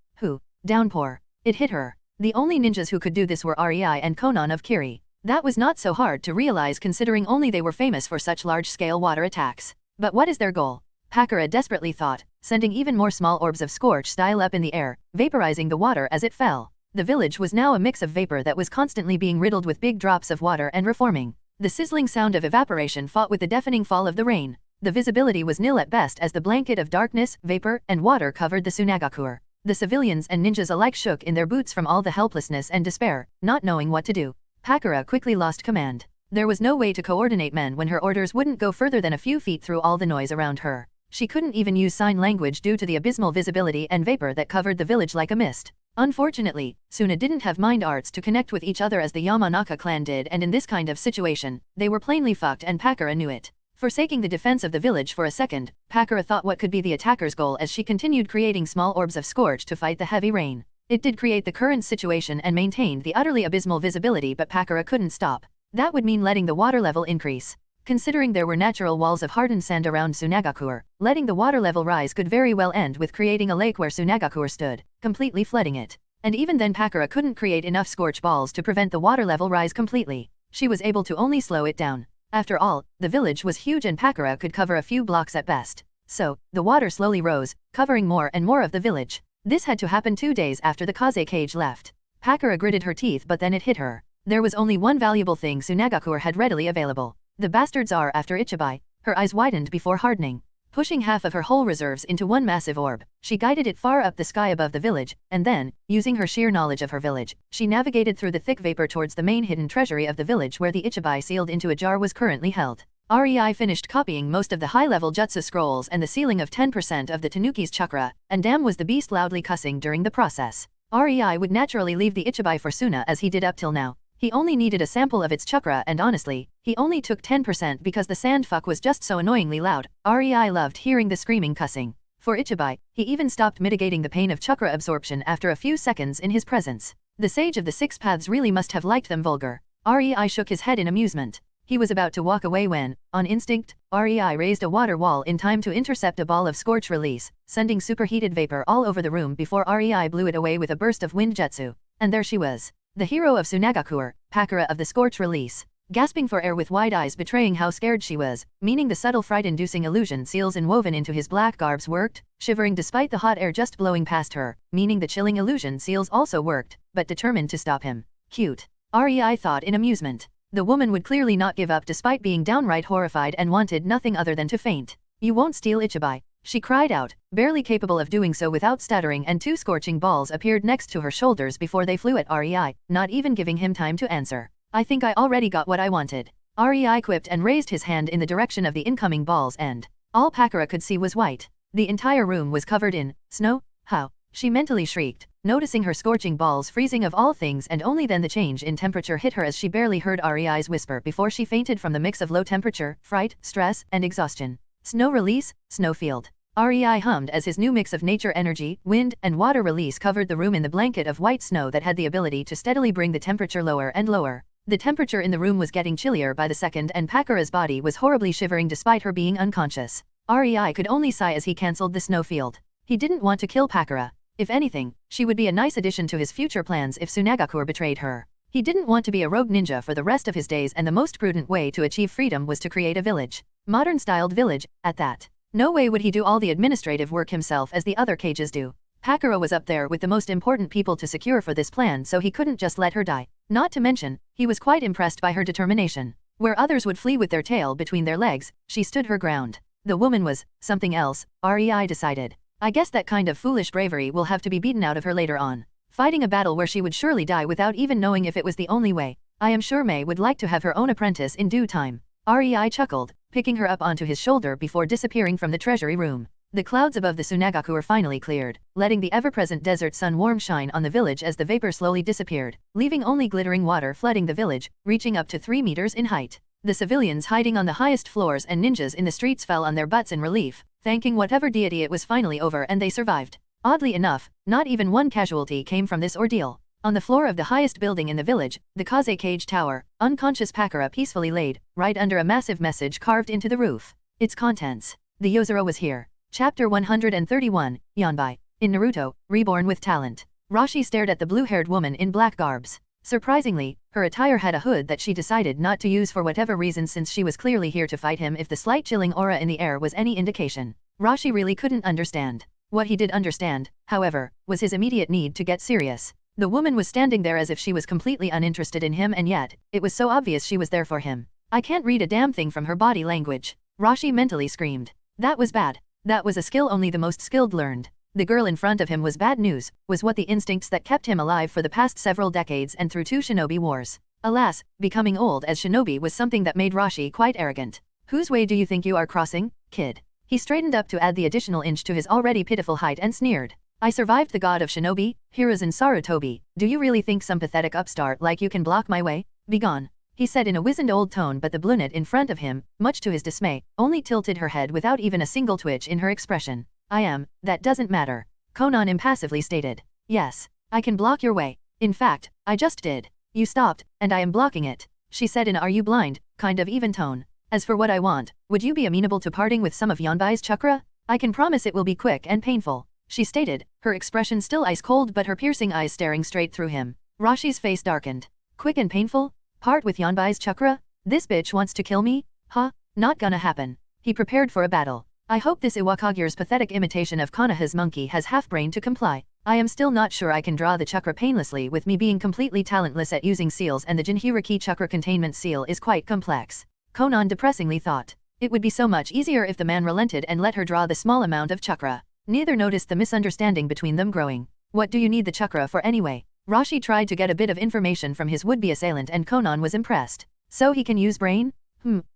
Downpour. It hit her. The only ninjas who could do this were Rei and Conan of Kiri. That was not so hard to realize considering only they were famous for such large-scale water attacks. But what is their goal? Pakura desperately thought, sending even more small orbs of scorch style up in the air, vaporizing the water as it fell. The village was now a mix of vapor that was constantly being riddled with big drops of water and reforming. The sizzling sound of evaporation fought with the deafening fall of the rain. The visibility was nil at best as the blanket of darkness, vapor, and water covered the Tsunagakure. The civilians and ninjas alike shook in their boots from all the helplessness and despair, not knowing what to do. Pakura quickly lost command. There was no way to coordinate men when her orders wouldn't go further than a few feet through all the noise around her. She couldn't even use sign language due to the abysmal visibility and vapor that covered the village like a mist. Unfortunately, Suna didn't have mind arts to connect with each other as the Yamanaka clan did, and in this kind of situation, they were plainly fucked and Pakura knew it. Forsaking the defense of the village for a second, Pakura thought what could be the attacker's goal as she continued creating small orbs of scorch to fight the heavy rain. It did create the current situation and maintained the utterly abysmal visibility, but Pakura couldn't stop. That would mean letting the water level increase. Considering there were natural walls of hardened sand around Tsunagakure, letting the water level rise could very well end with creating a lake where Tsunagakure stood, completely flooding it. And even then Pakura couldn't create enough scorch balls to prevent the water level rise completely. She was able to only slow it down. After all, the village was huge and Pakura could cover a few blocks at best. So, the water slowly rose, covering more and more of the village. This had to happen 2 days after the Kaze cage left. Pakura gritted her teeth, but then it hit her. There was only one valuable thing Tsunagakure had readily available. The bastards are after Ichibai. Her eyes widened before hardening. Pushing half of her whole reserves into one massive orb, she guided it far up the sky above the village, and then, using her sheer knowledge of her village, she navigated through the thick vapor towards the main hidden treasury of the village where the Ichibai sealed into a jar was currently held. Rei finished copying most of the high-level jutsu scrolls and the sealing of 10% of the Tanuki's chakra, and damn was the beast loudly cussing during the process. Rei would naturally leave the Ichibai for Suna as he did up till now. He only needed a sample of its chakra, and honestly, he only took 10% because the sand fuck was just so annoyingly loud. Rei loved hearing the screaming cussing. For Ichibai, he even stopped mitigating the pain of chakra absorption after a few seconds in his presence. The sage of the six paths really must have liked them vulgar. Rei shook his head in amusement. He was about to walk away when, on instinct, Rei raised a water wall in time to intercept a ball of scorch release, sending superheated vapor all over the room before Rei blew it away with a burst of wind jutsu. And there she was. The hero of Tsunagakure, Pakura of the scorch release, gasping for air with wide eyes betraying how scared she was, meaning the subtle fright-inducing illusion seals woven into his black garbs worked, shivering despite the hot air just blowing past her, meaning the chilling illusion seals also worked, but determined to stop him. Cute. Rei thought in amusement. The woman would clearly not give up despite being downright horrified and wanted nothing other than to faint. You won't steal Ichibai, she cried out, barely capable of doing so without stuttering, and 2 scorching balls appeared next to her shoulders before they flew at Rei, not even giving him time to answer. I think I already got what I wanted. Rei quipped and raised his hand in the direction of the incoming balls, and all Pakura could see was white. The entire room was covered in snow. How? She mentally shrieked, noticing her scorching balls freezing of all things, and only then the change in temperature hit her as she barely heard Rei's whisper before she fainted from the mix of low temperature, fright, stress, and exhaustion. Snow release, snowfield. Rei hummed as his new mix of nature energy, wind, and water release covered the room in the blanket of white snow that had the ability to steadily bring the temperature lower and lower. The temperature in the room was getting chillier by the second, and Pakura's body was horribly shivering despite her being unconscious. Rei could only sigh as he cancelled the snowfield. He didn't want to kill Pakura. If anything, she would be a nice addition to his future plans if Tsunagaku betrayed her. He didn't want to be a rogue ninja for the rest of his days, and the most prudent way to achieve freedom was to create a village. Modern-styled village, at that. No way would he do all the administrative work himself as the other cages do. Pakura was up there with the most important people to secure for this plan, so he couldn't just let her die. Not to mention, he was quite impressed by her determination. Where others would flee with their tail between their legs, she stood her ground. The woman was something else, Rei decided. I guess that kind of foolish bravery will have to be beaten out of her later on. Fighting a battle where she would surely die without even knowing if it was the only way. I am sure Mei would like to have her own apprentice in due time. Rei chuckled, picking her up onto his shoulder before disappearing from the treasury room. The clouds above the Tsunagaku were finally cleared, letting the ever-present desert sun warm shine on the village as the vapor slowly disappeared, leaving only glittering water flooding the village, reaching up to 3 meters in height. The civilians hiding on the highest floors and ninjas in the streets fell on their butts in relief, thanking whatever deity it was finally over, and they survived. Oddly enough, not even one casualty came from this ordeal. On the floor of the highest building in the village, the Kaze Cage Tower, unconscious Pakura peacefully laid, right under a massive message carved into the roof. Its contents. The Yozuru was here. Chapter 131, Yanbai. In Naruto, Reborn with Talent. Rashi stared at the blue-haired woman in black garbs. Surprisingly, her attire had a hood that she decided not to use for whatever reason, since she was clearly here to fight him if the slight chilling aura in the air was any indication. Rashi really couldn't understand. What he did understand, however, was his immediate need to get serious. The woman was standing there as if she was completely uninterested in him, and yet, it was so obvious she was there for him. I can't read a damn thing from her body language. Rashi mentally screamed. That was bad. That was a skill only the most skilled learned. The girl in front of him was bad news, was what the instincts that kept him alive for the past several decades and through 2 shinobi wars. Alas, becoming old as shinobi was something that made Rashi quite arrogant. Whose way do you think you are crossing, kid? He straightened up to add the additional inch to his already pitiful height and sneered. I survived the god of shinobi, Hiruzen Sarutobi. Do you really think some pathetic upstart like you can block my way? Begone. He said in a wizened old tone, but the brunette in front of him, much to his dismay, only tilted her head without even a single twitch in her expression. That doesn't matter. Conan impassively stated. Yes, I can block your way. In fact, I just did. You stopped, and I am blocking it. She said in "Are you blind?" kind of even tone. As for what I want, would you be amenable to parting with some of Yanbai's chakra? I can promise it will be quick and painful. She stated, her expression still ice cold but her piercing eyes staring straight through him. Rashi's face darkened. Quick and painful? Part with Yanbai's chakra? This bitch wants to kill me? Huh? Not gonna happen. He prepared for a battle. I hope this Iwakage's pathetic imitation of Konoha's monkey has half brain to comply. I am still not sure I can draw the chakra painlessly with me being completely talentless at using seals, and the Jinhuriki chakra containment seal is quite complex. Conan depressingly thought. It would be so much easier if the man relented and let her draw the small amount of chakra. Neither noticed the misunderstanding between them growing. What do you need the chakra for anyway? Rashi tried to get a bit of information from his would-be assailant, and Conan was impressed. So he can use brain?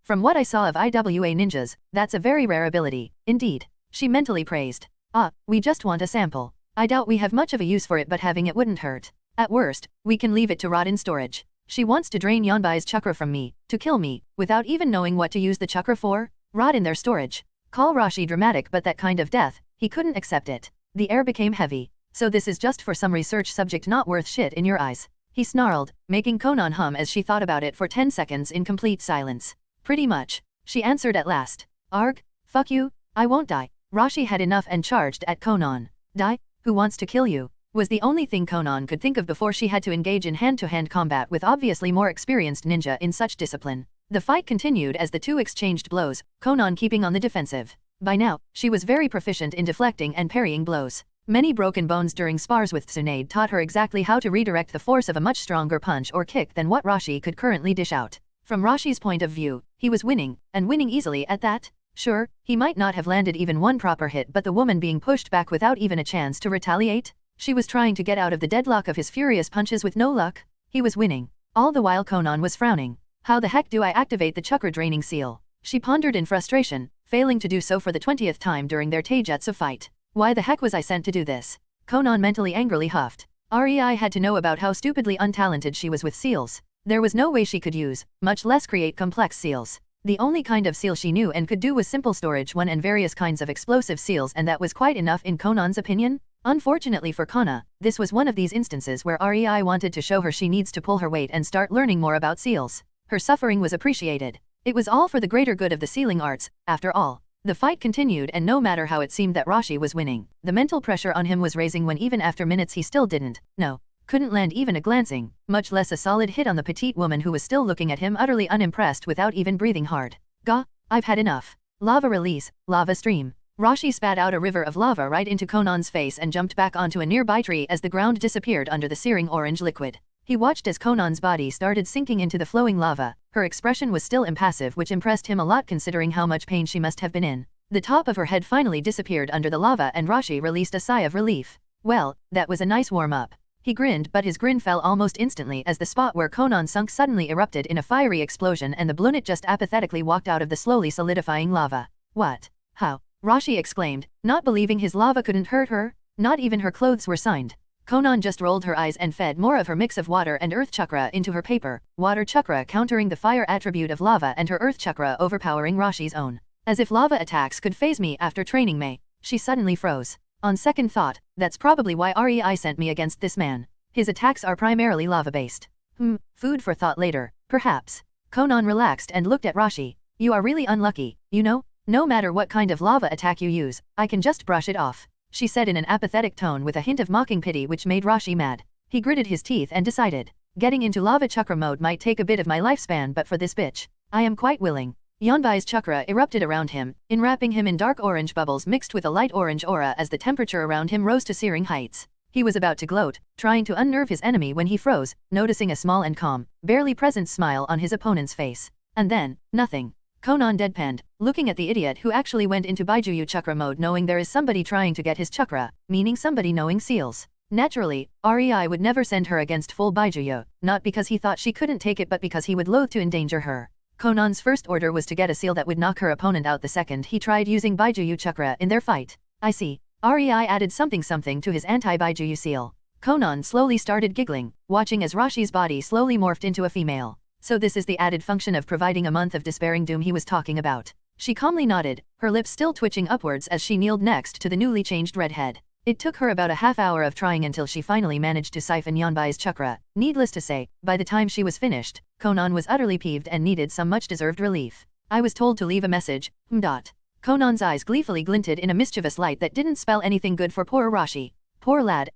From what I saw of IWA ninjas, that's a very rare ability, indeed. She mentally praised. We just want a sample. I doubt we have much of a use for it, but having it wouldn't hurt. At worst, we can leave it to rot in storage. She wants to drain Yanbai's chakra from me, to kill me, without even knowing what to use the chakra for? Rot in their storage. Call Rashi dramatic, but that kind of death, he couldn't accept it. The air became heavy. So this is just for some research subject not worth shit in your eyes. He snarled, making Conan hum as she thought about it for 10 seconds in complete silence. Pretty much, she answered at last. Arg? Fuck you, I won't die. Rashi had enough and charged at Conan. Die? Who wants to kill you? Was the only thing Conan could think of before she had to engage in hand-to-hand combat with obviously more experienced ninja in such discipline. The fight continued as the two exchanged blows, Conan keeping on the defensive. By now, she was very proficient in deflecting and parrying blows. Many broken bones during spars with Tsunade taught her exactly how to redirect the force of a much stronger punch or kick than what Rashi could currently dish out. From Rashi's point of view, he was winning, and winning easily at that. Sure, he might not have landed even one proper hit, but the woman being pushed back without even a chance to retaliate? She was trying to get out of the deadlock of his furious punches with no luck. He was winning. All the while Conan was frowning. How the heck do I activate the chakra draining seal? She pondered in frustration, failing to do so for the 20th time during their taijutsu fight. Why the heck was I sent to do this? Conan mentally angrily huffed. Rei had to know about how stupidly untalented she was with seals. There was no way she could use, much less create complex seals. The only kind of seal she knew and could do was simple storage one and various kinds of explosive seals, and that was quite enough in Conan's opinion. Unfortunately for Kana, this was one of these instances where Rei wanted to show her she needs to pull her weight and start learning more about seals. Her suffering was appreciated. It was all for the greater good of the sealing arts, after all. The fight continued, and no matter how it seemed that Rashi was winning, the mental pressure on him was raising when even after minutes he still couldn't land even a glancing, much less a solid hit on the petite woman who was still looking at him utterly unimpressed without even breathing hard. Gah, I've had enough. Lava release, lava stream. Rashi spat out a river of lava right into Conan's face and jumped back onto a nearby tree as the ground disappeared under the searing orange liquid. He watched as Conan's body started sinking into the flowing lava. Her expression was still impassive, which impressed him a lot considering how much pain she must have been in. The top of her head finally disappeared under the lava and Rashi released a sigh of relief. Well, that was a nice warm-up. He grinned, but his grin fell almost instantly as the spot where Conan sunk suddenly erupted in a fiery explosion and the Blunit just apathetically walked out of the slowly solidifying lava. What? How? Rashi exclaimed, not believing his lava couldn't hurt her. Not even her clothes were signed. Conan just rolled her eyes and fed more of her mix of water and earth chakra into her paper, water chakra countering the fire attribute of lava and her earth chakra overpowering Rashi's own. As if lava attacks could phase me after training me. She suddenly froze. On second thought, that's probably why Rei sent me against this man. His attacks are primarily lava-based. Food for thought later, perhaps. Conan relaxed and looked at Rashi. You are really unlucky, you know? No matter what kind of lava attack you use, I can just brush it off. She said in an apathetic tone with a hint of mocking pity which made Rashi mad. He gritted his teeth and decided. Getting into lava chakra mode might take a bit of my lifespan, but for this bitch, I am quite willing. Yanbai's chakra erupted around him, enwrapping him in dark orange bubbles mixed with a light orange aura as the temperature around him rose to searing heights. He was about to gloat, trying to unnerve his enemy when he froze, noticing a small and calm, barely present smile on his opponent's face. And then, nothing. Conan deadpanned, looking at the idiot who actually went into Baijuyu chakra mode knowing there is somebody trying to get his chakra, meaning somebody knowing seals. Naturally, Rei would never send her against full Baijuyu, not because he thought she couldn't take it but because he would loathe to endanger her. Conan's first order was to get a seal that would knock her opponent out the second he tried using Baijuyu chakra in their fight. I see. Rei added something to his anti-Baijuyu seal. Conan slowly started giggling, watching as Rashi's body slowly morphed into a female. So this is the added function of providing a month of despairing doom he was talking about. She calmly nodded, her lips still twitching upwards as she kneeled next to the newly changed redhead. It took her about a half hour of trying until she finally managed to siphon Yanbai's chakra. Needless to say, by the time she was finished, Conan was utterly peeved and needed some much-deserved relief. I was told to leave a message, Conan's eyes gleefully glinted in a mischievous light that didn't spell anything good for poor Rashi. Poor lad,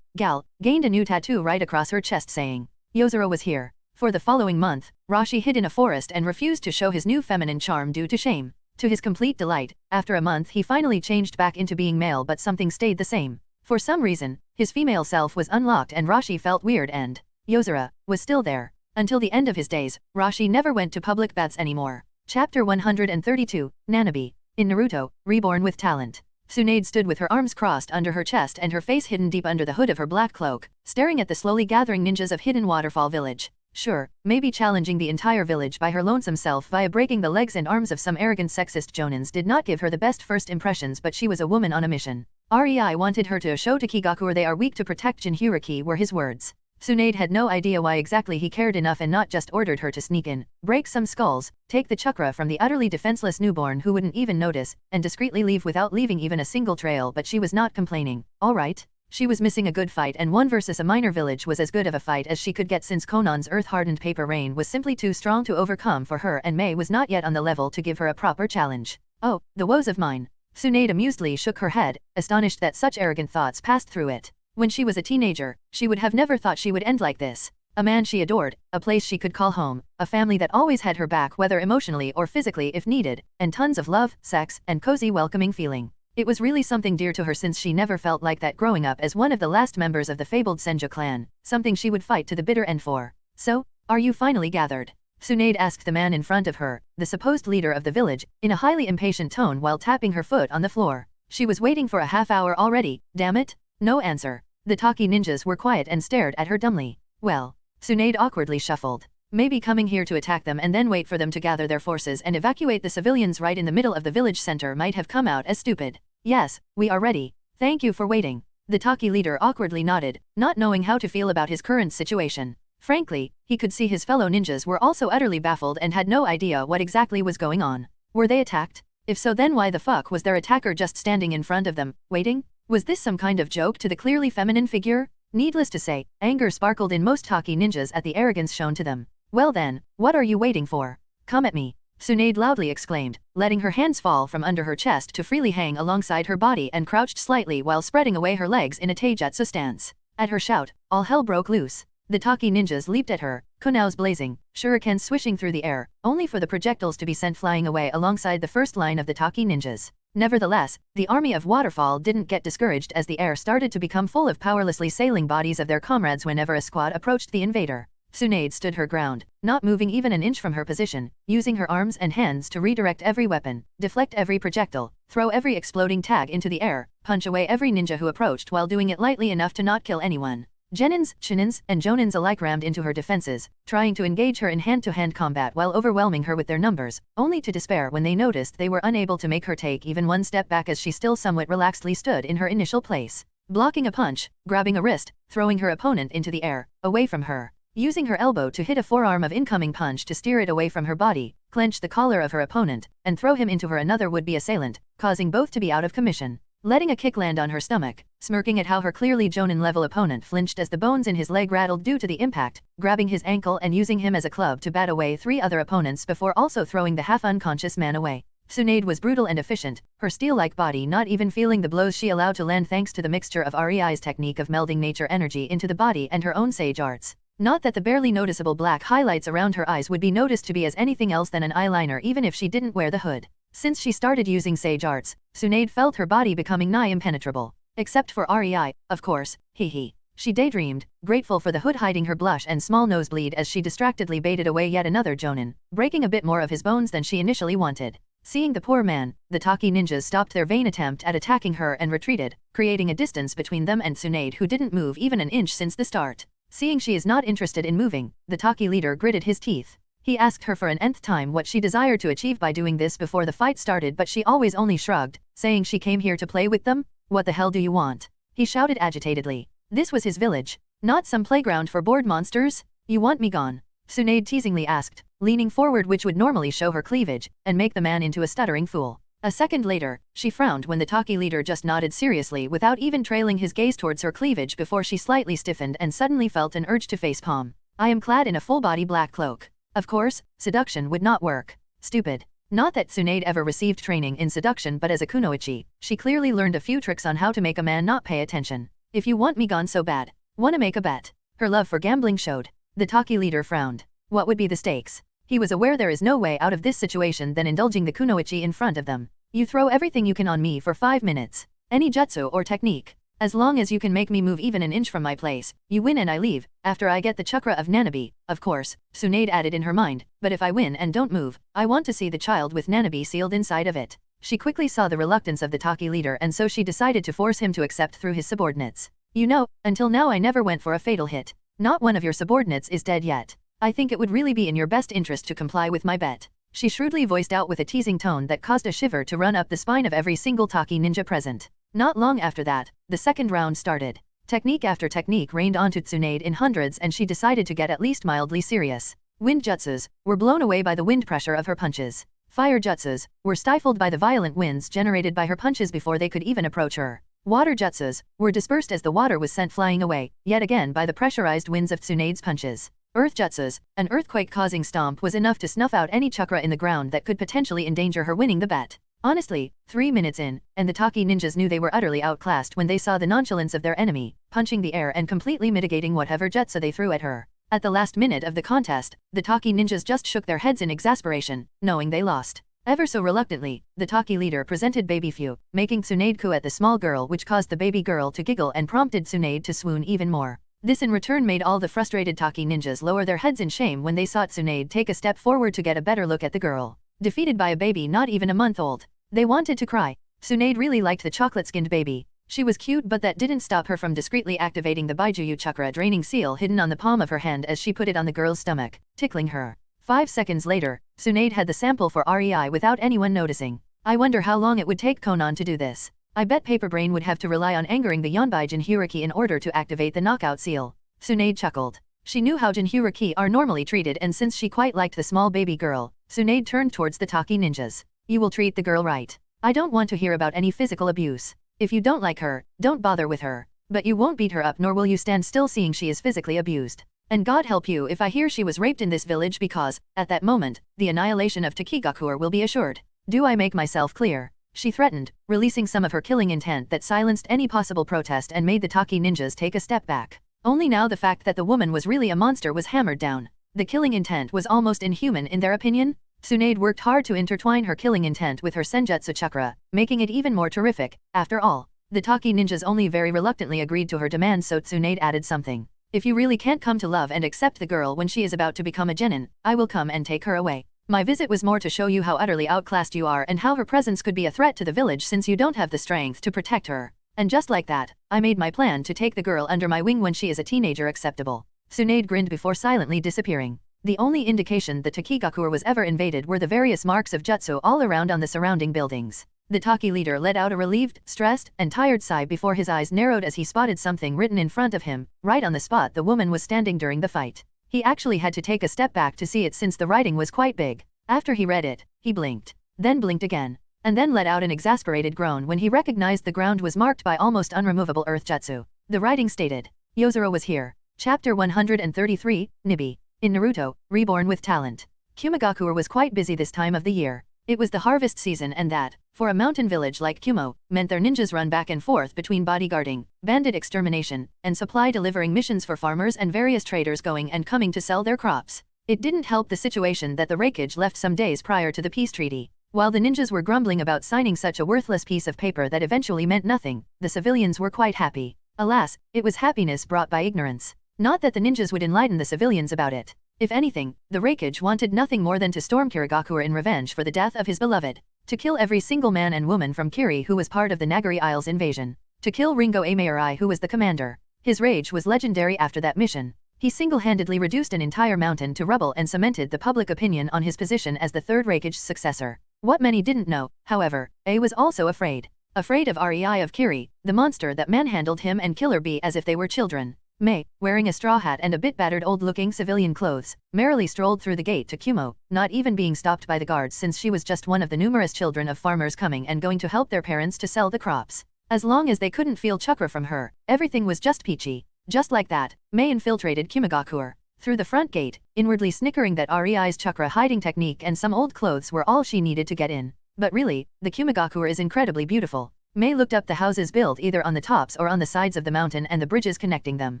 gal, gained a new tattoo right across her chest saying, Yozuru was here. For the following month, Rashi hid in a forest and refused to show his new feminine charm due to shame. To his complete delight, after a month he finally changed back into being male, but something stayed the same. For some reason, his female self was unlocked and Rashi felt weird and Yozuru was still there. Until the end of his days, Rashi never went to public baths anymore. Chapter 132, Nanabi. In Naruto, Reborn with Talent. Tsunade stood with her arms crossed under her chest and her face hidden deep under the hood of her black cloak, staring at the slowly gathering ninjas of Hidden Waterfall Village. Sure, maybe challenging the entire village by her lonesome self via breaking the legs and arms of some arrogant sexist jonins did not give her the best first impressions, but she was a woman on a mission. Rei wanted her to show to Kigaku they are weak to protect Jinhyuriki were his words. Tsunade had no idea why exactly he cared enough and not just ordered her to sneak in, break some skulls, take the chakra from the utterly defenseless newborn who wouldn't even notice, and discreetly leave without leaving even a single trail. But she was not complaining. Alright. She was missing a good fight, and one versus a minor village was as good of a fight as she could get since Conan's earth-hardened paper rain was simply too strong to overcome for her, and Mei was not yet on the level to give her a proper challenge. Oh, the woes of mine. Tsunade amusedly shook her head, astonished that such arrogant thoughts passed through it. When she was a teenager, she would have never thought she would end like this. A man she adored, a place she could call home, a family that always had her back whether emotionally or physically if needed, and tons of love, sex, and cozy welcoming feeling. It was really something dear to her since she never felt like that growing up as one of the last members of the fabled Senju clan, something she would fight to the bitter end for. So, are you finally gathered? Tsunade asked the man in front of her, the supposed leader of the village, in a highly impatient tone while tapping her foot on the floor. She was waiting for a half-hour already, damn it? No answer. The Taki ninjas were quiet and stared at her dumbly. Well, Tsunade awkwardly shuffled. Maybe coming here to attack them and then wait for them to gather their forces and evacuate the civilians right in the middle of the village center might have come out as stupid. Yes, we are ready. Thank you for waiting. The Taki leader awkwardly nodded, not knowing how to feel about his current situation. Frankly, he could see his fellow ninjas were also utterly baffled and had no idea what exactly was going on. Were they attacked? If so, then why the fuck was their attacker just standing in front of them, waiting? Was this some kind of joke to the clearly feminine figure? Needless to say, anger sparkled in most Taki ninjas at the arrogance shown to them. Well then, what are you waiting for? Come at me. Tsunade loudly exclaimed, letting her hands fall from under her chest to freely hang alongside her body and crouched slightly while spreading away her legs in a taijutsu stance. At her shout, all hell broke loose. The Taki ninjas leaped at her, kunous blazing, shurikens swishing through the air, only for the projectiles to be sent flying away alongside the first line of the Taki ninjas. Nevertheless, the army of Waterfall didn't get discouraged as the air started to become full of powerlessly sailing bodies of their comrades whenever a squad approached the invader. Tsunade stood her ground, not moving even an inch from her position, using her arms and hands to redirect every weapon, deflect every projectile, throw every exploding tag into the air, punch away every ninja who approached while doing it lightly enough to not kill anyone. Genins, Shinins, and Jonins alike rammed into her defenses, trying to engage her in hand-to-hand combat while overwhelming her with their numbers, only to despair when they noticed they were unable to make her take even one step back as she still somewhat relaxedly stood in her initial place. Blocking a punch, grabbing a wrist, throwing her opponent into the air, away from her. Using her elbow to hit a forearm of incoming punch to steer it away from her body, clench the collar of her opponent, and throw him into her another would-be assailant, causing both to be out of commission. Letting a kick land on her stomach, smirking at how her clearly Jonin-level opponent flinched as the bones in his leg rattled due to the impact, grabbing his ankle and using him as a club to bat away 3 other opponents before also throwing the half-unconscious man away. Tsunade was brutal and efficient, her steel-like body not even feeling the blows she allowed to land thanks to the mixture of Rei's technique of melding nature energy into the body and her own sage arts. Not that the barely noticeable black highlights around her eyes would be noticed to be as anything else than an eyeliner even if she didn't wear the hood. Since she started using sage arts, Tsunade felt her body becoming nigh impenetrable. Except for Rei, of course, hee. She daydreamed, grateful for the hood hiding her blush and small nosebleed as she distractedly baited away yet another Jonin, breaking a bit more of his bones than she initially wanted. Seeing the poor man, the Taki ninjas stopped their vain attempt at attacking her and retreated, creating a distance between them and Tsunade who didn't move even an inch since the start. Seeing she is not interested in moving, the Taki leader gritted his teeth. He asked her for an nth time what she desired to achieve by doing this before the fight started, but she always only shrugged, saying she came here to play with them? What the hell do you want? He shouted agitatedly. This was his village, not some playground for bored monsters. You want me gone? Tsunade teasingly asked, leaning forward, which would normally show her cleavage and make the man into a stuttering fool. A second later, she frowned when the Taki leader just nodded seriously without even trailing his gaze towards her cleavage before she slightly stiffened and suddenly felt an urge to facepalm. I am clad in a full-body black cloak. Of course, seduction would not work. Stupid. Not that Tsunade ever received training in seduction, but as a kunoichi, she clearly learned a few tricks on how to make a man not pay attention. If you want me gone so bad, wanna make a bet? Her love for gambling showed. The Taki leader frowned. What would be the stakes? He was aware there is no way out of this situation than indulging the kunoichi in front of them. You throw everything you can on me for 5 minutes. Any jutsu or technique. As long as you can make me move even an inch from my place, you win and I leave, after I get the chakra of Nanabi, of course, Tsunade added in her mind, but if I win and don't move, I want to see the child with Nanabi sealed inside of it. She quickly saw the reluctance of the Taki leader and so she decided to force him to accept through his subordinates. You know, until now I never went for a fatal hit. Not one of your subordinates is dead yet. I think it would really be in your best interest to comply with my bet. She shrewdly voiced out with a teasing tone that caused a shiver to run up the spine of every single Taki ninja present. Not long after that, the second round started. Technique after technique rained onto Tsunade in hundreds and she decided to get at least mildly serious. Wind jutsus were blown away by the wind pressure of her punches. Fire jutsus were stifled by the violent winds generated by her punches before they could even approach her. Water jutsus were dispersed as the water was sent flying away, yet again by the pressurized winds of Tsunade's punches. Earth jutsus, an earthquake-causing stomp was enough to snuff out any chakra in the ground that could potentially endanger her winning the bet. Honestly, 3 minutes in, and the Taki ninjas knew they were utterly outclassed when they saw the nonchalance of their enemy, punching the air and completely mitigating whatever jutsu they threw at her. At the last minute of the contest, the Taki ninjas just shook their heads in exasperation, knowing they lost. Ever so reluctantly, the Taki leader presented baby Fu, making Tsunade coo at the small girl, which caused the baby girl to giggle and prompted Tsunade to swoon even more. This in return made all the frustrated Taki ninjas lower their heads in shame when they saw Tsunade take a step forward to get a better look at the girl. Defeated by a baby not even a month old. They wanted to cry. Tsunade really liked the chocolate-skinned baby. She was cute, but that didn't stop her from discreetly activating the Baijuyu chakra draining seal hidden on the palm of her hand as she put it on the girl's stomach, tickling her. 5 seconds later, Tsunade had the sample for REI without anyone noticing. I wonder how long it would take Conan to do this. I bet Paperbrain would have to rely on angering the Yonbai Jinhyuriki in order to activate the knockout seal. Tsunade chuckled. She knew how Jinhyuriki are normally treated, and since she quite liked the small baby girl, Tsunade turned towards the Taki ninjas. You will treat the girl right. I don't want to hear about any physical abuse. If you don't like her, don't bother with her. But you won't beat her up, nor will you stand still seeing she is physically abused. And God help you if I hear she was raped in this village, because, at that moment, the annihilation of Takigakuer will be assured. Do I make myself clear? She threatened, releasing some of her killing intent that silenced any possible protest and made the Taki ninjas take a step back. Only now the fact that the woman was really a monster was hammered down. The killing intent was almost inhuman in their opinion. Tsunade worked hard to intertwine her killing intent with her senjutsu chakra, making it even more terrific. After all, the Taki ninjas only very reluctantly agreed to her demands, so Tsunade added something. If you really can't come to love and accept the girl when she is about to become a genin, I will come and take her away. My visit was more to show you how utterly outclassed you are and how her presence could be a threat to the village since you don't have the strength to protect her. And just like that, I made my plan to take the girl under my wing when she is a teenager acceptable. Tsunade grinned before silently disappearing. The only indication that Takigakuer was ever invaded were the various marks of jutsu all around on the surrounding buildings. The Taki leader let out a relieved, stressed, and tired sigh before his eyes narrowed as he spotted something written in front of him, right on the spot the woman was standing during the fight. He actually had to take a step back to see it since the writing was quite big. After he read it, he blinked, then blinked again, and then let out an exasperated groan when he recognized the ground was marked by almost unremovable earth jutsu. The writing stated, Yozuru was here. Chapter 133, Nibi. In Naruto, Reborn with Talent. Kumogakuer was quite busy this time of the year. It was the harvest season, and that, for a mountain village like Kumo, meant their ninjas run back and forth between bodyguarding, bandit extermination, and supply delivering missions for farmers and various traders going and coming to sell their crops. It didn't help the situation that the Raikage left some days prior to the peace treaty. While the ninjas were grumbling about signing such a worthless piece of paper that eventually meant nothing, the civilians were quite happy. Alas, it was happiness brought by ignorance. Not that the ninjas would enlighten the civilians about it. If anything, the Raikage wanted nothing more than to storm Kirigakuer in revenge for the death of his beloved. To kill every single man and woman from Kiri who was part of the Nagari Isles invasion. To kill Ringo Amarai who was the commander. His rage was legendary after that mission. He single-handedly reduced an entire mountain to rubble and cemented the public opinion on his position as the third Raikage's successor. What many didn't know, however, A was also afraid. Afraid of Rei of Kiri, the monster that manhandled him and Killer B as if they were children. May, wearing a straw hat and a bit battered old-looking civilian clothes, merrily strolled through the gate to Kumo, not even being stopped by the guards since she was just one of the numerous children of farmers coming and going to help their parents to sell the crops. As long as they couldn't feel chakra from her, everything was just peachy. Just like that, May infiltrated Kumogakuer through the front gate, inwardly snickering that Rei's chakra hiding technique and some old clothes were all she needed to get in. But really, the Kumogakuer is incredibly beautiful. May looked up the houses built either on the tops or on the sides of the mountain and the bridges connecting them.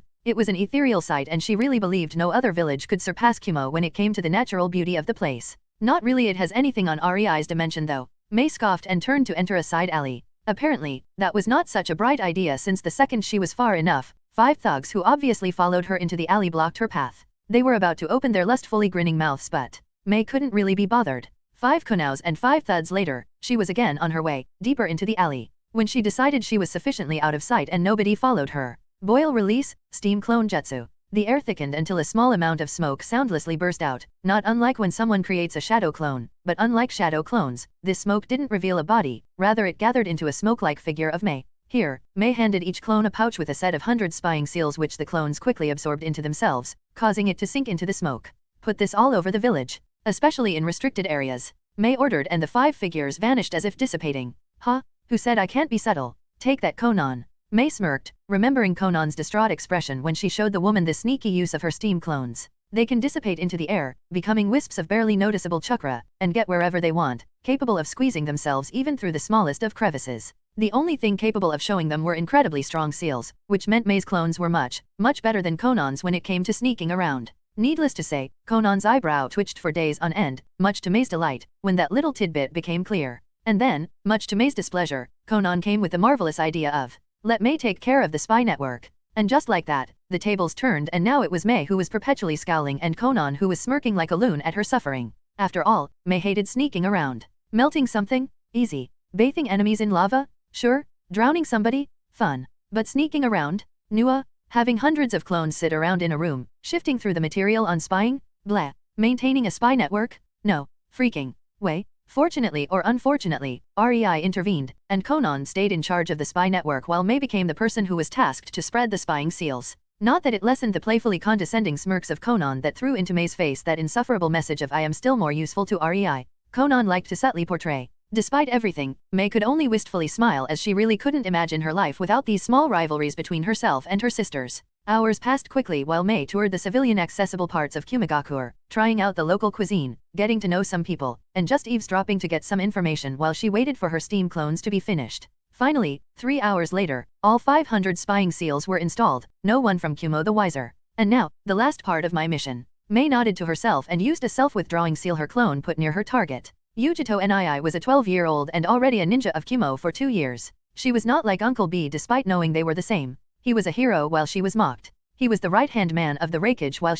It was an ethereal sight, and she really believed no other village could surpass Kumo when it came to the natural beauty of the place. Not really it has anything on Rei's dimension though. May scoffed and turned to enter a side alley. Apparently, that was not such a bright idea since the second she was far enough, 5 thugs who obviously followed her into the alley blocked her path. They were about to open their lustfully grinning mouths, but May couldn't really be bothered. 5 kunaus and 5 thuds later, she was again on her way, deeper into the alley. When she decided she was sufficiently out of sight and nobody followed her. Boil release, steam clone jutsu. The air thickened until a small amount of smoke soundlessly burst out, not unlike when someone creates a shadow clone, but unlike shadow clones, this smoke didn't reveal a body, rather it gathered into a smoke-like figure of May. Here, May handed each clone a pouch with a set of 100 spying seals which the clones quickly absorbed into themselves, causing it to sink into the smoke. Put this all over the village, especially in restricted areas. May ordered, and the 5 figures vanished as if dissipating. Huh? Who said I can't be subtle? Take that, Conan. May smirked, remembering Conan's distraught expression when she showed the woman the sneaky use of her steam clones. They can dissipate into the air, becoming wisps of barely noticeable chakra, and get wherever they want, capable of squeezing themselves even through the smallest of crevices. The only thing capable of showing them were incredibly strong seals, which meant May's clones were much better than Conan's when it came to sneaking around. Needless to say, Conan's eyebrow twitched for days on end, much to May's delight, when that little tidbit became clear. And then, much to May's displeasure, Conan came with the marvelous idea of, let May take care of the spy network. And just like that, the tables turned and now it was Mei who was perpetually scowling and Conan who was smirking like a loon at her suffering. After all, Mei hated sneaking around. Melting something? Easy. Bathing enemies in lava? Sure. Drowning somebody? Fun. But sneaking around? Nua? Having hundreds of clones sit around in a room, shifting through the material on spying? Blah. Maintaining a spy network? No. Freaking way. Fortunately or unfortunately, REI intervened, and Conan stayed in charge of the spy network while Mei became the person who was tasked to spread the spying seals. Not that it lessened the playfully condescending smirks of Conan that threw into Mei's face that insufferable message of I am still more useful to REI. Conan liked to subtly portray. Despite everything, Mei could only wistfully smile as she really couldn't imagine her life without these small rivalries between herself and her sisters. Hours passed quickly while Mei toured the civilian-accessible parts of Kumogakure, trying out the local cuisine, getting to know some people, and just eavesdropping to get some information while she waited for her steam clones to be finished. Finally, 3 hours later, all 500 spying seals were installed, no one from Kumo the wiser. And now, the last part of my mission. Mei nodded to herself and used a self-withdrawing seal her clone put near her target. Yujito Nii was a 12-year-old and already a ninja of Kumo for 2 years. She was not like Uncle B despite knowing they were the same. He was a hero while she was mocked. He was the right-hand man of the rakeage while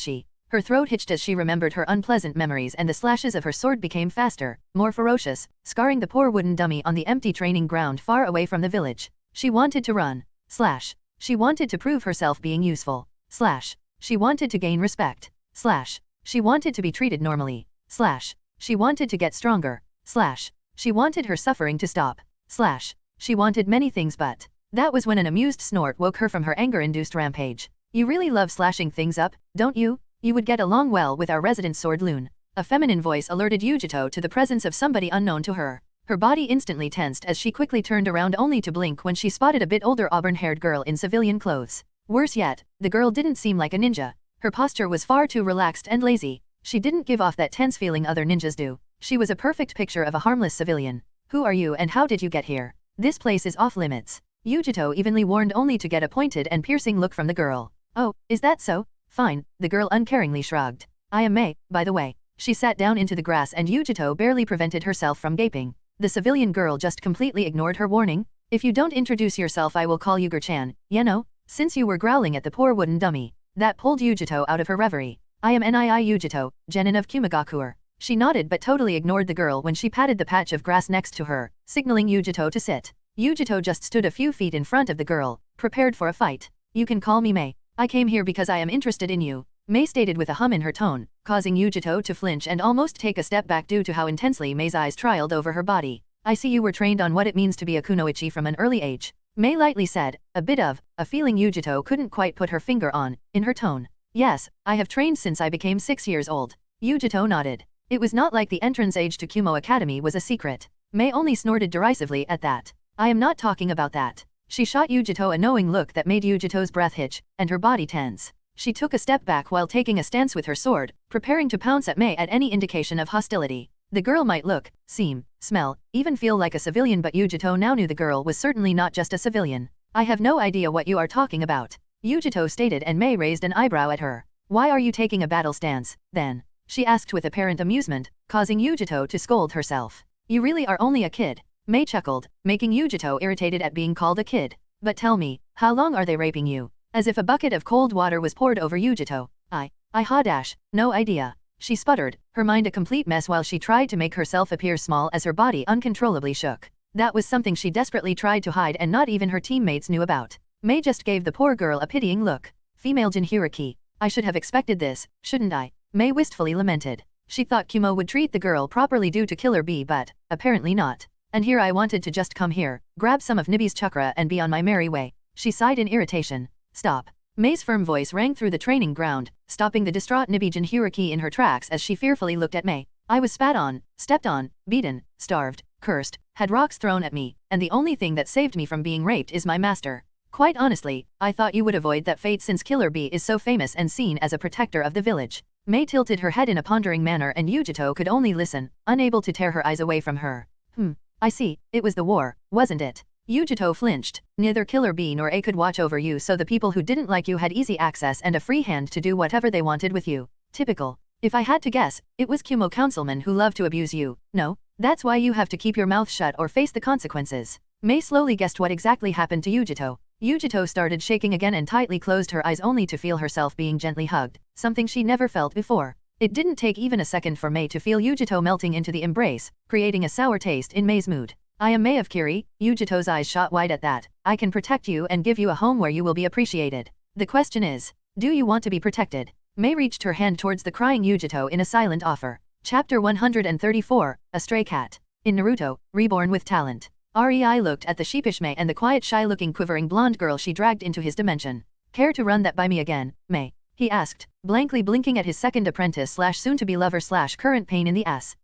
her throat hitched as she remembered her unpleasant memories and the slashes of her sword became faster, more ferocious, scarring the poor wooden dummy on the empty training ground far away from the village. She wanted to run. Slash. She wanted to prove herself being useful. Slash. She wanted to gain respect. Slash. She wanted to be treated normally. Slash. She wanted to get stronger. Slash. She wanted her suffering to stop. Slash. She wanted many things but that was when an amused snort woke her from her anger-induced rampage. You really love slashing things up, don't you? You would get along well with our resident sword loon. A feminine voice alerted Yujito to the presence of somebody unknown to her. Her body instantly tensed as she quickly turned around only to blink when she spotted a bit older auburn-haired girl in civilian clothes. Worse yet, the girl didn't seem like a ninja. Her posture was far too relaxed and lazy. She didn't give off that tense feeling other ninjas do. She was a perfect picture of a harmless civilian. Who are you and how did you get here? This place is off limits. Yujito evenly warned only to get a pointed and piercing look from the girl. Oh, is that so? Fine, the girl uncaringly shrugged. I am Mei, by the way. She sat down into the grass and Yujito barely prevented herself from gaping. The civilian girl just completely ignored her warning. If you don't introduce yourself I will call you Gur-chan, you know? Since you were growling at the poor wooden dummy. That pulled Yujito out of her reverie. I am Nii Yujito, genin of Kumogakure. She nodded but totally ignored the girl when she patted the patch of grass next to her, signaling Yujito to sit. Yujito just stood a few feet in front of the girl, prepared for a fight. You can call me Mei. I came here because I am interested in you. Mei stated with a hum in her tone, causing Yujito to flinch and almost take a step back due to how intensely Mei's eyes trailed over her body. I see you were trained on what it means to be a kunoichi from an early age. Mei lightly said, a bit of a feeling Yujito couldn't quite put her finger on, in her tone. Yes, I have trained since I became 6 years old. Yujito nodded. It was not like the entrance age to Kumo Academy was a secret. Mei only snorted derisively at that. I am not talking about that. She shot Yujito a knowing look that made Yujito's breath hitch, and her body tense. She took a step back while taking a stance with her sword, preparing to pounce at Mei at any indication of hostility. The girl might look, seem, smell, even feel like a civilian but Yujito now knew the girl was certainly not just a civilian. I have no idea what you are talking about. Yujito stated and Mei raised an eyebrow at her. Why are you taking a battle stance, then? She asked with apparent amusement, causing Yujito to scold herself. You really are only a kid. Mei chuckled, making Yujito irritated at being called a kid. But tell me, how long are they raping you? As if a bucket of cold water was poured over Yujito. No idea. She sputtered, her mind a complete mess while she tried to make herself appear small as her body uncontrollably shook. That was something she desperately tried to hide and not even her teammates knew about. Mei just gave the poor girl a pitying look. Female Jinhuriki. I should have expected this, shouldn't I? Mei wistfully lamented. She thought Kumo would treat the girl properly due to Killer Bee but, apparently not. And here I wanted to just come here, grab some of Nibi's chakra and be on my merry way. She sighed in irritation. Stop. Mei's firm voice rang through the training ground, stopping the distraught Nibi Jinhuriki in her tracks as she fearfully looked at Mei. I was spat on, stepped on, beaten, starved, cursed, had rocks thrown at me, and the only thing that saved me from being raped is my master. Quite honestly, I thought you would avoid that fate since Killer Bee is so famous and seen as a protector of the village. Mei tilted her head in a pondering manner and Yujito could only listen, unable to tear her eyes away from her. I see, it was the war, wasn't it? Yujito flinched. Neither Killer Bee nor A could watch over you so the people who didn't like you had easy access and a free hand to do whatever they wanted with you. Typical. If I had to guess, it was Kumo councilmen who loved to abuse you. No, that's why you have to keep your mouth shut or face the consequences. Mei slowly guessed what exactly happened to Yujito. Yujito started shaking again and tightly closed her eyes only to feel herself being gently hugged, something she never felt before. It didn't take even a second for Mei to feel Yujito melting into the embrace, creating a sour taste in Mei's mood. I am Mei of Kiri. Yujito's eyes shot wide at that. I can protect you and give you a home where you will be appreciated. The question is, do you want to be protected? Mei reached her hand towards the crying Yujito in a silent offer. Chapter 134, A Stray Cat. In Naruto, Reborn with Talent. Rei looked at the sheepish Mei and the quiet shy-looking quivering blonde girl she dragged into his dimension. Care to run that by me again, Mei? He asked, blankly blinking at his second apprentice / soon-to-be lover / current pain in the ass.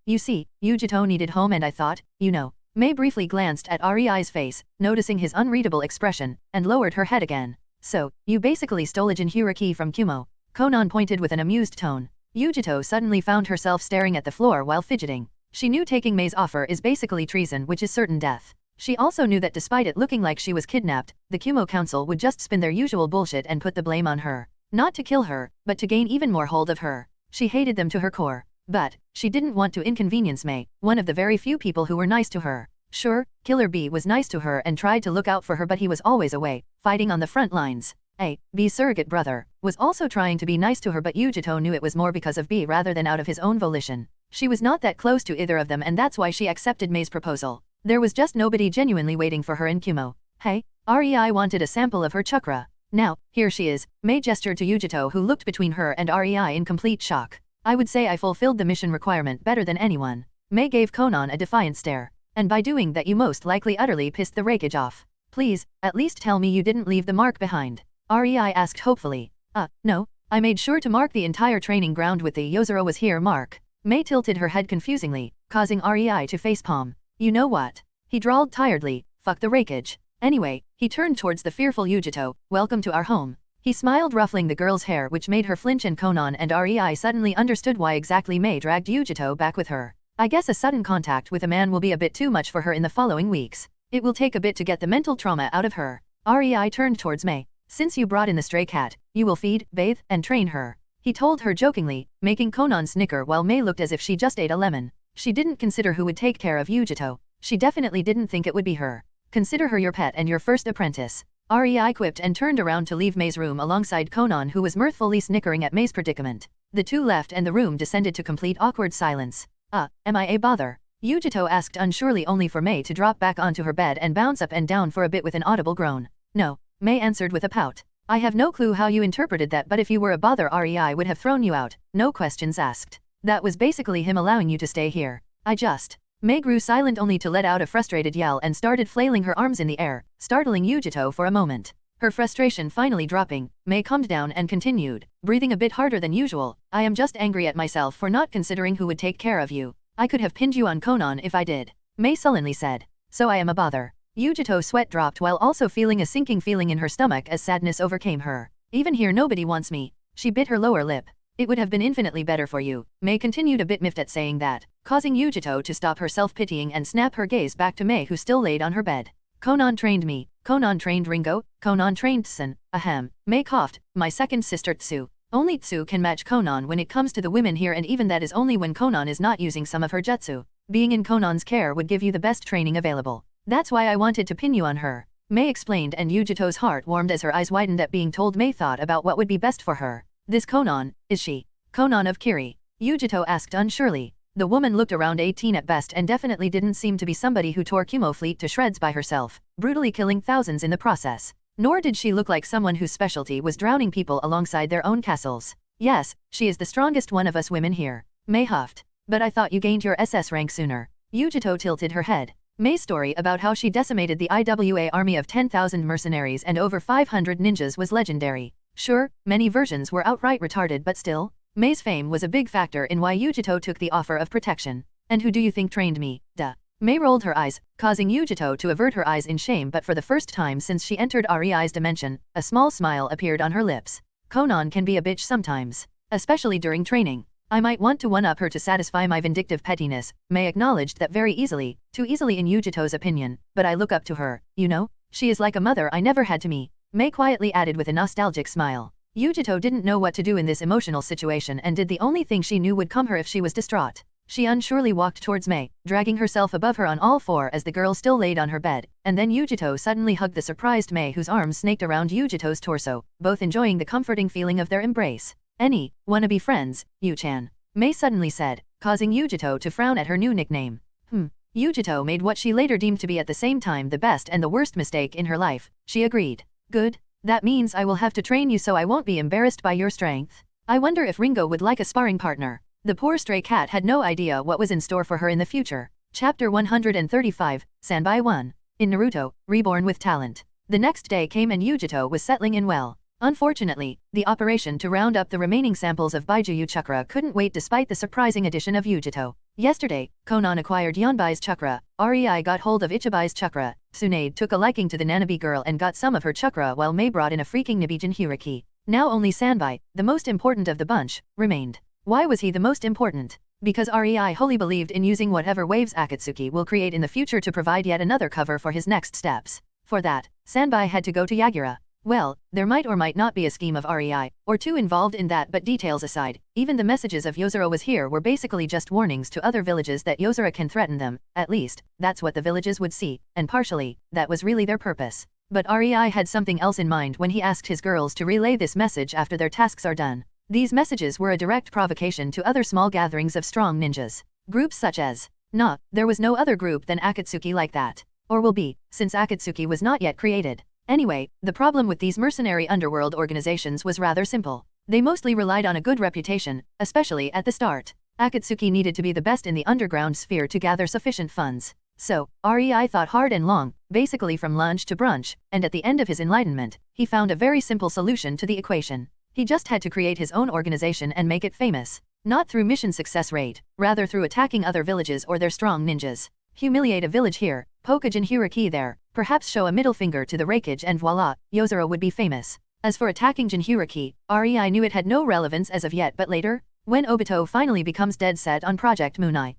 You see, Yujito needed home and I thought, you know. Mei briefly glanced at Rei's face, noticing his unreadable expression, and lowered her head again. So, you basically stole a Jinhyuriki from Kumo. Conan pointed with an amused tone. Yujito suddenly found herself staring at the floor while fidgeting. She knew taking Mei's offer is basically treason, which is certain death. She also knew that despite it looking like she was kidnapped, the Kumo Council would just spin their usual bullshit and put the blame on her. Not to kill her, but to gain even more hold of her. She hated them to her core. But, she didn't want to inconvenience Mei, one of the very few people who were nice to her. Sure, Killer B was nice to her and tried to look out for her, but he was always away, fighting on the front lines. B's surrogate brother was also trying to be nice to her, but Yujito knew it was more because of B rather than out of his own volition. She was not that close to either of them, and that's why she accepted Mei's proposal. There was just nobody genuinely waiting for her in Kumo. Hey, Rei wanted a sample of her chakra. Now, here she is. Mei gestured to Yujito, who looked between her and Rei in complete shock. I would say I fulfilled the mission requirement better than anyone. Mei gave Conan a defiant stare. And by doing that you most likely utterly pissed the rakeage off. Please, at least tell me you didn't leave the mark behind. Rei asked hopefully. No, I made sure to mark the entire training ground with the Yozuru was here mark. Mei tilted her head confusingly, causing Rei to facepalm. You know what? He drawled tiredly, fuck the rakeage. Anyway, he turned towards the fearful Yujito, welcome to our home. He smiled, ruffling the girl's hair, which made her flinch, and Conan and Rei suddenly understood why exactly Mei dragged Yujito back with her. I guess a sudden contact with a man will be a bit too much for her in the following weeks. It will take a bit to get the mental trauma out of her. Rei turned towards Mei. Since you brought in the stray cat, you will feed, bathe, and train her. He told her jokingly, making Conan snicker while Mei looked as if she just ate a lemon. She didn't consider who would take care of Yujito. She definitely didn't think it would be her. Consider her your pet and your first apprentice. Rei quipped and turned around to leave Mei's room alongside Conan, who was mirthfully snickering at Mei's predicament. The two left and the room descended to complete awkward silence. Am I a bother? Yujito asked unsurely, only for Mei to drop back onto her bed and bounce up and down for a bit with an audible groan. No, Mei answered with a pout. I have no clue how you interpreted that, but if you were a bother Rei would have thrown you out, no questions asked. That was basically him allowing you to stay here. Mei grew silent only to let out a frustrated yell and started flailing her arms in the air, startling Yujito for a moment. Her frustration finally dropping, Mei calmed down and continued, breathing a bit harder than usual. I am just angry at myself for not considering who would take care of you. I could have pinned you on Conan if I did. Mei sullenly said. So I am a bother. Yujito's sweat dropped while also feeling a sinking feeling in her stomach as sadness overcame her. Even here nobody wants me. She bit her lower lip. It would have been infinitely better for you. Mei continued, a bit miffed at saying that, causing Yujito to stop her self-pitying and snap her gaze back to Mei, who still laid on her bed. Conan trained me. Conan trained Ringo. Conan trained Tsun. Ahem. Mei coughed. My second sister Tsu. Only Tsu can match Conan when it comes to the women here, and even that is only when Conan is not using some of her jutsu. Being in Conan's care would give you the best training available. That's why I wanted to pin you on her. Mei explained, and Yujito's heart warmed as her eyes widened at being told. Mei thought about what would be best for her. This Conan, is she? Conan of Kiri? Yujito asked unsurely. The woman looked around 18 at best and definitely didn't seem to be somebody who tore Kumo fleet to shreds by herself, brutally killing thousands in the process. Nor did she look like someone whose specialty was drowning people alongside their own castles. Yes, she is the strongest one of us women here. Mei huffed. But I thought you gained your SS rank sooner. Yujito tilted her head. Mei's story about how she decimated the IWA army of 10,000 mercenaries and over 500 ninjas was legendary. Sure, many versions were outright retarded, but still, Mei's fame was a big factor in why Yujito took the offer of protection. And who do you think trained me? Duh. Mei rolled her eyes, causing Yujito to avert her eyes in shame, but for the first time since she entered Rei's dimension, a small smile appeared on her lips. Conan can be a bitch sometimes. Especially during training. I might want to one-up her to satisfy my vindictive pettiness. Mei acknowledged that very easily, too easily in Yujito's opinion, but I look up to her, you know? She is like a mother I never had to me. Mei quietly added with a nostalgic smile. Yujito didn't know what to do in this emotional situation and did the only thing she knew would calm her if she was distraught. She unsurely walked towards Mei, dragging herself above her on all four as the girl still laid on her bed, and then Yujito suddenly hugged the surprised Mei, whose arms snaked around Yujito's torso, both enjoying the comforting feeling of their embrace. "Any wanna be friends, Yu-chan?" Mei suddenly said, causing Yujito to frown at her new nickname. Yujito made what she later deemed to be at the same time the best and the worst mistake in her life. She agreed. "Good. That means I will have to train you so I won't be embarrassed by your strength. I wonder if Ringo would like a sparring partner." The poor stray cat had no idea what was in store for her in the future. Chapter 135, Sanbai 1. In Naruto, Reborn with Talent. The next day came and Yujito was settling in well. Unfortunately, the operation to round up the remaining samples of Baijuyu chakra couldn't wait despite the surprising addition of Yujito. Yesterday, Conan acquired Yonbai's chakra, Rei got hold of Ichibai's chakra, Tsunade took a liking to the Nanabi girl and got some of her chakra while Mei brought in a freaking Nibijin Hiraki. Now only Sanbai, the most important of the bunch, remained. Why was he the most important? Because Rei wholly believed in using whatever waves Akatsuki will create in the future to provide yet another cover for his next steps. For that, Sanbai had to go to Yagura. Well, there might or might not be a scheme of Rei, or two involved in that, but details aside, even the messages of Yozora was here were basically just warnings to other villages that Yozora can threaten them, at least, that's what the villages would see, and partially, that was really their purpose. But Rei had something else in mind when he asked his girls to relay this message after their tasks are done. These messages were a direct provocation to other small gatherings of strong ninjas. Groups such as, there was no other group than Akatsuki like that. Or will be, since Akatsuki was not yet created. Anyway, the problem with these mercenary underworld organizations was rather simple. They mostly relied on a good reputation, especially at the start. Akatsuki needed to be the best in the underground sphere to gather sufficient funds. So, Rei thought hard and long, basically from lunch to brunch, and at the end of his enlightenment, he found a very simple solution to the equation. He just had to create his own organization and make it famous. Not through mission success rate, rather through attacking other villages or their strong ninjas. Humiliate a village here, poke a Jinhuriki there, perhaps show a middle finger to the Reikage and voila, Yozora would be famous. As for attacking Jinhuriki, Rei knew it had no relevance as of yet, but later, when Obito finally becomes dead set on Project Mooneye,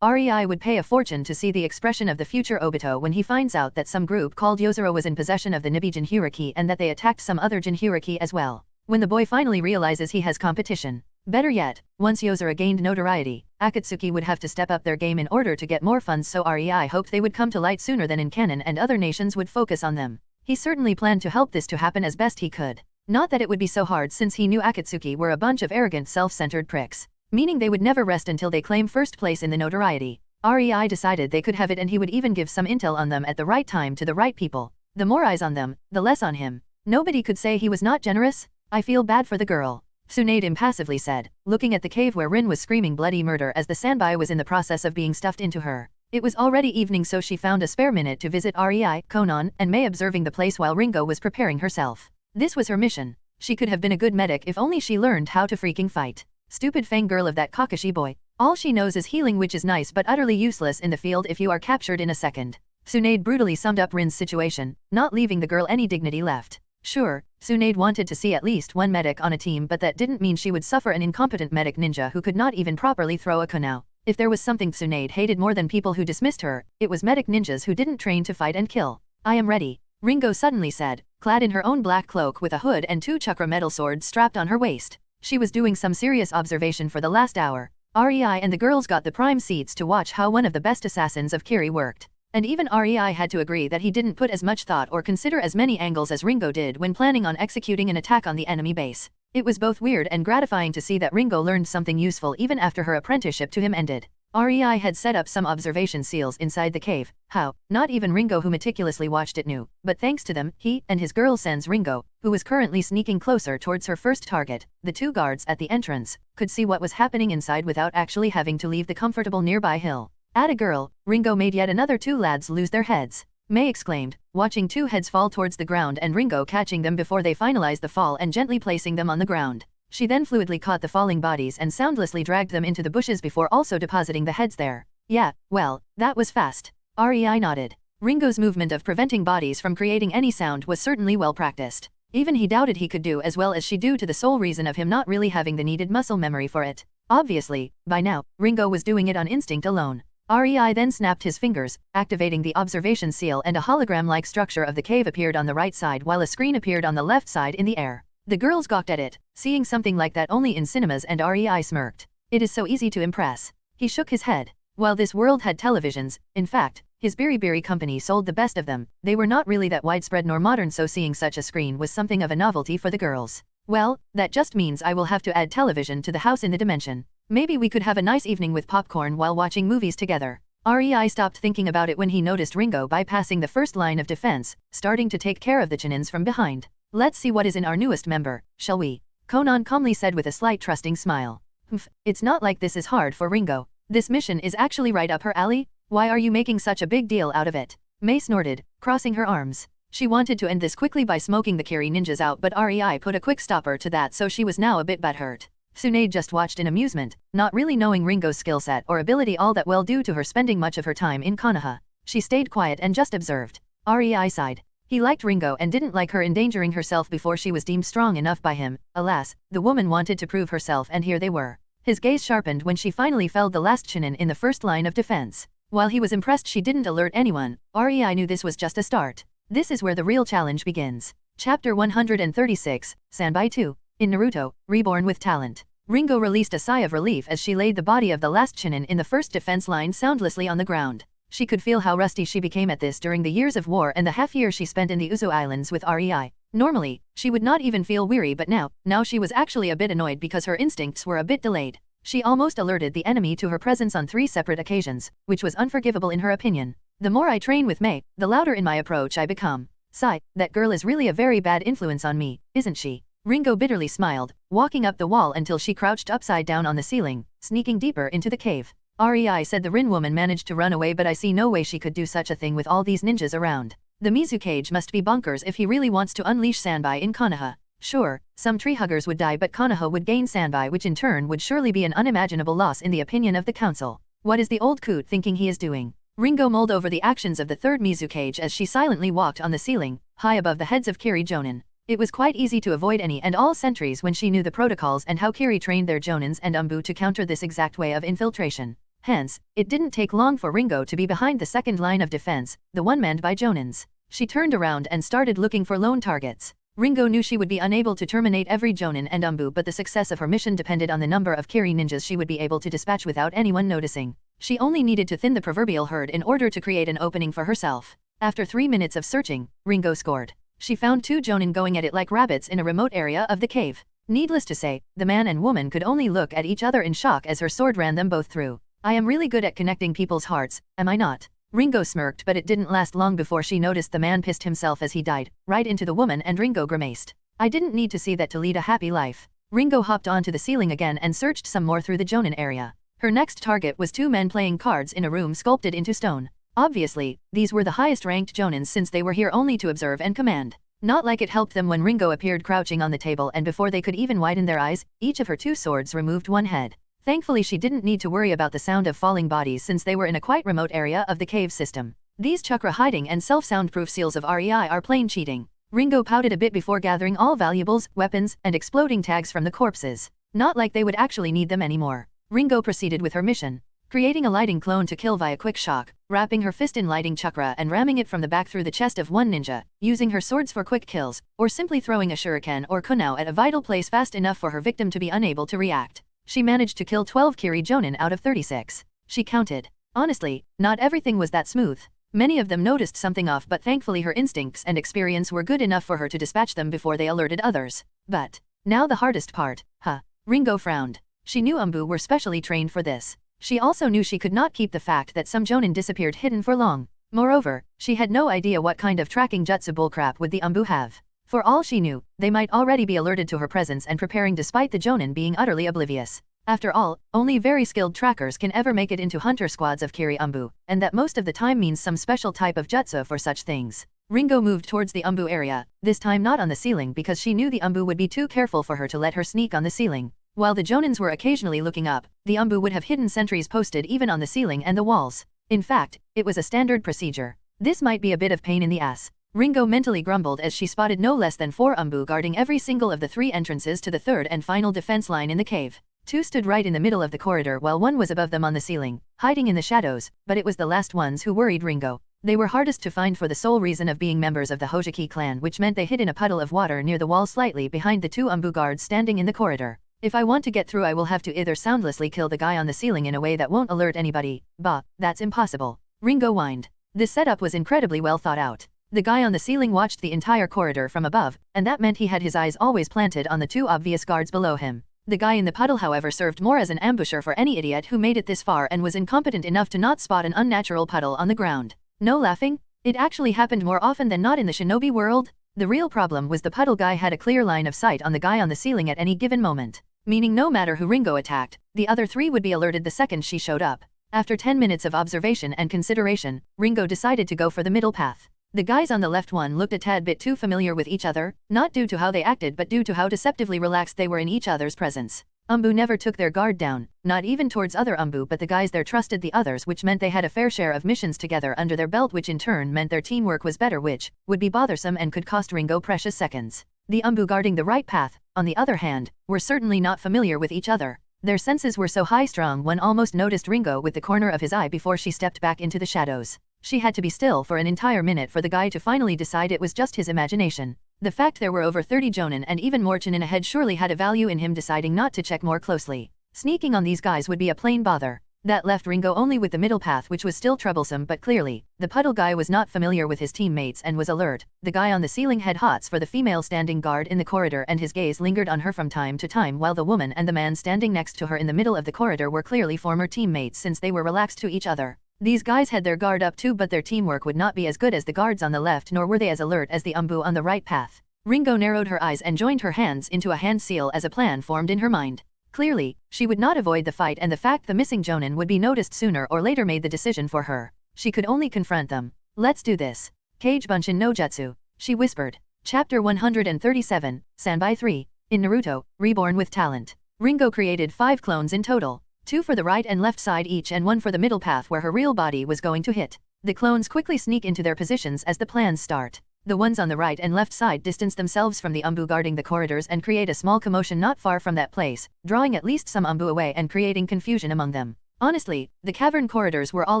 Rei would pay a fortune to see the expression of the future Obito when he finds out that some group called Yozora was in possession of the Nibi Jinhuriki and that they attacked some other Jinhuriki as well. When the boy finally realizes he has competition. Better yet, once Yozora gained notoriety, Akatsuki would have to step up their game in order to get more funds, so Rei hoped they would come to light sooner than in canon and other nations would focus on them. He certainly planned to help this to happen as best he could. Not that it would be so hard since he knew Akatsuki were a bunch of arrogant self-centered pricks. Meaning they would never rest until they claim first place in the notoriety. Rei decided they could have it and he would even give some intel on them at the right time to the right people. The more eyes on them, the less on him. Nobody could say he was not generous. I feel bad for the girl. Tsunade impassively said, looking at the cave where Rin was screaming bloody murder as the Sanbai was in the process of being stuffed into her. It was already evening, so she found a spare minute to visit Rei, Conan, and Mei, observing the place while Ringo was preparing herself. This was her mission. She could have been a good medic if only she learned how to freaking fight. Stupid fangirl of that Kakashi boy. All she knows is healing, which is nice but utterly useless in the field if you are captured in a second. Tsunade brutally summed up Rin's situation, not leaving the girl any dignity left. Sure, Tsunade wanted to see at least one medic on a team, but that didn't mean she would suffer an incompetent medic ninja who could not even properly throw a kunai. If there was something Tsunade hated more than people who dismissed her, it was medic ninjas who didn't train to fight and kill. I am ready, Ringo suddenly said, clad in her own black cloak with a hood and 2 chakra metal swords strapped on her waist. She was doing some serious observation for the last hour. Rei and the girls got the prime seats to watch how one of the best assassins of Kiri worked. And even Rei had to agree that he didn't put as much thought or consider as many angles as Ringo did when planning on executing an attack on the enemy base. It was both weird and gratifying to see that Ringo learned something useful even after her apprenticeship to him ended. Rei had set up some observation seals inside the cave. How? Not even Ringo, who meticulously watched it, knew, but thanks to them, he and his girl Sen's Ringo, who was currently sneaking closer towards her first target, the 2 guards at the entrance, could see what was happening inside without actually having to leave the comfortable nearby hill. Atta girl, Ringo made yet another 2 lads lose their heads. Mei exclaimed, watching 2 heads fall towards the ground and Ringo catching them before they finalized the fall and gently placing them on the ground. She then fluidly caught the falling bodies and soundlessly dragged them into the bushes before also depositing the heads there. Yeah, well, that was fast. Rei nodded. Ringo's movement of preventing bodies from creating any sound was certainly well practiced. Even he doubted he could do as well as she due to the sole reason of him not really having the needed muscle memory for it. Obviously, by now, Ringo was doing it on instinct alone. Rei then snapped his fingers, activating the observation seal, and a hologram-like structure of the cave appeared on the right side while a screen appeared on the left side in the air. The girls gawked at it, seeing something like that only in cinemas, and Rei smirked. It is so easy to impress. He shook his head. While this world had televisions, in fact, his Biribiri company sold the best of them, they were not really that widespread nor modern, so seeing such a screen was something of a novelty for the girls. Well, that just means I will have to add television to the house in the dimension. Maybe we could have a nice evening with popcorn while watching movies together. Rei stopped thinking about it when he noticed Ringo bypassing the first line of defense, starting to take care of the Chunins from behind. Let's see what is in our newest member, shall we? Conan calmly said with a slight trusting smile. Humph, it's not like this is hard for Ringo. This mission is actually right up her alley. Why are you making such a big deal out of it? Mei snorted, crossing her arms. She wanted to end this quickly by smoking the Kiri ninjas out, but Rei put a quick stopper to that, so she was now a bit butthurt. Suna just watched in amusement, not really knowing Ringo's skill set or ability all that well due to her spending much of her time in Konoha. She stayed quiet and just observed. Rei sighed. He liked Ringo and didn't like her endangering herself before she was deemed strong enough by him. Alas, the woman wanted to prove herself, and here they were. His gaze sharpened when she finally felled the last Chunin in the first line of defense. While he was impressed she didn't alert anyone, Rei knew this was just a start. This is where the real challenge begins. Chapter 136, Sanbai 2. In Naruto, Reborn with Talent. Ringo released a sigh of relief as she laid the body of the last Chunin in the first defense line soundlessly on the ground. She could feel how rusty she became at this during the years of war and the half-year she spent in the Uzu Islands with Rei. Normally, she would not even feel weary, but now she was actually a bit annoyed because her instincts were a bit delayed. She almost alerted the enemy to her presence on 3 separate occasions, which was unforgivable in her opinion. The more I train with Mei, the louder in my approach I become. Sigh, that girl is really a very bad influence on me, isn't she? Ringo bitterly smiled, walking up the wall until she crouched upside down on the ceiling, sneaking deeper into the cave. Rei said the Rin woman managed to run away, but I see no way she could do such a thing with all these ninjas around. The Mizukage must be bonkers if he really wants to unleash Sanbai in Konoha. Sure, some tree huggers would die, but Konoha would gain Sanbai, which in turn would surely be an unimaginable loss in the opinion of the council. What is the old coot thinking he is doing? Ringo mulled over the actions of the third Mizukage as she silently walked on the ceiling, high above the heads of Kiri Jonin. It was quite easy to avoid any and all sentries when she knew the protocols and how Kiri trained their Jonins and Umbu to counter this exact way of infiltration. Hence, it didn't take long for Ringo to be behind the second line of defense, the one manned by Jonins. She turned around and started looking for lone targets. Ringo knew she would be unable to terminate every Jonin and Umbu, but the success of her mission depended on the number of Kiri ninjas she would be able to dispatch without anyone noticing. She only needed to thin the proverbial herd in order to create an opening for herself. After 3 minutes of searching, Ringo scored. She found 2 Jonin going at it like rabbits in a remote area of the cave. Needless to say, the man and woman could only look at each other in shock as her sword ran them both through. I am really good at connecting people's hearts, am I not? Ringo smirked, but it didn't last long before she noticed the man pissed himself as he died, right into the woman, and Ringo grimaced. I didn't need to see that to lead a happy life. Ringo hopped onto the ceiling again and searched some more through the Jonin area. Her next target was 2 men playing cards in a room sculpted into stone. Obviously, these were the highest-ranked Jonins since they were here only to observe and command. Not like it helped them when Ringo appeared crouching on the table, and before they could even widen their eyes, each of her 2 swords removed 1 head. Thankfully she didn't need to worry about the sound of falling bodies since they were in a quite remote area of the cave system. These chakra hiding and self-soundproof seals of Rei are plain cheating. Ringo pouted a bit before gathering all valuables, weapons, and exploding tags from the corpses. Not like they would actually need them anymore. Ringo proceeded with her mission. Creating a lighting clone to kill via quick shock, wrapping her fist in lighting chakra and ramming it from the back through the chest of one ninja, using her swords for quick kills, or simply throwing a shuriken or kunao at a vital place fast enough for her victim to be unable to react. She managed to kill 12 Kiri Jonin out of 36. She counted. Honestly, not everything was that smooth. Many of them noticed something off, but thankfully her instincts and experience were good enough for her to dispatch them before they alerted others. But now the hardest part, huh? Ringo frowned. She knew Umbu were specially trained for this. She also knew she could not keep the fact that some Jonin disappeared hidden for long. Moreover, she had no idea what kind of tracking jutsu bullcrap would the Umbu have. For all she knew, they might already be alerted to her presence and preparing despite the Jonin being utterly oblivious. After all, only very skilled trackers can ever make it into hunter squads of Kiri Umbu, and that most of the time means some special type of jutsu for such things. Ringo moved towards the Umbu area, this time not on the ceiling because she knew the Umbu would be too careful for her to let her sneak on the ceiling. While the Jonins were occasionally looking up, the Umbu would have hidden sentries posted even on the ceiling and the walls. In fact, it was a standard procedure. This might be a bit of pain in the ass. Ringo mentally grumbled as she spotted no less than 4 Umbu guarding every single of the 3 entrances to the third and final defense line in the cave. 2 stood right in the middle of the corridor while 1 was above them on the ceiling, hiding in the shadows, but it was the last ones who worried Ringo. They were hardest to find for the sole reason of being members of the Hojiki clan, which meant they hid in a puddle of water near the wall slightly behind the 2 Umbu guards standing in the corridor. If I want to get through I will have to either soundlessly kill the guy on the ceiling in a way that won't alert anybody. Bah, that's impossible. Ringo whined. This setup was incredibly well thought out. The guy on the ceiling watched the entire corridor from above, and that meant he had his eyes always planted on the two obvious guards below him. The guy in the puddle however served more as an ambusher for any idiot who made it this far and was incompetent enough to not spot an unnatural puddle on the ground. No laughing? It actually happened more often than not in the shinobi world. The real problem was the puddle guy had a clear line of sight on the guy on the ceiling at any given moment, meaning no matter who Ringo attacked, the other three would be alerted the second she showed up. After 10 minutes of observation and consideration, Ringo decided to go for the middle path. The guys on the left one looked a tad bit too familiar with each other, not due to how they acted but due to how deceptively relaxed they were in each other's presence. Umbu never took their guard down, not even towards other Umbu but the guys there trusted the others, which meant they had a fair share of missions together under their belt, which in turn meant their teamwork was better, which would be bothersome and could cost Ringo precious seconds. The Umbu guarding the right path, on the other hand, were certainly not familiar with each other. Their senses were so high-strung one almost noticed Ringo with the corner of his eye before she stepped back into the shadows. She had to be still for an entire minute for the guy to finally decide it was just his imagination. The fact there were over 30 jonin and even more chinin ahead surely had a value in him deciding not to check more closely. Sneaking on these guys would be a plain bother. That left Ringo only with the middle path, which was still troublesome, but clearly, the puddle guy was not familiar with his teammates and was alert. The guy on the ceiling had hots for the female standing guard in the corridor and his gaze lingered on her from time to time, while the woman and the man standing next to her in the middle of the corridor were clearly former teammates since they were relaxed to each other. These guys had their guard up too, but their teamwork would not be as good as the guards on the left, nor were they as alert as the Umbu on the right path. Ringo narrowed her eyes and joined her hands into a hand seal as a plan formed in her mind. Clearly, she would not avoid the fight, and the fact the missing jonin would be noticed sooner or later made the decision for her. She could only confront them. Let's do this. Kage Bunshin no Jutsu, she whispered. Chapter 137, Sanbai 3. In Naruto, Reborn with Talent. Ringo created 5 clones in total. 2 for the right and left side each and 1 for the middle path where her real body was going to hit. The clones quickly sneak into their positions as the plans start. The ones on the right and left side distance themselves from the Umbu guarding the corridors and create a small commotion not far from that place, drawing at least some Umbu away and creating confusion among them. Honestly, the cavern corridors were all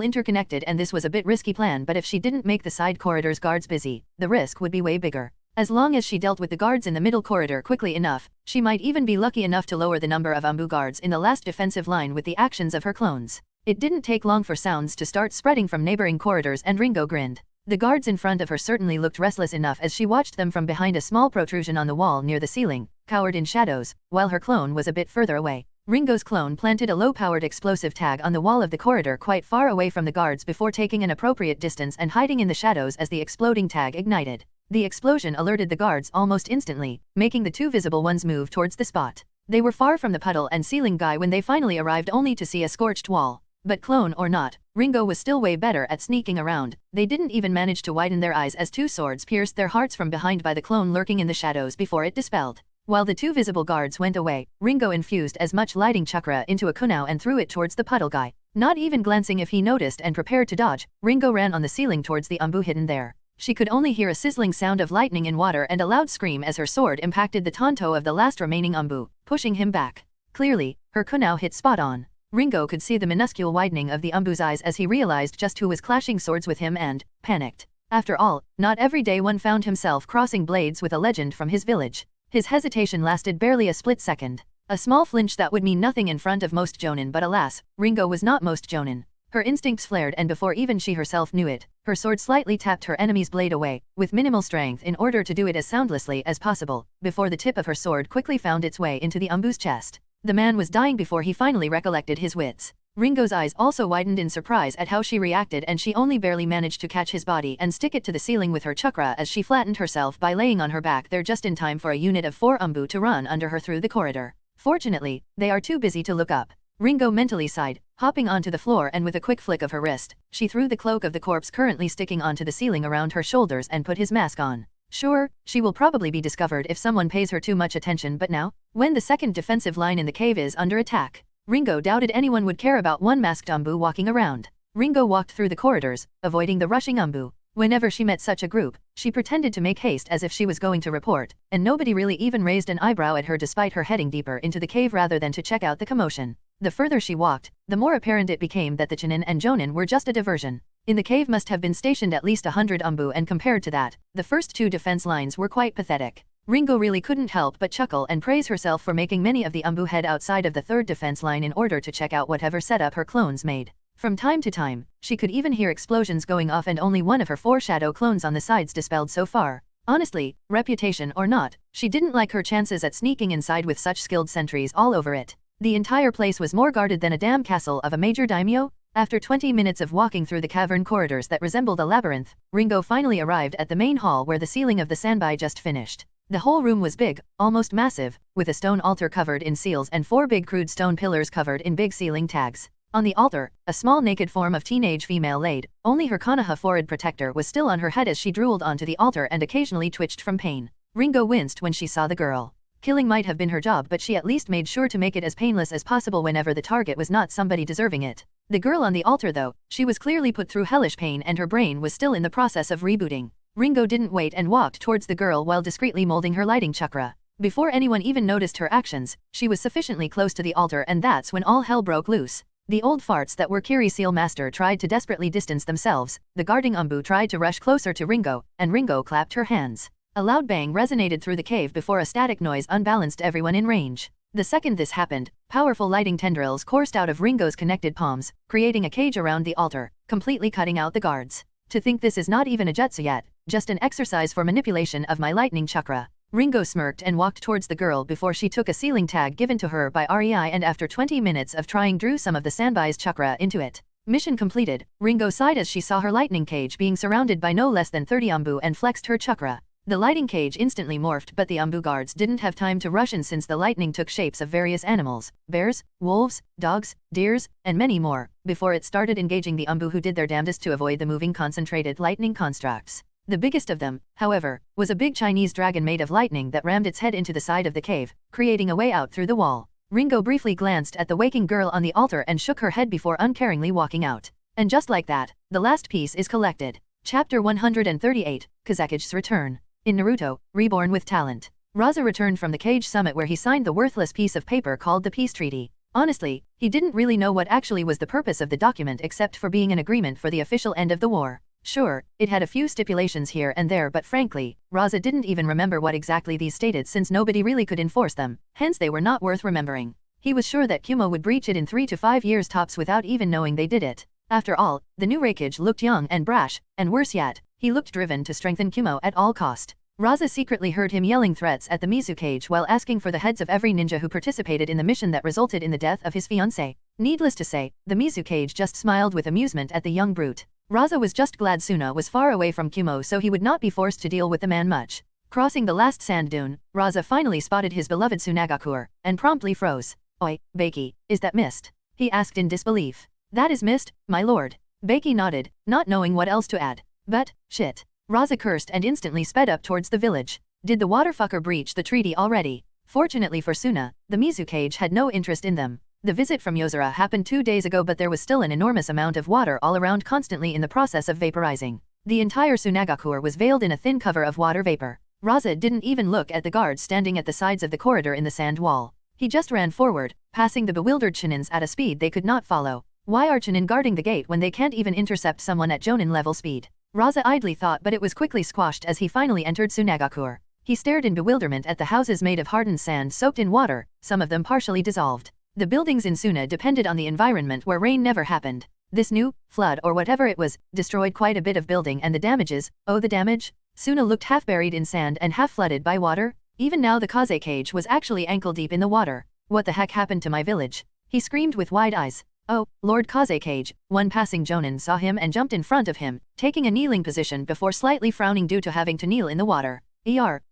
interconnected and this was a bit risky plan, but if she didn't make the side corridors guards busy, the risk would be way bigger. As long as she dealt with the guards in the middle corridor quickly enough, she might even be lucky enough to lower the number of Umbu guards in the last defensive line with the actions of her clones. It didn't take long for sounds to start spreading from neighboring corridors and Ringo grinned. The guards in front of her certainly looked restless enough as she watched them from behind a small protrusion on the wall near the ceiling, cowered in shadows, while her clone was a bit further away. Ringo's clone planted a low-powered explosive tag on the wall of the corridor quite far away from the guards before taking an appropriate distance and hiding in the shadows as the exploding tag ignited. The explosion alerted the guards almost instantly, making the 2 visible ones move towards the spot. They were far from the puddle and ceiling guy when they finally arrived, only to see a scorched wall. But clone or not, Ringo was still way better at sneaking around. They didn't even manage to widen their eyes as 2 swords pierced their hearts from behind by the clone lurking in the shadows before it dispelled. While the 2 visible guards went away, Ringo infused as much lighting chakra into a kunao and threw it towards the puddle guy. Not even glancing if he noticed and prepared to dodge, Ringo ran on the ceiling towards the Umbu hidden there. She could only hear a sizzling sound of lightning in water and a loud scream as her sword impacted the tanto of the last remaining Umbu, pushing him back. Clearly, her kunao hit spot on. Ringo could see the minuscule widening of the Umbu's eyes as he realized just who was clashing swords with him and panicked. After all, not every day one found himself crossing blades with a legend from his village. His hesitation lasted barely a split second. A small flinch that would mean nothing in front of most jonin, but alas, Ringo was not most jonin. Her instincts flared and before even she herself knew it, her sword slightly tapped her enemy's blade away, with minimal strength in order to do it as soundlessly as possible, before the tip of her sword quickly found its way into the Umbu's chest. The man was dying before he finally recollected his wits. Ringo's eyes also widened in surprise at how she reacted, and she only barely managed to catch his body and stick it to the ceiling with her chakra as she flattened herself by laying on her back there just in time for a unit of 4 Umbu to run under her through the corridor. Fortunately, they are too busy to look up. Ringo mentally sighed, hopping onto the floor, and with a quick flick of her wrist, she threw the cloak of the corpse currently sticking onto the ceiling around her shoulders and put his mask on. Sure, she will probably be discovered if someone pays her too much attention, but now, when the second defensive line in the cave is under attack, Ringo doubted anyone would care about one masked Umbu walking around. Ringo walked through the corridors, avoiding the rushing Umbu. Whenever she met such a group, she pretended to make haste as if she was going to report, and nobody really even raised an eyebrow at her despite her heading deeper into the cave rather than to check out the commotion. The further she walked, the more apparent it became that the Chunin and Jonin were just a diversion. In the cave must have been stationed at least 100 Umbu, and compared to that, the first 2 defense lines were quite pathetic. Ringo really couldn't help but chuckle and praise herself for making many of the Umbu head outside of the third defense line in order to check out whatever setup her clones made. From time to time, she could even hear explosions going off and only one of her 4 shadow clones on the sides dispelled so far. Honestly, reputation or not, she didn't like her chances at sneaking inside with such skilled sentries all over it. The entire place was more guarded than a damn castle of a major daimyo. After 20 minutes of walking through the cavern corridors that resembled a labyrinth, Ringo finally arrived at the main hall where the ceiling of the sandby just finished. The whole room was big, almost massive, with a stone altar covered in seals and 4 big crude stone pillars covered in big ceiling tags. On the altar, a small naked form of teenage female laid, only her Konoha forehead protector was still on her head as she drooled onto the altar and occasionally twitched from pain. Ringo winced when she saw the girl. Killing might have been her job, but she at least made sure to make it as painless as possible whenever the target was not somebody deserving it. The girl on the altar though, she was clearly put through hellish pain and her brain was still in the process of rebooting. Ringo didn't wait and walked towards the girl while discreetly molding her lighting chakra. Before anyone even noticed her actions, she was sufficiently close to the altar and that's when all hell broke loose. The old farts that were Kiri Seal Master tried to desperately distance themselves, the guarding Umbu tried to rush closer to Ringo, and Ringo clapped her hands. A loud bang resonated through the cave before a static noise unbalanced everyone in range. The second this happened, powerful lighting tendrils coursed out of Ringo's connected palms, creating a cage around the altar, completely cutting out the guards. To think this is not even a jutsu yet, just an exercise for manipulation of my lightning chakra. Ringo smirked and walked towards the girl before she took a ceiling tag given to her by REI and after 20 minutes of trying drew some of the sandby's chakra into it. Mission completed, Ringo sighed as she saw her lightning cage being surrounded by no less than 30 Umbu and flexed her chakra. The lighting cage instantly morphed but the Umbu guards didn't have time to rush in since the lightning took shapes of various animals, bears, wolves, dogs, deers, and many more, before it started engaging the Umbu who did their damnedest to avoid the moving concentrated lightning constructs. The biggest of them, however, was a big Chinese dragon made of lightning that rammed its head into the side of the cave, creating a way out through the wall. Ringo briefly glanced at the waking girl on the altar and shook her head before uncaringly walking out. And just like that, the last piece is collected. Chapter 138, Kazaki's Return. In Naruto, Reborn with Talent. Raza returned from the Cage Summit where he signed the worthless piece of paper called the Peace Treaty. Honestly, he didn't really know what actually was the purpose of the document except for being an agreement for the official end of the war. Sure, it had a few stipulations here and there but frankly, Raza didn't even remember what exactly these stated since nobody really could enforce them, hence they were not worth remembering. He was sure that Kumo would breach it in 3 to 5 years tops without even knowing they did it. After all, the new Reikage looked young and brash, and worse yet, he looked driven to strengthen Kumo at all cost. Raza secretly heard him yelling threats at the Mizu cage while asking for the heads of every ninja who participated in the mission that resulted in the death of his fiancée. Needless to say, the Mizu cage just smiled with amusement at the young brute. Raza was just glad Suna was far away from Kumo so he would not be forced to deal with the man much. Crossing the last sand dune, Raza finally spotted his beloved Tsunagakur, and promptly froze. "Oi, Beiki, is that mist?" he asked in disbelief. "That is mist, my lord." Beiki nodded, not knowing what else to add. But, shit. Raza cursed and instantly sped up towards the village. Did the waterfucker breach the treaty already? Fortunately for Suna, the Mizu cage had no interest in them. The visit from Yozora happened 2 days ago but there was still an enormous amount of water all around constantly in the process of vaporizing. The entire Tsunagakur was veiled in a thin cover of water vapor. Raza didn't even look at the guards standing at the sides of the corridor in the sand wall. He just ran forward, passing the bewildered Chunins at a speed they could not follow. Why are Chunin guarding the gate when they can't even intercept someone at Jonin level speed? Raza idly thought but it was quickly squashed as he finally entered Tsunagakur. He stared in bewilderment at the houses made of hardened sand soaked in water, some of them partially dissolved. The buildings in Suna depended on the environment where rain never happened. This new flood or whatever it was destroyed quite a bit of building and the damages, oh the damage? Suna looked half buried in sand and half flooded by water. Even now the Kaze cage was actually ankle deep in the water. What the heck happened to my village? He screamed with wide eyes. Oh, Lord Kaze cage, one passing Jonin saw him and jumped in front of him, taking a kneeling position before slightly frowning due to having to kneel in the water.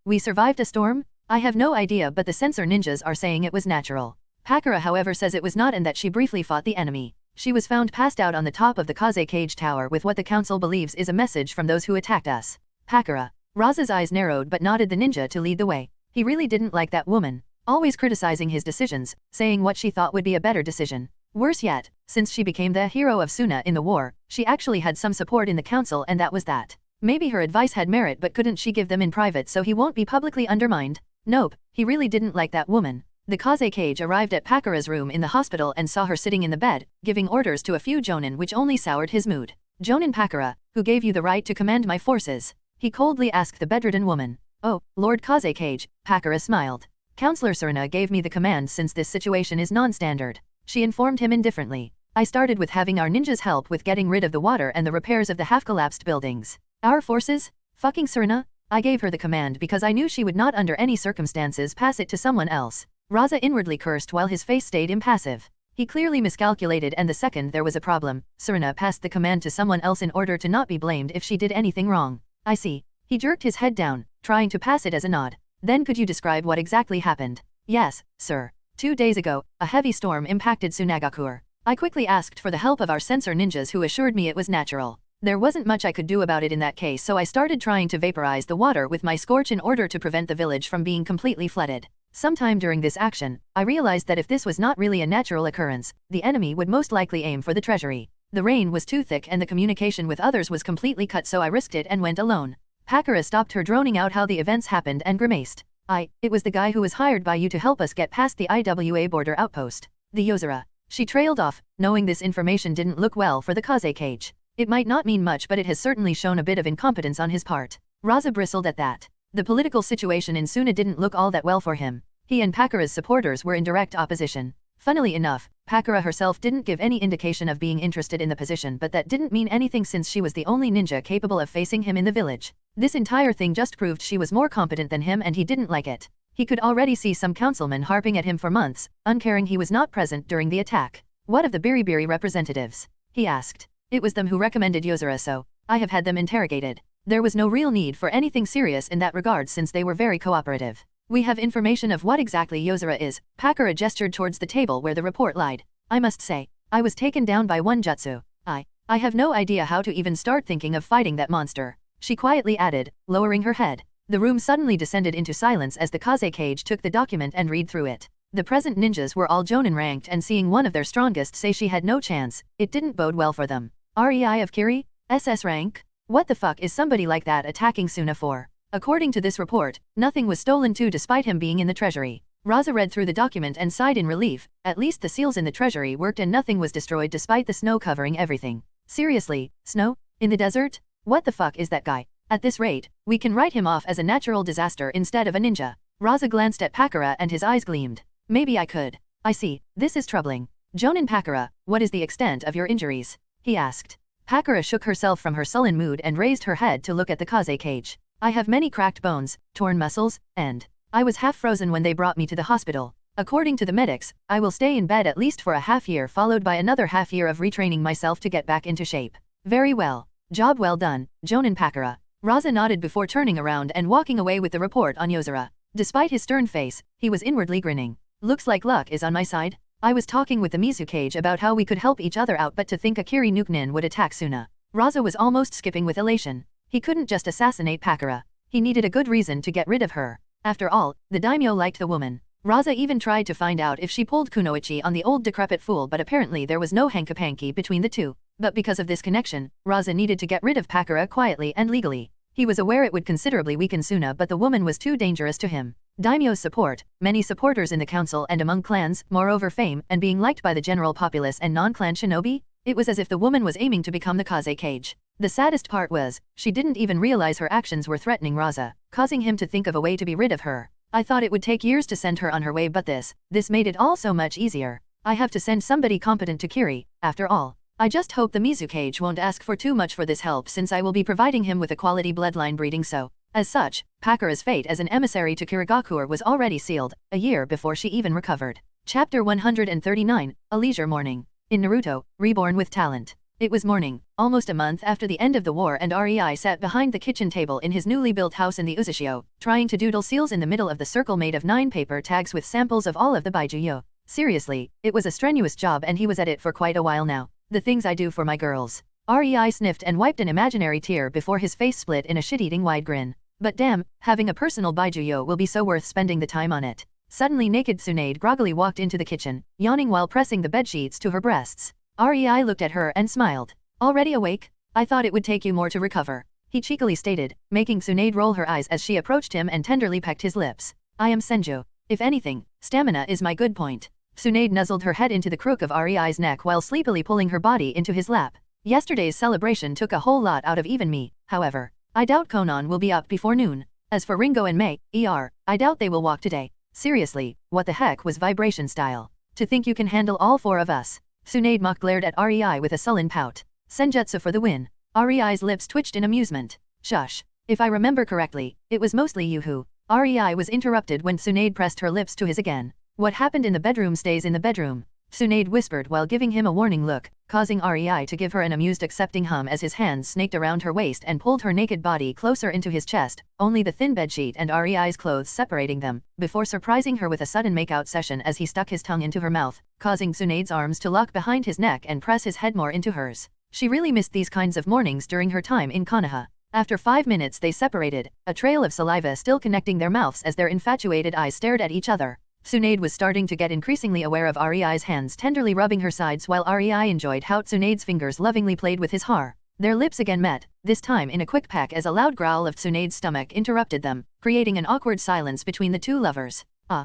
We survived a storm? I have no idea but the censor ninjas are saying it was natural. Pakura however says it was not and that she briefly fought the enemy. She was found passed out on the top of the Kaze cage tower with what the council believes is a message from those who attacked us. Pakura. Raza's eyes narrowed but nodded the ninja to lead the way. He really didn't like that woman. Always criticizing his decisions, saying what she thought would be a better decision. Worse yet, since she became the hero of Suna in the war, she actually had some support in the council and that was that. Maybe her advice had merit but couldn't she give them in private so he won't be publicly undermined? Nope, he really didn't like that woman. The Kaze cage arrived at Pakura's room in the hospital and saw her sitting in the bed, giving orders to a few Jonin which only soured his mood. "Jonin Pakura, who gave you the right to command my forces?" he coldly asked the bedridden woman. Oh, Lord Kazekage, Pakura smiled. Counselor Suna gave me the command since this situation is non-standard. She informed him indifferently. I started with having our ninjas help with getting rid of the water and the repairs of the half-collapsed buildings. Our forces? Fucking Suna? I gave her the command because I knew she would not under any circumstances pass it to someone else. Raza inwardly cursed while his face stayed impassive. He clearly miscalculated, and the second there was a problem, Suna passed the command to someone else in order to not be blamed if she did anything wrong. I see. He jerked his head down, trying to pass it as a nod. Then could you describe what exactly happened? Yes, sir. 2 days ago, a heavy storm impacted Tsunagakur. I quickly asked for the help of our sensor ninjas who assured me it was natural. There wasn't much I could do about it in that case, so I started trying to vaporize the water with my scorch in order to prevent the village from being completely flooded. Sometime during this action, I realized that if this was not really a natural occurrence, the enemy would most likely aim for the treasury. The rain was too thick and the communication with others was completely cut, so I risked it and went alone. Pakura stopped her droning out how the events happened and grimaced. It was the guy who was hired by you to help us get past the IWA border outpost. The Yozora. She trailed off, knowing this information didn't look well for the Kazekage. It might not mean much, but it has certainly shown a bit of incompetence on his part. Raza bristled at that. The political situation in Suna didn't look all that well for him. He and Pakura's supporters were in direct opposition. Funnily enough, Pakura herself didn't give any indication of being interested in the position, but that didn't mean anything since she was the only ninja capable of facing him in the village. This entire thing just proved she was more competent than him, and he didn't like it. He could already see some councilmen harping at him for months, uncaring he was not present during the attack. What of the Biribiri representatives? He asked. It was them who recommended Yozora, so I have had them interrogated. There was no real need for anything serious in that regard since they were very cooperative. We have information of what exactly Yozora is. Pakura gestured towards the table where the report lied. I must say, I was taken down by one jutsu. I have no idea how to even start thinking of fighting that monster. She quietly added, lowering her head. The room suddenly descended into silence as the Kazekage took the document and read through it. The present ninjas were all Jonin ranked, and seeing one of their strongest say she had no chance, it didn't bode well for them. REI of Kiri? SS rank? What the fuck is somebody like that attacking Suna for? According to this report, nothing was stolen too despite him being in the treasury. Raza read through the document and sighed in relief. At least the seals in the treasury worked and nothing was destroyed despite the snow covering everything. Seriously, snow? In the desert? What the fuck is that guy? At this rate, we can write him off as a natural disaster instead of a ninja. Raza glanced at Pakura and his eyes gleamed. Maybe I could. I see, this is troubling. Jonin Pakura, what is the extent of your injuries? He asked. Pakura shook herself from her sullen mood and raised her head to look at the Kazekage. I have many cracked bones, torn muscles, and I was half frozen when they brought me to the hospital. According to the medics, I will stay in bed at least for a half year, followed by another half year of retraining myself to get back into shape. Very well. Job well done, Jonin Pakura. Raza nodded before turning around and walking away with the report on Yozora. Despite his stern face, he was inwardly grinning. Looks like luck is on my side. I was talking with the Mizukage about how we could help each other out, but to think Akiri Nukenin would attack Suna. Raza was almost skipping with elation. He couldn't just assassinate Pakura. He needed a good reason to get rid of her. After all, the daimyo liked the woman. Raza even tried to find out if she pulled Kunoichi on the old decrepit fool, but apparently there was no hanky-panky between the two. But because of this connection, Raza needed to get rid of Pakura quietly and legally. He was aware it would considerably weaken Suna, but the woman was too dangerous to him. Daimyo's support, many supporters in the council and among clans, moreover fame, and being liked by the general populace and non-clan shinobi? It was as if the woman was aiming to become the Kazekage. The saddest part was, she didn't even realize her actions were threatening Raza, causing him to think of a way to be rid of her. I thought it would take years to send her on her way, but this made it all so much easier. I have to send somebody competent to Kiri, after all. I just hope the Mizukage won't ask for too much for this help, since I will be providing him with a quality bloodline breeding, so. As such, Pakura's fate as an emissary to Kirigakur was already sealed, a year before she even recovered. Chapter 139, A Leisure Morning. In Naruto, Reborn with Talent. It was morning, almost a month after the end of the war, and Rei sat behind the kitchen table in his newly built house in the Uzushio, trying to doodle seals in the middle of the circle made of 9 paper tags with samples of all of the baijuyo. Seriously, it was a strenuous job and he was at it for quite a while now. The things I do for my girls. Rei sniffed and wiped an imaginary tear before his face split in a shit-eating wide grin. But damn, having a personal baijuyo will be so worth spending the time on it. Suddenly naked Tsunade groggily walked into the kitchen, yawning while pressing the bedsheets to her breasts. Rei looked at her and smiled. Already awake? I thought it would take you more to recover. He cheekily stated, making Tsunade roll her eyes as she approached him and tenderly pecked his lips. I am Senju. If anything, stamina is my good point. Tsunade nuzzled her head into the crook of Rei's neck while sleepily pulling her body into his lap. Yesterday's celebration took a whole lot out of even me, however. I doubt Conan will be up before noon. As for Ringo and Mei, I doubt they will walk today. Seriously, what the heck was vibration style? To think you can handle all 4 of us. Tsunade mock glared at Rei with a sullen pout. Senjutsu for the win. Rei's lips twitched in amusement. Shush. If I remember correctly, it was mostly you who. Rei was interrupted when Tsunade pressed her lips to his again. What happened in the bedroom stays in the bedroom. Tsunade whispered while giving him a warning look, causing Rei to give her an amused accepting hum as his hands snaked around her waist and pulled her naked body closer into his chest, only the thin bedsheet and Rei's clothes separating them, before surprising her with a sudden makeout session as he stuck his tongue into her mouth, causing Tsunade's arms to lock behind his neck and press his head more into hers. She really missed these kinds of mornings during her time in Konoha. After 5 minutes they separated, a trail of saliva still connecting their mouths as their infatuated eyes stared at each other. Tsunade was starting to get increasingly aware of Rei's hands tenderly rubbing her sides while Rei enjoyed how Tsunade's fingers lovingly played with his haar. Their lips again met, this time in a quick peck as a loud growl of Tsunade's stomach interrupted them, creating an awkward silence between the 2 lovers. I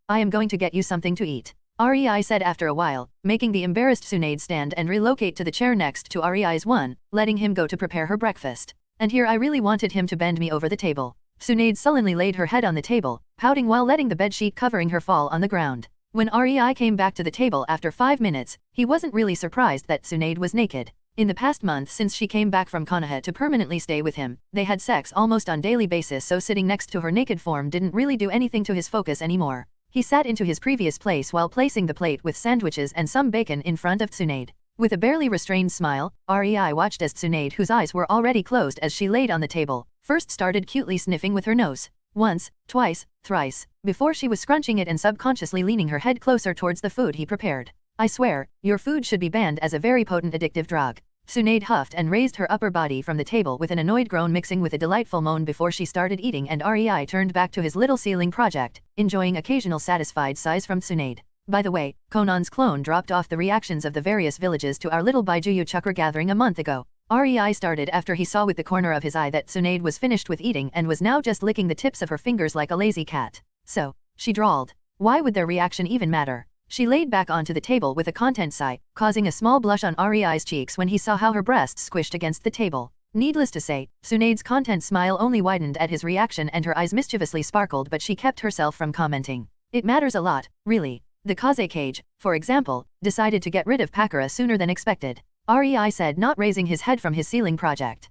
am going to get you something to eat. Rei said after a while, making the embarrassed Tsunade stand and relocate to the chair next to Rei's one, letting him go to prepare her breakfast. And here I really wanted him to bend me over the table. Tsunade sullenly laid her head on the table, pouting while letting the bedsheet covering her fall on the ground. When Rei came back to the table after 5 minutes, he wasn't really surprised that Tsunade was naked. In the past month since she came back from Konoha to permanently stay with him, they had sex almost on daily basis, so sitting next to her naked form didn't really do anything to his focus anymore. He sat into his previous place while placing the plate with sandwiches and some bacon in front of Tsunade. With a barely restrained smile, Rei watched as Tsunade, whose eyes were already closed as she laid on the table, first started cutely sniffing with her nose. Once, twice, thrice, before she was scrunching it and subconsciously leaning her head closer towards the food he prepared. I swear, your food should be banned as a very potent addictive drug. Tsunade huffed and raised her upper body from the table with an annoyed groan mixing with a delightful moan before she started eating, and Rei turned back to his little ceiling project, enjoying occasional satisfied sighs from Tsunade. By the way, Conan's clone dropped off the reactions of the various villages to our little Baijuyu Chakra gathering a month ago. Rei started after he saw with the corner of his eye that Tsunade was finished with eating and was now just licking the tips of her fingers like a lazy cat. So, she drawled. Why would their reaction even matter? She laid back onto the table with a content sigh, causing a small blush on Rei's cheeks when he saw how her breasts squished against the table. Needless to say, Tsunade's content smile only widened at his reaction and her eyes mischievously sparkled, but she kept herself from commenting. It matters a lot, really. The Kaze cage, for example, decided to get rid of Pakura sooner than expected. Rei said, not raising his head from his ceiling project.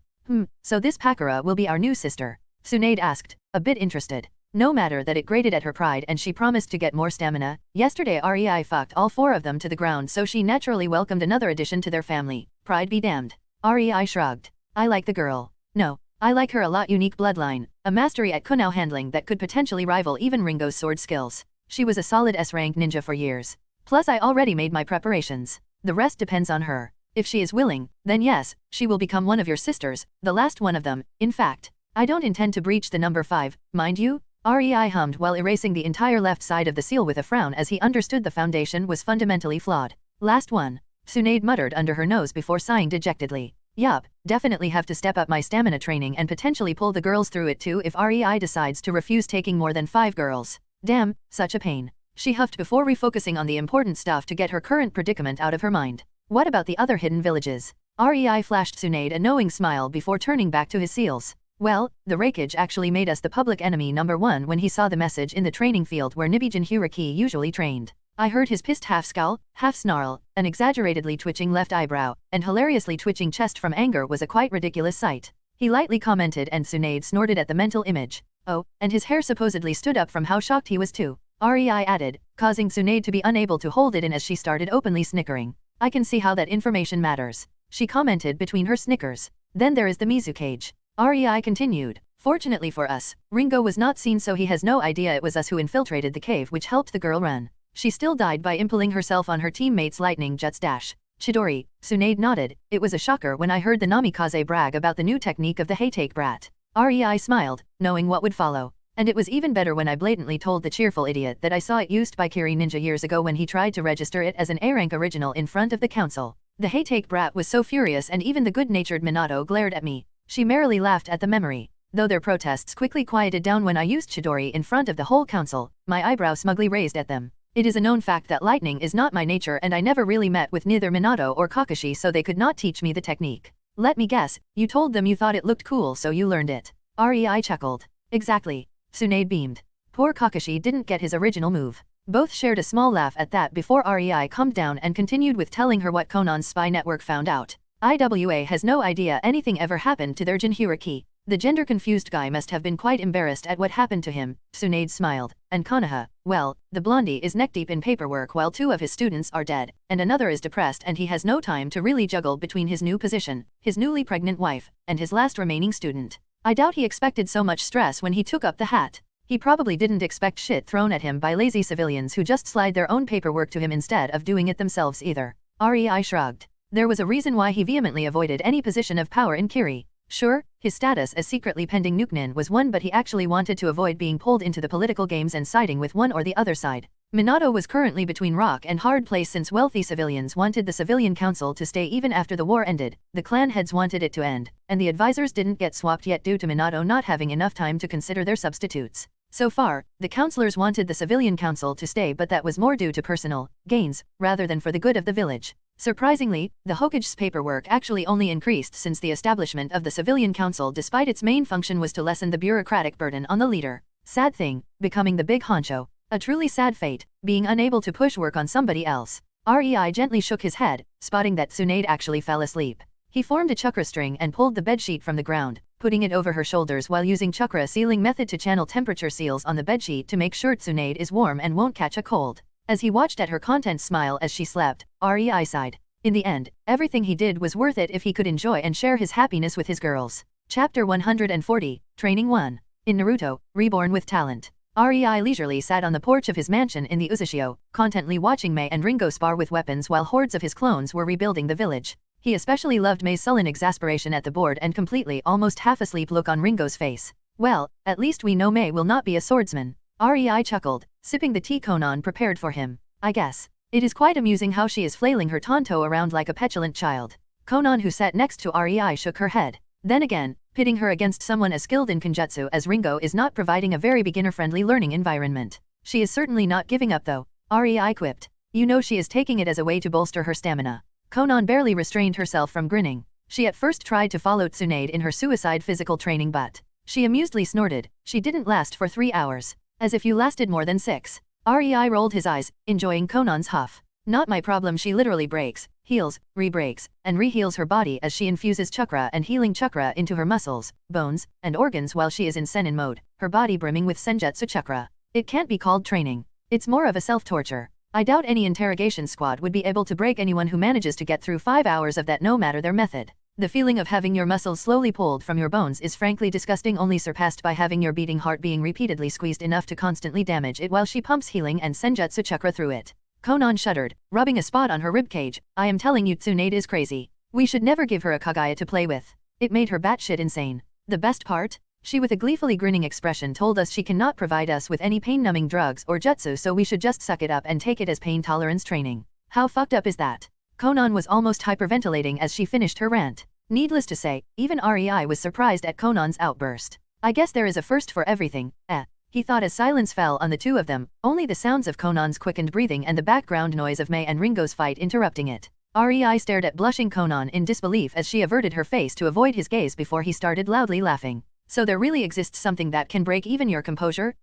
So this Pakura will be our new sister? Tsunade asked, a bit interested. No matter that it grated at her pride and she promised to get more stamina, yesterday Rei fucked all 4 of them to the ground, so she naturally welcomed another addition to their family. Pride be damned. Rei shrugged. I like the girl. No, I like her a lot. Unique bloodline, a mastery at Kuno handling that could potentially rival even Ringo's sword skills. She was a solid S-rank ninja for years. Plus I already made my preparations. The rest depends on her. If she is willing, then yes, she will become one of your sisters, the last one of them. In fact, I don't intend to breach the number 5, mind you? Rei hummed while erasing the entire left side of the seal with a frown as he understood the foundation was fundamentally flawed. Last one. Tsunade muttered under her nose before sighing dejectedly. Yup, definitely have to step up my stamina training and potentially pull the girls through it too if Rei decides to refuse taking more than 5 girls. Damn, such a pain. She huffed before refocusing on the important stuff to get her current predicament out of her mind. What about the other hidden villages? Rei flashed Tsunade a knowing smile before turning back to his seals. Well, the Raikage actually made us the public enemy number 1 when he saw the message in the training field where Nibijin Huraki usually trained. I heard his pissed half scowl, half snarl, an exaggeratedly twitching left eyebrow, and hilariously twitching chest from anger was a quite ridiculous sight. He lightly commented and Tsunade snorted at the mental image. Oh, and his hair supposedly stood up from how shocked he was too. Rei added, causing Tsunade to be unable to hold it in as she started openly snickering. I can see how that information matters. She commented between her snickers. Then there is the Mizu cage. Rei continued. Fortunately for us, Ringo was not seen, so he has no idea it was us who infiltrated the cave, which helped the girl run. She still died by impaling herself on her teammate's lightning jut's dash. Chidori, Tsunade nodded. It was a shocker when I heard the Namikaze brag about the new technique of the Haytake brat. Rei smiled, knowing what would follow. And it was even better when I blatantly told the cheerful idiot that I saw it used by Kiri Ninja years ago when he tried to register it as an A-rank original in front of the council. The Haytake brat was so furious and even the good-natured Minato glared at me. She merrily laughed at the memory. Though their protests quickly quieted down when I used Chidori in front of the whole council, my eyebrow smugly raised at them. It is a known fact that lightning is not my nature and I never really met with neither Minato or Kakashi, so they could not teach me the technique. Let me guess, you told them you thought it looked cool so you learned it. Rei chuckled. Exactly. Tsunade beamed. Poor Kakashi didn't get his original move. Both shared a small laugh at that before REI calmed down and continued with telling her what Conan's spy network found out. IWA has no idea anything ever happened to their Jinhyuriki. The gender-confused guy must have been quite embarrassed at what happened to him. Tsunade smiled. And Konoha, well, the blondie is neck-deep in paperwork while 2 of his students are dead, and another is depressed and he has no time to really juggle between his new position, his newly pregnant wife, and his last remaining student. I doubt he expected so much stress when he took up the hat. He probably didn't expect shit thrown at him by lazy civilians who just slide their own paperwork to him instead of doing it themselves either. REI shrugged. There was a reason why he vehemently avoided any position of power in Kiri. Sure, his status as secretly pending Nukenin was one, but he actually wanted to avoid being pulled into the political games and siding with one or the other side. Minato was currently between rock and hard place since wealthy civilians wanted the civilian council to stay even after the war ended, the clan heads wanted it to end, and the advisors didn't get swapped yet due to Minato not having enough time to consider their substitutes. So far, the counselors wanted the civilian council to stay, but that was more due to personal gains, rather than for the good of the village. Surprisingly, the Hokage's paperwork actually only increased since the establishment of the civilian council, despite its main function was to lessen the bureaucratic burden on the leader. Sad thing, becoming the big honcho. A truly sad fate, being unable to push work on somebody else. REI gently shook his head, spotting that Tsunade actually fell asleep. He formed a chakra string and pulled the bedsheet from the ground, putting it over her shoulders while using chakra sealing method to channel temperature seals on the bedsheet to make sure Tsunade is warm and won't catch a cold. As he watched at her contents smile as she slept, REI sighed. In the end, everything he did was worth it if he could enjoy and share his happiness with his girls. Chapter 140, Training 1. In Naruto, Reborn with Talent. REI leisurely sat on the porch of his mansion in the Uzashio, contently watching Mei and Ringo spar with weapons while hordes of his clones were rebuilding the village. He especially loved Mei's sullen exasperation at the bored and completely almost half-asleep look on Ringo's face. Well, at least we know Mei will not be a swordsman. REI chuckled, sipping the tea Conan prepared for him. I guess. It is quite amusing how she is flailing her tanto around like a petulant child. Conan, who sat next to REI, shook her head. Then again, pitting her against someone as skilled in Kenjutsu as Ringo is not providing a very beginner-friendly learning environment. She is certainly not giving up though, REI quipped. You know she is taking it as a way to bolster her stamina. Conan barely restrained herself from grinning. She at first tried to follow Tsunade in her suicide physical training, but she amusedly snorted. She didn't last for 3 hours. As if you lasted more than 6. REI rolled his eyes, enjoying Conan's huff. Not my problem. She literally breaks, heals, re-breaks, and re-heals her body as she infuses chakra and healing chakra into her muscles, bones, and organs while she is in Senin mode, her body brimming with Senjutsu chakra. It can't be called training. It's more of a self-torture. I doubt any interrogation squad would be able to break anyone who manages to get through 5 hours of that, no matter their method. The feeling of having your muscles slowly pulled from your bones is frankly disgusting, only surpassed by having your beating heart being repeatedly squeezed enough to constantly damage it while she pumps healing and Senjutsu chakra through it. Conan shuddered, rubbing a spot on her ribcage. I am telling you, Tsunade is crazy. We should never give her a Kagaya to play with. It made her batshit insane. The best part? She, with a gleefully grinning expression, told us she cannot provide us with any pain-numbing drugs or jutsu, so we should just suck it up and take it as pain tolerance training. How fucked up is that? Conan was almost hyperventilating as she finished her rant. Needless to say, even REI was surprised at Conan's outburst. I guess there is a first for everything, he thought as silence fell on the two of them, only the sounds of Conan's quickened breathing and the background noise of Mei and Ringo's fight interrupting it. REI stared at blushing Conan in disbelief as she averted her face to avoid his gaze before he started loudly laughing. So there really exists something that can break even your composure,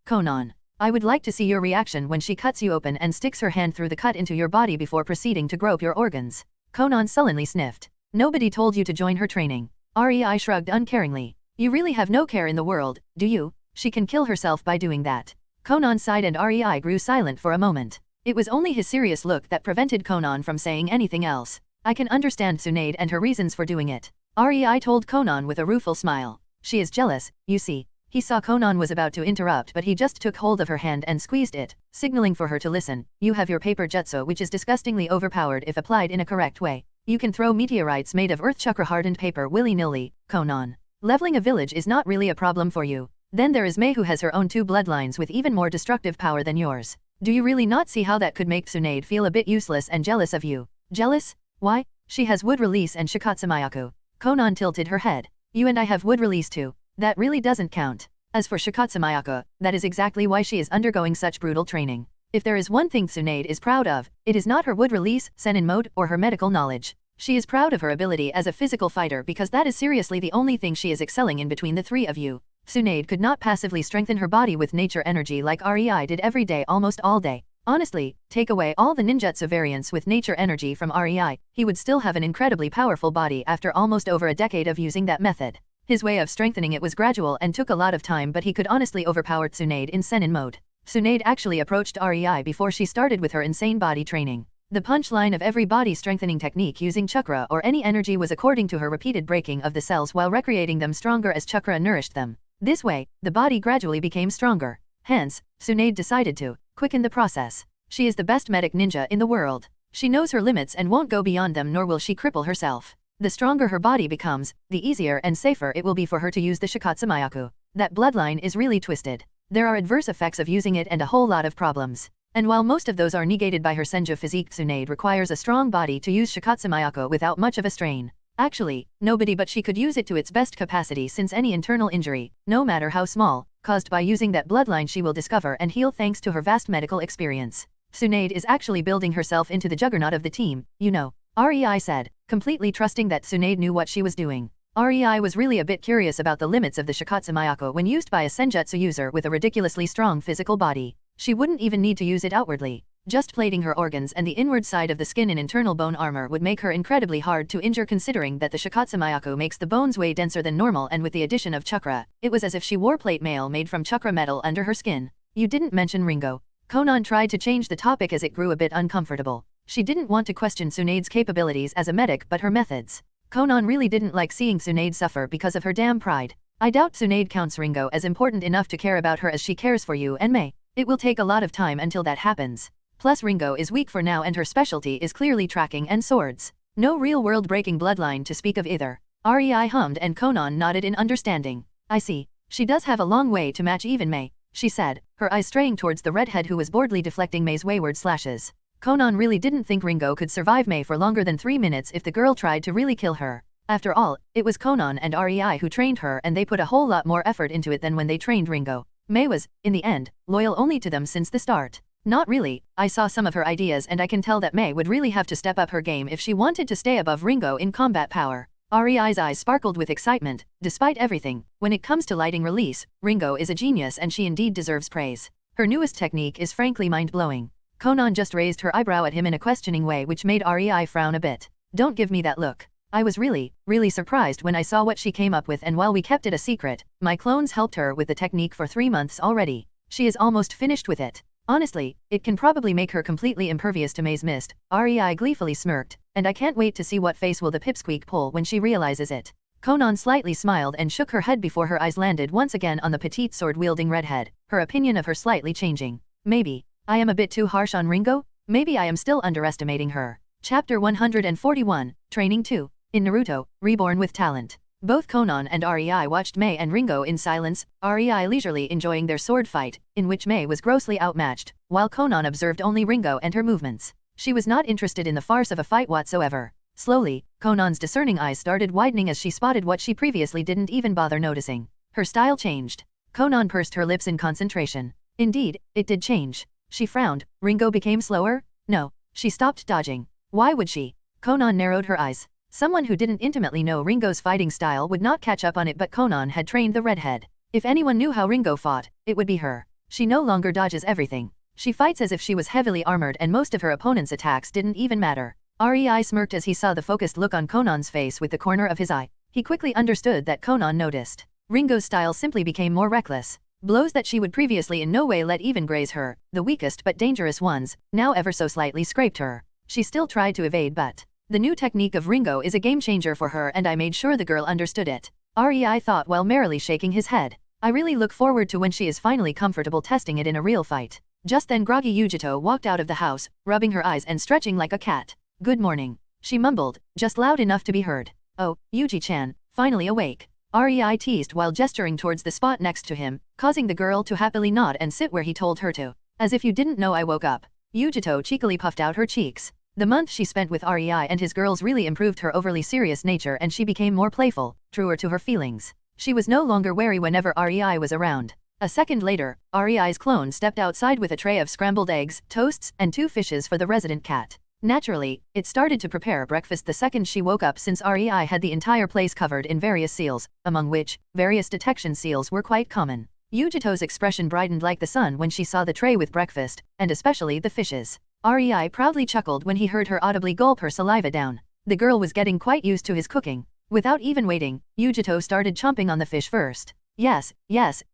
Conan? I would like to see your reaction when she cuts you open and sticks her hand through the cut into your body before proceeding to grope your organs. Conan sullenly sniffed. Nobody told you to join her training. REI shrugged uncaringly. You really have no care in the world, do you? She can kill herself by doing that. Conan sighed and REI grew silent for a moment. It was only his serious look that prevented Conan from saying anything else. I can understand Tsunade and her reasons for doing it. REI told Conan with a rueful smile. She is jealous, you see. He saw Conan was about to interrupt, but he just took hold of her hand and squeezed it, signaling for her to listen. You have your paper jutsu, which is disgustingly overpowered if applied in a correct way. You can throw meteorites made of earth chakra hardened paper willy-nilly, Conan. Leveling a village is not really a problem for you. Then there is Mei, who has her own 2 bloodlines with even more destructive power than yours. Do you really not see how that could make Tsunade feel a bit useless and jealous of you? Jealous? Why? She has wood release and Shikatsumayaku. Conan tilted her head. You and I have wood release too. That really doesn't count. As for Shikatsumayaku, that is exactly why she is undergoing such brutal training. If there is one thing Tsunade is proud of, it is not her wood release, Senin mode, or her medical knowledge. She is proud of her ability as a physical fighter, because that is seriously the only thing she is excelling in between the 3 of you. Tsunade could not passively strengthen her body with nature energy like REI did every day almost all day. Honestly, take away all the ninjutsu variants with nature energy from REI, he would still have an incredibly powerful body after almost over a decade of using that method. His way of strengthening it was gradual and took a lot of time, but he could honestly overpower Tsunade in Senin mode. Tsunade actually approached REI before she started with her insane body training. The punchline of every body strengthening technique using chakra or any energy was according to her repeated breaking of the cells while recreating them stronger as chakra nourished them. This way, the body gradually became stronger. Hence, Tsunade decided to quicken the process. She is the best medic ninja in the world. She knows her limits and won't go beyond them, nor will she cripple herself. The stronger her body becomes, the easier and safer it will be for her to use the Shikatsumayaku. That bloodline is really twisted. There are adverse effects of using it and a whole lot of problems. And while most of those are negated by her Senju physique, Tsunade requires a strong body to use Shikatsumayaku without much of a strain. Actually, nobody but she could use it to its best capacity, since any internal injury, no matter how small, caused by using that bloodline she will discover and heal thanks to her vast medical experience. Tsunade is actually building herself into the juggernaut of the team, you know, REI said, completely trusting that Tsunade knew what she was doing. REI was really a bit curious about the limits of the Shikatsumayaku when used by a senjutsu user with a ridiculously strong physical body. She wouldn't even need to use it outwardly. Just plating her organs and the inward side of the skin in internal bone armor would make her incredibly hard to injure, considering that the Shikatsumayaku makes the bones way denser than normal, and with the addition of chakra, it was as if she wore plate mail made from chakra metal under her skin. You didn't mention Ringo. Conan tried to change the topic as it grew a bit uncomfortable. She didn't want to question Tsunade's capabilities as a medic but her methods. Conan really didn't like seeing Tsunade suffer because of her damn pride. I doubt Tsunade counts Ringo as important enough to care about her as she cares for you and Mei. It will take a lot of time until that happens. Plus Ringo is weak for now and her specialty is clearly tracking and swords. No real world breaking bloodline to speak of either. REI hummed and Conan nodded in understanding. I see. She does have a long way to match even Mei, she said, her eyes straying towards the redhead who was boredly deflecting Mei's wayward slashes. Conan really didn't think Ringo could survive Mei for longer than 3 minutes if the girl tried to really kill her. After all, it was Conan and REI who trained her, and they put a whole lot more effort into it than when they trained Ringo. Mei was, in the end, loyal only to them since the start. Not really. I saw some of her ideas and I can tell that Mei would really have to step up her game if she wanted to stay above Ringo in combat power. REI's eyes sparkled with excitement. Despite everything, when it comes to lighting release, Ringo is a genius and she indeed deserves praise. Her newest technique is frankly mind-blowing. Conan just raised her eyebrow at him in a questioning way which made REI frown a bit. Don't give me that look. I was really surprised when I saw what she came up with, and while we kept it a secret, my clones helped her with the technique for 3 months already. She is almost finished with it. Honestly, it can probably make her completely impervious to Mei's mist. REI gleefully smirked, and I can't wait to see what face will the pipsqueak pull when she realizes it. Conan slightly smiled and shook her head before her eyes landed once again on the petite sword-wielding redhead, her opinion of her slightly changing. Maybe I am a bit too harsh on Ringo? Maybe I am still underestimating her. Chapter 141, Training 2. In Naruto, Reborn with Talent. Both Conan and REI watched Mei and Ringo in silence, REI leisurely enjoying their sword fight, in which Mei was grossly outmatched, while Conan observed only Ringo and her movements. She was not interested in the farce of a fight whatsoever. Slowly, Conan's discerning eyes started widening as she spotted what she previously didn't even bother noticing. Her style changed. Conan pursed her lips in concentration. Indeed, it did change. She frowned. Ringo became slower? No. She stopped dodging. Why would she? Conan narrowed her eyes. Someone who didn't intimately know Ringo's fighting style would not catch up on it, but Conan had trained the redhead. If anyone knew how Ringo fought, it would be her. She no longer dodges everything. She fights as if she was heavily armored and most of her opponent's attacks didn't even matter. REI smirked as he saw the focused look on Conan's face with the corner of his eye. He quickly understood that Conan noticed. Ringo's style simply became more reckless. Blows that she would previously in no way let even graze her, the weakest but dangerous ones, now ever so slightly scraped her. She still tried to evade, but the new technique of Ringo is a game changer for her, and I made sure the girl understood it. REI thought while merrily shaking his head. I really look forward to when she is finally comfortable testing it in a real fight. Just then groggy Yujito walked out of the house, rubbing her eyes and stretching like a cat. Good morning, she mumbled, just loud enough to be heard. Oh, Yuji-chan, finally awake. REI teased while gesturing towards the spot next to him, causing the girl to happily nod and sit where he told her to. As if you didn't know I woke up. Yujito cheekily puffed out her cheeks. The month she spent with REI and his girls really improved her overly serious nature, and she became more playful, truer to her feelings. She was no longer wary whenever REI was around. A second later, REI's clone stepped outside with a tray of scrambled eggs, toasts, and 2 fishes for the resident cat. Naturally, it started to prepare breakfast the second she woke up since REI had the entire place covered in various seals, among which, various detection seals were quite common. Yujito's expression brightened like the sun when she saw the tray with breakfast, and especially the fishes. REI proudly chuckled when he heard her audibly gulp her saliva down. The girl was getting quite used to his cooking. Without even waiting, Yujito started chomping on the fish first. Yes,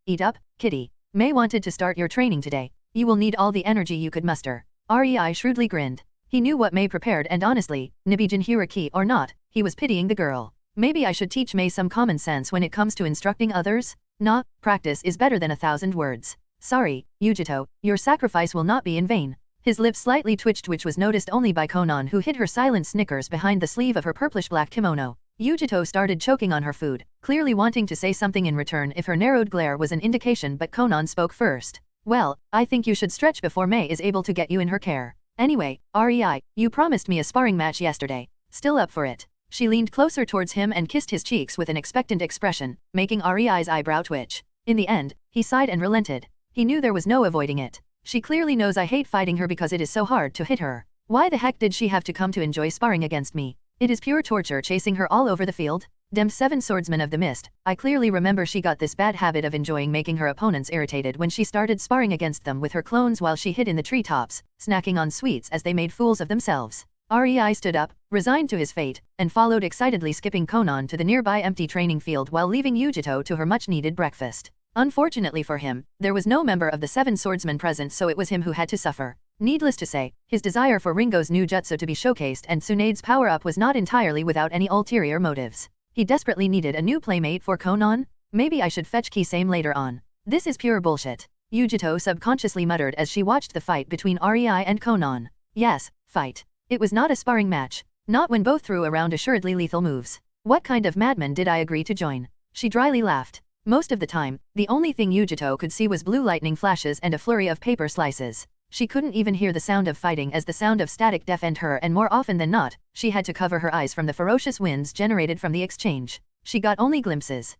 eat up, kitty. May wanted to start your training today. You will need all the energy you could muster. REI shrewdly grinned. He knew what May prepared and honestly, Nibijin Hiraki or not, he was pitying the girl. Maybe I should teach May some common sense when it comes to instructing others? Nah, practice is better than 1,000 words. Sorry, Yujito, your sacrifice will not be in vain. His lips slightly twitched, which was noticed only by Conan, who hid her silent snickers behind the sleeve of her purplish-black kimono. Yujito started choking on her food, clearly wanting to say something in return if her narrowed glare was an indication, but Conan spoke first. Well, I think you should stretch before May is able to get you in her care. Anyway, REI, you promised me a sparring match yesterday. Still up for it? She leaned closer towards him and kissed his cheeks with an expectant expression, making REI's eyebrow twitch. In the end, he sighed and relented. He knew there was no avoiding it. She clearly knows I hate fighting her because it is so hard to hit her. Why the heck did she have to come to enjoy sparring against me? It is pure torture chasing her all over the field. Dem 7 Swordsman of the Mist. I clearly remember she got this bad habit of enjoying making her opponents irritated when she started sparring against them with her clones while she hid in the treetops, snacking on sweets as they made fools of themselves. REI stood up, resigned to his fate, and followed excitedly, skipping Conan to the nearby empty training field while leaving Yujito to her much-needed breakfast. Unfortunately for him, there was no member of the 7 Swordsmen present, so it was him who had to suffer. Needless to say, his desire for Ringo's new jutsu to be showcased and Tsunade's power-up was not entirely without any ulterior motives. He desperately needed a new playmate for Conan. Maybe I should fetch Kisame later on. This is pure bullshit. Yujito subconsciously muttered as she watched the fight between REI and Conan. Yes, fight. It was not a sparring match. Not when both threw around assuredly lethal moves. What kind of madman did I agree to join? She dryly laughed. Most of the time, the only thing Yujito could see was blue lightning flashes and a flurry of paper slices. She couldn't even hear the sound of fighting as the sound of static deafened her, and more often than not, she had to cover her eyes from the ferocious winds generated from the exchange. She got only glimpses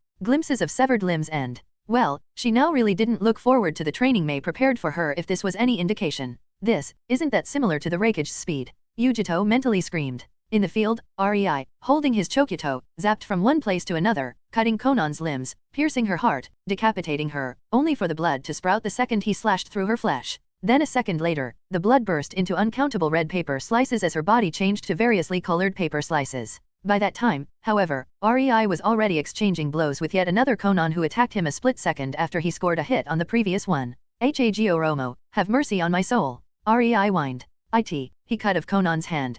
of severed limbs and, well, she now really didn't look forward to the training May prepared for her if this was any indication. Isn't that similar to the Raikage's speed? Yujito mentally screamed. In the field, REI, holding his Chokyuto, zapped from one place to another, cutting Conan's limbs, piercing her heart, decapitating her, only for the blood to sprout the second he slashed through her flesh. Then a second later, the blood burst into uncountable red paper slices as her body changed to variously colored paper slices. By that time, however, REI was already exchanging blows with yet another Conan who attacked him a split second after he scored a hit on the previous one. Hago Romo, have mercy on my soul. REI whined. He cut off Conan's hand.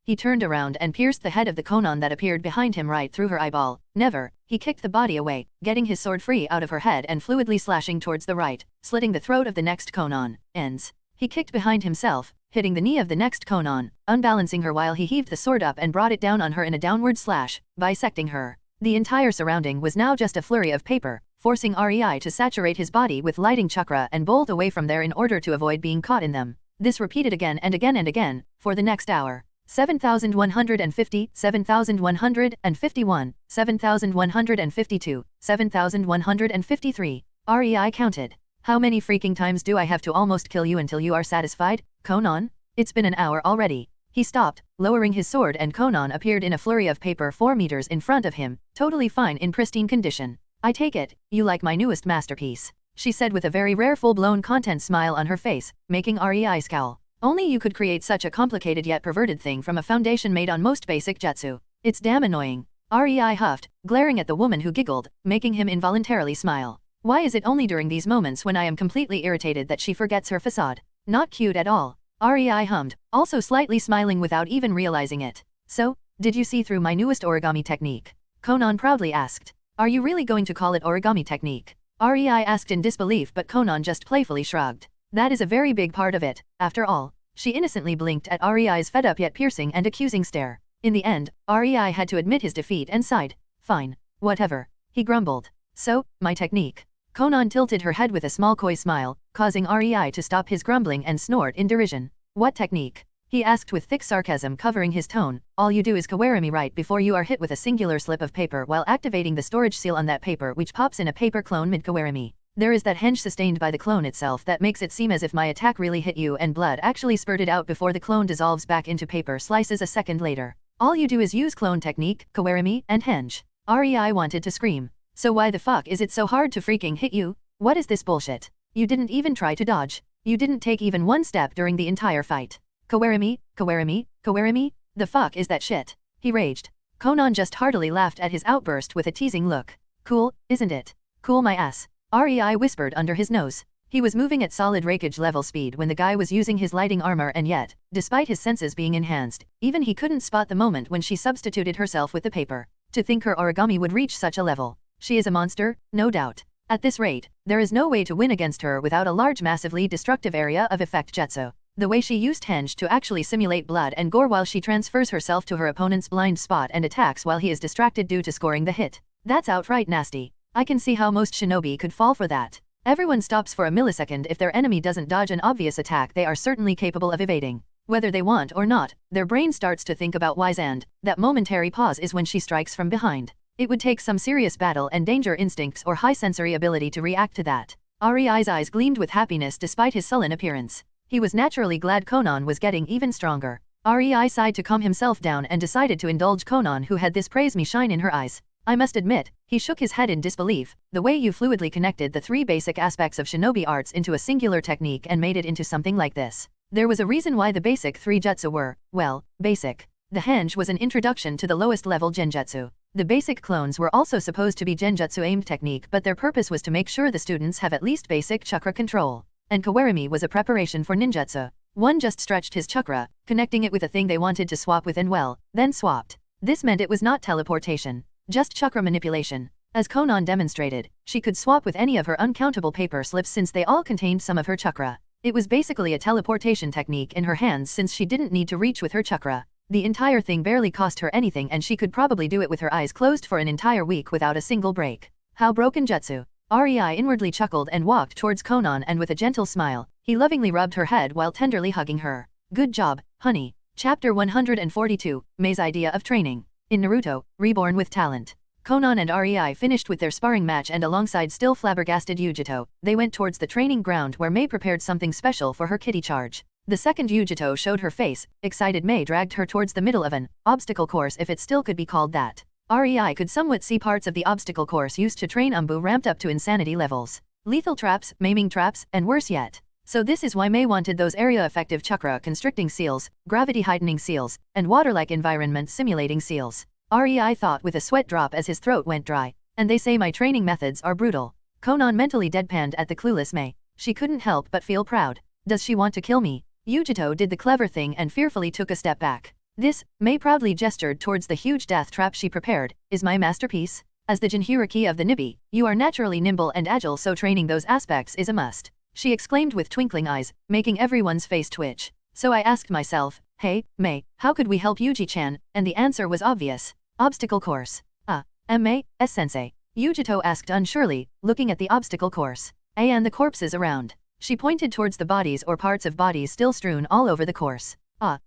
He turned around and pierced the head of the Conan that appeared behind him right through her eyeball. Never. He kicked the body away, getting his sword free out of her head and fluidly slashing towards the right, slitting the throat of the next Conan. Ends. He kicked behind himself, hitting the knee of the next Conan, unbalancing her while he heaved the sword up and brought it down on her in a downward slash, bisecting her. The entire surrounding was now just a flurry of paper, forcing REI to saturate his body with lighting chakra and bolt away from there in order to avoid being caught in them. This repeated again and again and again, for the next hour. 7,150, 7,151, 7,152, 7,153. REI counted. How many freaking times do I have to almost kill you until you are satisfied, Conan? It's been an hour already. He stopped, lowering his sword, and Conan appeared in a flurry of paper 4 meters in front of him, totally fine in pristine condition. I take it, you like my newest masterpiece, she said with a very rare full-blown content smile on her face, making REI scowl. Only you could create such a complicated yet perverted thing from a foundation made on most basic jutsu. It's damn annoying. REI huffed, glaring at the woman who giggled, making him involuntarily smile. Why is it only during these moments when I am completely irritated that she forgets her facade? Not cute at all. REI hummed, also slightly smiling without even realizing it. So, did you see through my newest origami technique? Conan proudly asked. Are you really going to call it origami technique? REI asked in disbelief, but Conan just playfully shrugged. That is a very big part of it, after all. She innocently blinked at REI's fed-up yet piercing and accusing stare. In the end, REI had to admit his defeat and sighed. Fine. Whatever. He grumbled. So, my technique. Conan tilted her head with a small coy smile, causing REI to stop his grumbling and snort in derision. What technique? He asked with thick sarcasm covering his tone. All you do is kawarami right before you are hit with a singular slip of paper while activating the storage seal on that paper, which pops in a paper clone mid-kawarami. There is that henge sustained by the clone itself that makes it seem as if my attack really hit you and blood actually spurted out before the clone dissolves back into paper slices a second later. All you do is use clone technique, kawarimi, and henge. Rei wanted to scream. So why the fuck is it so hard to freaking hit you? What is this bullshit? You didn't even try to dodge. You didn't take even one step during the entire fight. Kawarimi, kawarimi, kawarimi? The fuck is that shit? He raged. Conan just heartily laughed at his outburst with a teasing look. Cool, isn't it? Cool my ass. Rei whispered under his nose. He was moving at solid rakeage level speed when the guy was using his lighting armor, and yet, despite his senses being enhanced, even he couldn't spot the moment when she substituted herself with the paper. To think her origami would reach such a level. She is a monster, no doubt. At this rate, there is no way to win against her without a large massively destructive area of effect jutsu. The way she used henge to actually simulate blood and gore while she transfers herself to her opponent's blind spot and attacks while he is distracted due to scoring the hit. That's outright nasty. I can see how most shinobi could fall for that. Everyone stops for a millisecond if their enemy doesn't dodge an obvious attack they are certainly capable of evading. Whether they want or not, their brain starts to think about whys, and that momentary pause is when she strikes from behind. It would take some serious battle and danger instincts or high sensory ability to react to that. Rei's eyes gleamed with happiness despite his sullen appearance. He was naturally glad Conan was getting even stronger. Rei sighed to calm himself down and decided to indulge Conan, who had this praise me shine in her eyes. I must admit, he shook his head in disbelief, the way you fluidly connected the three basic aspects of shinobi arts into a singular technique and made it into something like this. There was a reason why the basic three jutsu were, well, basic. The henge was an introduction to the lowest level genjutsu. The basic clones were also supposed to be genjutsu aimed technique, but their purpose was to make sure the students have at least basic chakra control. And kawarimi was a preparation for ninjutsu. One just stretched his chakra, connecting it with a thing they wanted to swap with, and well, then swapped. This meant it was not teleportation, just chakra manipulation. As Conan demonstrated, she could swap with any of her uncountable paper slips since they all contained some of her chakra. It was basically a teleportation technique in her hands since she didn't need to reach with her chakra. The entire thing barely cost her anything, and she could probably do it with her eyes closed for an entire week without a single break. How broken jutsu. Rei inwardly chuckled and walked towards Conan, and with a gentle smile, he lovingly rubbed her head while tenderly hugging her. Good job, honey. Chapter 142, Mei's Idea of Training. In Naruto, Reborn with Talent. Conan and Rei finished with their sparring match, and alongside still flabbergasted Yujito, they went towards the training ground where Mei prepared something special for her kitty charge. The second Yujito showed her face, excited Mei dragged her towards the middle of an obstacle course, if it still could be called that. Rei could somewhat see parts of the obstacle course used to train Umbu ramped up to insanity levels. Lethal traps, maiming traps, and worse yet. So this is why Mei wanted those area-effective chakra-constricting seals, gravity-heightening seals, and water-like environment-simulating seals. Rei thought with a sweat drop as his throat went dry. And they say my training methods are brutal. Conan mentally deadpanned at the clueless Mei. She couldn't help but feel proud. Does she want to kill me? Yujito did the clever thing and fearfully took a step back. This, Mei proudly gestured towards the huge death trap she prepared, is my masterpiece. As the Jinhyuriki of the Nibi, you are naturally nimble and agile, so training those aspects is a must. She exclaimed with twinkling eyes, making everyone's face twitch. So I asked myself, hey, Mei, how could we help Yuji-chan? And the answer was obvious. Obstacle course. Mei, sensei. Yujito asked unsurely, looking at the obstacle course. And the corpses around. She pointed towards the bodies or parts of bodies still strewn all over the course.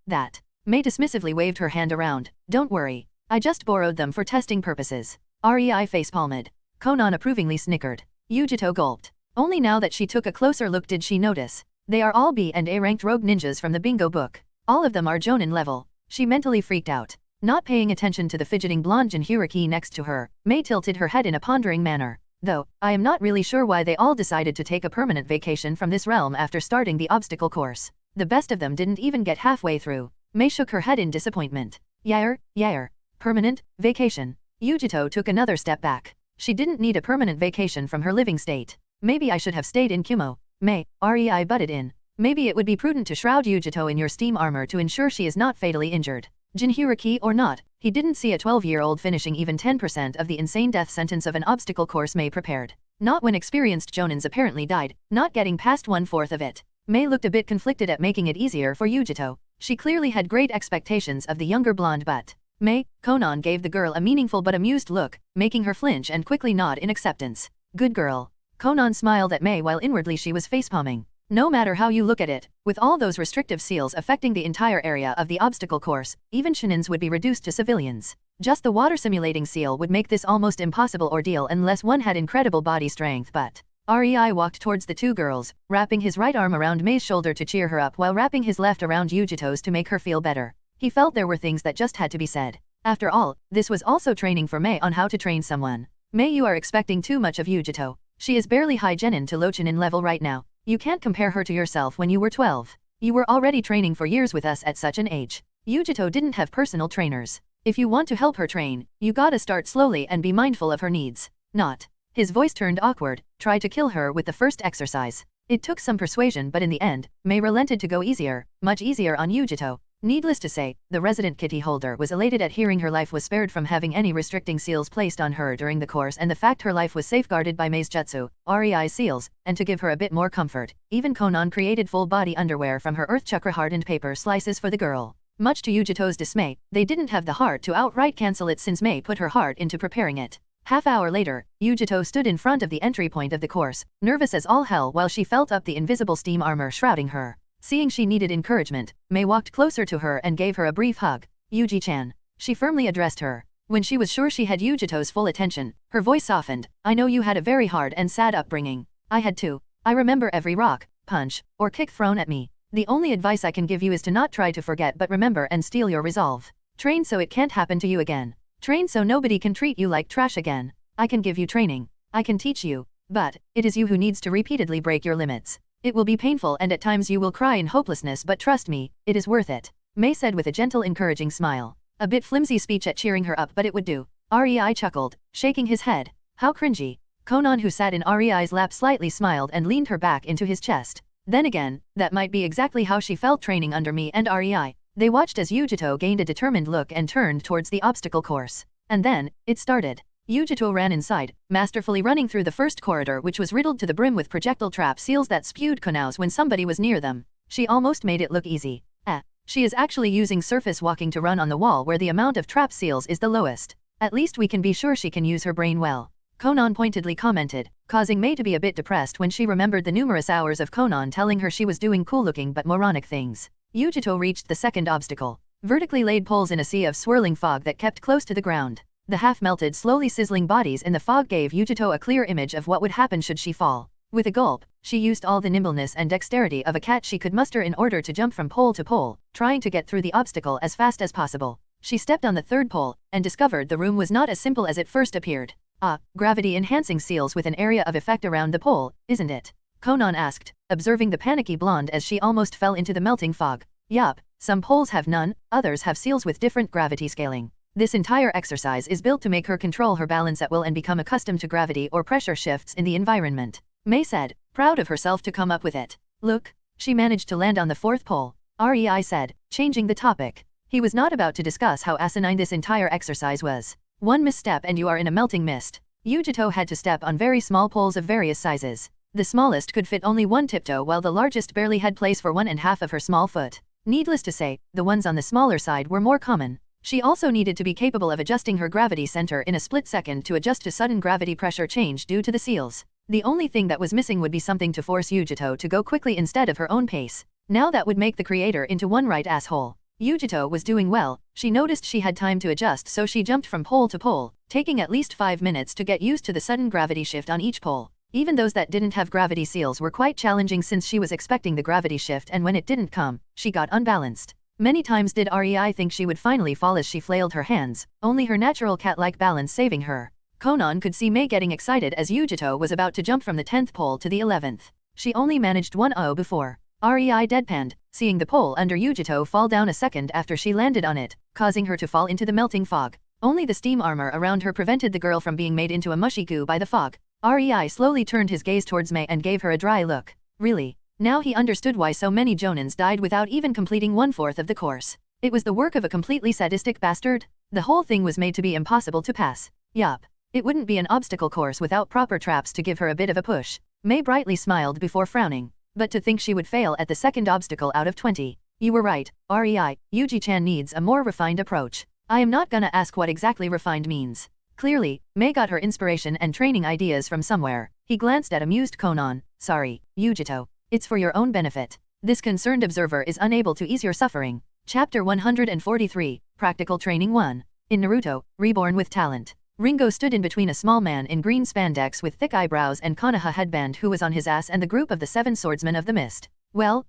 That. Mei dismissively waved her hand around. Don't worry. I just borrowed them for testing purposes. Rei facepalmed. Conan approvingly snickered. Yujito gulped. Only now that she took a closer look did she notice. They are all B and A ranked rogue ninjas from the bingo book. All of them are Jonin level. She mentally freaked out. Not paying attention to the fidgeting blonde Jinhyuriki next to her, Mei tilted her head in a pondering manner. Though, I am not really sure why they all decided to take a permanent vacation from this realm after starting the obstacle course. The best of them didn't even get halfway through. Mei shook her head in disappointment. Yair. Permanent vacation. Yujito took another step back. She didn't need a permanent vacation from her living state. Maybe I should have stayed in Kumo. Mei, Rei butted in. Maybe it would be prudent to shroud Yujito in your steam armor to ensure she is not fatally injured. Jinhyuriki or not, he didn't see a 12-year-old finishing even 10% of the insane death sentence of an obstacle course Mei prepared. Not when experienced Jonins apparently died, not getting past 1/4 of it. Mei looked a bit conflicted at making it easier for Yujito. She clearly had great expectations of the younger blonde, but Mei, Conan gave the girl a meaningful but amused look, making her flinch and quickly nod in acceptance. Good girl. Conan smiled at Mei while inwardly she was facepalming. No matter how you look at it, with all those restrictive seals affecting the entire area of the obstacle course, even shinins would be reduced to civilians. Just the water simulating seal would make this almost impossible ordeal unless one had incredible body strength, but REI walked towards the two girls, wrapping his right arm around Mei's shoulder to cheer her up while wrapping his left around Yujito's to make her feel better. He felt there were things that just had to be said. After all, this was also training for Mei on how to train someone. Mei, you are expecting too much of Yujito. She is barely high genin to low chinin level right now. You can't compare her to yourself when you were 12. You were already training for years with us at such an age. Yujito didn't have personal trainers. If you want to help her train, you gotta start slowly and be mindful of her needs. Not. His voice turned awkward, try to kill her with the first exercise. It took some persuasion, but in the end, Mei relented to go easier, much easier on Yujito. Needless to say, the resident kitty holder was elated at hearing her life was spared from having any restricting seals placed on her during the course and the fact her life was safeguarded by Mei's jutsu, REI seals, and to give her a bit more comfort, even Conan created full-body underwear from her earth chakra hardened paper slices for the girl. Much to Yujito's dismay, they didn't have the heart to outright cancel it since Mei put her heart into preparing it. Half-hour later, Yujito stood in front of the entry point of the course, nervous as all hell while she felt up the invisible steam armor shrouding her. Seeing she needed encouragement, Mei walked closer to her and gave her a brief hug. Yuji-chan. She firmly addressed her. When she was sure she had Yujito's full attention, her voice softened. I know you had a very hard and sad upbringing. I had too. I remember every rock, punch, or kick thrown at me. The only advice I can give you is to not try to forget but remember and steel your resolve. Train so it can't happen to you again. Train so nobody can treat you like trash again. I can give you training. I can teach you. But, it is you who needs to repeatedly break your limits. It will be painful and at times you will cry in hopelessness, but trust me, it is worth it. Mei said with a gentle encouraging smile. A bit flimsy speech at cheering her up, but it would do. REI chuckled, shaking his head. How cringy. Conan, who sat in REI's lap, slightly smiled and leaned her back into his chest. Then again, that might be exactly how she felt training under me and REI. They watched as Yujito gained a determined look and turned towards the obstacle course. And then, it started. Yujito ran inside, masterfully running through the first corridor, which was riddled to the brim with projectile trap seals that spewed konaos when somebody was near them. She almost made it look easy. She is actually using surface walking to run on the wall where the amount of trap seals is the lowest. At least we can be sure she can use her brain well. Conan pointedly commented, causing Mei to be a bit depressed when she remembered the numerous hours of Conan telling her she was doing cool-looking but moronic things. Yujito reached the second obstacle. Vertically laid poles in a sea of swirling fog that kept close to the ground. The half-melted, slowly sizzling bodies in the fog gave Yujito a clear image of what would happen should she fall. With a gulp, she used all the nimbleness and dexterity of a cat she could muster in order to jump from pole to pole, trying to get through the obstacle as fast as possible. She stepped on the third pole, and discovered the room was not as simple as it first appeared. Gravity-enhancing seals with an area of effect around the pole, isn't it? Conan asked, observing the panicky blonde as she almost fell into the melting fog. Yup, some poles have none, others have seals with different gravity scaling. This entire exercise is built to make her control her balance at will and become accustomed to gravity or pressure shifts in the environment. Mei said, proud of herself to come up with it. Look, she managed to land on the fourth pole. REI said, changing the topic. He was not about to discuss how asinine this entire exercise was. One misstep and you are in a melting mist. Yujito had to step on very small poles of various sizes. The smallest could fit only one tiptoe while the largest barely had place for 1.5 of her small foot. Needless to say, the ones on the smaller side were more common. She also needed to be capable of adjusting her gravity center in a split second to adjust to sudden gravity pressure change due to the seals. The only thing that was missing would be something to force Yujito to go quickly instead of her own pace. Now that would make the creator into one right asshole. Yujito was doing well. She noticed she had time to adjust, so she jumped from pole to pole, taking at least 5 minutes to get used to the sudden gravity shift on each pole. Even those that didn't have gravity seals were quite challenging since she was expecting the gravity shift, and when it didn't come, she got unbalanced. Many times did REI think she would finally fall as she flailed her hands, only her natural cat-like balance saving her. Conan could see Mei getting excited as Yujito was about to jump from the 10th pole to the 11th. She only managed 1-0 before. REI deadpanned, seeing the pole under Yujito fall down a second after she landed on it, causing her to fall into the melting fog. Only the steam armor around her prevented the girl from being made into a mushy goo by the fog. REI slowly turned his gaze towards Mei and gave her a dry look. Really? Now he understood why so many jonins died without even completing 1/4 of the course. It was the work of a completely sadistic bastard. The whole thing was made to be impossible to pass. Yup. It wouldn't be an obstacle course without proper traps to give her a bit of a push. Mei brightly smiled before frowning. But to think she would fail at the second obstacle out of 20. You were right, REI, Yuji-chan needs a more refined approach. I am not gonna ask what exactly refined means. Clearly, Mei got her inspiration and training ideas from somewhere. He glanced at amused Conan. Sorry, Yujito. It's for your own benefit. This concerned observer is unable to ease your suffering. Chapter 143, Practical Training 1. In Naruto, Reborn with Talent. Ringo stood in between a small man in green spandex with thick eyebrows and Konoha headband who was on his ass and the group of the 7 swordsmen of the mist. Well,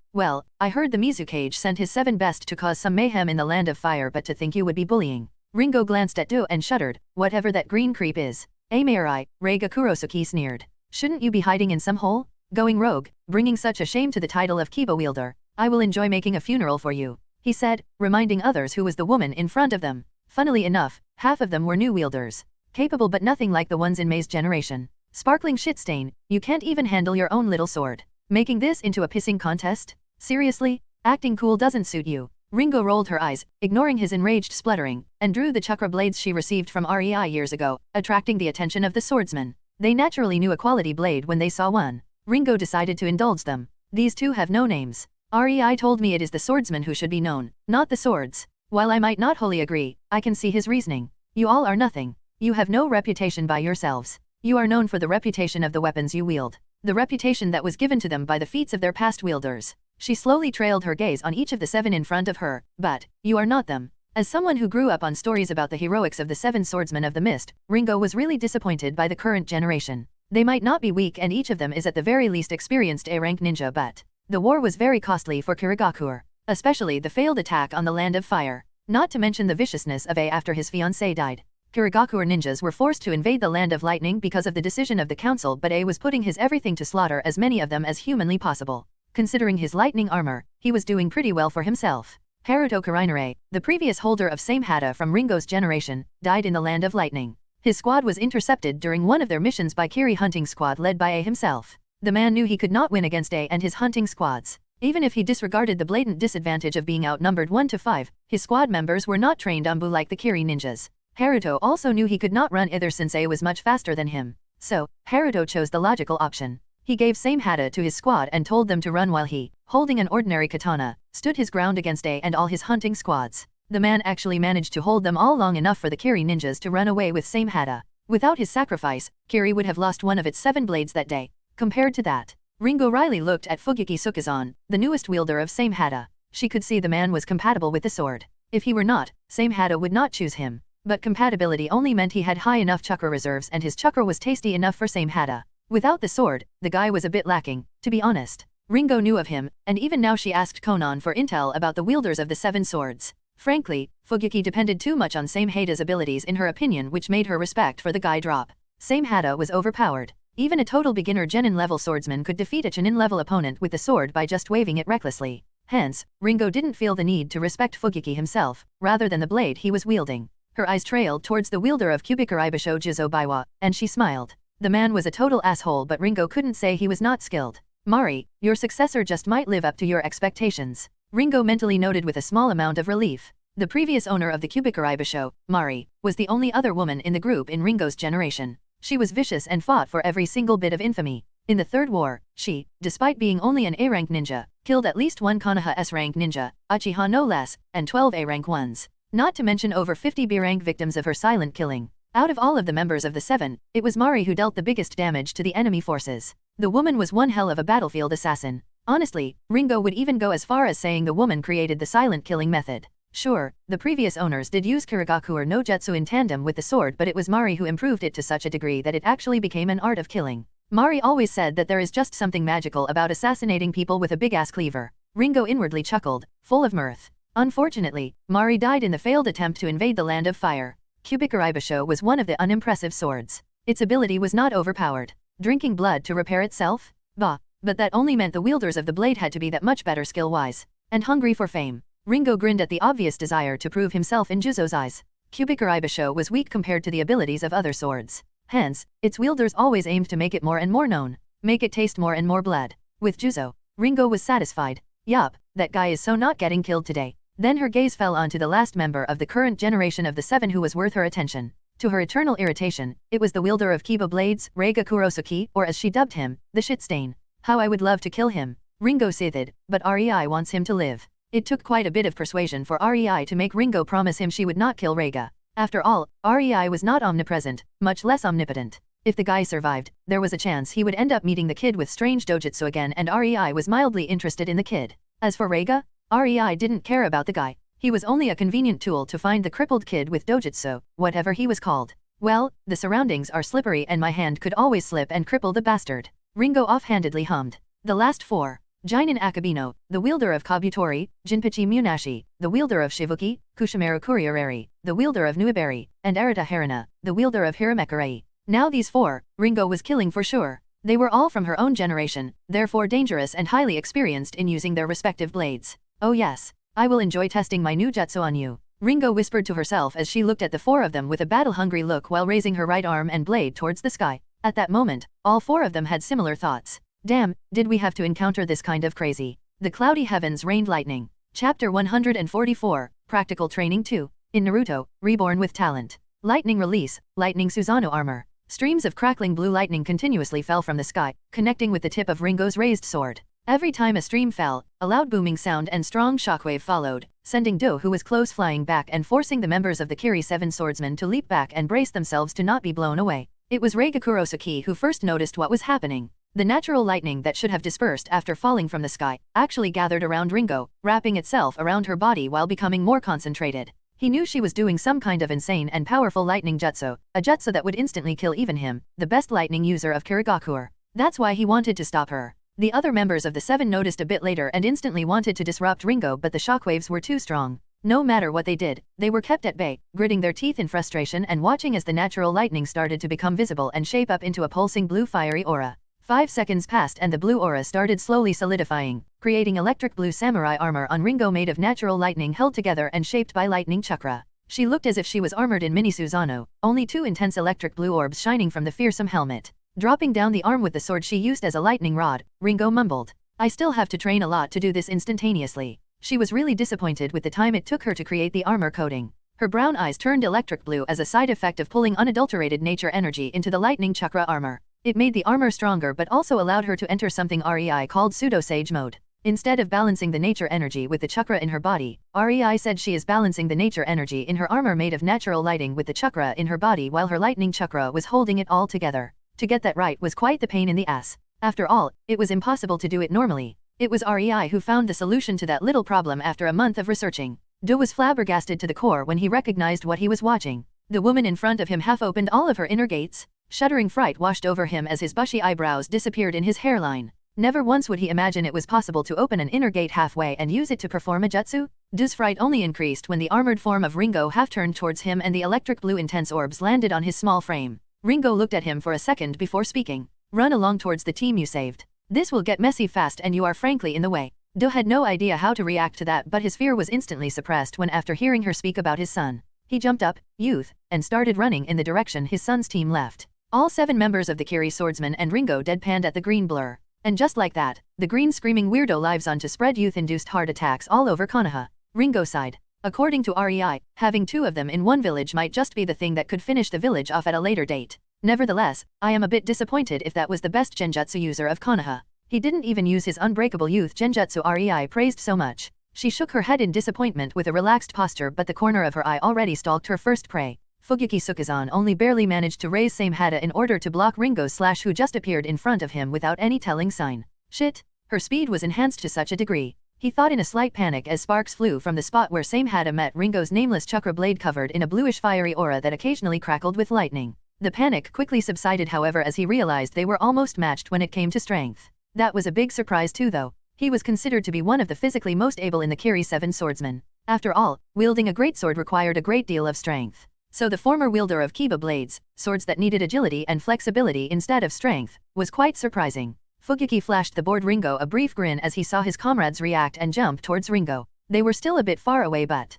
I heard the Mizukage sent his 7 best to cause some mayhem in the land of fire, but to think you would be bullying. Ringo glanced at Do and shuddered, whatever that green creep is. Amarai, Reiga Kurosuke sneered. Shouldn't you be hiding in some hole? Going rogue, bringing such a shame to the title of Kiba wielder. I will enjoy making a funeral for you, he said, reminding others who was the woman in front of them. Funnily enough, half of them were new wielders. Capable but nothing like the ones in May's generation. Sparkling shit stain, you can't even handle your own little sword. Making this into a pissing contest? Seriously? Acting cool doesn't suit you. Ringo rolled her eyes, ignoring his enraged spluttering, and drew the chakra blades she received from REI years ago, attracting the attention of the swordsmen. They naturally knew a quality blade when they saw one. Ringo decided to indulge them. These two have no names. REI told me it is the swordsman who should be known, not the swords. While I might not wholly agree, I can see his reasoning. You all are nothing. You have no reputation by yourselves. You are known for the reputation of the weapons you wield. The reputation that was given to them by the feats of their past wielders. She slowly trailed her gaze on each of the 7 in front of her, but, you are not them. As someone who grew up on stories about the heroics of the 7 swordsmen of the mist, Ringo was really disappointed by the current generation. They might not be weak and each of them is at the very least experienced A-rank ninja, but the war was very costly for Kirigakuer, especially the failed attack on the Land of Fire, not to mention the viciousness of A after his fiancée died. Kirigakuer ninjas were forced to invade the Land of Lightning because of the decision of the council, but A was putting his everything to slaughter as many of them as humanly possible. Considering his lightning armor, he was doing pretty well for himself. Haruto Karainare, the previous holder of same hata from Ringo's generation, died in the Land of Lightning. His squad was intercepted during one of their missions by Kiri hunting squad led by A himself. The man knew he could not win against A and his hunting squads. Even if he disregarded the blatant disadvantage of being outnumbered 1 to 5, his squad members were not trained Ambu like the Kiri ninjas. Haruto also knew he could not run either since A was much faster than him. So, Haruto chose the logical option. He gave same hata to his squad and told them to run while he, holding an ordinary katana, stood his ground against A and all his hunting squads. The man actually managed to hold them all long enough for the Kiri ninjas to run away with same hata. Without his sacrifice, Kiri would have lost one of its 7 blades that day. Compared to that, Ringo Riley looked at Fugyuki Sukazan, the newest wielder of same hata. She could see the man was compatible with the sword. If he were not, same hata would not choose him. But compatibility only meant he had high enough chakra reserves and his chakra was tasty enough for same hata. Without the sword, the guy was a bit lacking, to be honest. Ringo knew of him, and even now she asked Conan for intel about the wielders of the 7 swords. Frankly, Fugyuki depended too much on same hata's abilities in her opinion, which made her respect for the guy drop. Same hata was overpowered. Even a total beginner genin level swordsman could defeat a chunin level opponent with the sword by just waving it recklessly. Hence, Ringo didn't feel the need to respect Fugyuki himself, rather than the blade he was wielding. Her eyes trailed towards the wielder of Kubikaraibasho Jizo Baiwa, and she smiled. The man was a total asshole, but Ringo couldn't say he was not skilled. Mari, your successor just might live up to your expectations. Ringo mentally noted with a small amount of relief. The previous owner of the Kubikaraibasho, Mari, was the only other woman in the group in Ringo's generation. She was vicious and fought for every single bit of infamy. In the Third War, she, despite being only an A-rank ninja, killed at least 1 Konoha S-rank ninja, Uchiha no less, and 12 A-rank ones. Not to mention over 50 B-rank victims of her silent killing. Out of all of the members of the 7, it was Mari who dealt the biggest damage to the enemy forces. The woman was one hell of a battlefield assassin. Honestly, Ringo would even go as far as saying the woman created the silent killing method. Sure, the previous owners did use Kirigakuer no Jutsu in tandem with the sword, but it was Mari who improved it to such a degree that it actually became an art of killing. Mari always said that there is just something magical about assassinating people with a big-ass cleaver. Ringo inwardly chuckled, full of mirth. Unfortunately, Mari died in the failed attempt to invade the Land of Fire. Kubikaraibasho was one of the unimpressive swords. Its ability was not overpowered. Drinking blood to repair itself? Bah, but that only meant the wielders of the blade had to be that much better skill-wise. And hungry for fame. Ringo grinned at the obvious desire to prove himself in Juzo's eyes. Kubikaraibasho was weak compared to the abilities of other swords. Hence, its wielders always aimed to make it more and more known. Make it taste more and more blood. With Juzo, Ringo was satisfied. Yup, that guy is so not getting killed today. Then her gaze fell onto the last member of the current generation of the 7 who was worth her attention. To her eternal irritation, it was the wielder of Kiba blades, Reiga Kurosuke, or as she dubbed him, the shit stain. How I would love to kill him. Ringo seethed, but REI wants him to live. It took quite a bit of persuasion for REI to make Ringo promise him she would not kill Reiga. After all, REI was not omnipresent, much less omnipotent. If the guy survived, there was a chance he would end up meeting the kid with strange dojutsu again, and REI was mildly interested in the kid. As for Reiga, REI didn't care about the guy. He was only a convenient tool to find the crippled kid with dojutsu, whatever he was called. Well, the surroundings are slippery and my hand could always slip and cripple the bastard. Ringo offhandedly hummed. The last four. Jinin Akabino, the wielder of Kabutori, Jinpachi Munashi, the wielder of Shivuki, Kushimaru Kuriareri, the wielder of Nuiberi, and Arata Harina, the wielder of Hiramekarei. Now these four, Ringo was killing for sure. They were all from her own generation, therefore dangerous and highly experienced in using their respective blades. Oh yes, I will enjoy testing my new jutsu on you. Ringo whispered to herself as she looked at the four of them with a battle-hungry look while raising her right arm and blade towards the sky. At that moment, all four of them had similar thoughts. Damn, did we have to encounter this kind of crazy? The cloudy heavens rained lightning. Chapter 144, Practical Training 2. In Naruto, Reborn with Talent. Lightning release, lightning Susanoo armor. Streams of crackling blue lightning continuously fell from the sky, connecting with the tip of Ringo's raised sword. Every time a stream fell, a loud booming sound and strong shockwave followed, sending Do, who was close, flying back and forcing the members of the Kiri 7 swordsmen to leap back and brace themselves to not be blown away. It was Reigakuro Saki who first noticed what was happening. The natural lightning that should have dispersed after falling from the sky actually gathered around Ringo, wrapping itself around her body while becoming more concentrated. He knew she was doing some kind of insane and powerful lightning jutsu, a jutsu that would instantly kill even him, the best lightning user of Kirigakuer. That's why he wanted to stop her. The other members of the seven noticed a bit later and instantly wanted to disrupt Ringo, but the shockwaves were too strong. No matter what they did, they were kept at bay, gritting their teeth in frustration and watching as the natural lightning started to become visible and shape up into a pulsing blue fiery aura. 5 seconds passed and the blue aura started slowly solidifying, creating electric blue samurai armor on Ringo made of natural lightning held together and shaped by lightning chakra. She looked as if she was armored in mini Susanoo, only 2 intense electric blue orbs shining from the fearsome helmet. Dropping down the arm with the sword she used as a lightning rod, Ringo mumbled, "I still have to train a lot to do this instantaneously." She was really disappointed with the time it took her to create the armor coating. Her brown eyes turned electric blue as a side effect of pulling unadulterated nature energy into the lightning chakra armor. It made the armor stronger but also allowed her to enter something REI called pseudo-sage mode. Instead of balancing the nature energy with the chakra in her body, REI said she is balancing the nature energy in her armor made of natural lighting with the chakra in her body while her lightning chakra was holding it all together. To get that right was quite the pain in the ass. After all, it was impossible to do it normally. It was REI who found the solution to that little problem after a month of researching. Do was flabbergasted to the core when he recognized what he was watching. The woman in front of him half opened all of her inner gates. Shuddering fright washed over him as his bushy eyebrows disappeared in his hairline. Never once would he imagine it was possible to open an inner gate halfway and use it to perform a jutsu. Do's fright only increased when the armored form of Ringo half turned towards him and the electric blue intense orbs landed on his small frame. Ringo looked at him for a second before speaking. "Run along towards the team you saved. This will get messy fast and you are frankly in the way." Do had no idea how to react to that, but his fear was instantly suppressed when after hearing her speak about his son. He jumped up, youth, and started running in the direction his son's team left. All 7 members of the Kiri swordsmen and Ringo deadpanned at the green blur. And just like that, the green screaming weirdo lives on to spread youth-induced heart attacks all over Konoha. Ringo sighed. According to REI, having 2 of them in one village might just be the thing that could finish the village off at a later date. Nevertheless, I am a bit disappointed if that was the best genjutsu user of Konoha. He didn't even use his unbreakable youth genjutsu REI praised so much. She shook her head in disappointment with a relaxed posture, but the corner of her eye already stalked her first prey. Fugyuki Tsukazan only barely managed to raise Samehada in order to block Ringo's slash, who just appeared in front of him without any telling sign. Shit! Her speed was enhanced to such a degree. He thought in a slight panic as sparks flew from the spot where Samehada met Ringo's nameless chakra blade covered in a bluish fiery aura that occasionally crackled with lightning. The panic quickly subsided however as he realized they were almost matched when it came to strength. That was a big surprise too though. He was considered to be one of the physically most able in the Kiri 7 swordsmen. After all, wielding a greatsword required a great deal of strength. So the former wielder of Kiba blades, swords that needed agility and flexibility instead of strength, was quite surprising. Fugyuki flashed the bored Ringo a brief grin as he saw his comrades react and jump towards Ringo. They were still a bit far away but,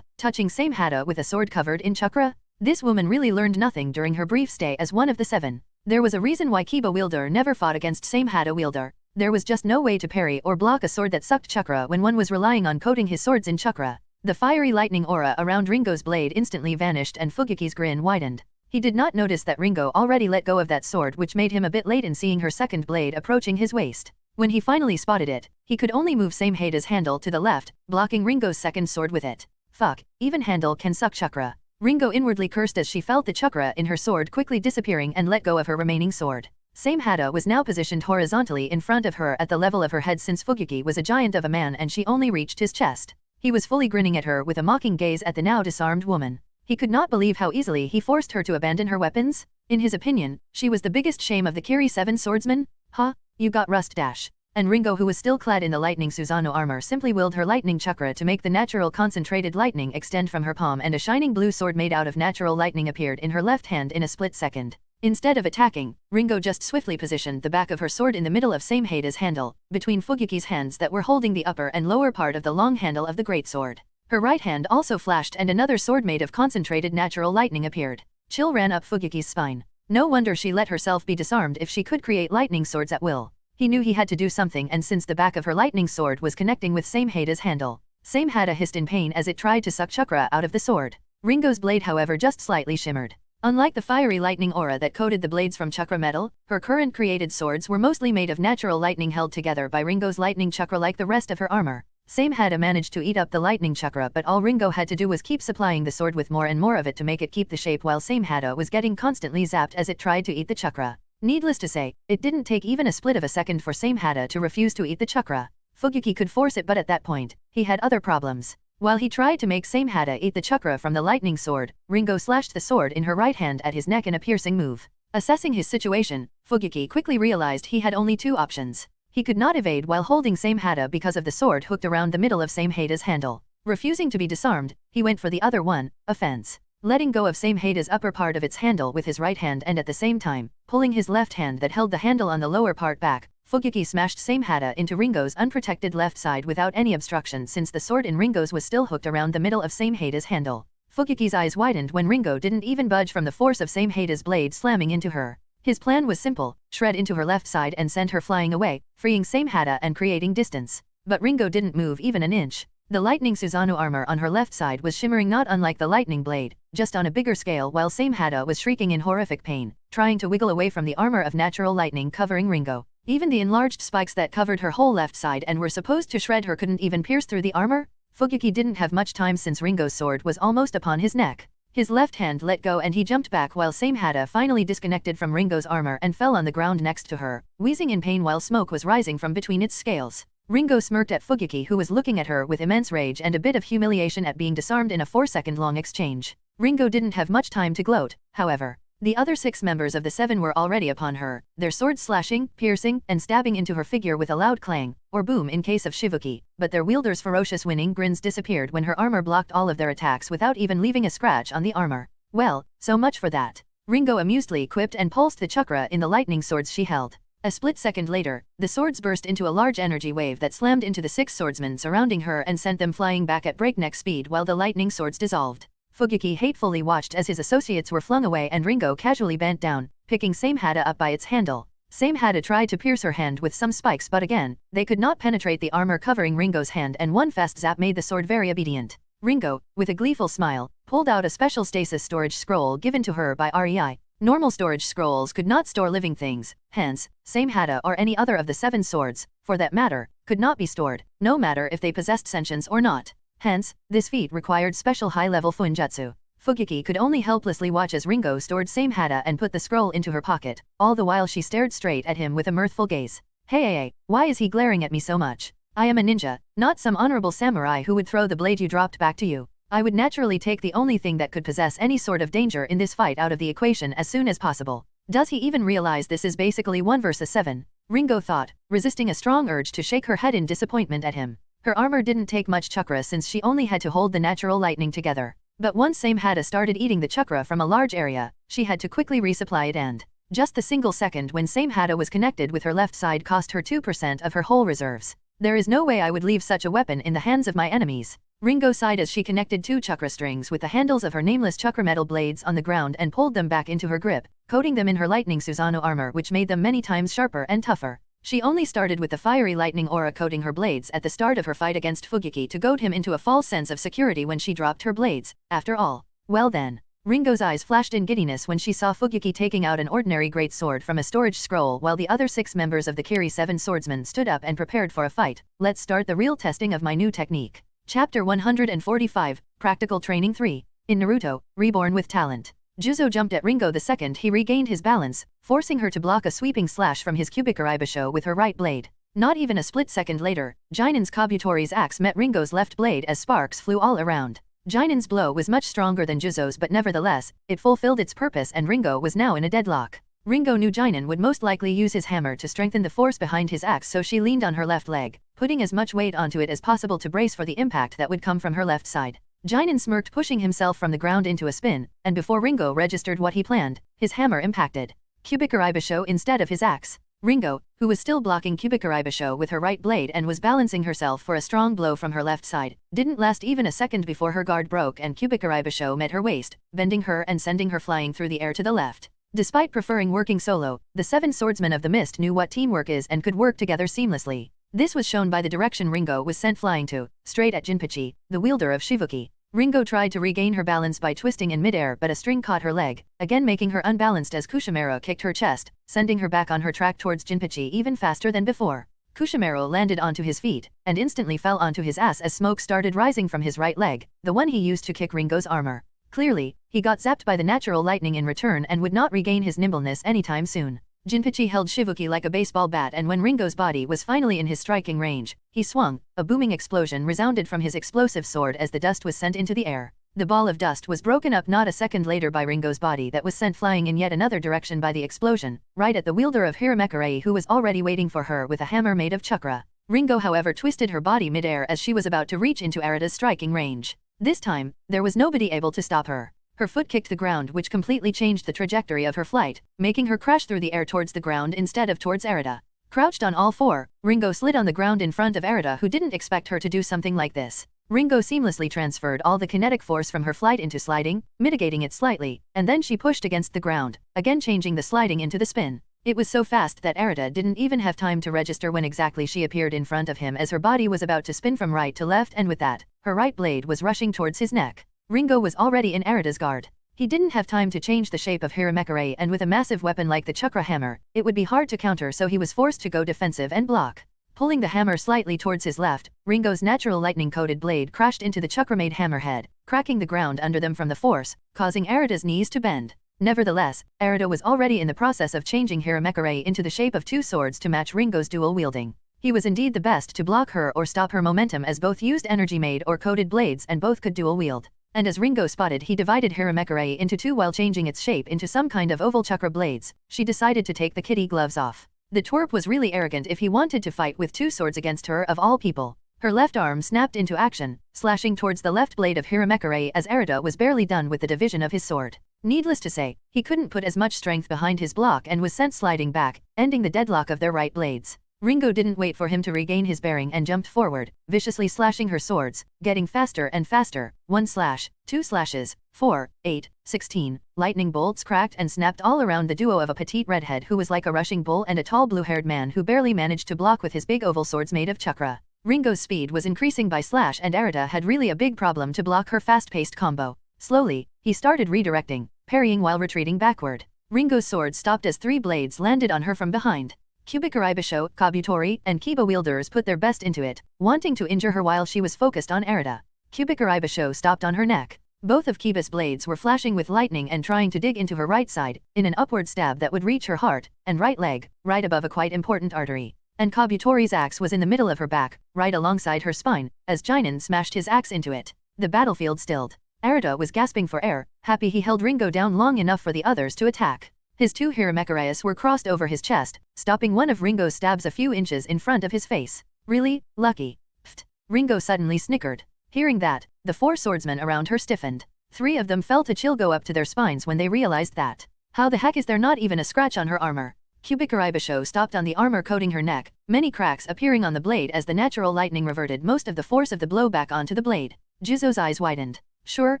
touching Samehada with a sword covered in chakra? This woman really learned nothing during her brief stay as one of the 7. There was a reason why Kiba wielder never fought against Samehada wielder. There was just no way to parry or block a sword that sucked chakra when one was relying on coating his swords in chakra. The fiery lightning aura around Ringo's blade instantly vanished and Fugyuki's grin widened. He did not notice that Ringo already let go of that sword, which made him a bit late in seeing her second blade approaching his waist. When he finally spotted it, he could only move Samehada's handle to the left, blocking Ringo's second sword with it. Fuck, even handle can suck chakra. Ringo inwardly cursed as she felt the chakra in her sword quickly disappearing and let go of her remaining sword. Samehada was now positioned horizontally in front of her at the level of her head since Fugyuki was a giant of a man and she only reached his chest. He was fully grinning at her with a mocking gaze at the now disarmed woman. He could not believe how easily he forced her to abandon her weapons. In his opinion, she was the biggest shame of the Kiri 7 swordsmen. Ha, you got rust dash. And Ringo, who was still clad in the lightning Susanoo armor, simply willed her lightning chakra to make the natural concentrated lightning extend from her palm, and a shining blue sword made out of natural lightning appeared in her left hand in a split second. Instead of attacking, Ringo just swiftly positioned the back of her sword in the middle of Samehada's handle, between Fugiki's hands that were holding the upper and lower part of the long handle of the great sword. Her right hand also flashed and another sword made of concentrated natural lightning appeared. Chill ran up Fugiki's spine. No wonder she let herself be disarmed if she could create lightning swords at will. He knew he had to do something, and since the back of her lightning sword was connecting with Samehada's handle, Samehada hissed in pain as it tried to suck chakra out of the sword. Ringo's blade, however, just slightly shimmered. Unlike the fiery lightning aura that coated the blades from chakra metal, her current created swords were mostly made of natural lightning held together by Ringo's lightning chakra. Like the rest of her armor, Samehada managed to eat up the lightning chakra, but all Ringo had to do was keep supplying the sword with more and more of it to make it keep the shape, while Samehada was getting constantly zapped as it tried to eat the chakra. Needless to say, it didn't take even a split of a second for Samehada to refuse to eat the chakra. Fugiki could force it, but at that point, he had other problems. While he tried to make Samehada eat the chakra from the lightning sword, Ringo slashed the sword in her right hand at his neck in a piercing move. Assessing his situation, Fugiki quickly realized he had only two options. He could not evade while holding Samehada because of the sword hooked around the middle of Samehada's handle. Refusing to be disarmed, he went for the other one, offense. Letting go of Samehada's upper part of its handle with his right hand and at the same time, pulling his left hand that held the handle on the lower part back, Fugiki smashed Samehada into Ringo's unprotected left side without any obstruction, since the sword in Ringo's was still hooked around the middle of Samehada's handle. Fugiki's eyes widened when Ringo didn't even budge from the force of Samehada's blade slamming into her. His plan was simple: shred into her left side and send her flying away, freeing Samehada and creating distance. But Ringo didn't move even an inch. The lightning Susanoo armor on her left side was shimmering, not unlike the lightning blade, just on a bigger scale, while Samehada was shrieking in horrific pain, trying to wiggle away from the armor of natural lightning covering Ringo. Even the enlarged spikes that covered her whole left side and were supposed to shred her couldn't even pierce through the armor. Fugiki didn't have much time since Ringo's sword was almost upon his neck. His left hand let go and he jumped back while Samehada finally disconnected from Ringo's armor and fell on the ground next to her, wheezing in pain while smoke was rising from between its scales. Ringo smirked at Fugiki, who was looking at her with immense rage and a bit of humiliation at being disarmed in a 4-second-long exchange. Ringo didn't have much time to gloat, however. The other 6 members of the 7 were already upon her, their swords slashing, piercing, and stabbing into her figure with a loud clang, or boom in case of Shivuki, but their wielders' ferocious winning grins disappeared when her armor blocked all of their attacks without even leaving a scratch on the armor. Well, so much for that. Ringo amusedly quipped and pulsed the chakra in the lightning swords she held. A split second later, the swords burst into a large energy wave that slammed into the 6 swordsmen surrounding her and sent them flying back at breakneck speed while the lightning swords dissolved. Fugiki hatefully watched as his associates were flung away and Ringo casually bent down, picking Samehada up by its handle. Samehada tried to pierce her hand with some spikes, but again, they could not penetrate the armor covering Ringo's hand, and one fast zap made the sword very obedient. Ringo, with a gleeful smile, pulled out a special stasis storage scroll given to her by REI. Normal storage scrolls could not store living things, hence, Samehada or any other of the 7 swords, for that matter, could not be stored, no matter if they possessed sentience or not. Hence, this feat required special high-level fuinjutsu. Fugiki could only helplessly watch as Ringo stored Samehada and put the scroll into her pocket, all the while she stared straight at him with a mirthful gaze. Hey, why is he glaring at me so much? I am a ninja, not some honorable samurai who would throw the blade you dropped back to you. I would naturally take the only thing that could possess any sort of danger in this fight out of the equation as soon as possible. Does he even realize this is basically 1 versus 7? Ringo thought, resisting a strong urge to shake her head in disappointment at him. Her armor didn't take much chakra since she only had to hold the natural lightning together. But once Samehada started eating the chakra from a large area, she had to quickly resupply it, and just the single second when Samehada was connected with her left side cost her 2% of her whole reserves. There is no way I would leave such a weapon in the hands of my enemies. Ringo sighed as she connected 2 chakra strings with the handles of her nameless chakra metal blades on the ground and pulled them back into her grip, coating them in her lightning Susanoo armor, which made them many times sharper and tougher. She only started with the fiery lightning aura coating her blades at the start of her fight against Fugiki to goad him into a false sense of security when she dropped her blades, after all. Well then. Ringo's eyes flashed in giddiness when she saw Fugiki taking out an ordinary great sword from a storage scroll while the other 6 members of the Kiri 7 swordsmen stood up and prepared for a fight. Let's start the real testing of my new technique. Chapter 145, Practical Training 3. In Naruto, Reborn with Talent. Juzo jumped at Ringo the second he regained his balance, forcing her to block a sweeping slash from his Kubikuraibasho with her right blade. Not even a split second later, Jinan's Kabutori's axe met Ringo's left blade as sparks flew all around. Jinen's blow was much stronger than Juzo's, but nevertheless, it fulfilled its purpose and Ringo was now in a deadlock. Ringo knew Jinen would most likely use his hammer to strengthen the force behind his axe, so she leaned on her left leg, putting as much weight onto it as possible to brace for the impact that would come from her left side. Jinen smirked, pushing himself from the ground into a spin, and before Ringo registered what he planned, his hammer impacted Kubikaribasho instead of his axe. Ringo, who was still blocking Kubikaribasho with her right blade and was balancing herself for a strong blow from her left side, didn't last even a second before her guard broke and Kubikaribasho met her waist, bending her and sending her flying through the air to the left. Despite preferring working solo, the 7 swordsmen of the mist knew what teamwork is and could work together seamlessly. This was shown by the direction Ringo was sent flying to, straight at Jinpachi, the wielder of Shivuki. Ringo tried to regain her balance by twisting in midair, but a string caught her leg, again making her unbalanced as Kushamaro kicked her chest, sending her back on her track towards Jinpachi even faster than before. Kushamaro landed onto his feet, and instantly fell onto his ass as smoke started rising from his right leg, the one he used to kick Ringo's armor. Clearly, he got zapped by the natural lightning in return and would not regain his nimbleness anytime soon. Jinpachi held Shivuki like a baseball bat, and when Ringo's body was finally in his striking range, he swung. A booming explosion resounded from his explosive sword as the dust was sent into the air. The ball of dust was broken up not a second later by Ringo's body that was sent flying in yet another direction by the explosion, right at the wielder of Hiramekarei, who was already waiting for her with a hammer made of chakra. Ringo however twisted her body midair as she was about to reach into Arata's striking range. This time, there was nobody able to stop her. Her foot kicked the ground, which completely changed the trajectory of her flight, making her crash through the air towards the ground instead of towards Arata. Crouched on all four, Ringo slid on the ground in front of Arata, who didn't expect her to do something like this. Ringo seamlessly transferred all the kinetic force from her flight into sliding, mitigating it slightly, and then she pushed against the ground, again changing the sliding into the spin. It was so fast that Arata didn't even have time to register when exactly she appeared in front of him, as her body was about to spin from right to left, and with that, her right blade was rushing towards his neck. Ringo was already in Arata's guard. He didn't have time to change the shape of Hiramekarei, and with a massive weapon like the chakra hammer, it would be hard to counter, so he was forced to go defensive and block. Pulling the hammer slightly towards his left, Ringo's natural lightning-coated blade crashed into the chakra-made hammerhead, cracking the ground under them from the force, causing Arata's knees to bend. Nevertheless, Arata was already in the process of changing Hiramekarei into the shape of 2 swords to match Ringo's dual wielding. He was indeed the best to block her or stop her momentum, as both used energy-made or coated blades and both could dual wield. And as Ringo spotted, he divided Hiramekarei into 2 while changing its shape into some kind of oval chakra blades. She decided to take the kitty gloves off. The twerp was really arrogant if he wanted to fight with 2 swords against her of all people. Her left arm snapped into action, slashing towards the left blade of Hiramekarei as Arata was barely done with the division of his sword. Needless to say, he couldn't put as much strength behind his block and was sent sliding back, ending the deadlock of their right blades. Ringo didn't wait for him to regain his bearing and jumped forward, viciously slashing her swords, getting faster and faster. 1 slash, 2 slashes, 4, 8, 16, lightning bolts cracked and snapped all around the duo of a petite redhead who was like a rushing bull and a tall blue-haired man who barely managed to block with his big oval swords made of chakra. Ringo's speed was increasing by slash, and Arata had really a big problem to block her fast-paced combo. Slowly, he started redirecting, parrying while retreating backward. Ringo's sword stopped as 3 blades landed on her from behind. Kubikaribasho, Kabutori, and Kiba wielders put their best into it, wanting to injure her while she was focused on Arata. Kubikaribasho stopped on her neck. Both of Kiba's blades were flashing with lightning and trying to dig into her right side, in an upward stab that would reach her heart and right leg, right above a quite important artery. And Kabutori's axe was in the middle of her back, right alongside her spine, as Jinen smashed his axe into it. The battlefield stilled. Arata was gasping for air, happy he held Ringo down long enough for the others to attack. His 2 Hiramekarei were crossed over his chest, stopping one of Ringo's stabs a few inches in front of his face. Really? Lucky. Pfft. Ringo suddenly snickered. Hearing that, the 4 swordsmen around her stiffened. 3 of them felt a chill go up to their spines when they realized that. How the heck is there not even a scratch on her armor? Kubikaribasho stopped on the armor coating her neck, many cracks appearing on the blade as the natural lightning reverted most of the force of the blow back onto the blade. Juzo's eyes widened. Sure,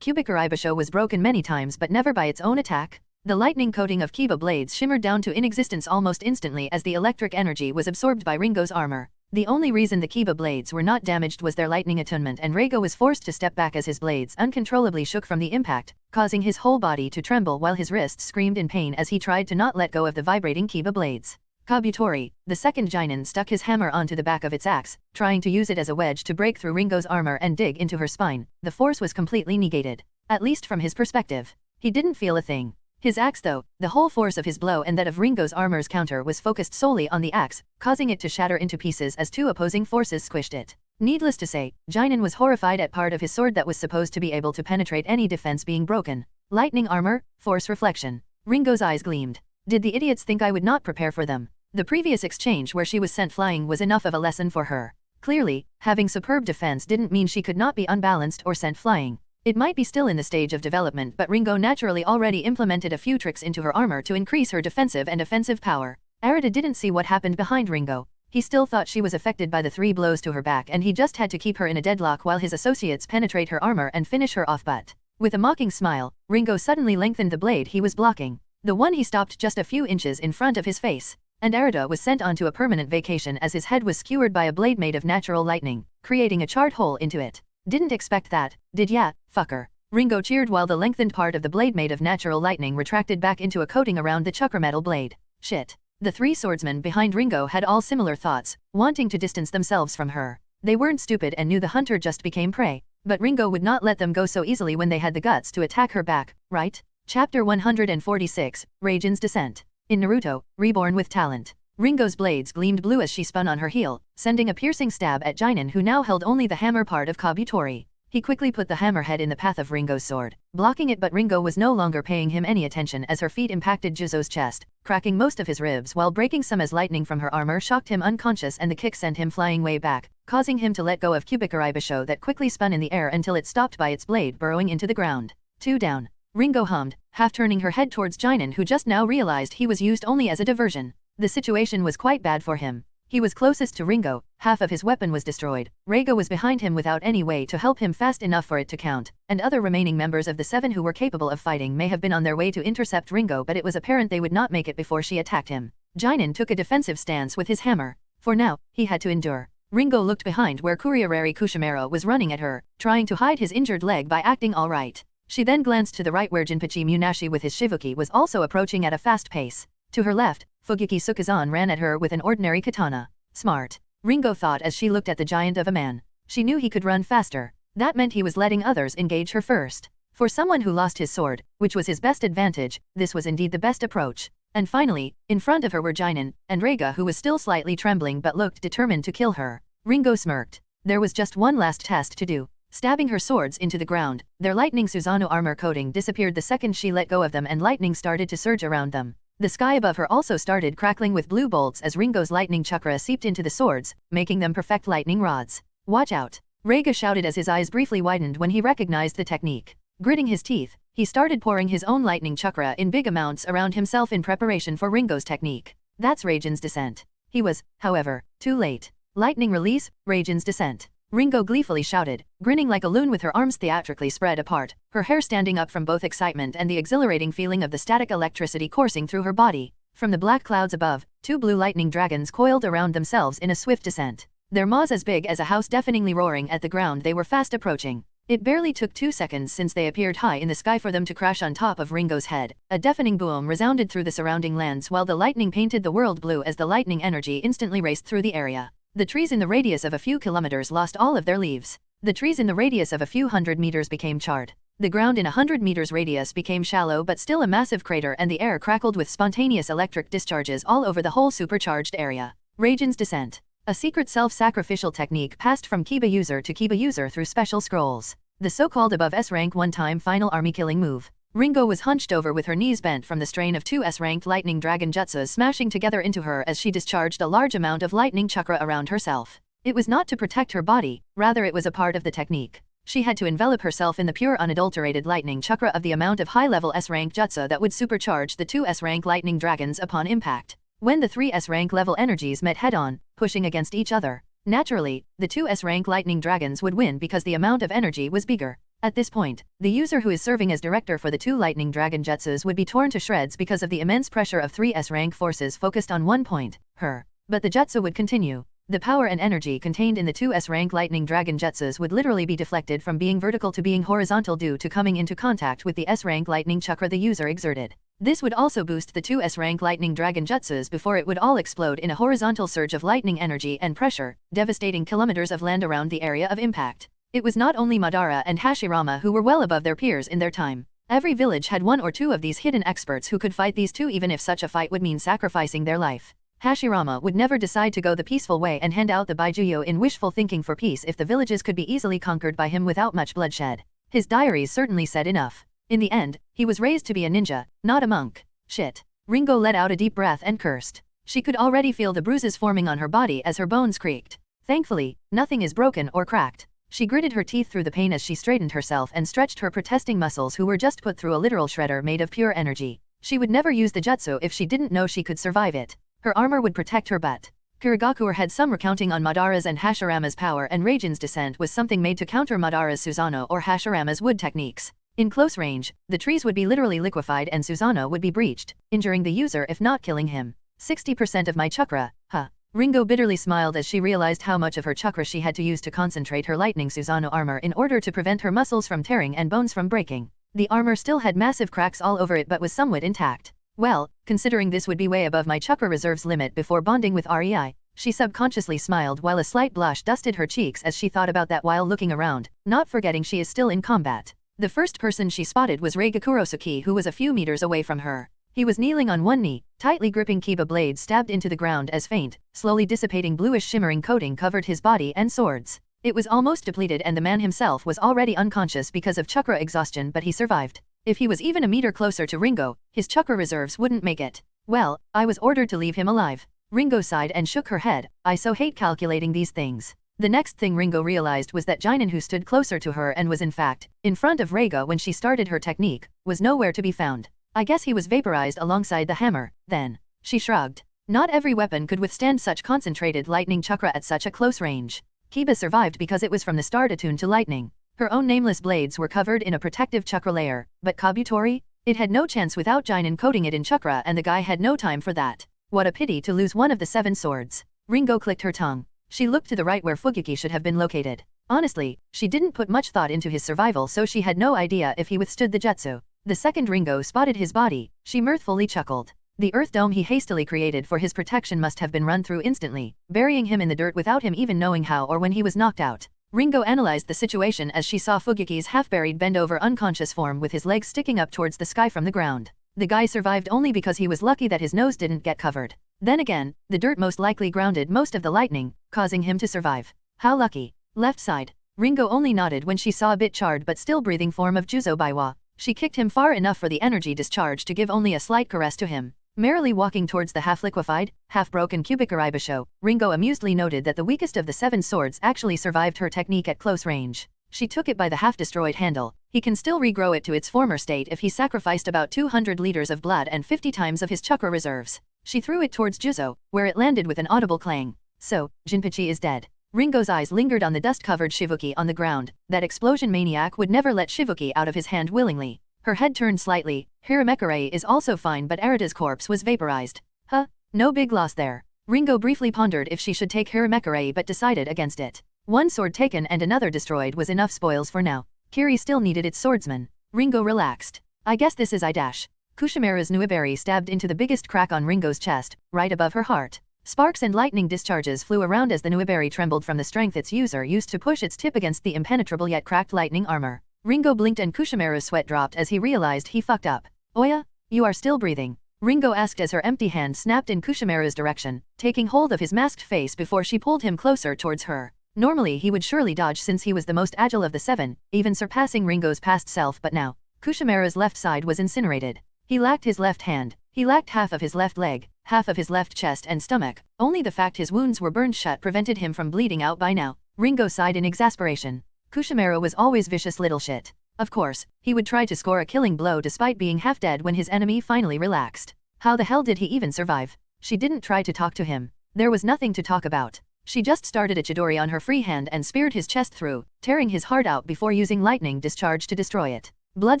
Kubikaribasho was broken many times, but never by its own attack. The lightning coating of Kiba blades shimmered down to inexistence almost instantly as the electric energy was absorbed by Ringo's armor. The only reason the Kiba blades were not damaged was their lightning attunement, and Ringo was forced to step back as his blades uncontrollably shook from the impact, causing his whole body to tremble while his wrists screamed in pain as he tried to not let go of the vibrating Kiba blades. Kabutori, the second Jinen, stuck his hammer onto the back of its axe, trying to use it as a wedge to break through Ringo's armor and dig into her spine. The force was completely negated. At least from his perspective. He didn't feel a thing. His axe though, the whole force of his blow and that of Ringo's armor's counter was focused solely on the axe, causing it to shatter into pieces as 2 opposing forces squished it. Needless to say, Jinan was horrified at part of his sword that was supposed to be able to penetrate any defense being broken. Lightning armor, force reflection. Ringo's eyes gleamed. Did the idiots think I would not prepare for them? The previous exchange where she was sent flying was enough of a lesson for her. Clearly, having superb defense didn't mean she could not be unbalanced or sent flying. It might be still in the stage of development, but Ringo naturally already implemented a few tricks into her armor to increase her defensive and offensive power. Arata didn't see what happened behind Ringo. He still thought she was affected by the 3 blows to her back, and he just had to keep her in a deadlock while his associates penetrate her armor and finish her off. But with a mocking smile, Ringo suddenly lengthened the blade he was blocking. The one he stopped just a few inches in front of his face. And Arata was sent on to a permanent vacation as his head was skewered by a blade made of natural lightning, creating a charred hole into it. Didn't expect that, did ya, fucker? Ringo cheered while the lengthened part of the blade made of natural lightning retracted back into a coating around the chakra metal blade. Shit. The 3 swordsmen behind Ringo had all similar thoughts, wanting to distance themselves from her. They weren't stupid and knew the hunter just became prey. But Ringo would not let them go so easily when they had the guts to attack her back, right? Chapter 146, Raijin's Descent. In Naruto, Reborn with Talent. Ringo's blades gleamed blue as she spun on her heel, sending a piercing stab at Jinan, who now held only the hammer part of Kabutori. He quickly put the hammerhead in the path of Ringo's sword, blocking it, but Ringo was no longer paying him any attention as her feet impacted Juzo's chest, cracking most of his ribs while breaking some as lightning from her armor shocked him unconscious and the kick sent him flying way back, causing him to let go of Kubikaribisho that quickly spun in the air until it stopped by its blade burrowing into the ground. 2 down. Ringo hummed, half turning her head towards Jinan, who just now realized he was used only as a diversion. The situation was quite bad for him. He was closest to Ringo, half of his weapon was destroyed, Reigo was behind him without any way to help him fast enough for it to count, and other remaining members of the 7 who were capable of fighting may have been on their way to intercept Ringo, but it was apparent they would not make it before she attacked him. Jinan took a defensive stance with his hammer. For now, he had to endure. Ringo looked behind where Kuriarari Kushimaro was running at her, trying to hide his injured leg by acting all right. She then glanced to the right where Jinpachi Munashi with his Shivuki was also approaching at a fast pace. To her left, Fugyuki Sukazan ran at her with an ordinary katana. Smart. Ringo thought as she looked at the giant of a man. She knew he could run faster. That meant he was letting others engage her first. For someone who lost his sword, which was his best advantage, this was indeed the best approach. And finally, in front of her were Jinan, and Reiga, who was still slightly trembling but looked determined to kill her. Ringo smirked. There was just one last test to do. Stabbing her swords into the ground, their lightning Susanoo armor coating disappeared the second she let go of them and lightning started to surge around them. The sky above her also started crackling with blue bolts as Ringo's lightning chakra seeped into the swords, making them perfect lightning rods. Watch out! Reiga shouted as his eyes briefly widened when he recognized the technique. Gritting his teeth, he started pouring his own lightning chakra in big amounts around himself in preparation for Ringo's technique. That's Raijin's Descent. He was, however, too late. Lightning release, Raijin's Descent. Ringo gleefully shouted, grinning like a loon with her arms theatrically spread apart, her hair standing up from both excitement and the exhilarating feeling of the static electricity coursing through her body. From the black clouds above, 2 blue lightning dragons coiled around themselves in a swift descent. Their maws as big as a house deafeningly roaring at the ground, they were fast approaching. It barely took 2 seconds since they appeared high in the sky for them to crash on top of Ringo's head. A deafening boom resounded through the surrounding lands while the lightning painted the world blue as the lightning energy instantly raced through the area. The trees in the radius of a few kilometers lost all of their leaves. The trees in the radius of a few hundred meters became charred. The ground in 100 meters radius became shallow but still a massive crater, and the air crackled with spontaneous electric discharges all over the whole supercharged area. Raijin's Descent. A secret self-sacrificial technique passed from Kiba user to Kiba user through special scrolls. The so-called above S-rank one-time final army killing move. Ringo was hunched over with her knees bent from the strain of 2 S-ranked lightning dragon jutsus smashing together into her as she discharged a large amount of lightning chakra around herself. It was not to protect her body, rather it was a part of the technique. She had to envelop herself in the pure unadulterated lightning chakra of the amount of high-level S-rank jutsu that would supercharge the 2 S-rank lightning dragons upon impact. When the 3 S-rank level energies met head-on, pushing against each other, naturally, the 2 S-rank lightning dragons would win because the amount of energy was bigger. At this point, the user who is serving as director for the 2 lightning dragon jutsus would be torn to shreds because of the immense pressure of 3 S-rank forces focused on one point, her. But the jutsu would continue. The power and energy contained in the 2 S-rank lightning dragon jutsus would literally be deflected from being vertical to being horizontal due to coming into contact with the S-rank lightning chakra the user exerted. This would also boost the 2 S-rank lightning dragon jutsus before it would all explode in a horizontal surge of lightning energy and pressure, devastating kilometers of land around the area of impact. It was not only Madara and Hashirama who were well above their peers in their time. Every village had 1 or 2 of these hidden experts who could fight these 2 even if such a fight would mean sacrificing their life. Hashirama would never decide to go the peaceful way and hand out the Baijuyo in wishful thinking for peace if the villages could be easily conquered by him without much bloodshed. His diaries certainly said enough. In the end, he was raised to be a ninja, not a monk. Shit. Ringo let out a deep breath and cursed. She could already feel the bruises forming on her body as her bones creaked. Thankfully, nothing is broken or cracked. She gritted her teeth through the pain as she straightened herself and stretched her protesting muscles who were just put through a literal shredder made of pure energy. She would never use the jutsu if she didn't know she could survive it. Her armor would protect her butt. Kurigakuer had some recounting on Madara's and Hashirama's power, and Raijin's descent was something made to counter Madara's Susanoo or Hashirama's wood techniques. In close range, the trees would be literally liquefied and Susanoo would be breached, injuring the user if not killing him. 60% of my chakra, huh? Ringo bitterly smiled as she realized how much of her chakra she had to use to concentrate her lightning Susanoo armor in order to prevent her muscles from tearing and bones from breaking. The armor still had massive cracks all over it but was somewhat intact. Well, considering this would be way above my chakra reserves limit before bonding with REI, she subconsciously smiled while a slight blush dusted her cheeks as she thought about that while looking around, not forgetting she is still in combat. The first person she spotted was Reiga Kurosuke, who was a few meters away from her. He was kneeling on one knee, tightly gripping kiba blades stabbed into the ground as faint, slowly dissipating bluish shimmering coating covered his body and swords. It was almost depleted and the man himself was already unconscious because of chakra exhaustion, but he survived. If he was even a meter closer to Ringo, his chakra reserves wouldn't make it. Well, I was ordered to leave him alive. Ringo sighed and shook her head. I so hate calculating these things. The next thing Ringo realized was that Jinin, who stood closer to her and was in fact in front of Reiga when she started her technique, was nowhere to be found. I guess he was vaporized alongside the hammer, then. She shrugged. Not every weapon could withstand such concentrated lightning chakra at such a close range. Kiba survived because it was from the start attuned to lightning. Her own nameless blades were covered in a protective chakra layer, but Kabutori? It had no chance without Jinin coating it in chakra, and the guy had no time for that. What a pity to lose one of the 7 swords. Ringo clicked her tongue. She looked to the right where Fuguki should have been located. Honestly, she didn't put much thought into his survival, so she had no idea if he withstood the jutsu. The second Ringo spotted his body, she mirthfully chuckled. The earth dome he hastily created for his protection must have been run through instantly, burying him in the dirt without him even knowing how or when he was knocked out. Ringo analyzed the situation as she saw Fuguki's half-buried bend-over unconscious form with his legs sticking up towards the sky from the ground. The guy survived only because he was lucky that his nose didn't get covered. Then again, the dirt most likely grounded most of the lightning, causing him to survive. How lucky. Left side. Ringo only nodded when she saw a bit charred but still breathing form of Juzo Baiwa. She kicked him far enough for the energy discharge to give only a slight caress to him. Merrily walking towards the half-liquefied, half-broken cubic Araibasho, Ringo amusedly noted that the weakest of the 7 swords actually survived her technique at close range. She took it by the half-destroyed handle. He can still regrow it to its former state if he sacrificed about 200 liters of blood and 50 times of his chakra reserves. She threw it towards Juzo, where it landed with an audible clang. So, Jinpachi is dead. Ringo's eyes lingered on the dust-covered Shivuki on the ground. That explosion maniac would never let Shivuki out of his hand willingly. Her head turned slightly. Hiramekare is also fine, but Arata's corpse was vaporized. Huh? No big loss there. Ringo briefly pondered if she should take Hiramekare but decided against it. One sword taken and another destroyed was enough spoils for now. Kiri still needed its swordsman. Ringo relaxed. I guess this is I-. Kushimera's Nuiberi stabbed into the biggest crack on Ringo's chest, right above her heart. Sparks and lightning discharges flew around as the Nuiberi trembled from the strength its user used to push its tip against the impenetrable yet cracked lightning armor. Ringo blinked and Kushimera's sweat dropped as he realized he fucked up. Oya? You are still breathing? Ringo asked as her empty hand snapped in Kushimera's direction, taking hold of his masked face before she pulled him closer towards her. Normally he would surely dodge since he was the most agile of the 7, even surpassing Ringo's past self, but now, Kushimera's left side was incinerated. He lacked his left hand. He lacked half of his left leg, half of his left chest and stomach. Only the fact his wounds were burned shut prevented him from bleeding out by now. Ringo sighed in exasperation. Kushimera was always vicious little shit. Of course, he would try to score a killing blow despite being half dead when his enemy finally relaxed. How the hell did he even survive? She didn't try to talk to him. There was nothing to talk about. She just started a chidori on her free hand and speared his chest through, tearing his heart out before using lightning discharge to destroy it. Blood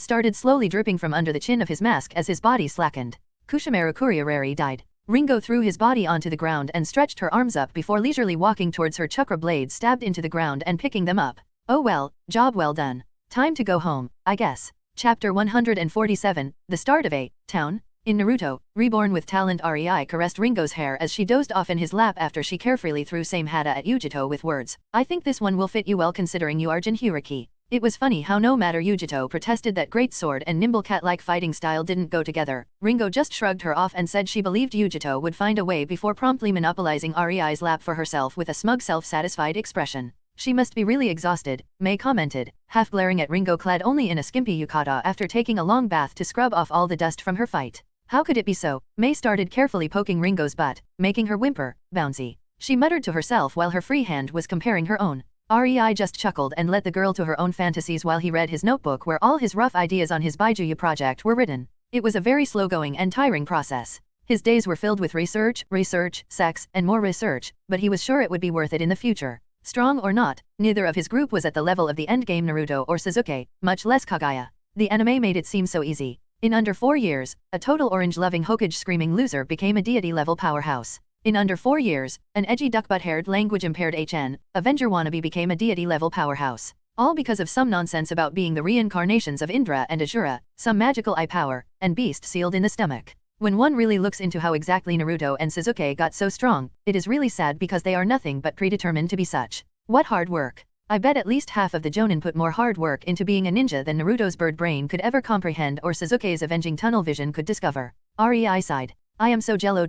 started slowly dripping from under the chin of his mask as his body slackened. Kushimera Kuriarari died. Ringo threw his body onto the ground and stretched her arms up before leisurely walking towards her chakra blades stabbed into the ground and picking them up. Oh well, job well done. Time to go home, I guess. Chapter 147, The Start of a Town. In Naruto, Reborn with talent Rei caressed Ringo's hair as she dozed off in his lap after she carefully threw same hata at Yujito with words, I think this one will fit you well considering you are Jinhyuriki. It was funny how no matter Yujito protested that great sword and nimble cat-like fighting style didn't go together, Ringo just shrugged her off and said she believed Yujito would find a way before promptly monopolizing Rei's lap for herself with a smug self-satisfied expression. She must be really exhausted, Mei commented, half glaring at Ringo clad only in a skimpy yukata after taking a long bath to scrub off all the dust from her fight. How could it be so? Mei started carefully poking Ringo's butt, making her whimper, bouncy. She muttered to herself while her free hand was comparing her own. Rei just chuckled and let the girl to her own fantasies while he read his notebook where all his rough ideas on his Baijuyu project were written. It was a very slow-going and tiring process. His days were filled with research, sex, and more research, but he was sure it would be worth it in the future. Strong or not, neither of his group was at the level of the endgame Naruto or Sasuke, much less Kagaya. The anime made it seem so easy. In under 4 years, a total orange-loving Hokage-screaming loser became a deity-level powerhouse. In under 4 years, an edgy duck-butt-haired language-impaired HN, Avenger wannabe became a deity-level powerhouse. All because of some nonsense about being the reincarnations of Indra and Ashura, some magical eye power, and beast sealed in the stomach. When one really looks into how exactly Naruto and Sasuke got so strong, it is really sad because they are nothing but predetermined to be such. What hard work. I bet at least half of the Jonin put more hard work into being a ninja than Naruto's bird brain could ever comprehend or Sasuke's avenging tunnel vision could discover. Rei sighed. I am so jello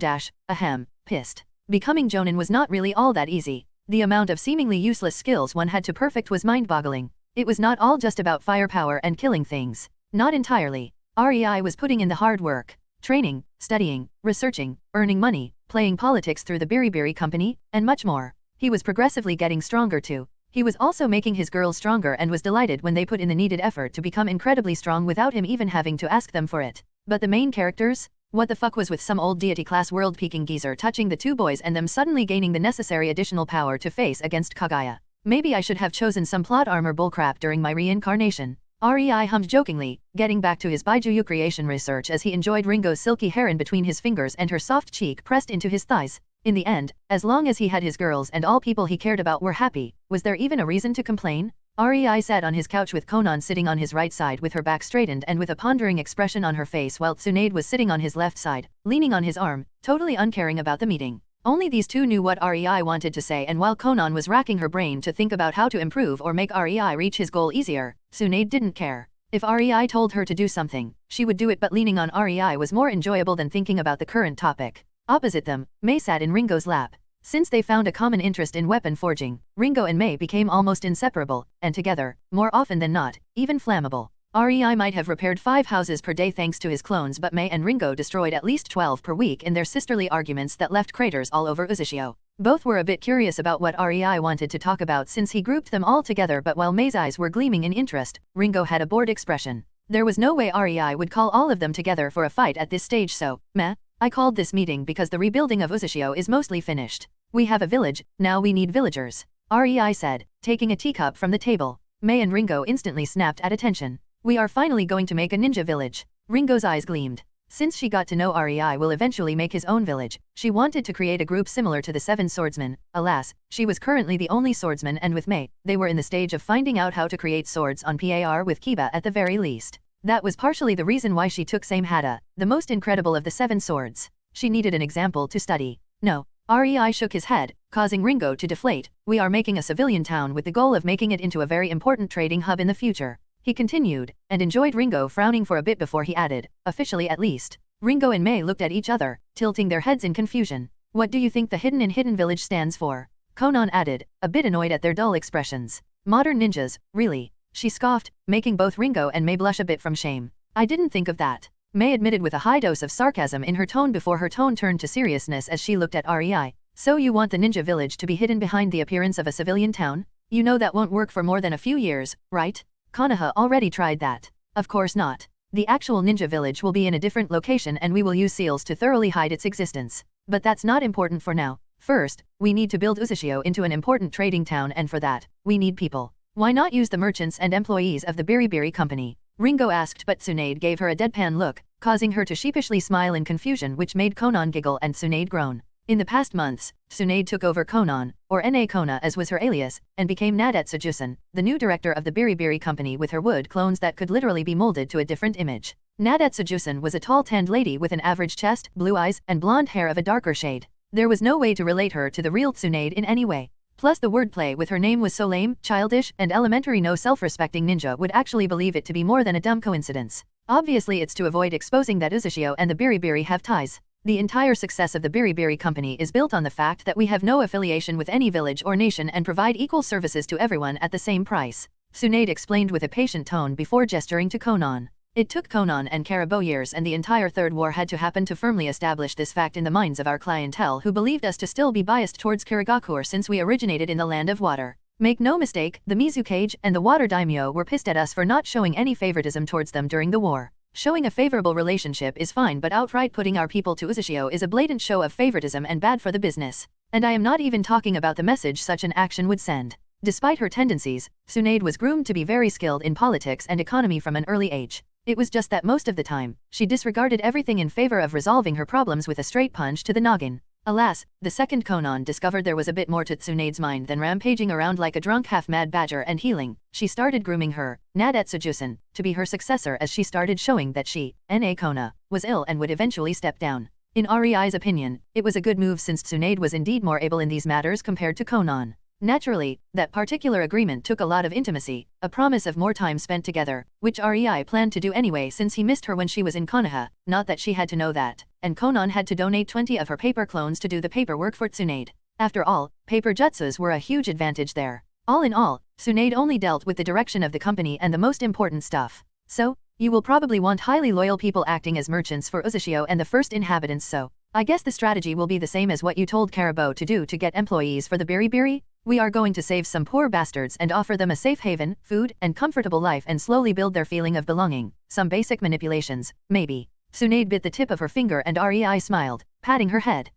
ahem, pissed. Becoming Jonin was not really all that easy. The amount of seemingly useless skills one had to perfect was mind-boggling. It was not all just about firepower and killing things. Not entirely. Rei was putting in the hard work. Training, studying, researching, earning money, playing politics through the Biribiri company, and much more. He was progressively getting stronger too. He was also making his girls stronger and was delighted when they put in the needed effort to become incredibly strong without him even having to ask them for it. But the main characters? What the fuck was with some old deity-class world-peaking geezer touching the two boys and them suddenly gaining the necessary additional power to face against Kagaya? Maybe I should have chosen some plot armor bullcrap during my reincarnation. Rei hummed jokingly, getting back to his Baijuyu creation research as he enjoyed Ringo's silky hair in between his fingers and her soft cheek pressed into his thighs. In the end, as long as he had his girls and all people he cared about were happy, was there even a reason to complain? Rei sat on his couch with Conan sitting on his right side with her back straightened and with a pondering expression on her face while Tsunade was sitting on his left side, leaning on his arm, totally uncaring about the meeting. Only these two knew what Rei wanted to say, and while Conan was racking her brain to think about how to improve or make Rei reach his goal easier, Tsunade didn't care. If Rei told her to do something, she would do it, but leaning on Rei was more enjoyable than thinking about the current topic. Opposite them, Mei sat in Ringo's lap. Since they found a common interest in weapon forging, Ringo and Mei became almost inseparable, and together, more often than not, even flammable. Rei might have repaired 5 houses per day thanks to his clones, but Mei and Ringo destroyed at least 12 per week in their sisterly arguments that left craters all over Uzumaki. Both were a bit curious about what Rei wanted to talk about since he grouped them all together, but while Mei's eyes were gleaming in interest, Ringo had a bored expression. There was no way Rei would call all of them together for a fight at this stage, so, meh. I called this meeting because the rebuilding of Uzumaki is mostly finished. We have a village, now we need villagers. Rei said, taking a teacup from the table. Mei and Ringo instantly snapped at attention. We are finally going to make a ninja village. Ringo's eyes gleamed. Since she got to know Rei will eventually make his own village, she wanted to create a group similar to the 7 swordsmen. Alas, she was currently the only swordsman, and with Mei, they were in the stage of finding out how to create swords on par with Kiba at the very least. That was partially the reason why she took Same Hada, the most incredible of the 7 swords. She needed an example to study. No. Rei shook his head, causing Ringo to deflate. We are making a civilian town with the goal of making it into a very important trading hub in the future. He continued, and enjoyed Ringo frowning for a bit before he added, officially at least. Ringo and Mei looked at each other, tilting their heads in confusion. What do you think the Hidden in Hidden Village stands for? Conan added, a bit annoyed at their dull expressions. Modern ninjas, really? She scoffed, making both Ringo and Mei blush a bit from shame. I didn't think of that. Mei admitted with a high dose of sarcasm in her tone before her tone turned to seriousness as she looked at Rei. So you want the ninja village to be hidden behind the appearance of a civilian town? You know that won't work for more than a few years, right? Konoha already tried that. Of course not. The actual ninja village will be in a different location and we will use seals to thoroughly hide its existence. But that's not important for now. First, we need to build Uzumaki into an important trading town, and for that, we need people. Why not use the merchants and employees of the Biribiri company? Ringo asked, but Tsunade gave her a deadpan look, causing her to sheepishly smile in confusion, which made Conan giggle and Tsunade groan. In the past months, Tsunade took over Conan, or Na Kona as was her alias, and became Nadatsujusen, the new director of the Biribiri company, with her wood clones that could literally be molded to a different image. Nadatsujusen was a tall tanned lady with an average chest, blue eyes, and blonde hair of a darker shade. There was no way to relate her to the real Tsunade in any way. Plus the wordplay with her name was so lame, childish, and elementary no self-respecting ninja would actually believe it to be more than a dumb coincidence. Obviously it's to avoid exposing that Uzumaki and the Biribiri have ties. The entire success of the Biribiri company is built on the fact that we have no affiliation with any village or nation and provide equal services to everyone at the same price. Tsunade explained with a patient tone before gesturing to Conan. It took Conan and Caribou years and the entire Third War had to happen to firmly establish this fact in the minds of our clientele who believed us to still be biased towards Kirigakure since we originated in the land of water. Make no mistake, the Mizukage and the Water Daimyo were pissed at us for not showing any favoritism towards them during the war. Showing a favorable relationship is fine but outright putting our people to Uzumaki is a blatant show of favoritism and bad for the business. And I am not even talking about the message such an action would send. Despite her tendencies, Tsunade was groomed to be very skilled in politics and economy from an early age. It was just that most of the time, she disregarded everything in favor of resolving her problems with a straight punch to the noggin. Alas, the second Conan discovered there was a bit more to Tsunade's mind than rampaging around like a drunk half-mad badger and healing. She started grooming her, Nadetsujusen, to be her successor as she started showing that she, Kona, was ill and would eventually step down. In Rei's opinion, it was a good move since Tsunade was indeed more able in these matters compared to Conan. Naturally, that particular agreement took a lot of intimacy, a promise of more time spent together, which Rei planned to do anyway since he missed her when she was in Konoha, not that she had to know that, and Conan had to donate 20 of her paper clones to do the paperwork for Tsunade. After all, paper jutsus were a huge advantage there. All in all, Tsunade only dealt with the direction of the company and the most important stuff. So, you will probably want highly loyal people acting as merchants for Uzumaki and the first inhabitants so. I guess the strategy will be the same as what you told Caribou to do to get employees for the Biribiri. We are going to save some poor bastards and offer them a safe haven, food, and comfortable life and slowly build their feeling of belonging. Some basic manipulations, maybe. Tsunade bit the tip of her finger and Rei smiled, patting her head.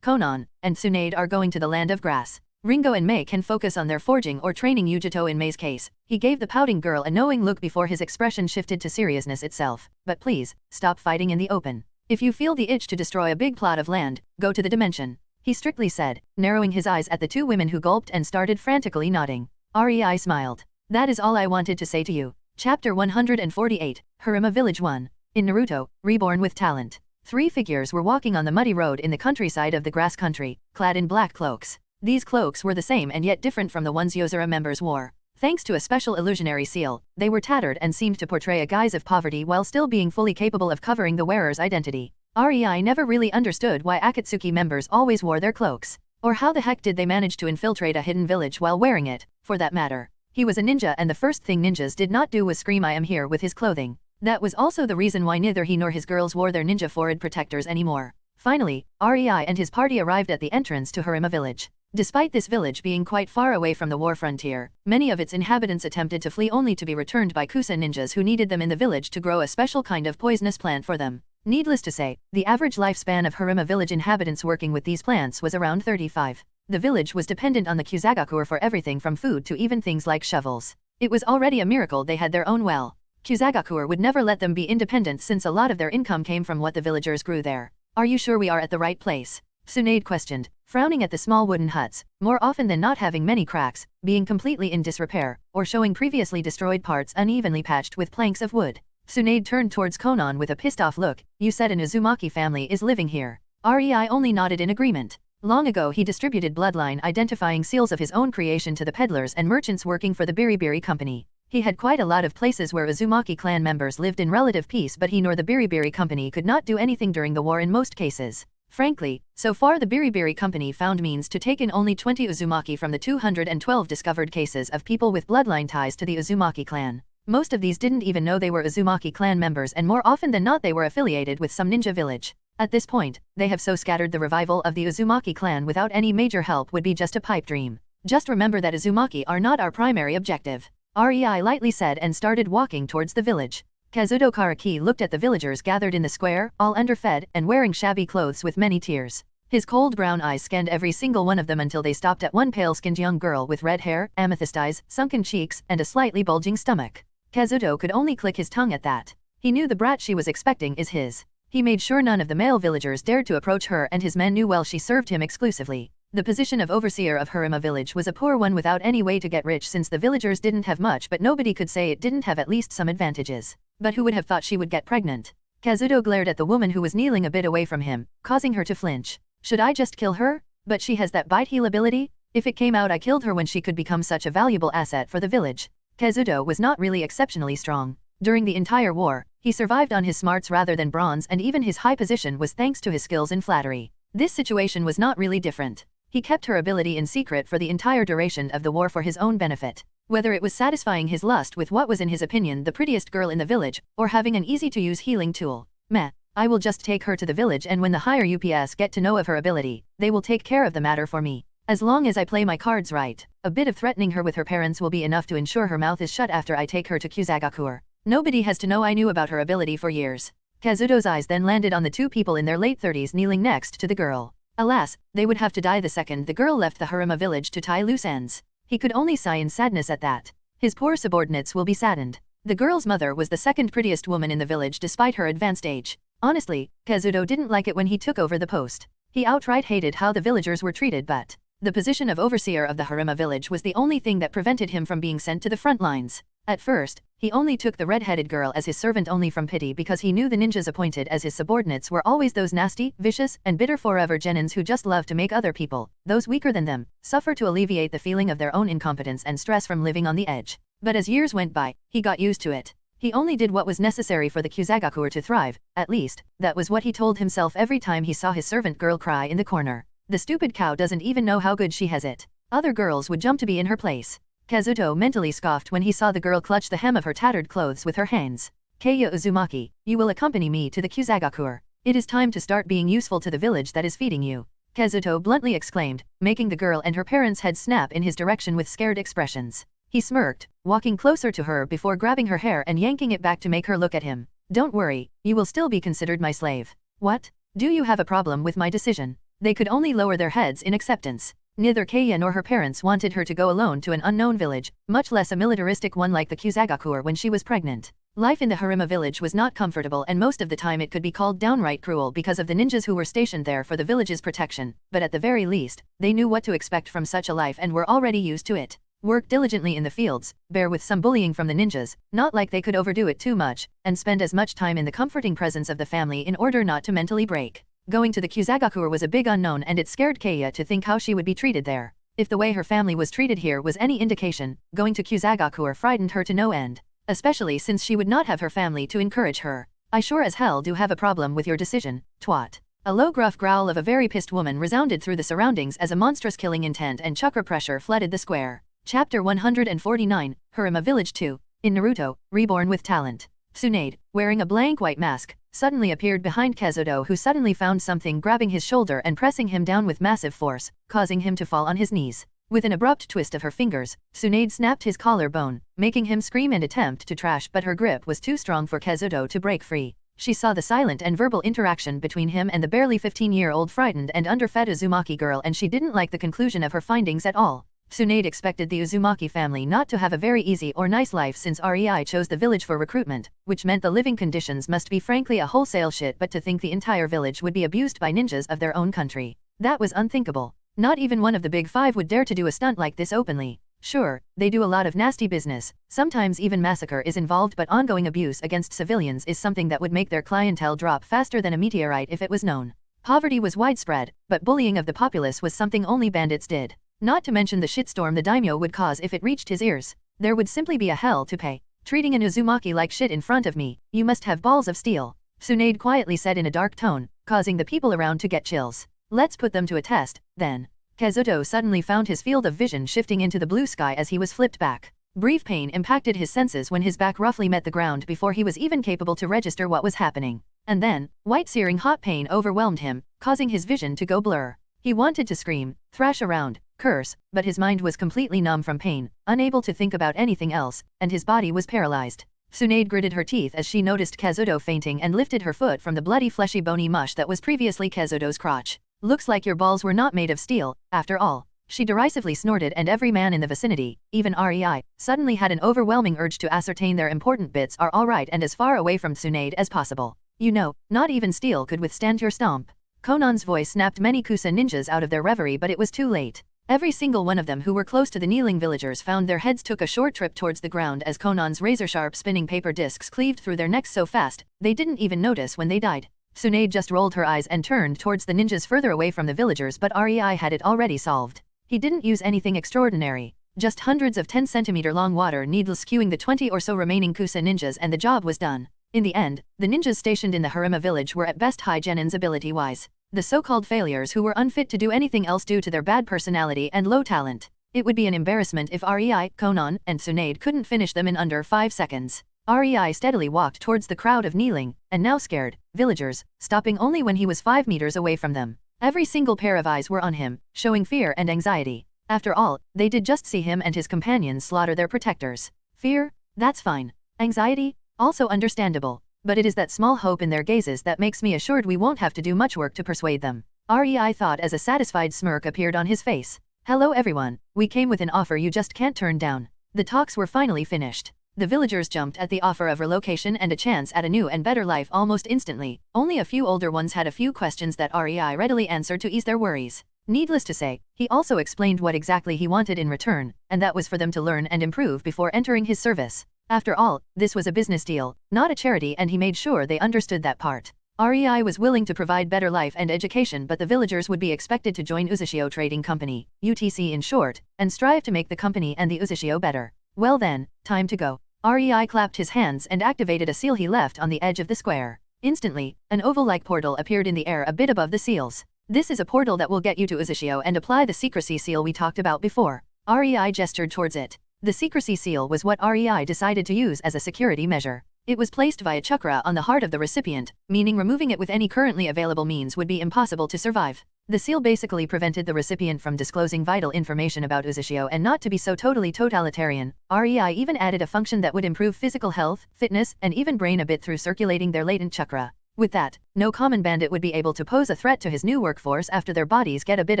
Conan, and Tsunade are going to the land of grass. Ringo and Mei can focus on their forging or training Yujito in Mei's case. He gave the pouting girl a knowing look before his expression shifted to seriousness itself. But please, stop fighting in the open. If you feel the itch to destroy a big plot of land, go to the dimension. He strictly said, narrowing his eyes at the two women who gulped and started frantically nodding. Rei smiled. That is all I wanted to say to you. Chapter 148, Harima Village 1. In Naruto, Reborn with Talent. 3 figures were walking on the muddy road in the countryside of the grass country, clad in black cloaks. These cloaks were the same and yet different from the ones Yozora members wore. Thanks to a special illusionary seal, they were tattered and seemed to portray a guise of poverty while still being fully capable of covering the wearer's identity. Rei never really understood why Akatsuki members always wore their cloaks. Or how the heck did they manage to infiltrate a hidden village while wearing it, for that matter. He was a ninja and the first thing ninjas did not do was scream "I am here" with his clothing. That was also the reason why neither he nor his girls wore their ninja forehead protectors anymore. Finally, Rei and his party arrived at the entrance to Harima village. Despite this village being quite far away from the war frontier, many of its inhabitants attempted to flee only to be returned by Kusa ninjas who needed them in the village to grow a special kind of poisonous plant for them. Needless to say, the average lifespan of Harima village inhabitants working with these plants was around 35. The village was dependent on the Kusagakure for everything from food to even things like shovels. It was already a miracle they had their own well. Kusagakure would never let them be independent since a lot of their income came from what the villagers grew there. Are you sure we are at the right place? Tsunade questioned, frowning at the small wooden huts, more often than not having many cracks, being completely in disrepair, or showing previously destroyed parts unevenly patched with planks of wood. Tsunade turned towards Conan with a pissed-off look. You said an Uzumaki family is living here. Rei only nodded in agreement. Long ago he distributed bloodline identifying seals of his own creation to the peddlers and merchants working for the Biribiri company. He had quite a lot of places where Uzumaki clan members lived in relative peace but he nor the Biribiri company could not do anything during the war in most cases. Frankly, so far the Biribiri company found means to take in only 20 Uzumaki from the 212 discovered cases of people with bloodline ties to the Uzumaki clan. Most of these didn't even know they were Uzumaki clan members and more often than not they were affiliated with some ninja village. At this point, they have so scattered the revival of the Uzumaki clan without any major help would be just a pipe dream. Just remember that Uzumaki are not our primary objective. Rei lightly said and started walking towards the village. Kazuto Karaki looked at the villagers gathered in the square, all underfed and wearing shabby clothes with many tears. His cold brown eyes scanned every single one of them until they stopped at one pale-skinned young girl with red hair, amethyst eyes, sunken cheeks, and a slightly bulging stomach. Kazuto could only click his tongue at that. He knew the brat she was expecting is his. He made sure none of the male villagers dared to approach her and his men knew well she served him exclusively. The position of overseer of Harima village was a poor one without any way to get rich since the villagers didn't have much but nobody could say it didn't have at least some advantages. But who would have thought she would get pregnant? Kazuto glared at the woman who was kneeling a bit away from him, causing her to flinch. Should I just kill her? But she has that bite heal ability? If it came out I killed her when she could become such a valuable asset for the village. Kazuto was not really exceptionally strong. During the entire war, he survived on his smarts rather than bronze, and even his high position was thanks to his skills in flattery. This situation was not really different. He kept her ability in secret for the entire duration of the war for his own benefit. Whether it was satisfying his lust with what was in his opinion the prettiest girl in the village, or having an easy-to-use healing tool. Meh. I will just take her to the village, and when the higher UPS get to know of her ability, they will take care of the matter for me. As long as I play my cards right, a bit of threatening her with her parents will be enough to ensure her mouth is shut after I take her to Kusagakur. Nobody has to know I knew about her ability for years. Kazuto's eyes then landed on the two people in their late 30s kneeling next to the girl. Alas, they would have to die the second the girl left the Harima village to tie loose ends. He could only sigh in sadness at that. His poor subordinates will be saddened. The girl's mother was the second prettiest woman in the village despite her advanced age. Honestly, Kazuto didn't like it when he took over the post. He outright hated how the villagers were treated, but the position of overseer of the Harima village was the only thing that prevented him from being sent to the front lines. At first, he only took the red-headed girl as his servant only from pity, because he knew the ninjas appointed as his subordinates were always those nasty, vicious, and bitter forever genins who just love to make other people, those weaker than them, suffer to alleviate the feeling of their own incompetence and stress from living on the edge. But as years went by, he got used to it. He only did what was necessary for the Kusagakur to thrive, at least, that was what he told himself every time he saw his servant girl cry in the corner. The stupid cow doesn't even know how good she has it. Other girls would jump to be in her place. Kazuto mentally scoffed when he saw the girl clutch the hem of her tattered clothes with her hands. Keiya Uzumaki, you will accompany me to the Kusagakur. It is time to start being useful to the village that is feeding you. Kazuto bluntly exclaimed, making the girl and her parents' heads snap in his direction with scared expressions. He smirked, walking closer to her before grabbing her hair and yanking it back to make her look at him. Don't worry, you will still be considered my slave. What? Do you have a problem with my decision? They could only lower their heads in acceptance. Neither Keiya nor her parents wanted her to go alone to an unknown village, much less a militaristic one like the Kusagakur when she was pregnant. Life in the Harima village was not comfortable, and most of the time it could be called downright cruel because of the ninjas who were stationed there for the village's protection, but at the very least, they knew what to expect from such a life and were already used to it. Work diligently in the fields, bear with some bullying from the ninjas, not like they could overdo it too much, and spend as much time in the comforting presence of the family in order not to mentally break. Going to the Kusagakur was a big unknown, and it scared Keiya to think how she would be treated there. If the way her family was treated here was any indication, going to Kusagakur frightened her to no end, especially since she would not have her family to encourage her. I sure as hell do have a problem with your decision, twat. A low gruff growl of a very pissed woman resounded through the surroundings as a monstrous killing intent and chakra pressure flooded the square. Chapter 149, Harima Village 2. In Naruto, Reborn with Talent. Tsunade, wearing a blank white mask, suddenly appeared behind Kazuto, who suddenly found something grabbing his shoulder and pressing him down with massive force, causing him to fall on his knees. With an abrupt twist of her fingers, Tsunade snapped his collarbone, making him scream and attempt to trash, but her grip was too strong for Kazuto to break free. She saw the silent and verbal interaction between him and the barely 15-year-old frightened and underfed Uzumaki girl, and she didn't like the conclusion of her findings at all. Tsunade expected the Uzumaki family not to have a very easy or nice life since REI chose the village for recruitment, which meant the living conditions must be frankly a wholesale shit, but to think the entire village would be abused by ninjas of their own country. That was unthinkable. Not even one of the big five would dare to do a stunt like this openly. Sure, they do a lot of nasty business, sometimes even massacre is involved, but ongoing abuse against civilians is something that would make their clientele drop faster than a meteorite if it was known. Poverty was widespread, but bullying of the populace was something only bandits did. Not to mention the shitstorm the daimyo would cause if it reached his ears. There would simply be a hell to pay. Treating an Uzumaki like shit in front of me, you must have balls of steel, Tsunade quietly said in a dark tone, causing the people around to get chills. Let's put them to a test, then. Kazuto suddenly found his field of vision shifting into the blue sky as he was flipped back. Brief pain impacted his senses when his back roughly met the ground before he was even capable to register what was happening. And then, white searing hot pain overwhelmed him, causing his vision to go blur. He wanted to scream, thrash around, curse, but his mind was completely numb from pain, unable to think about anything else, and his body was paralyzed. Tsunade gritted her teeth as she noticed Kazuto fainting and lifted her foot from the bloody fleshy bony mush that was previously Kazuto's crotch. Looks like your balls were not made of steel, after all. She derisively snorted, and every man in the vicinity, even REI, suddenly had an overwhelming urge to ascertain their important bits are alright and as far away from Tsunade as possible. You know, not even steel could withstand your stomp. Conan's voice snapped many Kusa ninjas out of their reverie, but it was too late. Every single one of them who were close to the kneeling villagers found their heads took a short trip towards the ground as Conan's razor-sharp spinning paper discs cleaved through their necks so fast, they didn't even notice when they died. Tsunade just rolled her eyes and turned towards the ninjas further away from the villagers, but REI had it already solved. He didn't use anything extraordinary, just hundreds of 10-centimeter long water needles skewing the 20 or so remaining Kusa ninjas, and the job was done. In the end, the ninjas stationed in the Harima village were at best high genins ability-wise. The so-called failures who were unfit to do anything else due to their bad personality and low talent. It would be an embarrassment if Rei, Conan, and Tsunade couldn't finish them in under 5 seconds. Rei steadily walked towards the crowd of kneeling, and now scared, villagers, stopping only when he was 5 meters away from them. Every single pair of eyes were on him, showing fear and anxiety. After all, they did just see him and his companions slaughter their protectors. Fear? That's fine. Anxiety? Also understandable. But it is that small hope in their gazes that makes me assured we won't have to do much work to persuade them. Rei thought as a satisfied smirk appeared on his face. Hello everyone, we came with an offer you just can't turn down. The talks were finally finished. The villagers jumped at the offer of relocation and a chance at a new and better life almost instantly. Only a few older ones had a few questions that Rei readily answered to ease their worries. Needless to say, he also explained what exactly he wanted in return, and that was for them to learn and improve before entering his service. After all, this was a business deal, not a charity, and he made sure they understood that part. Rei was willing to provide better life and education, but the villagers would be expected to join Uzumaki Trading Company, UTC in short, and strive to make the company and the Uzumaki better. Well then, time to go. Rei clapped his hands and activated a seal he left on the edge of the square. Instantly, an oval-like portal appeared in the air a bit above the seals. This is a portal that will get you to Uzumaki and apply the secrecy seal we talked about before. Rei gestured towards it. The secrecy seal was what Rei decided to use as a security measure. It was placed via chakra on the heart of the recipient, meaning removing it with any currently available means would be impossible to survive. The seal basically prevented the recipient from disclosing vital information about Uzumaki, and not to be so totally totalitarian, Rei even added a function that would improve physical health, fitness, and even brain a bit through circulating their latent chakra. With that, no common bandit would be able to pose a threat to his new workforce after their bodies get a bit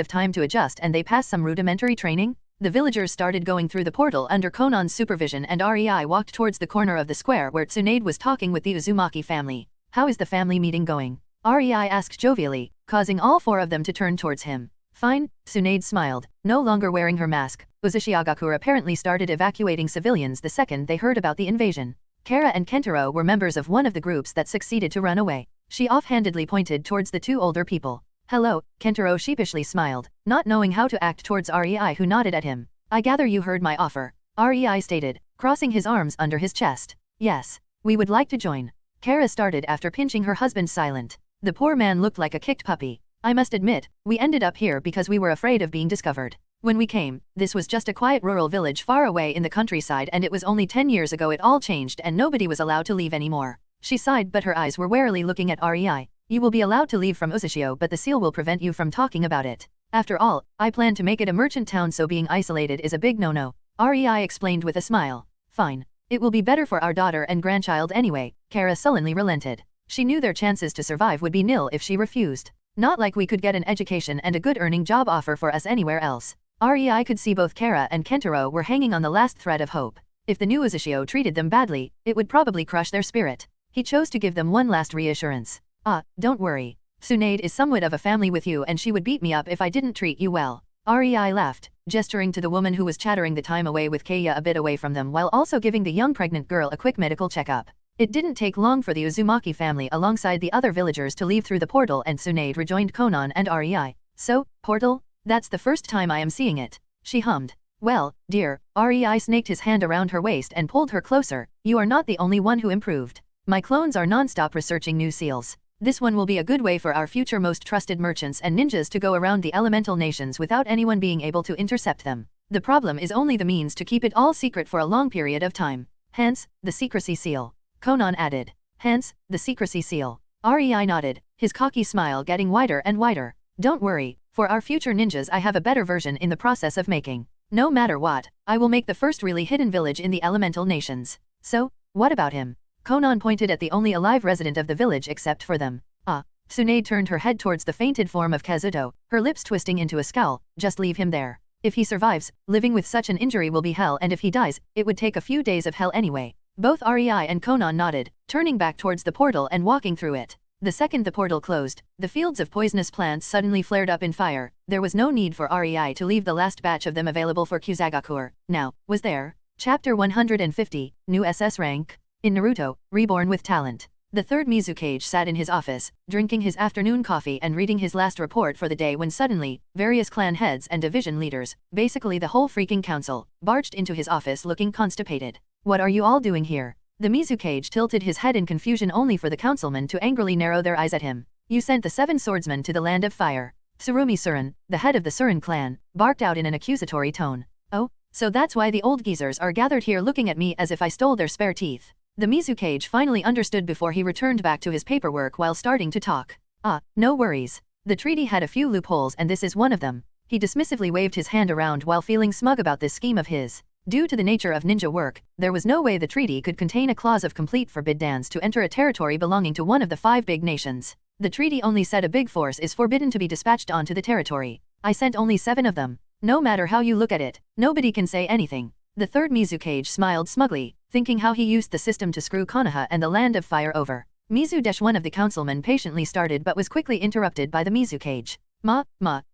of time to adjust and they pass some rudimentary training. The villagers started going through the portal under Conan's supervision, and Rei walked towards the corner of the square where Tsunade was talking with the Uzumaki family. How is the family meeting going? Rei asked jovially, causing all 4 of them to turn towards him. Fine, Tsunade smiled, no longer wearing her mask. Uzumaki apparently started evacuating civilians the second they heard about the invasion. Kara and Kentaro were members of one of the groups that succeeded to run away. She offhandedly pointed towards the 2 older people. Hello, Kentaro sheepishly smiled, not knowing how to act towards Rei, who nodded at him. I gather you heard my offer, Rei stated, crossing his arms under his chest. Yes, we would like to join. Kara started after pinching her husband silent. The poor man looked like a kicked puppy. I must admit, we ended up here because we were afraid of being discovered. When we came, this was just a quiet rural village far away in the countryside, and it was only 10 years ago it all changed and nobody was allowed to leave anymore. She sighed, but her eyes were warily looking at Rei. You will be allowed to leave from Uzumaki, but the seal will prevent you from talking about it. After all, I plan to make it a merchant town, so being isolated is a big no-no, Rei explained with a smile. Fine. It will be better for our daughter and grandchild anyway, Kara sullenly relented. She knew their chances to survive would be nil if she refused. Not like we could get an education and a good earning job offer for us anywhere else. Rei could see both Kara and Kentaro were hanging on the last thread of hope. If the new Uzumaki treated them badly, it would probably crush their spirit. He chose to give them one last reassurance. Don't worry. Tsunade is somewhat of a family with you, and she would beat me up if I didn't treat you well. Rei laughed, gesturing to the woman who was chattering the time away with Kaya a bit away from them while also giving the young pregnant girl a quick medical checkup. It didn't take long for the Uzumaki family alongside the other villagers to leave through the portal, and Tsunade rejoined Conan and Rei. So, portal? That's the first time I am seeing it. She hummed. Well, dear, Rei snaked his hand around her waist and pulled her closer. You are not the only one who improved. My clones are non-stop researching new seals. This one will be a good way for our future most trusted merchants and ninjas to go around the elemental nations without anyone being able to intercept them. The problem is only the means to keep it all secret for a long period of time. Hence, the secrecy seal. Conan added. Hence, the secrecy seal. Rei nodded, his cocky smile getting wider and wider. Don't worry, for our future ninjas I have a better version in the process of making. No matter what, I will make the first really hidden village in the elemental nations. So, what about him? Conan pointed at the only alive resident of the village except for them. Tsunade turned her head towards the fainted form of Kazuto, her lips twisting into a scowl. Just leave him there. If he survives, living with such an injury will be hell, and if he dies, it would take a few days of hell anyway. Both Rei and Conan nodded, turning back towards the portal and walking through it. The second the portal closed, the fields of poisonous plants suddenly flared up in fire. There was no need for Rei to leave the last batch of them available for Kusagakur. Now, was there? Chapter 150, New SS Rank. In Naruto, Reborn with Talent. The third Mizukage sat in his office, drinking his afternoon coffee and reading his last report for the day when suddenly, various clan heads and division leaders, basically the whole freaking council, barged into his office looking constipated. What are you all doing here? The Mizukage tilted his head in confusion only for the councilmen to angrily narrow their eyes at him. You sent the 7 swordsmen to the land of fire. Tsurumi Surin, the head of the Surin clan, barked out in an accusatory tone. Oh, so that's why the old geezers are gathered here looking at me as if I stole their spare teeth. The Mizukage finally understood before he returned back to his paperwork while starting to talk. Ah, no worries. The treaty had a few loopholes and this is one of them. He dismissively waved his hand around while feeling smug about this scheme of his. Due to the nature of ninja work, there was no way the treaty could contain a clause of complete forbiddance to enter a territory belonging to one of the 5 big nations. The treaty only said a big force is forbidden to be dispatched onto the territory. I sent only 7 of them. No matter how you look at it, nobody can say anything. The third Mizukage smiled smugly, thinking how he used the system to screw Konoha and the Land of Fire over. One of the councilmen patiently started but was quickly interrupted by the Mizukage. Ma,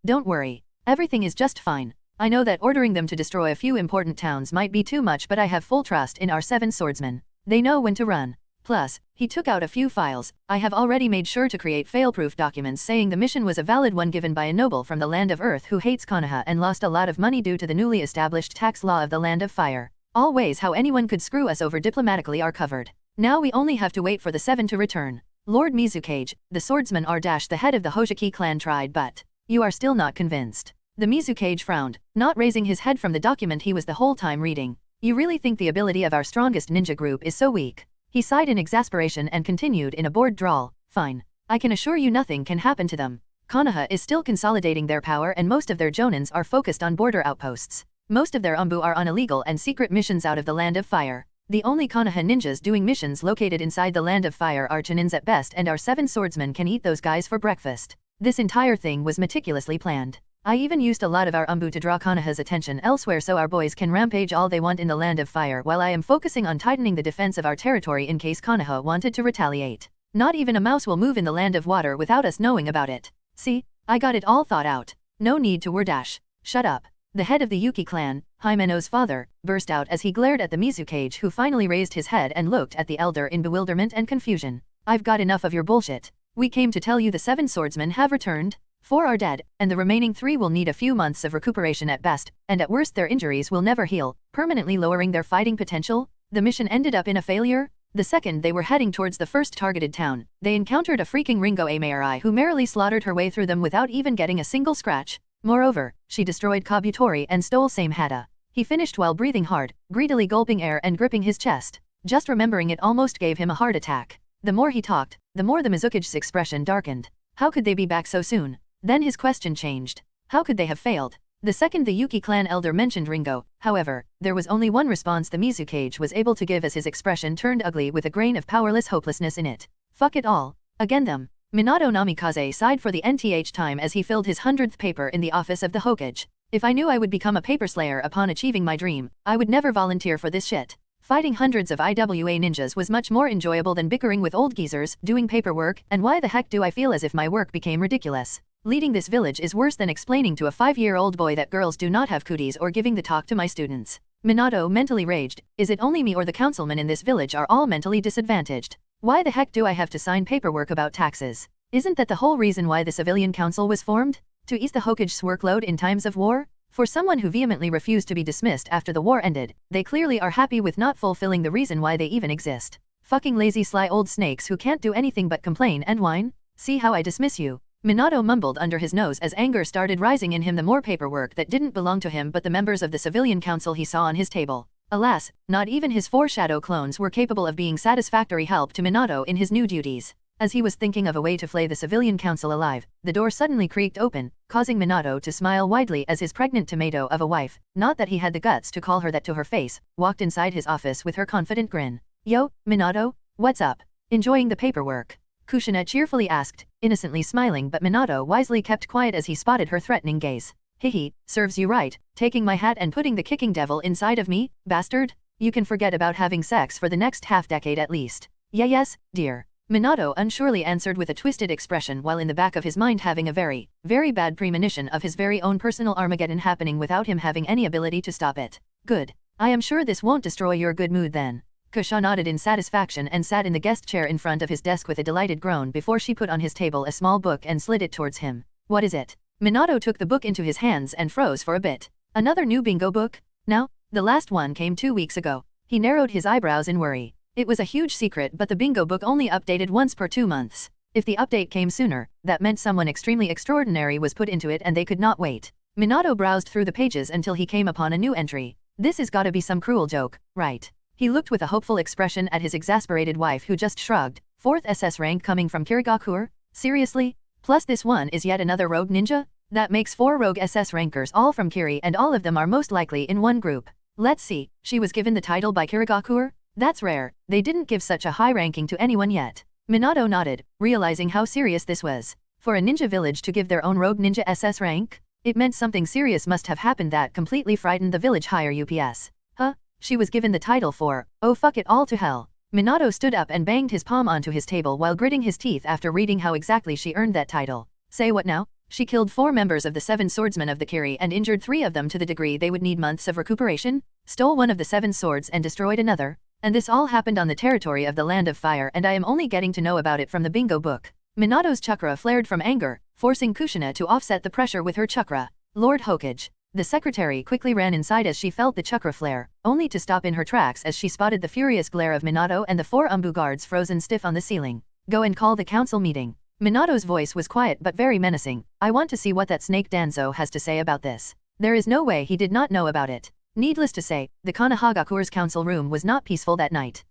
don't worry. Everything is just fine. I know that ordering them to destroy a few important towns might be too much but I have full trust in our 7 swordsmen. They know when to run. Plus, he took out a few files. I have already made sure to create fail-proof documents saying the mission was a valid one given by a noble from the Land of Earth who hates Konoha and lost a lot of money due to the newly established tax law of the Land of Fire. All ways how anyone could screw us over diplomatically are covered. Now we only have to wait for the 7 to return. Lord Mizukage, the swordsman the head of the Hoshiki clan tried but you are still not convinced. The Mizukage frowned, not raising his head from the document he was the whole time reading. You really think the ability of our strongest ninja group is so weak? He sighed in exasperation and continued in a bored drawl. Fine. I can assure you nothing can happen to them. Konoha is still consolidating their power and most of their jonins are focused on border outposts. Most of their umbu are on illegal and secret missions out of the Land of Fire. The only Konoha ninjas doing missions located inside the Land of Fire are chinins at best and our 7 swordsmen can eat those guys for breakfast. This entire thing was meticulously planned. I even used a lot of our umbu to draw Konoha's attention elsewhere so our boys can rampage all they want in the Land of Fire while I am focusing on tightening the defense of our territory in case Konoha wanted to retaliate. Not even a mouse will move in the Land of Water without us knowing about it. See, I got it all thought out. No need to wordash. Shut up. The head of the Yuki clan, Himeno's father, burst out as he glared at the Mizukage who finally raised his head and looked at the elder in bewilderment and confusion. I've got enough of your bullshit. We came to tell you the 7 swordsmen have returned. 4 are dead, and the remaining 3 will need a few months of recuperation at best, and at worst their injuries will never heal, permanently lowering their fighting potential. The mission ended up in a failure. The second they were heading towards the first targeted town, they encountered a freaking Ringo Amari who merrily slaughtered her way through them without even getting a single scratch. Moreover, she destroyed Kabutori and stole Same Hada. He finished while breathing hard, greedily gulping air and gripping his chest. Just remembering it almost gave him a heart attack. The more he talked, the more the Mizukage's expression darkened. How could they be back so soon? Then his question changed. How could they have failed? The second the Yuki clan elder mentioned Ringo, however, there was only one response the Mizukage was able to give as his expression turned ugly with a grain of powerless hopelessness in it. Fuck it all. Again them. Minato Namikaze sighed for the nth time as he filled his 100th paper in the office of the Hokage. If I knew I would become a paper slayer upon achieving my dream, I would never volunteer for this shit. Fighting hundreds of IWA ninjas was much more enjoyable than bickering with old geezers, doing paperwork, and why the heck do I feel as if my work became ridiculous? Leading this village is worse than explaining to a 5-year-old boy that girls do not have cooties or giving the talk to my students. Minato mentally raged. Is it only me or the councilmen in this village are all mentally disadvantaged? Why the heck do I have to sign paperwork about taxes? Isn't that the whole reason why the civilian council was formed? To ease the Hokage's workload in times of war? For someone who vehemently refused to be dismissed after the war ended, they clearly are happy with not fulfilling the reason why they even exist. Fucking lazy sly old snakes who can't do anything but complain and whine? See how I dismiss you? Minato mumbled under his nose as anger started rising in him the more paperwork that didn't belong to him but the members of the civilian council he saw on his table. Alas, not even his 4 shadow clones were capable of being satisfactory help to Minato in his new duties. As he was thinking of a way to flay the civilian council alive, the door suddenly creaked open, causing Minato to smile widely as his pregnant tomato of a wife, not that he had the guts to call her that to her face, walked inside his office with her confident grin. Yo, Minato, what's up? Enjoying the paperwork? Kushina cheerfully asked, innocently smiling but Minato wisely kept quiet as he spotted her threatening gaze. Hihi, serves you right, taking my hat and putting the kicking devil inside of me, bastard? You can forget about having sex for the next half-decade at least. Yes, dear. Minato unsurely answered with a twisted expression while in the back of his mind having a very, very bad premonition of his very own personal Armageddon happening without him having any ability to stop it. Good. I am sure this won't destroy your good mood then. Kusha nodded in satisfaction and sat in the guest chair in front of his desk with a delighted groan before she put on his table a small book and slid it towards him. What is it? Minato took the book into his hands and froze for a bit. Another new bingo book? Now? The last one came 2 weeks ago. He narrowed his eyebrows in worry. It was a huge secret, but the bingo book only updated once per 2 months. If the update came sooner, that meant someone extremely extraordinary was put into it and they could not wait. Minato browsed through the pages until he came upon a new entry. This has gotta be some cruel joke, right? He looked with a hopeful expression at his exasperated wife who just shrugged. 4th SS rank coming from Kirigakuer? Seriously? Plus this one is yet another rogue ninja? That makes 4 rogue SS rankers all from Kiri and all of them are most likely in one group. Let's see, she was given the title by Kirigakuer? That's rare, they didn't give such a high ranking to anyone yet. Minato nodded, realizing how serious this was. For a ninja village to give their own rogue ninja SS rank? It meant something serious must have happened that completely frightened the village higher UPS. Huh? She was given the title for, oh fuck it all to hell. Minato stood up and banged his palm onto his table while gritting his teeth after reading how exactly she earned that title. Say what now? She killed 4 members of the 7 swordsmen of the Kiri and injured 3 of them to the degree they would need months of recuperation, stole one of the 7 swords and destroyed another, and this all happened on the territory of the Land of Fire and I am only getting to know about it from the bingo book. Minato's chakra flared from anger, forcing Kushina to offset the pressure with her chakra. Lord Hokage. The secretary quickly ran inside as she felt the chakra flare, only to stop in her tracks as she spotted the furious glare of Minato and the 4 Umbu guards frozen stiff on the ceiling. Go and call the council meeting. Minato's voice was quiet but very menacing. I want to see what that snake Danzo has to say about this. There is no way he did not know about it. Needless to say, the Konohagakure's council room was not peaceful that night.